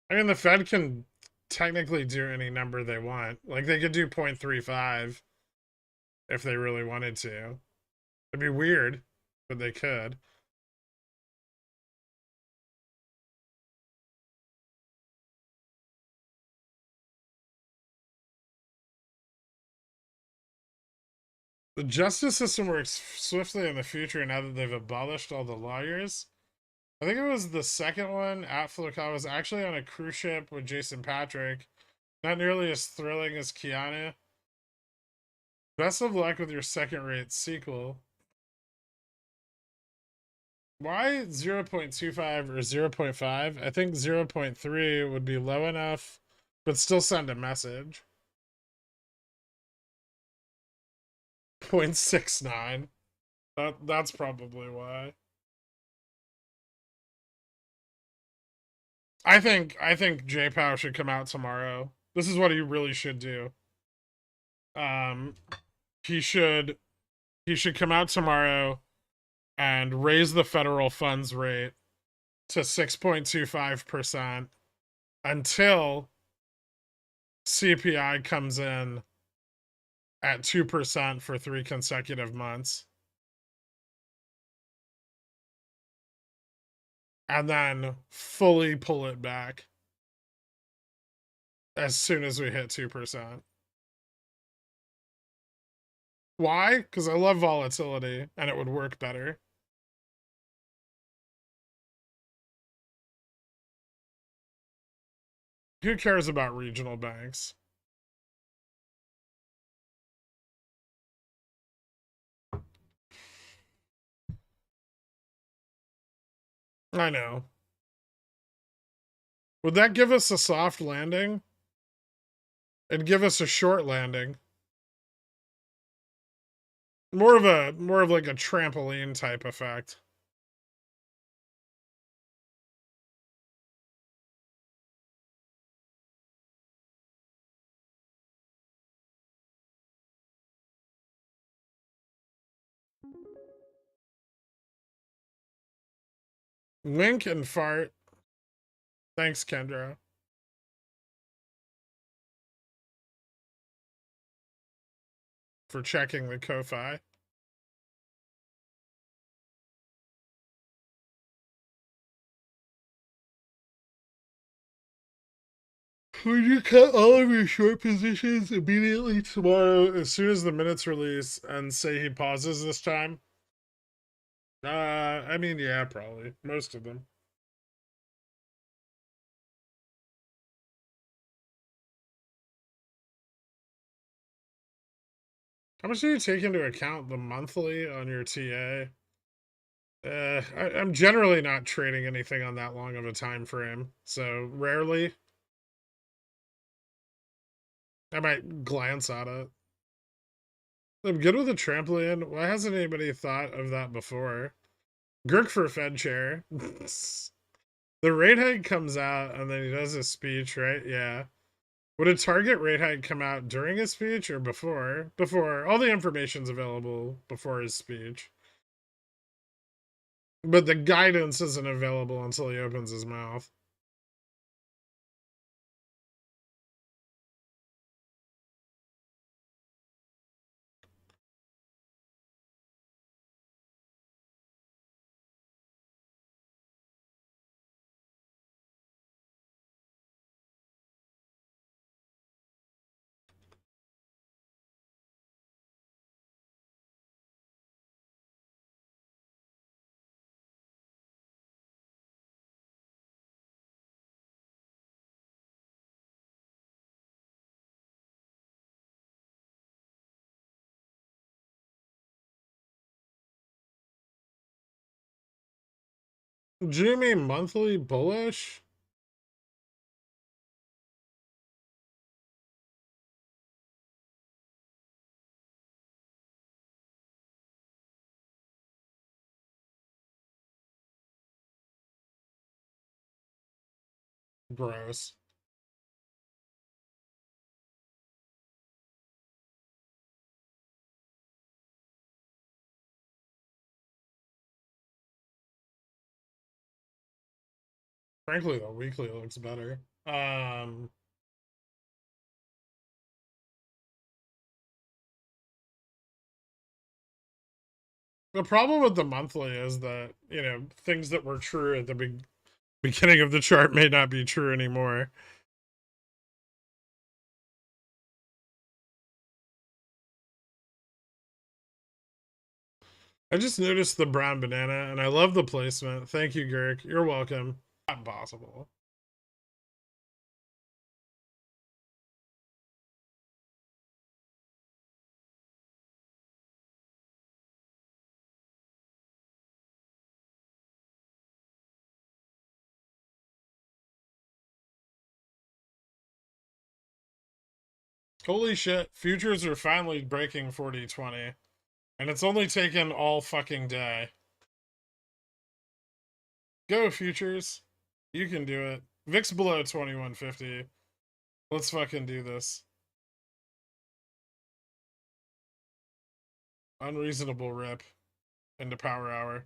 I mean, the Fed can technically do any number they want. Like, they could do 0.35 if they really wanted to. It'd be weird, but they could. The justice system works swiftly in the future now that they've abolished all the lawyers. I think it was the second one at Furukawa was actually on a cruise ship with Jason Patrick. Not nearly as thrilling as Keanu. Best of luck with your second rate sequel. Why 0.25 or 0.5? I think 0.3 would be low enough, but still send a message. 0.69. That's probably why. I think JPOW should come out tomorrow. This is what he really should do. Um he should come out tomorrow and raise the federal funds rate to 6.25% until CPI comes in at 2% for 3 consecutive months. And then fully pull it back as soon as we hit 2%. Why? Because I love volatility and it would work better. Who cares about regional banks? I know. Would that give us a soft landing? It'd give us a short landing. More of like a trampoline type effect. Wink and fart. Thanks, Kendra. For checking the Ko-Fi. Would you cut all of your short positions immediately tomorrow as soon as the minutes release and say he pauses this time? I mean, yeah, probably. Most of them. How much do you take into account the monthly on your TA? I'm generally not trading anything on that long of a time frame, so rarely. I might glance at it. I'm good with a trampoline. Why hasn't anybody thought of that before? Gherk for Fed chair. The rate hike comes out and then he does his speech, right? Yeah. Would a target rate hike come out during his speech or before? Before. All the information's available before his speech. But the guidance isn't available until he opens his mouth. Jimmy monthly bullish? Gross. Frankly, the weekly looks better. The problem with the monthly is that, you know, things that were true at the beginning of the chart may not be true anymore. I just noticed the brown banana and I love the placement. Thank you, Gherk. You're welcome. Not possible. Holy shit, futures are finally breaking 40-20. And it's only taken all fucking day. Go, futures. You can do it. VIX below 2150. Let's fucking do this. Unreasonable rip into power hour.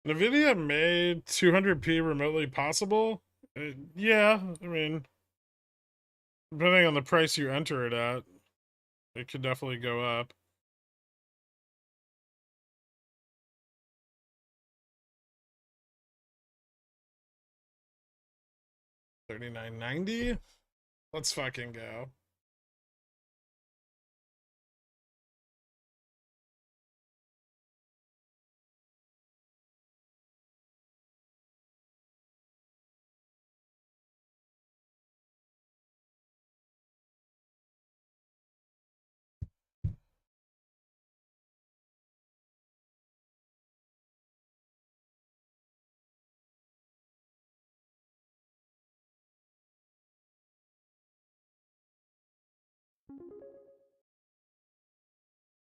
NVIDIA made 200p remotely possible? Yeah, I mean, depending on the price you enter it at, it could definitely go up. $39.90? Let's fucking go.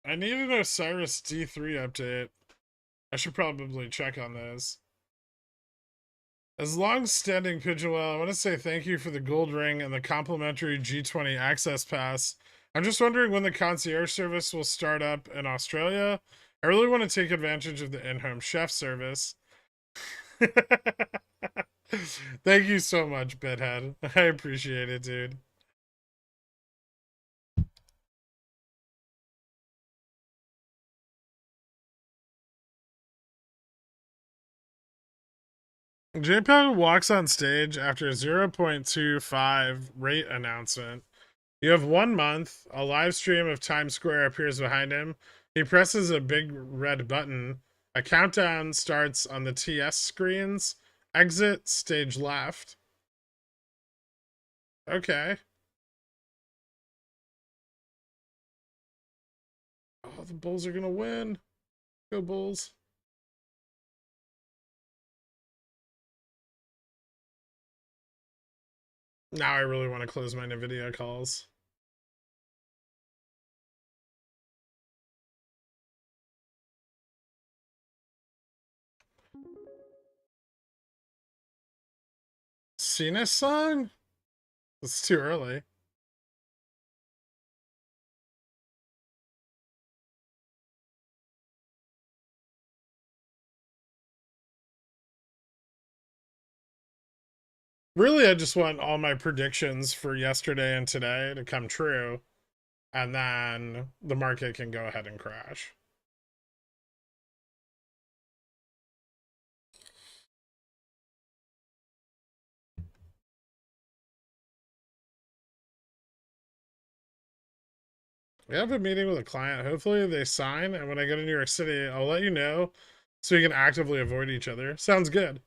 I need an Osiris D3 update. I should probably check on those. As long-standing Pidgeotwell, I want to say thank you for the gold ring and the complimentary G20 access pass. I'm just wondering when the concierge service will start up in Australia. I really want to take advantage of the in-home chef service. Thank you so much, Bedhead. I appreciate it, dude. JPEG walks on stage after a 0.25 rate announcement. You have 1 month. A live stream of Times Square appears behind him. He presses a big red button. A countdown starts on the TS screens. Exit stage left. Okay. Oh, the Bulls are gonna win. Go Bulls. Now I really want to close my NVIDIA calls. Cena's song? It's too early. Really, I just want all my predictions for yesterday and today to come true, and then the market can go ahead and crash. We have a meeting with a client. Hopefully they sign, and when I go to New York City, I'll let you know so we can actively avoid each other. Sounds good.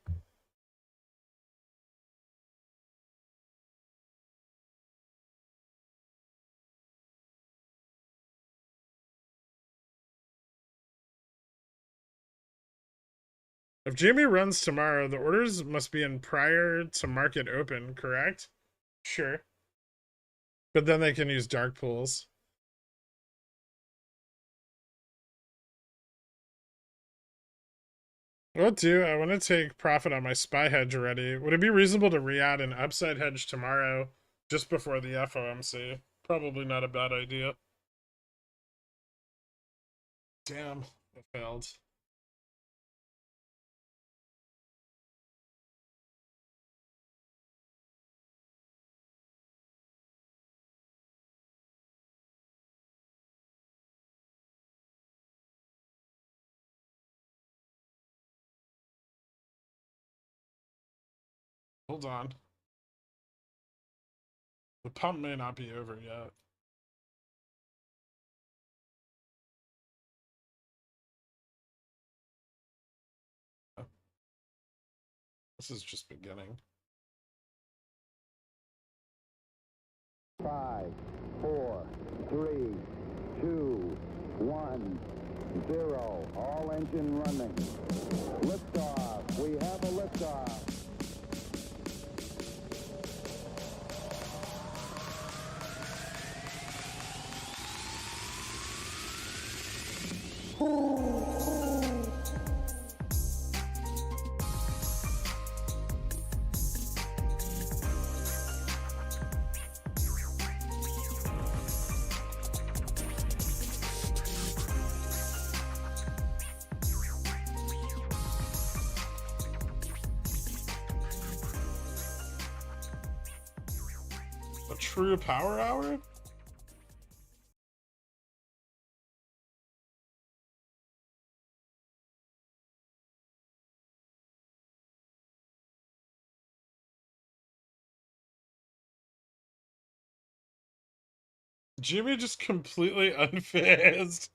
If Jamie runs tomorrow, the orders must be in prior to market open, correct? Sure. But then they can use dark pools. What do? I want to take profit on my SPY hedge already. Would it be reasonable to re-add an upside hedge tomorrow just before the FOMC? Probably not a bad idea. Damn, it failed. Hold on. The pump may not be over yet. This is just beginning. 5, 4, 3, 2, 1, 0. All engine running. Liftoff. We have a liftoff. A true power hour? Jimmy just completely unfazed.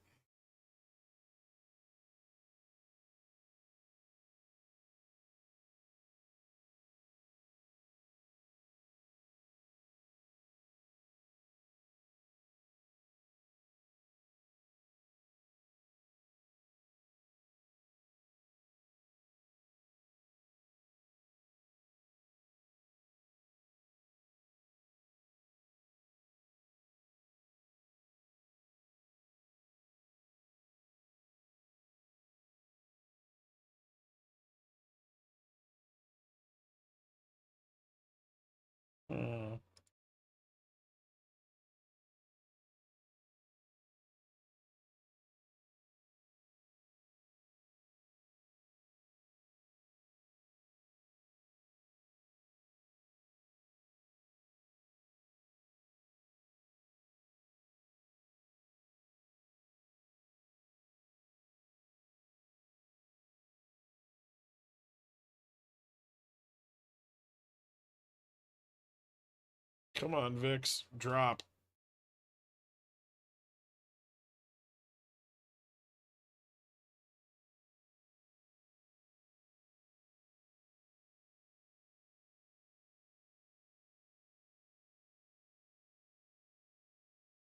Come on, VIX, drop.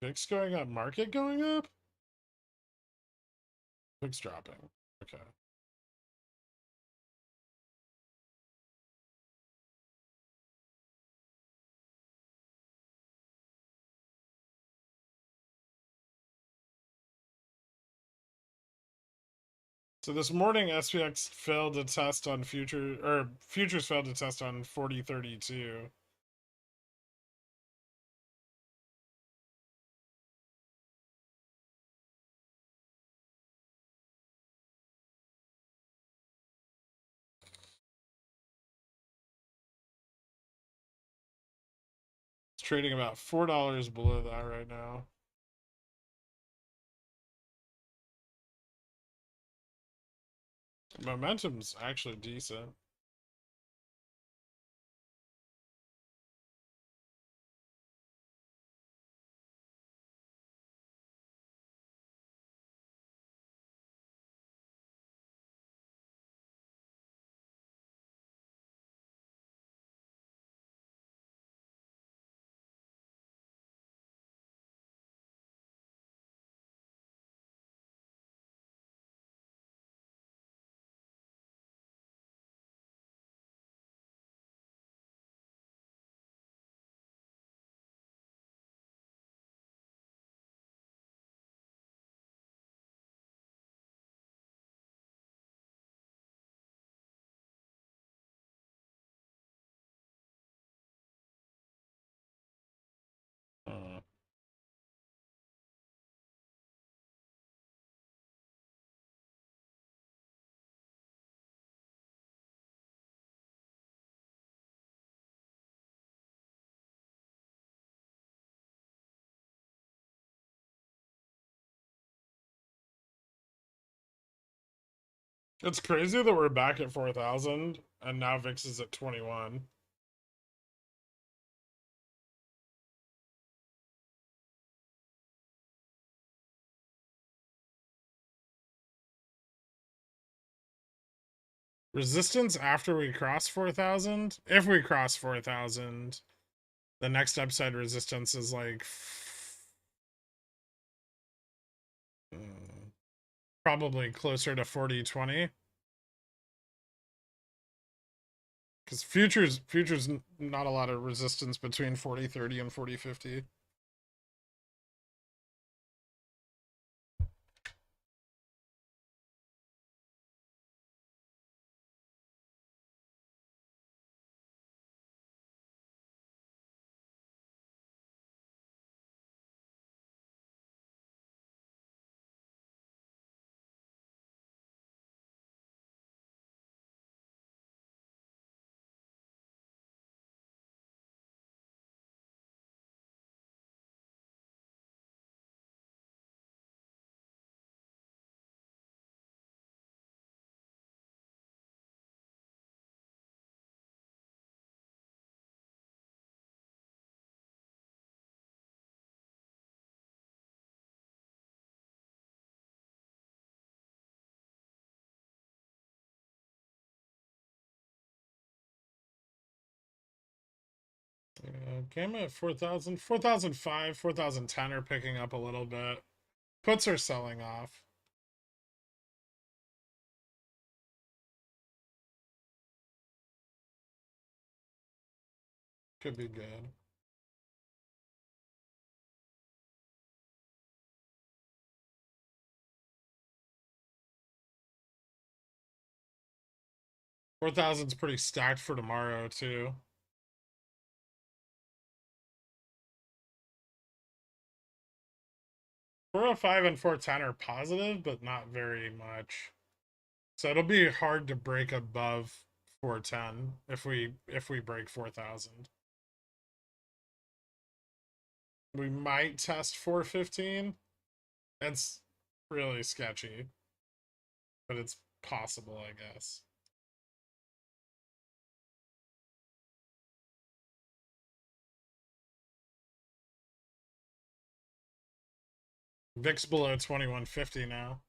VIX going up, market going up? VIX dropping. Okay. So this morning, SPX failed to test on futures failed to test on 4032. It's trading about $4 below that right now. Momentum's actually decent. Uh, it's crazy that we're back at 4,000 and now VIX is at 21. Resistance after we cross 4,000? If we cross 4,000, the next upside resistance is like probably closer to 4020. Because futures not a lot of resistance between 4030 and 4050. Gamma at 4,000, 4,005, 4,010 are picking up a little bit. Puts are selling off. Could be good. $4,000's pretty stacked for tomorrow too. 405 and 410 are positive, but not very much. So it'll be hard to break above 410 if we break 4,000. We might test 415. It's really sketchy, but it's possible, I guess. VIX below 2150 now.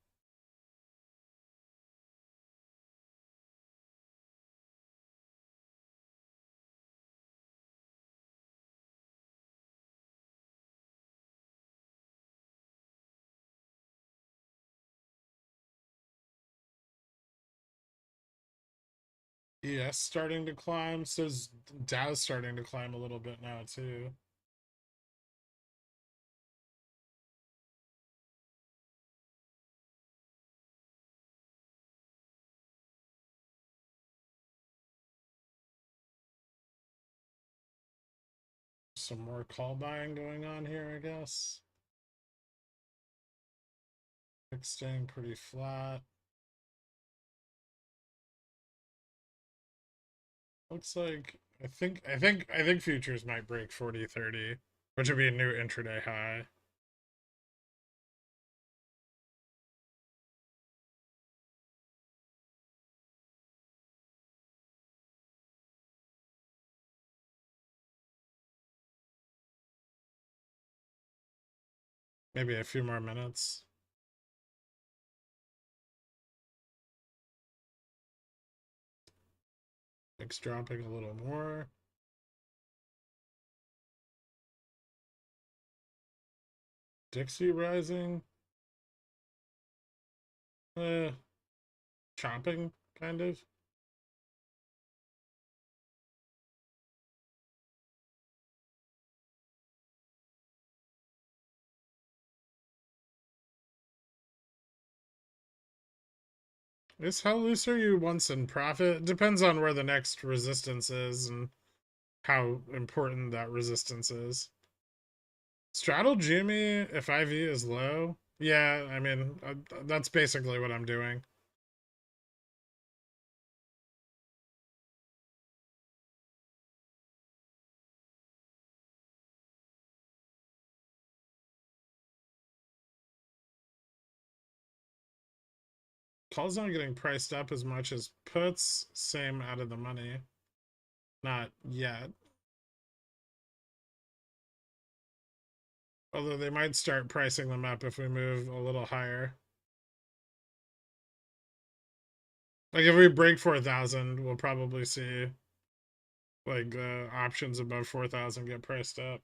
ES starting to climb, so Dow's starting to climb a little bit now too. Some more call buying going on here, I guess. VIX staying pretty flat. Looks like I think futures might break 40-30, which would be a new intraday high. Maybe a few more minutes. VIX dropping a little more. Dixie rising. Chopping, kind of. Is how loose are you once in profit? It depends on where the next resistance is and how important that resistance is. Straddle Jimmy if IV is low. Yeah, I mean, that's basically what I'm doing. Calls not getting priced up as much as puts. Same out of the money. Not yet. Although they might start pricing them up if we move a little higher. Like if we break 4,000, we'll probably see like the options above 4,000 get priced up.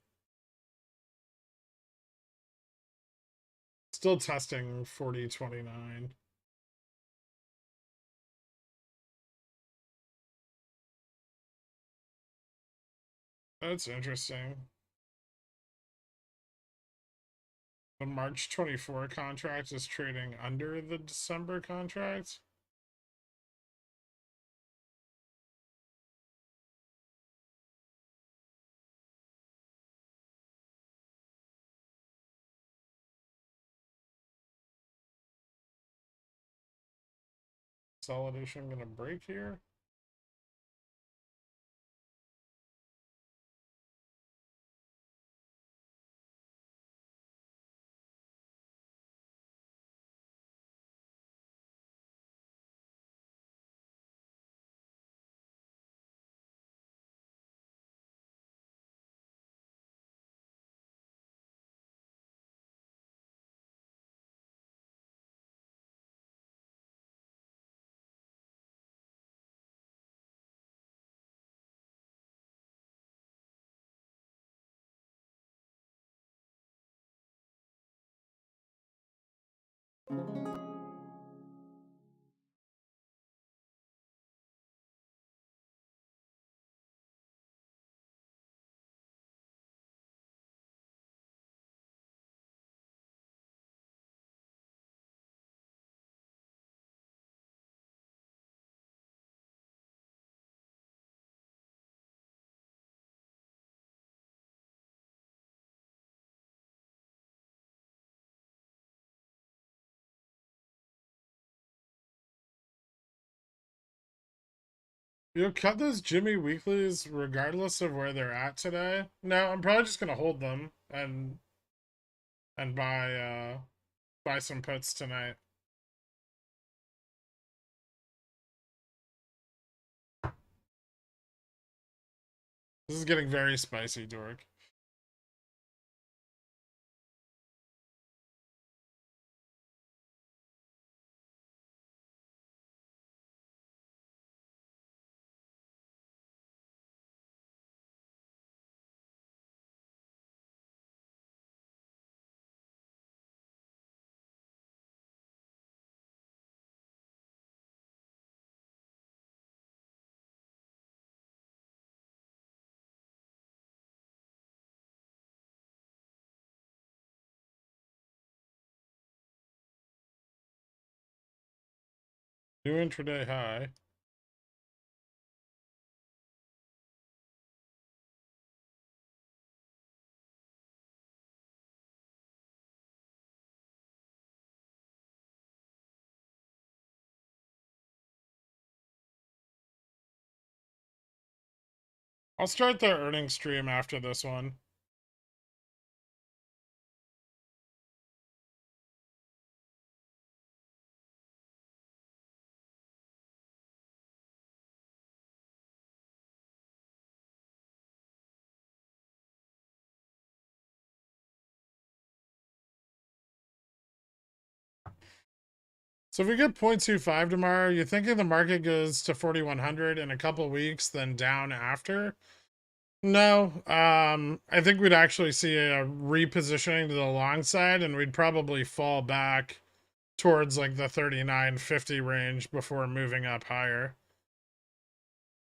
Still testing 40.29. That's interesting. The March 24 contract is trading under the December contract. Consolidation gonna break here. You'll cut those Jimmy weeklies regardless of where they're at today. No, I'm probably just gonna hold them and buy some puts tonight. This is getting very spicy, Dork. New intraday high. I'll start the earnings stream after this one. So if we get 0.25 tomorrow, you're thinking the market goes to 4,100 in a couple weeks, then down after? No, I think we'd actually see a repositioning to the long side, and we'd probably fall back towards like the 39.50 range before moving up higher.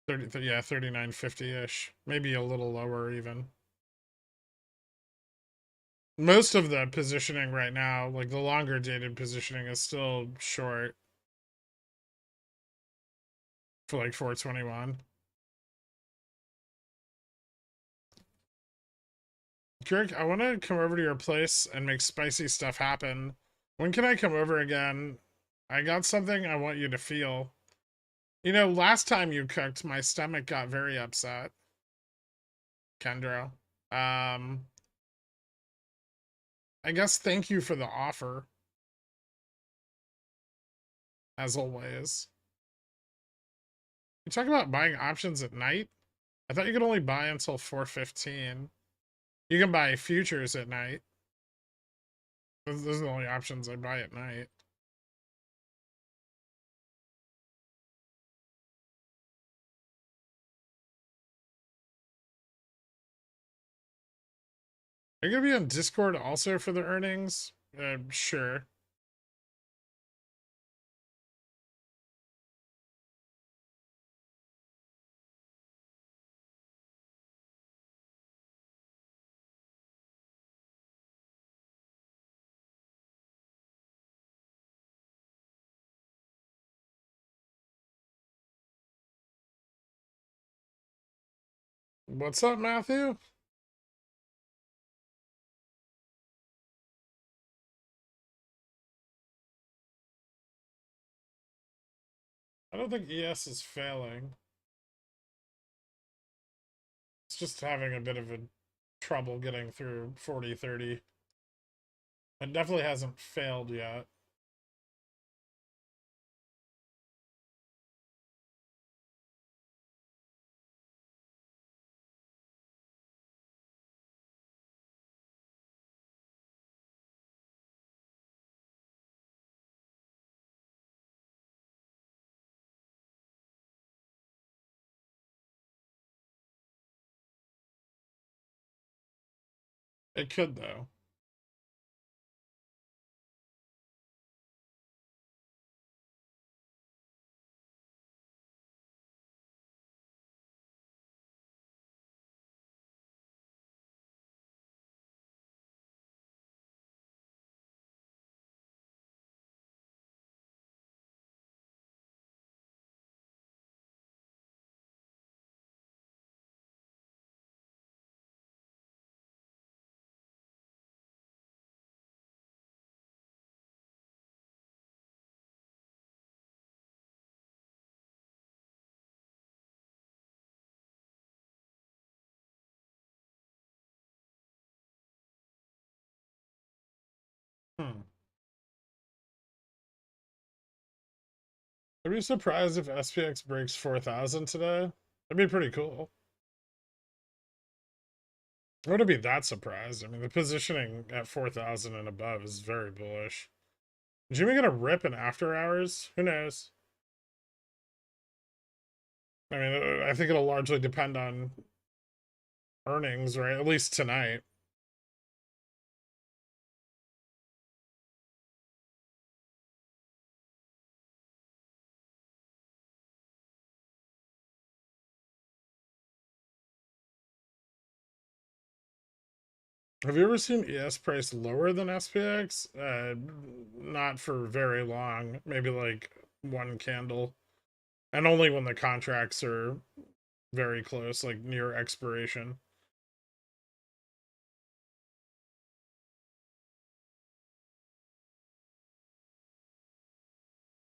30, yeah, 39.50-ish, maybe a little lower even. Most of the positioning right now, like the longer dated positioning, is still short for like 421. Kirk, I want to come over to your place and make spicy stuff happen. When can I come over again? I got something I want you to feel. You know, last time you cooked, my stomach got very upset. Kendra. I guess thank you for the offer. As always. You talk about buying options at night? I thought you could only buy until 4:15. You can buy futures at night. Those are the only options I buy at night. Are you gonna be on Discord also for the earnings? Sure. What's up, Matthew? I don't think ES is failing. It's just having a bit of a trouble getting through 40-30. It definitely hasn't failed yet. It could, though. I'd be surprised if SPX breaks 4,000 today. That'd be pretty cool. I wouldn't be that surprised. I mean, the positioning at 4,000 and above is very bullish. Is Jimmy gonna rip in after hours? Who knows? I mean, I think it'll largely depend on earnings, right? At least tonight. Have you ever seen ES price lower than SPX? Not for very long. Maybe like one candle, and only when the contracts are very close, like near expiration.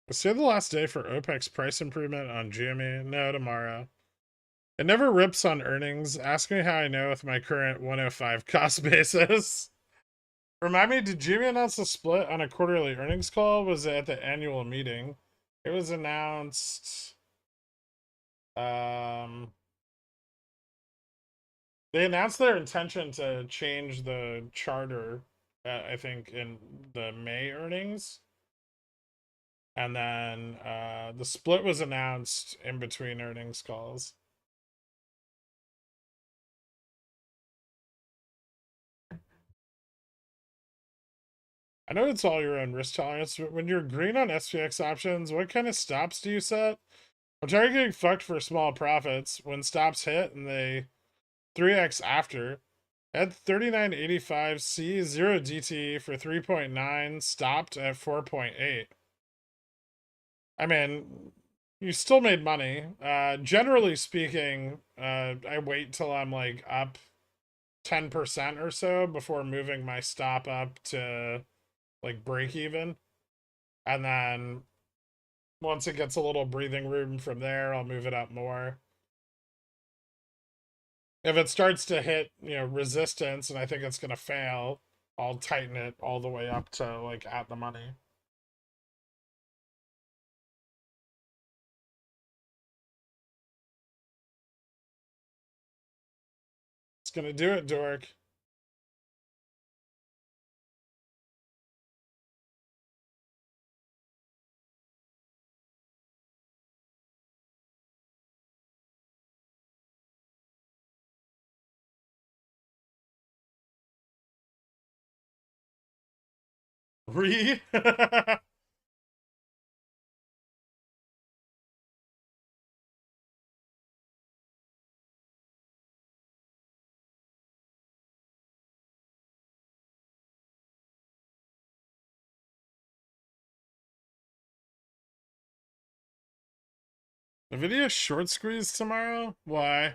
Is today the last day for OPEC's price improvement on GME? No, tomorrow. It never rips on earnings. Ask me how I know with my current 105 cost basis. Remind me, did GME announce the split on a quarterly earnings call? Was it at the annual meeting? It was announced. They announced their intention to change the charter, I think, in the May earnings. And then the split was announced in between earnings calls. I know it's all your own risk tolerance, but when you're green on SPX options, what kind of stops do you set? I'm tired of getting fucked for small profits when stops hit and they 3x after. At 39.85 C, 0 DT for 3.9, stopped at 4.8. I mean, you still made money. Generally speaking, I wait till I'm like up 10% or so before moving my stop up to like break even. And then once it gets a little breathing room from there, I'll move it up more. If it starts to hit, resistance and I think it's going to fail, I'll tighten it all the way up to like at the money. It's going to do it, Dork. Re? The video short squeeze tomorrow? Why?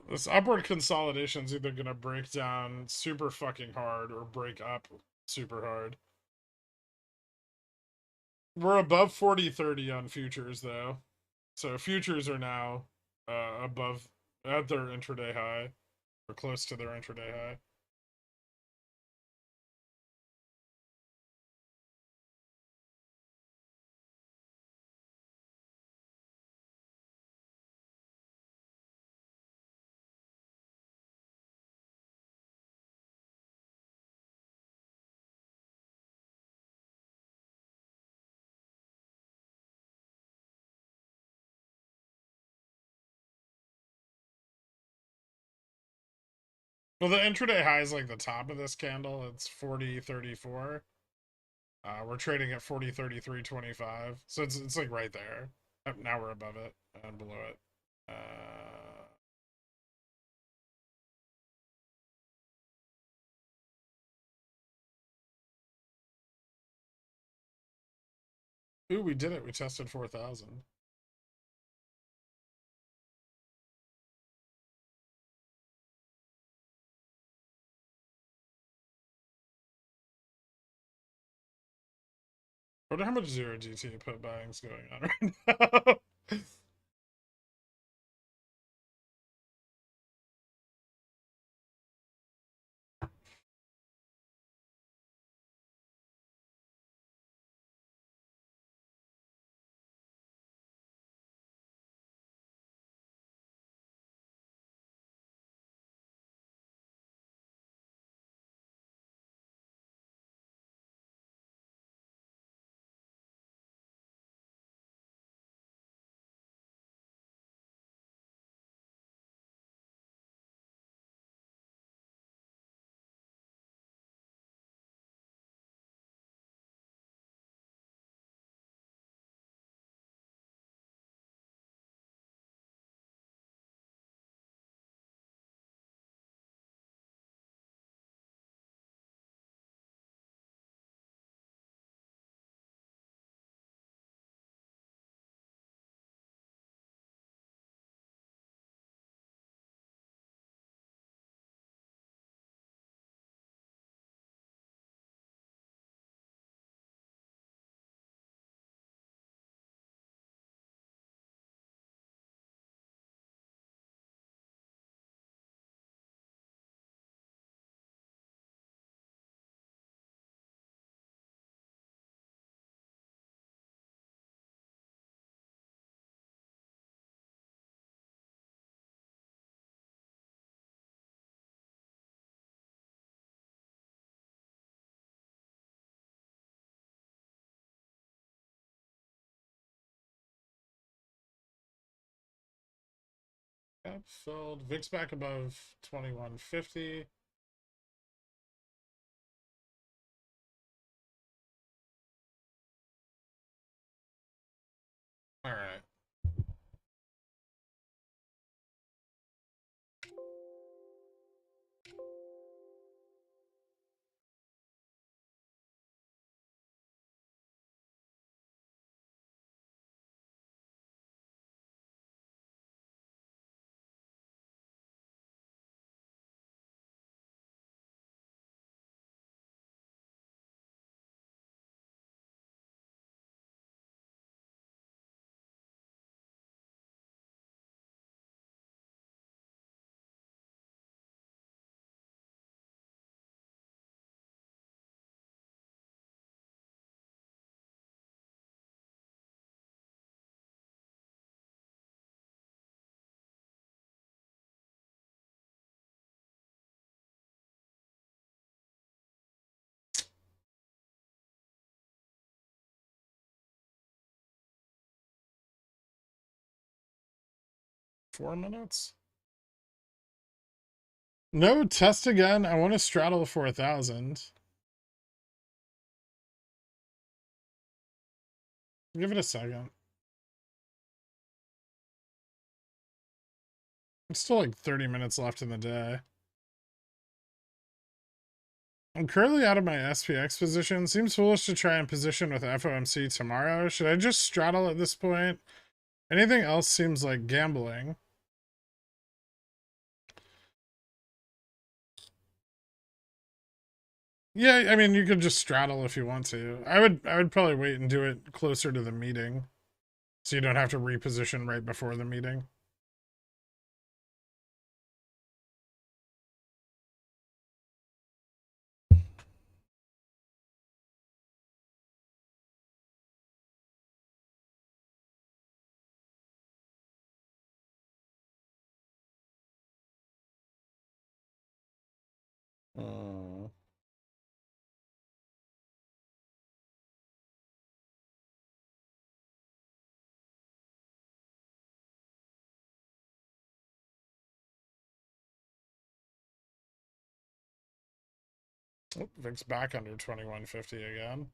This upward consolidation is either going to break down super fucking hard or break up super hard. We're above 40.30 on futures, though. So futures are now above at their intraday high, or close to their intraday high. Well, the intraday high is like the top of this candle. It's 40.34. We're trading at 40.33.25, so it's like right there. Now we're above it and below it. Ooh, we did it. We tested 4,000. I wonder how much 0 GT put buying's going on right now. Cup filled. VIX back above 2150. All right. Four minutes. No, test again. I want to straddle 4,000. Give it a second. It's still like 30 minutes left in the day. I'm currently out of my SPX position. Seems foolish to try and position with FOMC tomorrow. Should I just straddle at this point? Anything else seems like gambling. Yeah, I mean, you could just straddle if you want to. I would probably wait and do it closer to the meeting, so you don't have to reposition right before the meeting. Oh, VIX back under 2150 again.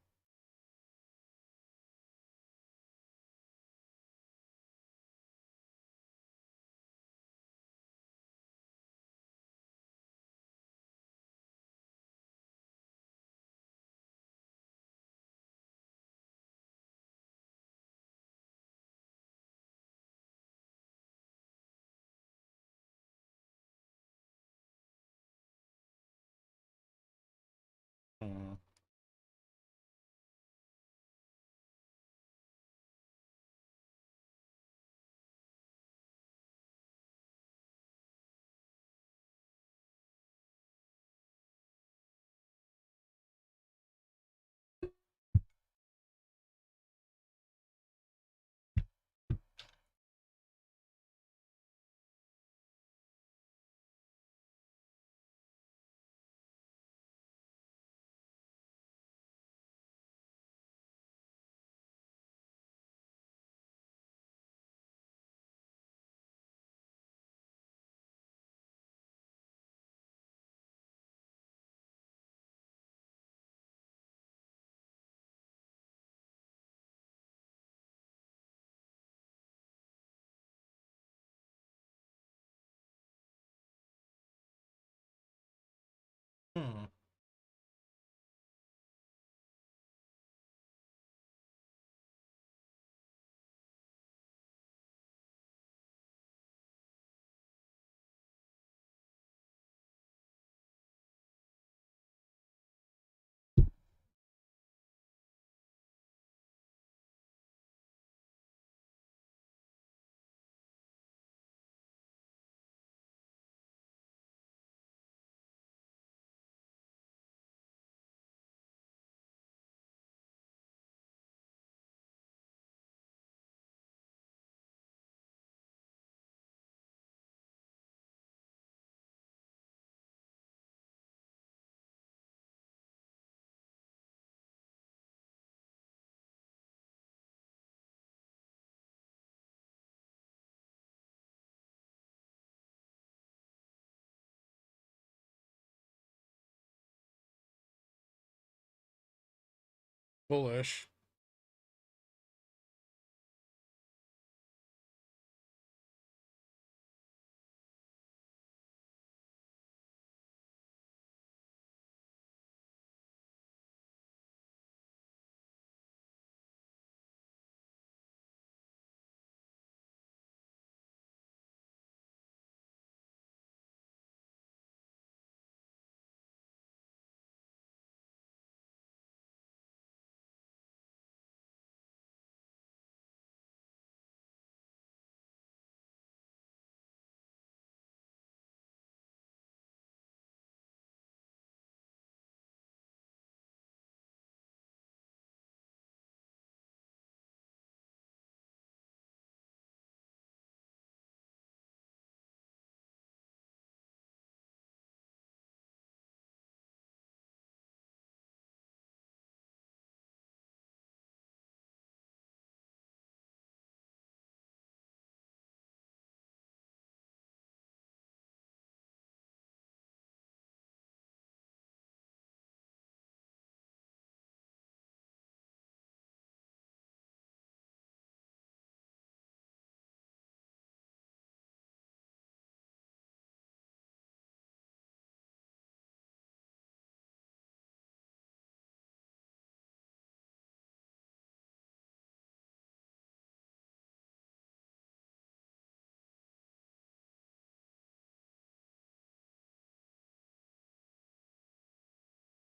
Bullish.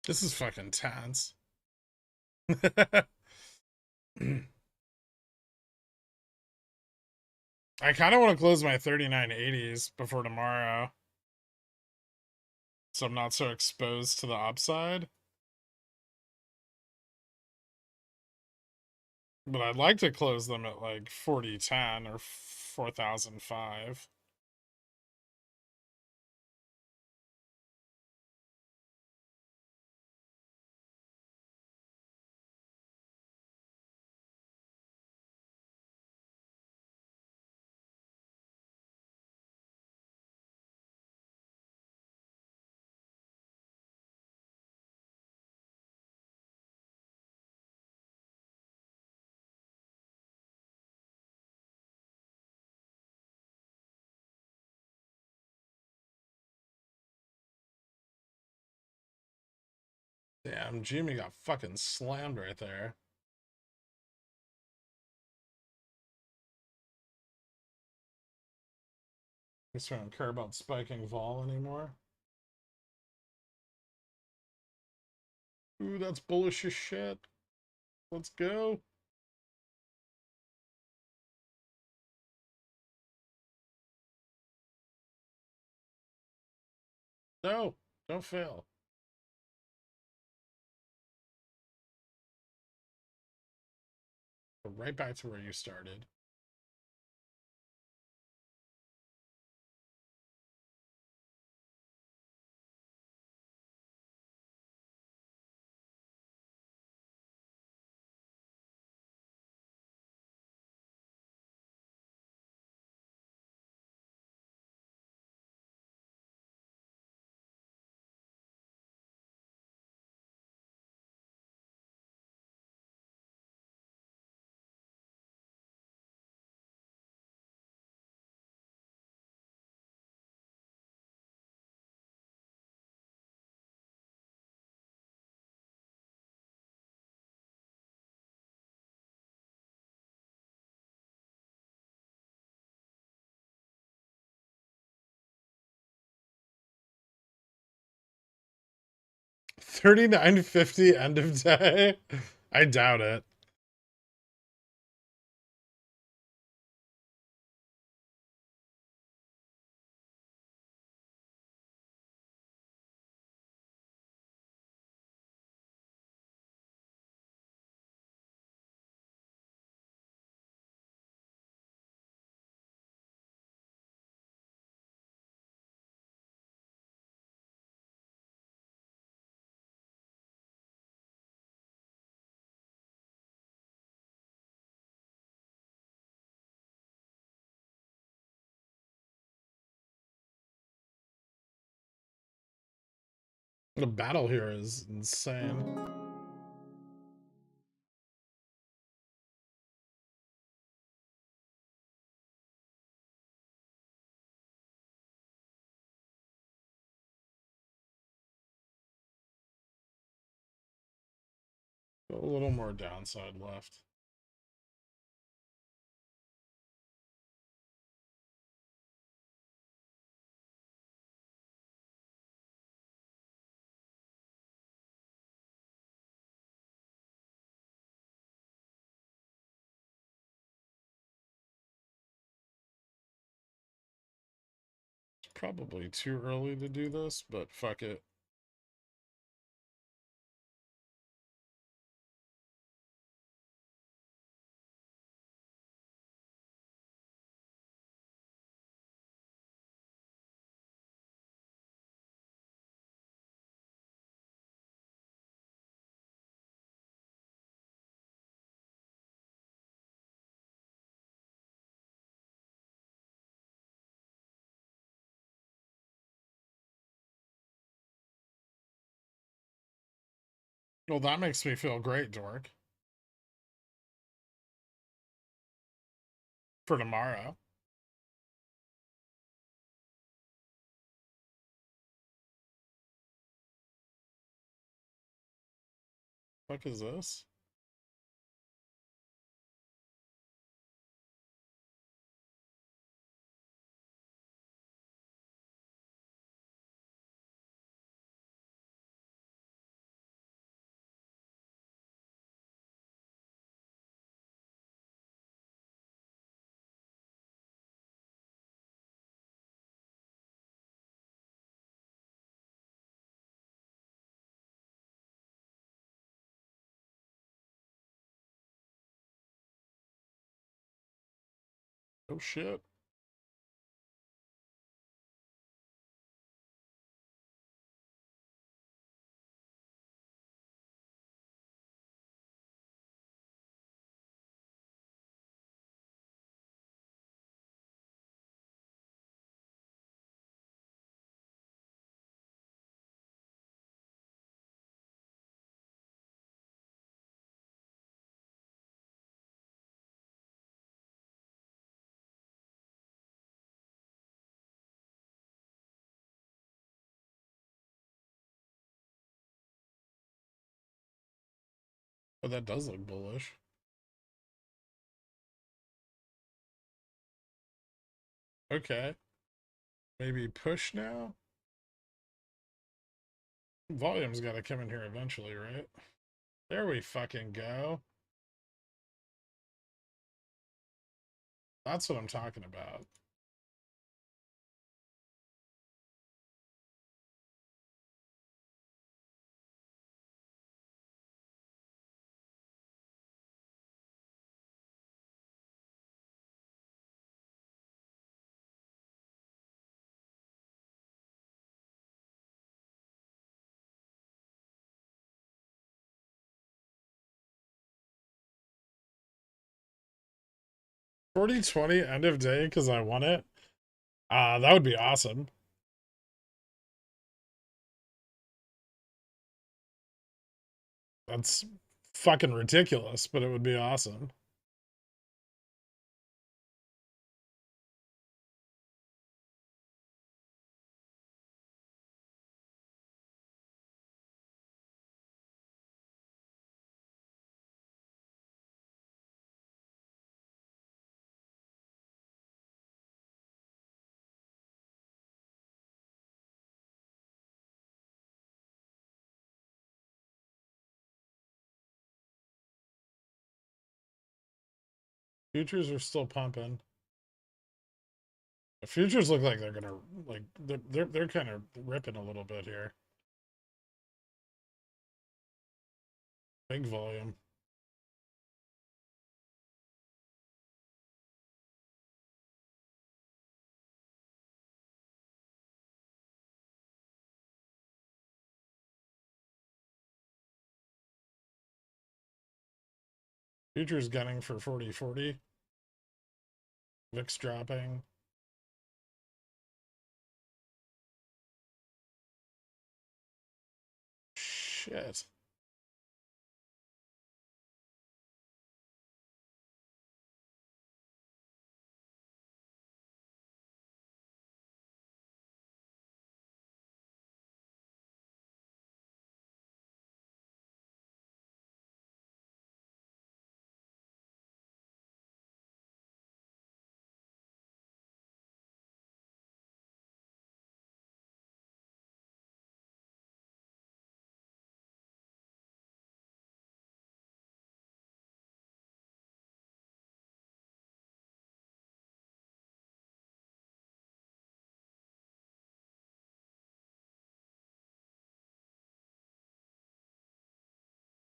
This is fucking tense. I kind of want to close my 3980s before tomorrow, so I'm not so exposed to the upside. But I'd like to close them at like 4010 or 4005. Damn, Jimmy got fucking slammed right there. Guess we don't care about spiking vol anymore. Ooh, that's bullish as shit. Let's go. No, don't fail. Go right back to where you started. $39.50 end of day. I doubt it. The battle here is insane. A little more downside left. It's probably too early to do this, but fuck it. Well, that makes me feel great, Dork. For tomorrow. Fuck is this? Oh shit. But that does look bullish. Okay. Maybe push now? Volume's gotta come in here eventually, right? There we fucking go. That's what I'm talking about. $40.20 end of day because I won it. That would be awesome. That's fucking ridiculous, but it would be awesome. Futures are still pumping. The futures look like they're gonna like they're kind of ripping a little bit here. Big volume. Futures gunning for 40.40. VIX dropping. Shit.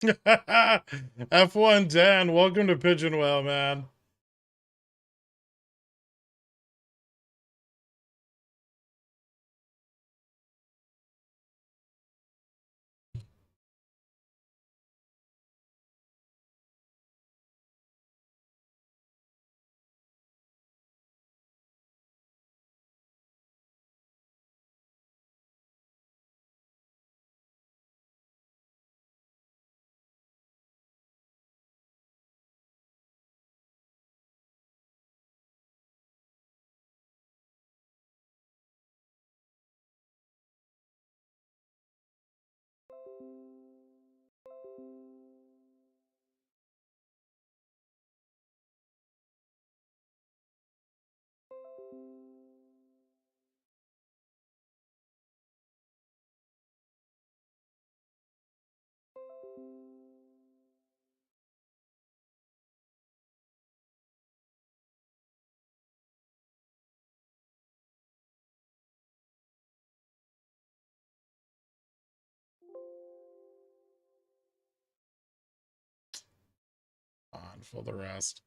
F1 Dan, welcome to Pigeon Whale, man. On for the rest.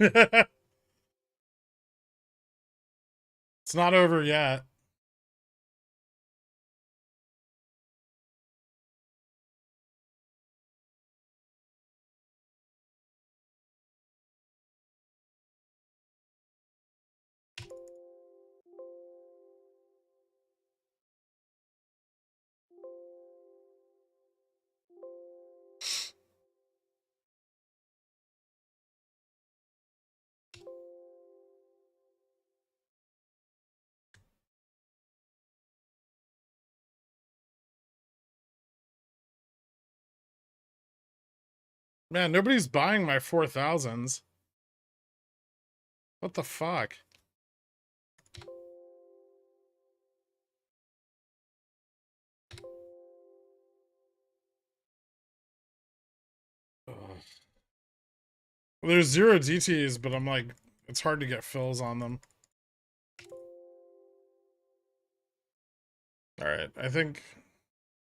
It's not over yet. Man, nobody's buying my 4,000s. What the fuck? Ugh. There's 0 DTs, but I'm like, it's hard to get fills on them. All right, I think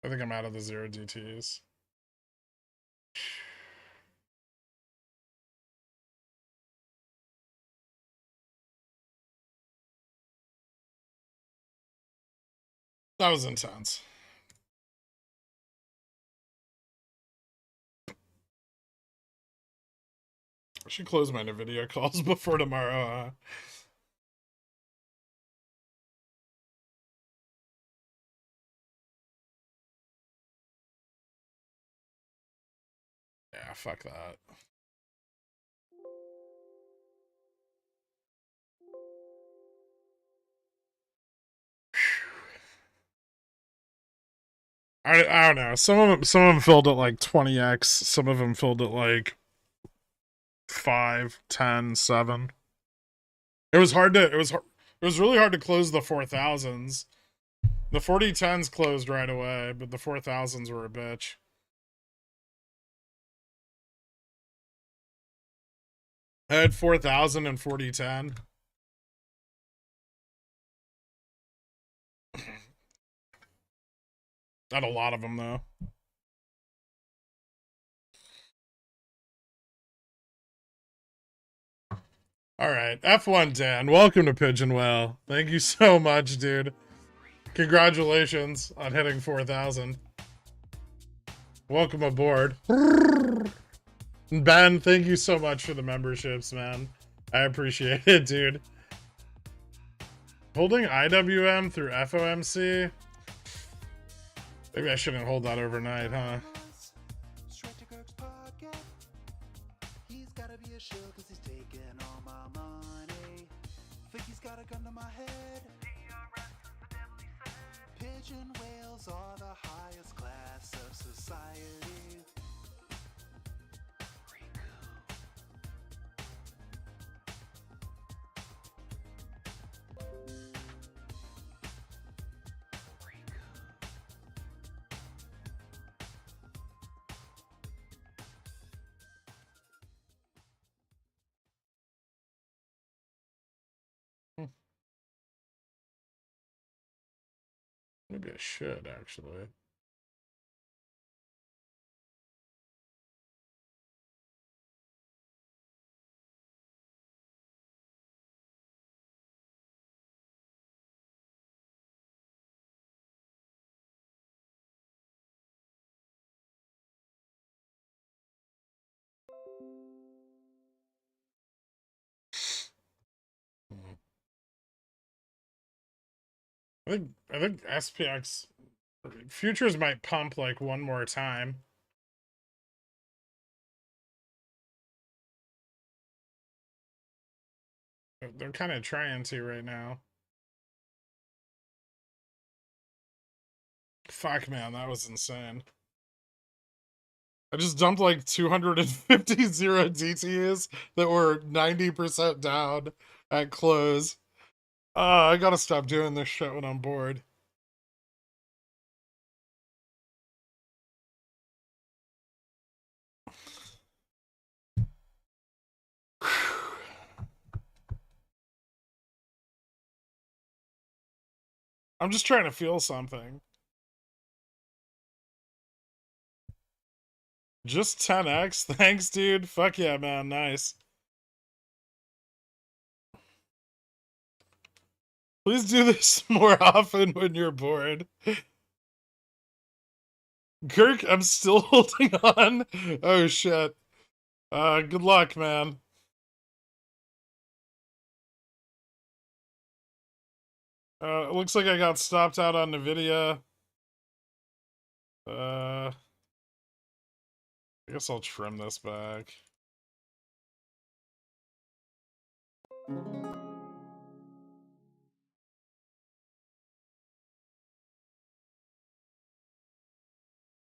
I'm out of the 0 DTs. That was intense. I should close my video calls before tomorrow. Yeah, fuck that. I don't know. Some of them filled at like 20x. Some of them filled at like 5, 10, 7. It was really hard to close the 4,000s. The 4010s closed right away, but the 4,000s were a bitch. I had 4,000 and 4010. Not a lot of them though. All right, F1 Dan, welcome to Pigeon Whale. Thank you so much, dude. Congratulations on hitting 4,000. Welcome aboard. Ben, thank you so much for the memberships, man. I appreciate it, dude. Holding IWM through FOMC? Maybe I shouldn't hold that overnight, huh? gun to my head. Pigeon whales are the highest class of society. Maybe I should, actually. I think SPX futures might pump like one more time. They're kind of trying to right now. Fuck, man, that was insane. I just dumped like 250 zero DTs that were 90% down at close. I gotta stop doing this shit when I'm bored. I'm just trying to feel something. Just 10x? Thanks, dude. Fuck yeah, man. Nice. Please do this more often when you're bored. Kirk, I'm still holding on. Oh, shit. Good luck, man. It looks like I got stopped out on NVIDIA. I guess I'll trim this back.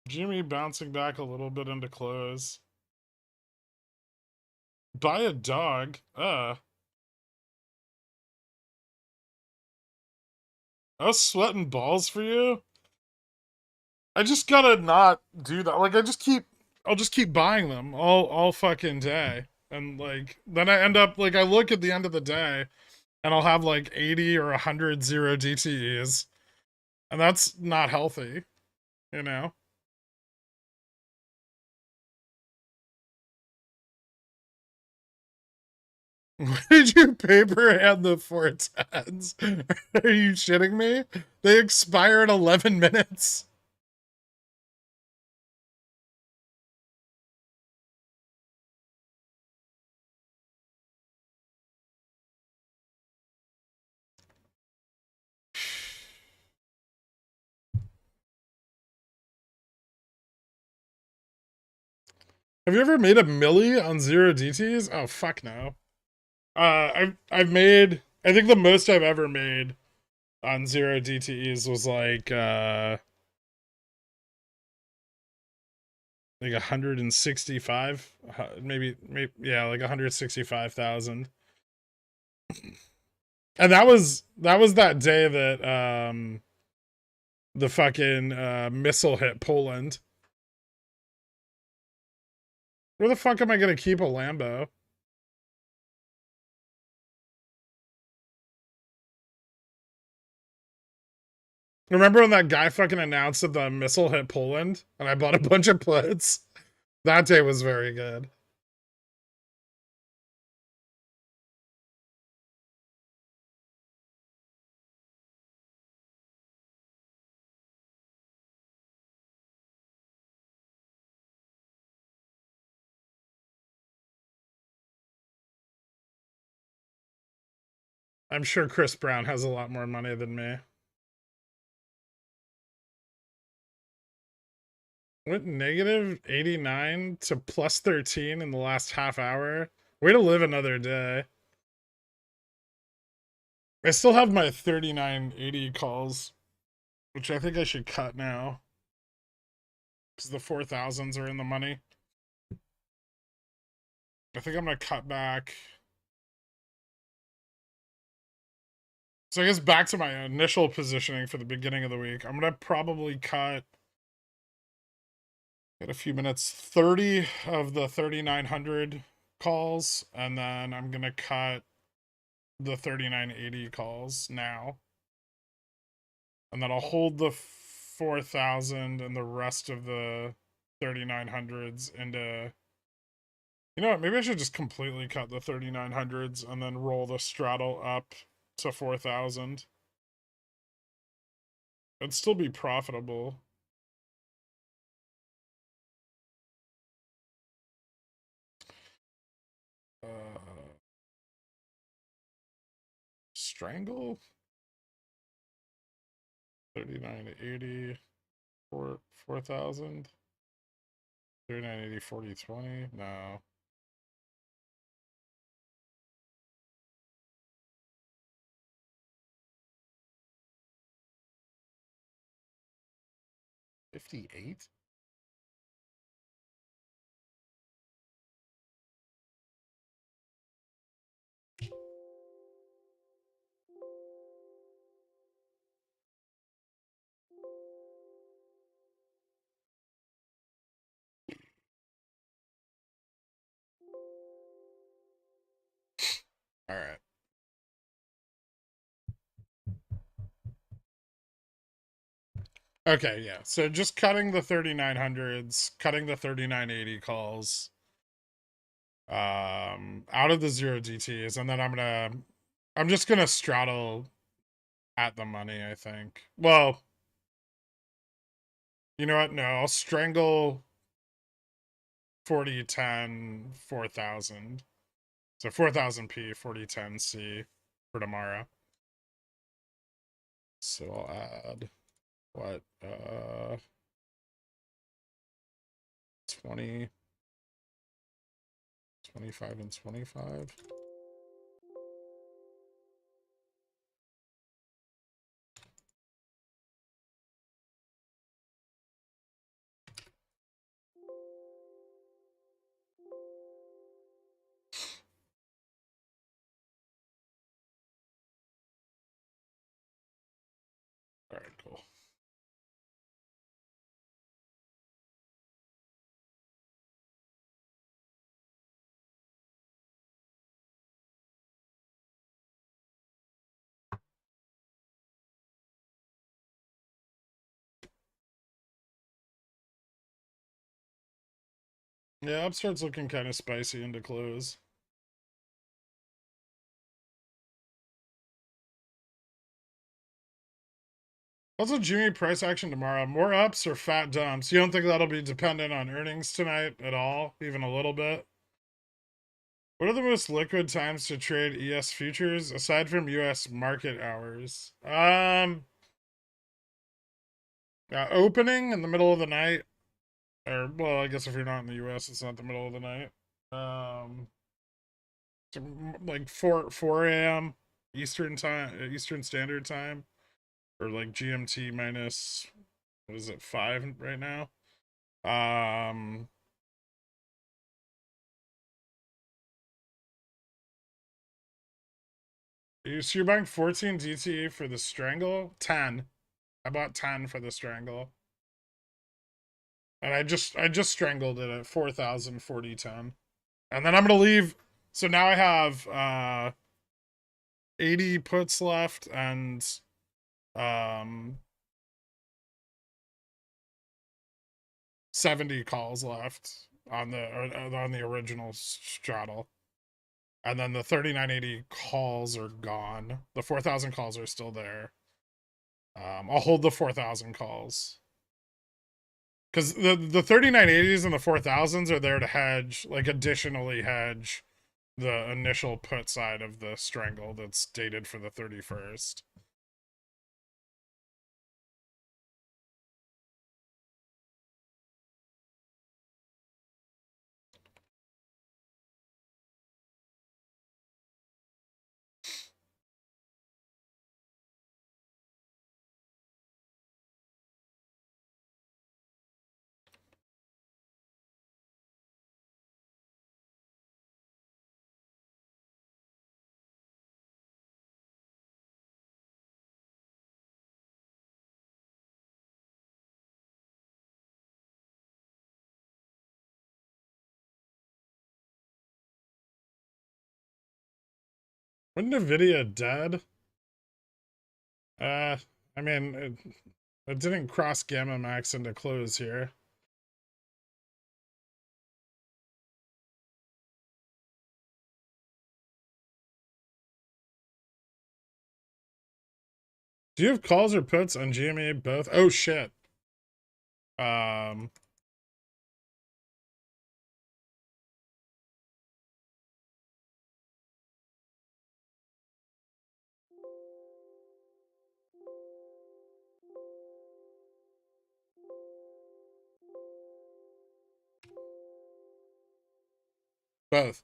Jimmy bouncing back a little bit into close. Buy a dog. I was sweating balls for you. I just gotta not do that. Like I'll just keep buying them all fucking day. And like then I end up like I look at the end of the day and I'll have like 80 or 100 zero DTEs. And that's not healthy, you know? Why did you paper and the 410s? Are you shitting me? They expire in 11 minutes. Have you ever made a milli on zero DTs? Oh fuck no. I've made, I think the most I've ever made on zero DTEs was like 165, maybe yeah, like 165,000. And that was that day that the fucking missile hit Poland. Where the fuck am I gonna keep a Lambo? Remember when that guy fucking announced that the missile hit Poland and I bought a bunch of puts? That day was very good. I'm sure Chris Brown has a lot more money than me. Went negative 89 to plus 13 in the last half hour. Way to live another day. I still have my 3980 calls, which I think I should cut now. Because the 4000s are in the money. I think I'm going to cut back. So I guess back to my initial positioning for the beginning of the week. I'm going to probably cut, in a few minutes, 30 of the 3900 calls. And then I'm going to cut the 3980 calls now. And then I'll hold the 4000 and the rest of the 3900s into... You know what? Maybe I should just completely cut the 3900s and then roll the straddle up to 4000. It'd still be profitable. Strangle? 3980, 4000. 3980, 4020. No. $58? All right. Okay, yeah. So just cutting the 3900s, cutting the 3980 calls, out of the 0DTs, and then I'm just gonna straddle at the money, I think. Well, you know what? No, I'll strangle 4010 4000. So 4000p, 4010c for tomorrow. So I'll add what 20, 25 and 25. All right, cool. Yeah, upstart's looking kind of spicy into close. Also, Jimmy, price action tomorrow. More ups or fat dumps? You don't think that'll be dependent on earnings tonight at all? Even a little bit? What are the most liquid times to trade ES futures aside from US market hours? Opening in the middle of the night. Or, well, I guess if you're not in the US, it's not the middle of the night. So like 4 a.m. Eastern time, Eastern Standard Time, or like GMT minus, what is it, 5 right now? So you're buying 14 DTE for the strangle? 10. I bought 10 for the strangle. And I just strangled it at 404010. And then I'm gonna leave. So now I have 80 puts left and 70 calls left on the original straddle. And then the 3980 calls are gone. The 4000 calls are still there. I'll hold the 4000 calls. Because the 3980s and the 4000s are there to hedge, like additionally hedge the initial put side of the strangle that's dated for the 31st. Wasn't Nvidia dead? I mean, it didn't cross Gamma Max into close here. Do you have calls or puts on GME both? Oh shit. Um, both.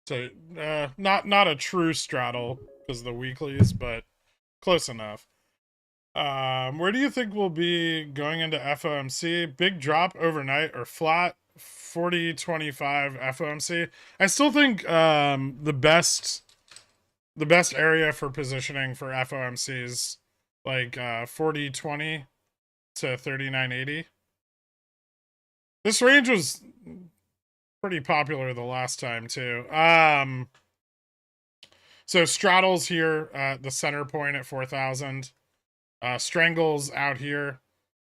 So, not a true straddle because the weeklies, but close enough. Where do you think we'll be going into FOMC? Big drop overnight or flat? 40-25 FOMC. I still think the best area for positioning for FOMC is like 40-20 to 39.80. This range was pretty popular the last time too. So straddles here at the center point at 4,000. Strangles out here,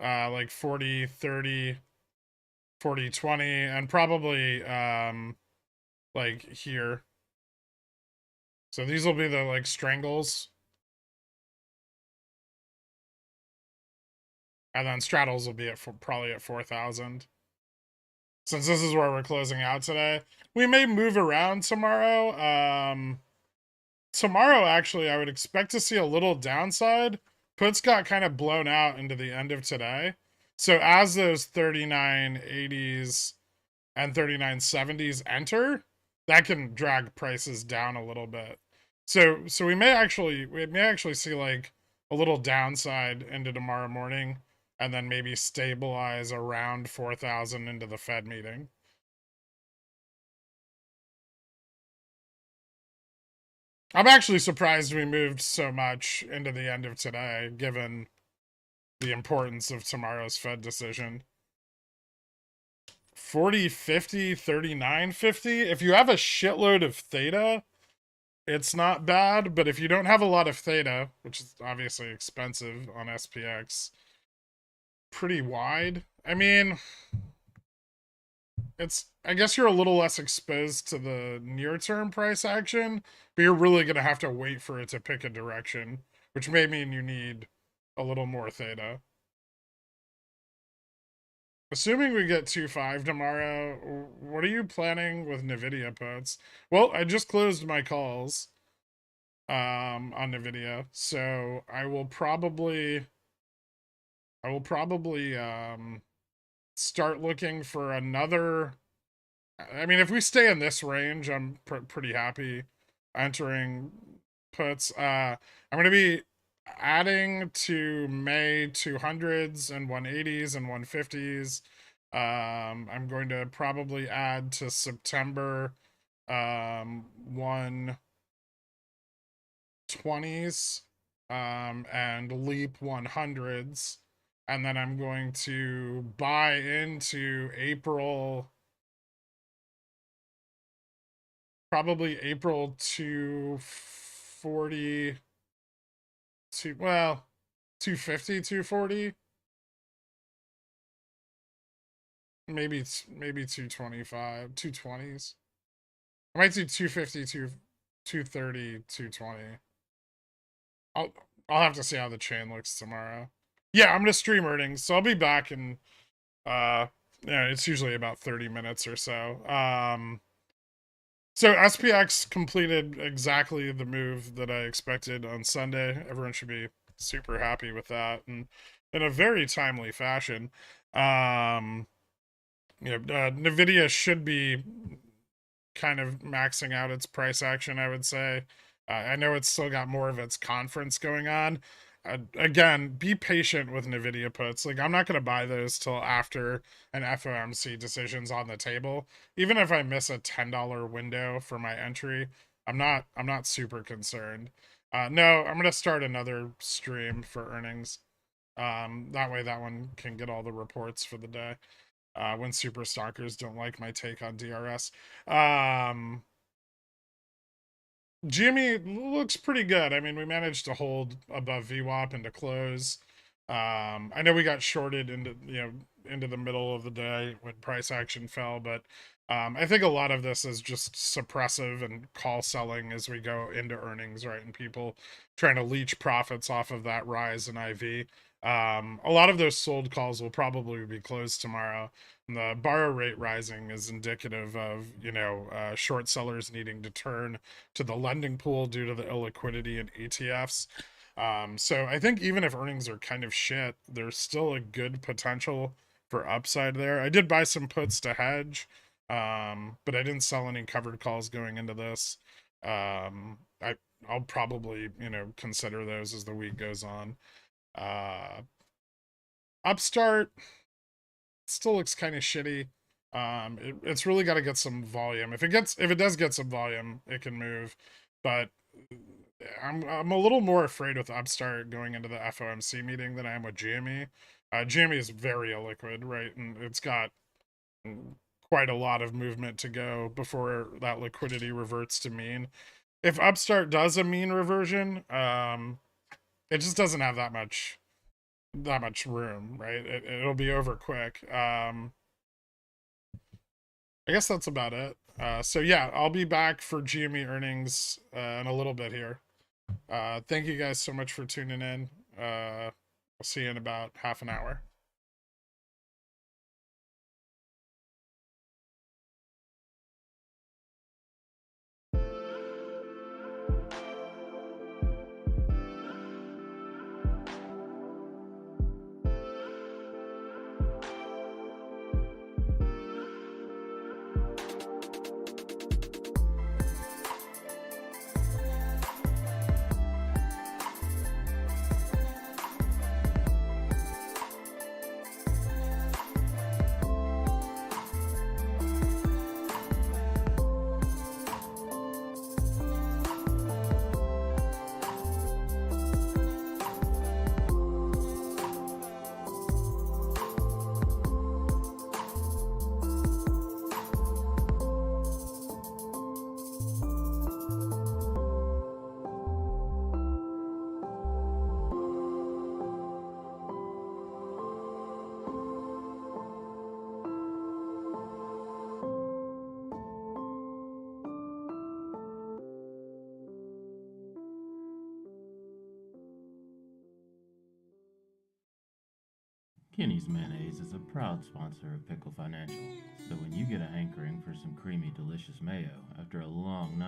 like 40-30, 40-20, and probably like here. So these will be the like strangles. And then straddles will be at probably at 4,000. Since this is where we're closing out today. We may move around tomorrow. Tomorrow, actually, I would expect to see a little downside. Puts got kind of blown out into the end of today. So as those 39.80s and 39.70s enter, that can drag prices down a little bit. So we may actually see like a little downside into tomorrow morning and then maybe stabilize around 4,000 into the Fed meeting. I'm actually surprised we moved so much into the end of today, given the importance of tomorrow's Fed decision. 40-50, 39-50. If you have a shitload of theta, it's not bad, but if you don't have a lot of theta, which is obviously expensive on SPX, pretty wide. I mean, I guess you're a little less exposed to the near-term price action, but you're really going to have to wait for it to pick a direction, which may mean you need a little more theta. Assuming we get 2.5 tomorrow, what are you planning with NVIDIA puts? Well, I just closed my calls on NVIDIA, so I will probably start looking for another. I mean, if we stay in this range, I'm pretty happy entering puts. I'm going to be adding to May 200s and 180s and 150s. I'm going to probably add to September 120s and leap 100s. And then I'm going to buy into April, probably April 240, well, 250, 240. Maybe 225, 220s. I might do 250, 230, 220. I'll have to see how the chain looks tomorrow. Yeah, I'm gonna stream earnings, so I'll be back in yeah, it's usually about 30 minutes or so. So SPX completed exactly the move that I expected on Sunday. Everyone should be super happy with that, and in a very timely fashion. NVIDIA should be kind of maxing out its price action, I would say. I know it's still got more of its conference going on. again, be patient with NVIDIA puts. Like, I'm not going to buy those till after an FOMC decision's on the table. Even if I miss a $10 window for my entry, I'm not super concerned. No, I'm going to start another stream for earnings. That way that one can get all the reports for the day. When super stalkers don't like my take on DRS. GME looks pretty good. I mean, we managed to hold above VWAP into close. I know we got shorted into the middle of the day when price action fell, but I think a lot of this is just suppressive and call selling as we go into earnings, right? And people trying to leech profits off of that rise in IV. A lot of those sold calls will probably be closed tomorrow. And the borrow rate rising is indicative of, short sellers needing to turn to the lending pool due to the illiquidity in ETFs. So I think even if earnings are kind of shit, there's still a good potential for upside there. I did buy some puts to hedge, but I didn't sell any covered calls going into this. I'll probably, consider those as the week goes on. Upstart still looks kind of shitty. It's really got to get some volume. If it does get some volume, it can move. But I'm a little more afraid with Upstart going into the FOMC meeting than I am with GME. GME is very illiquid, right? And it's got quite a lot of movement to go before that liquidity reverts to mean. If Upstart does a mean reversion, it just doesn't have that much room, right? It'll be over quick. I guess that's about it. So yeah, I'll be back for GME earnings in a little bit here. Thank you guys so much for tuning in. I'll see you in about half an hour. Kenny's Mayonnaise is a proud sponsor of Pickle Financial, so when you get a hankering for some creamy, delicious mayo after a long night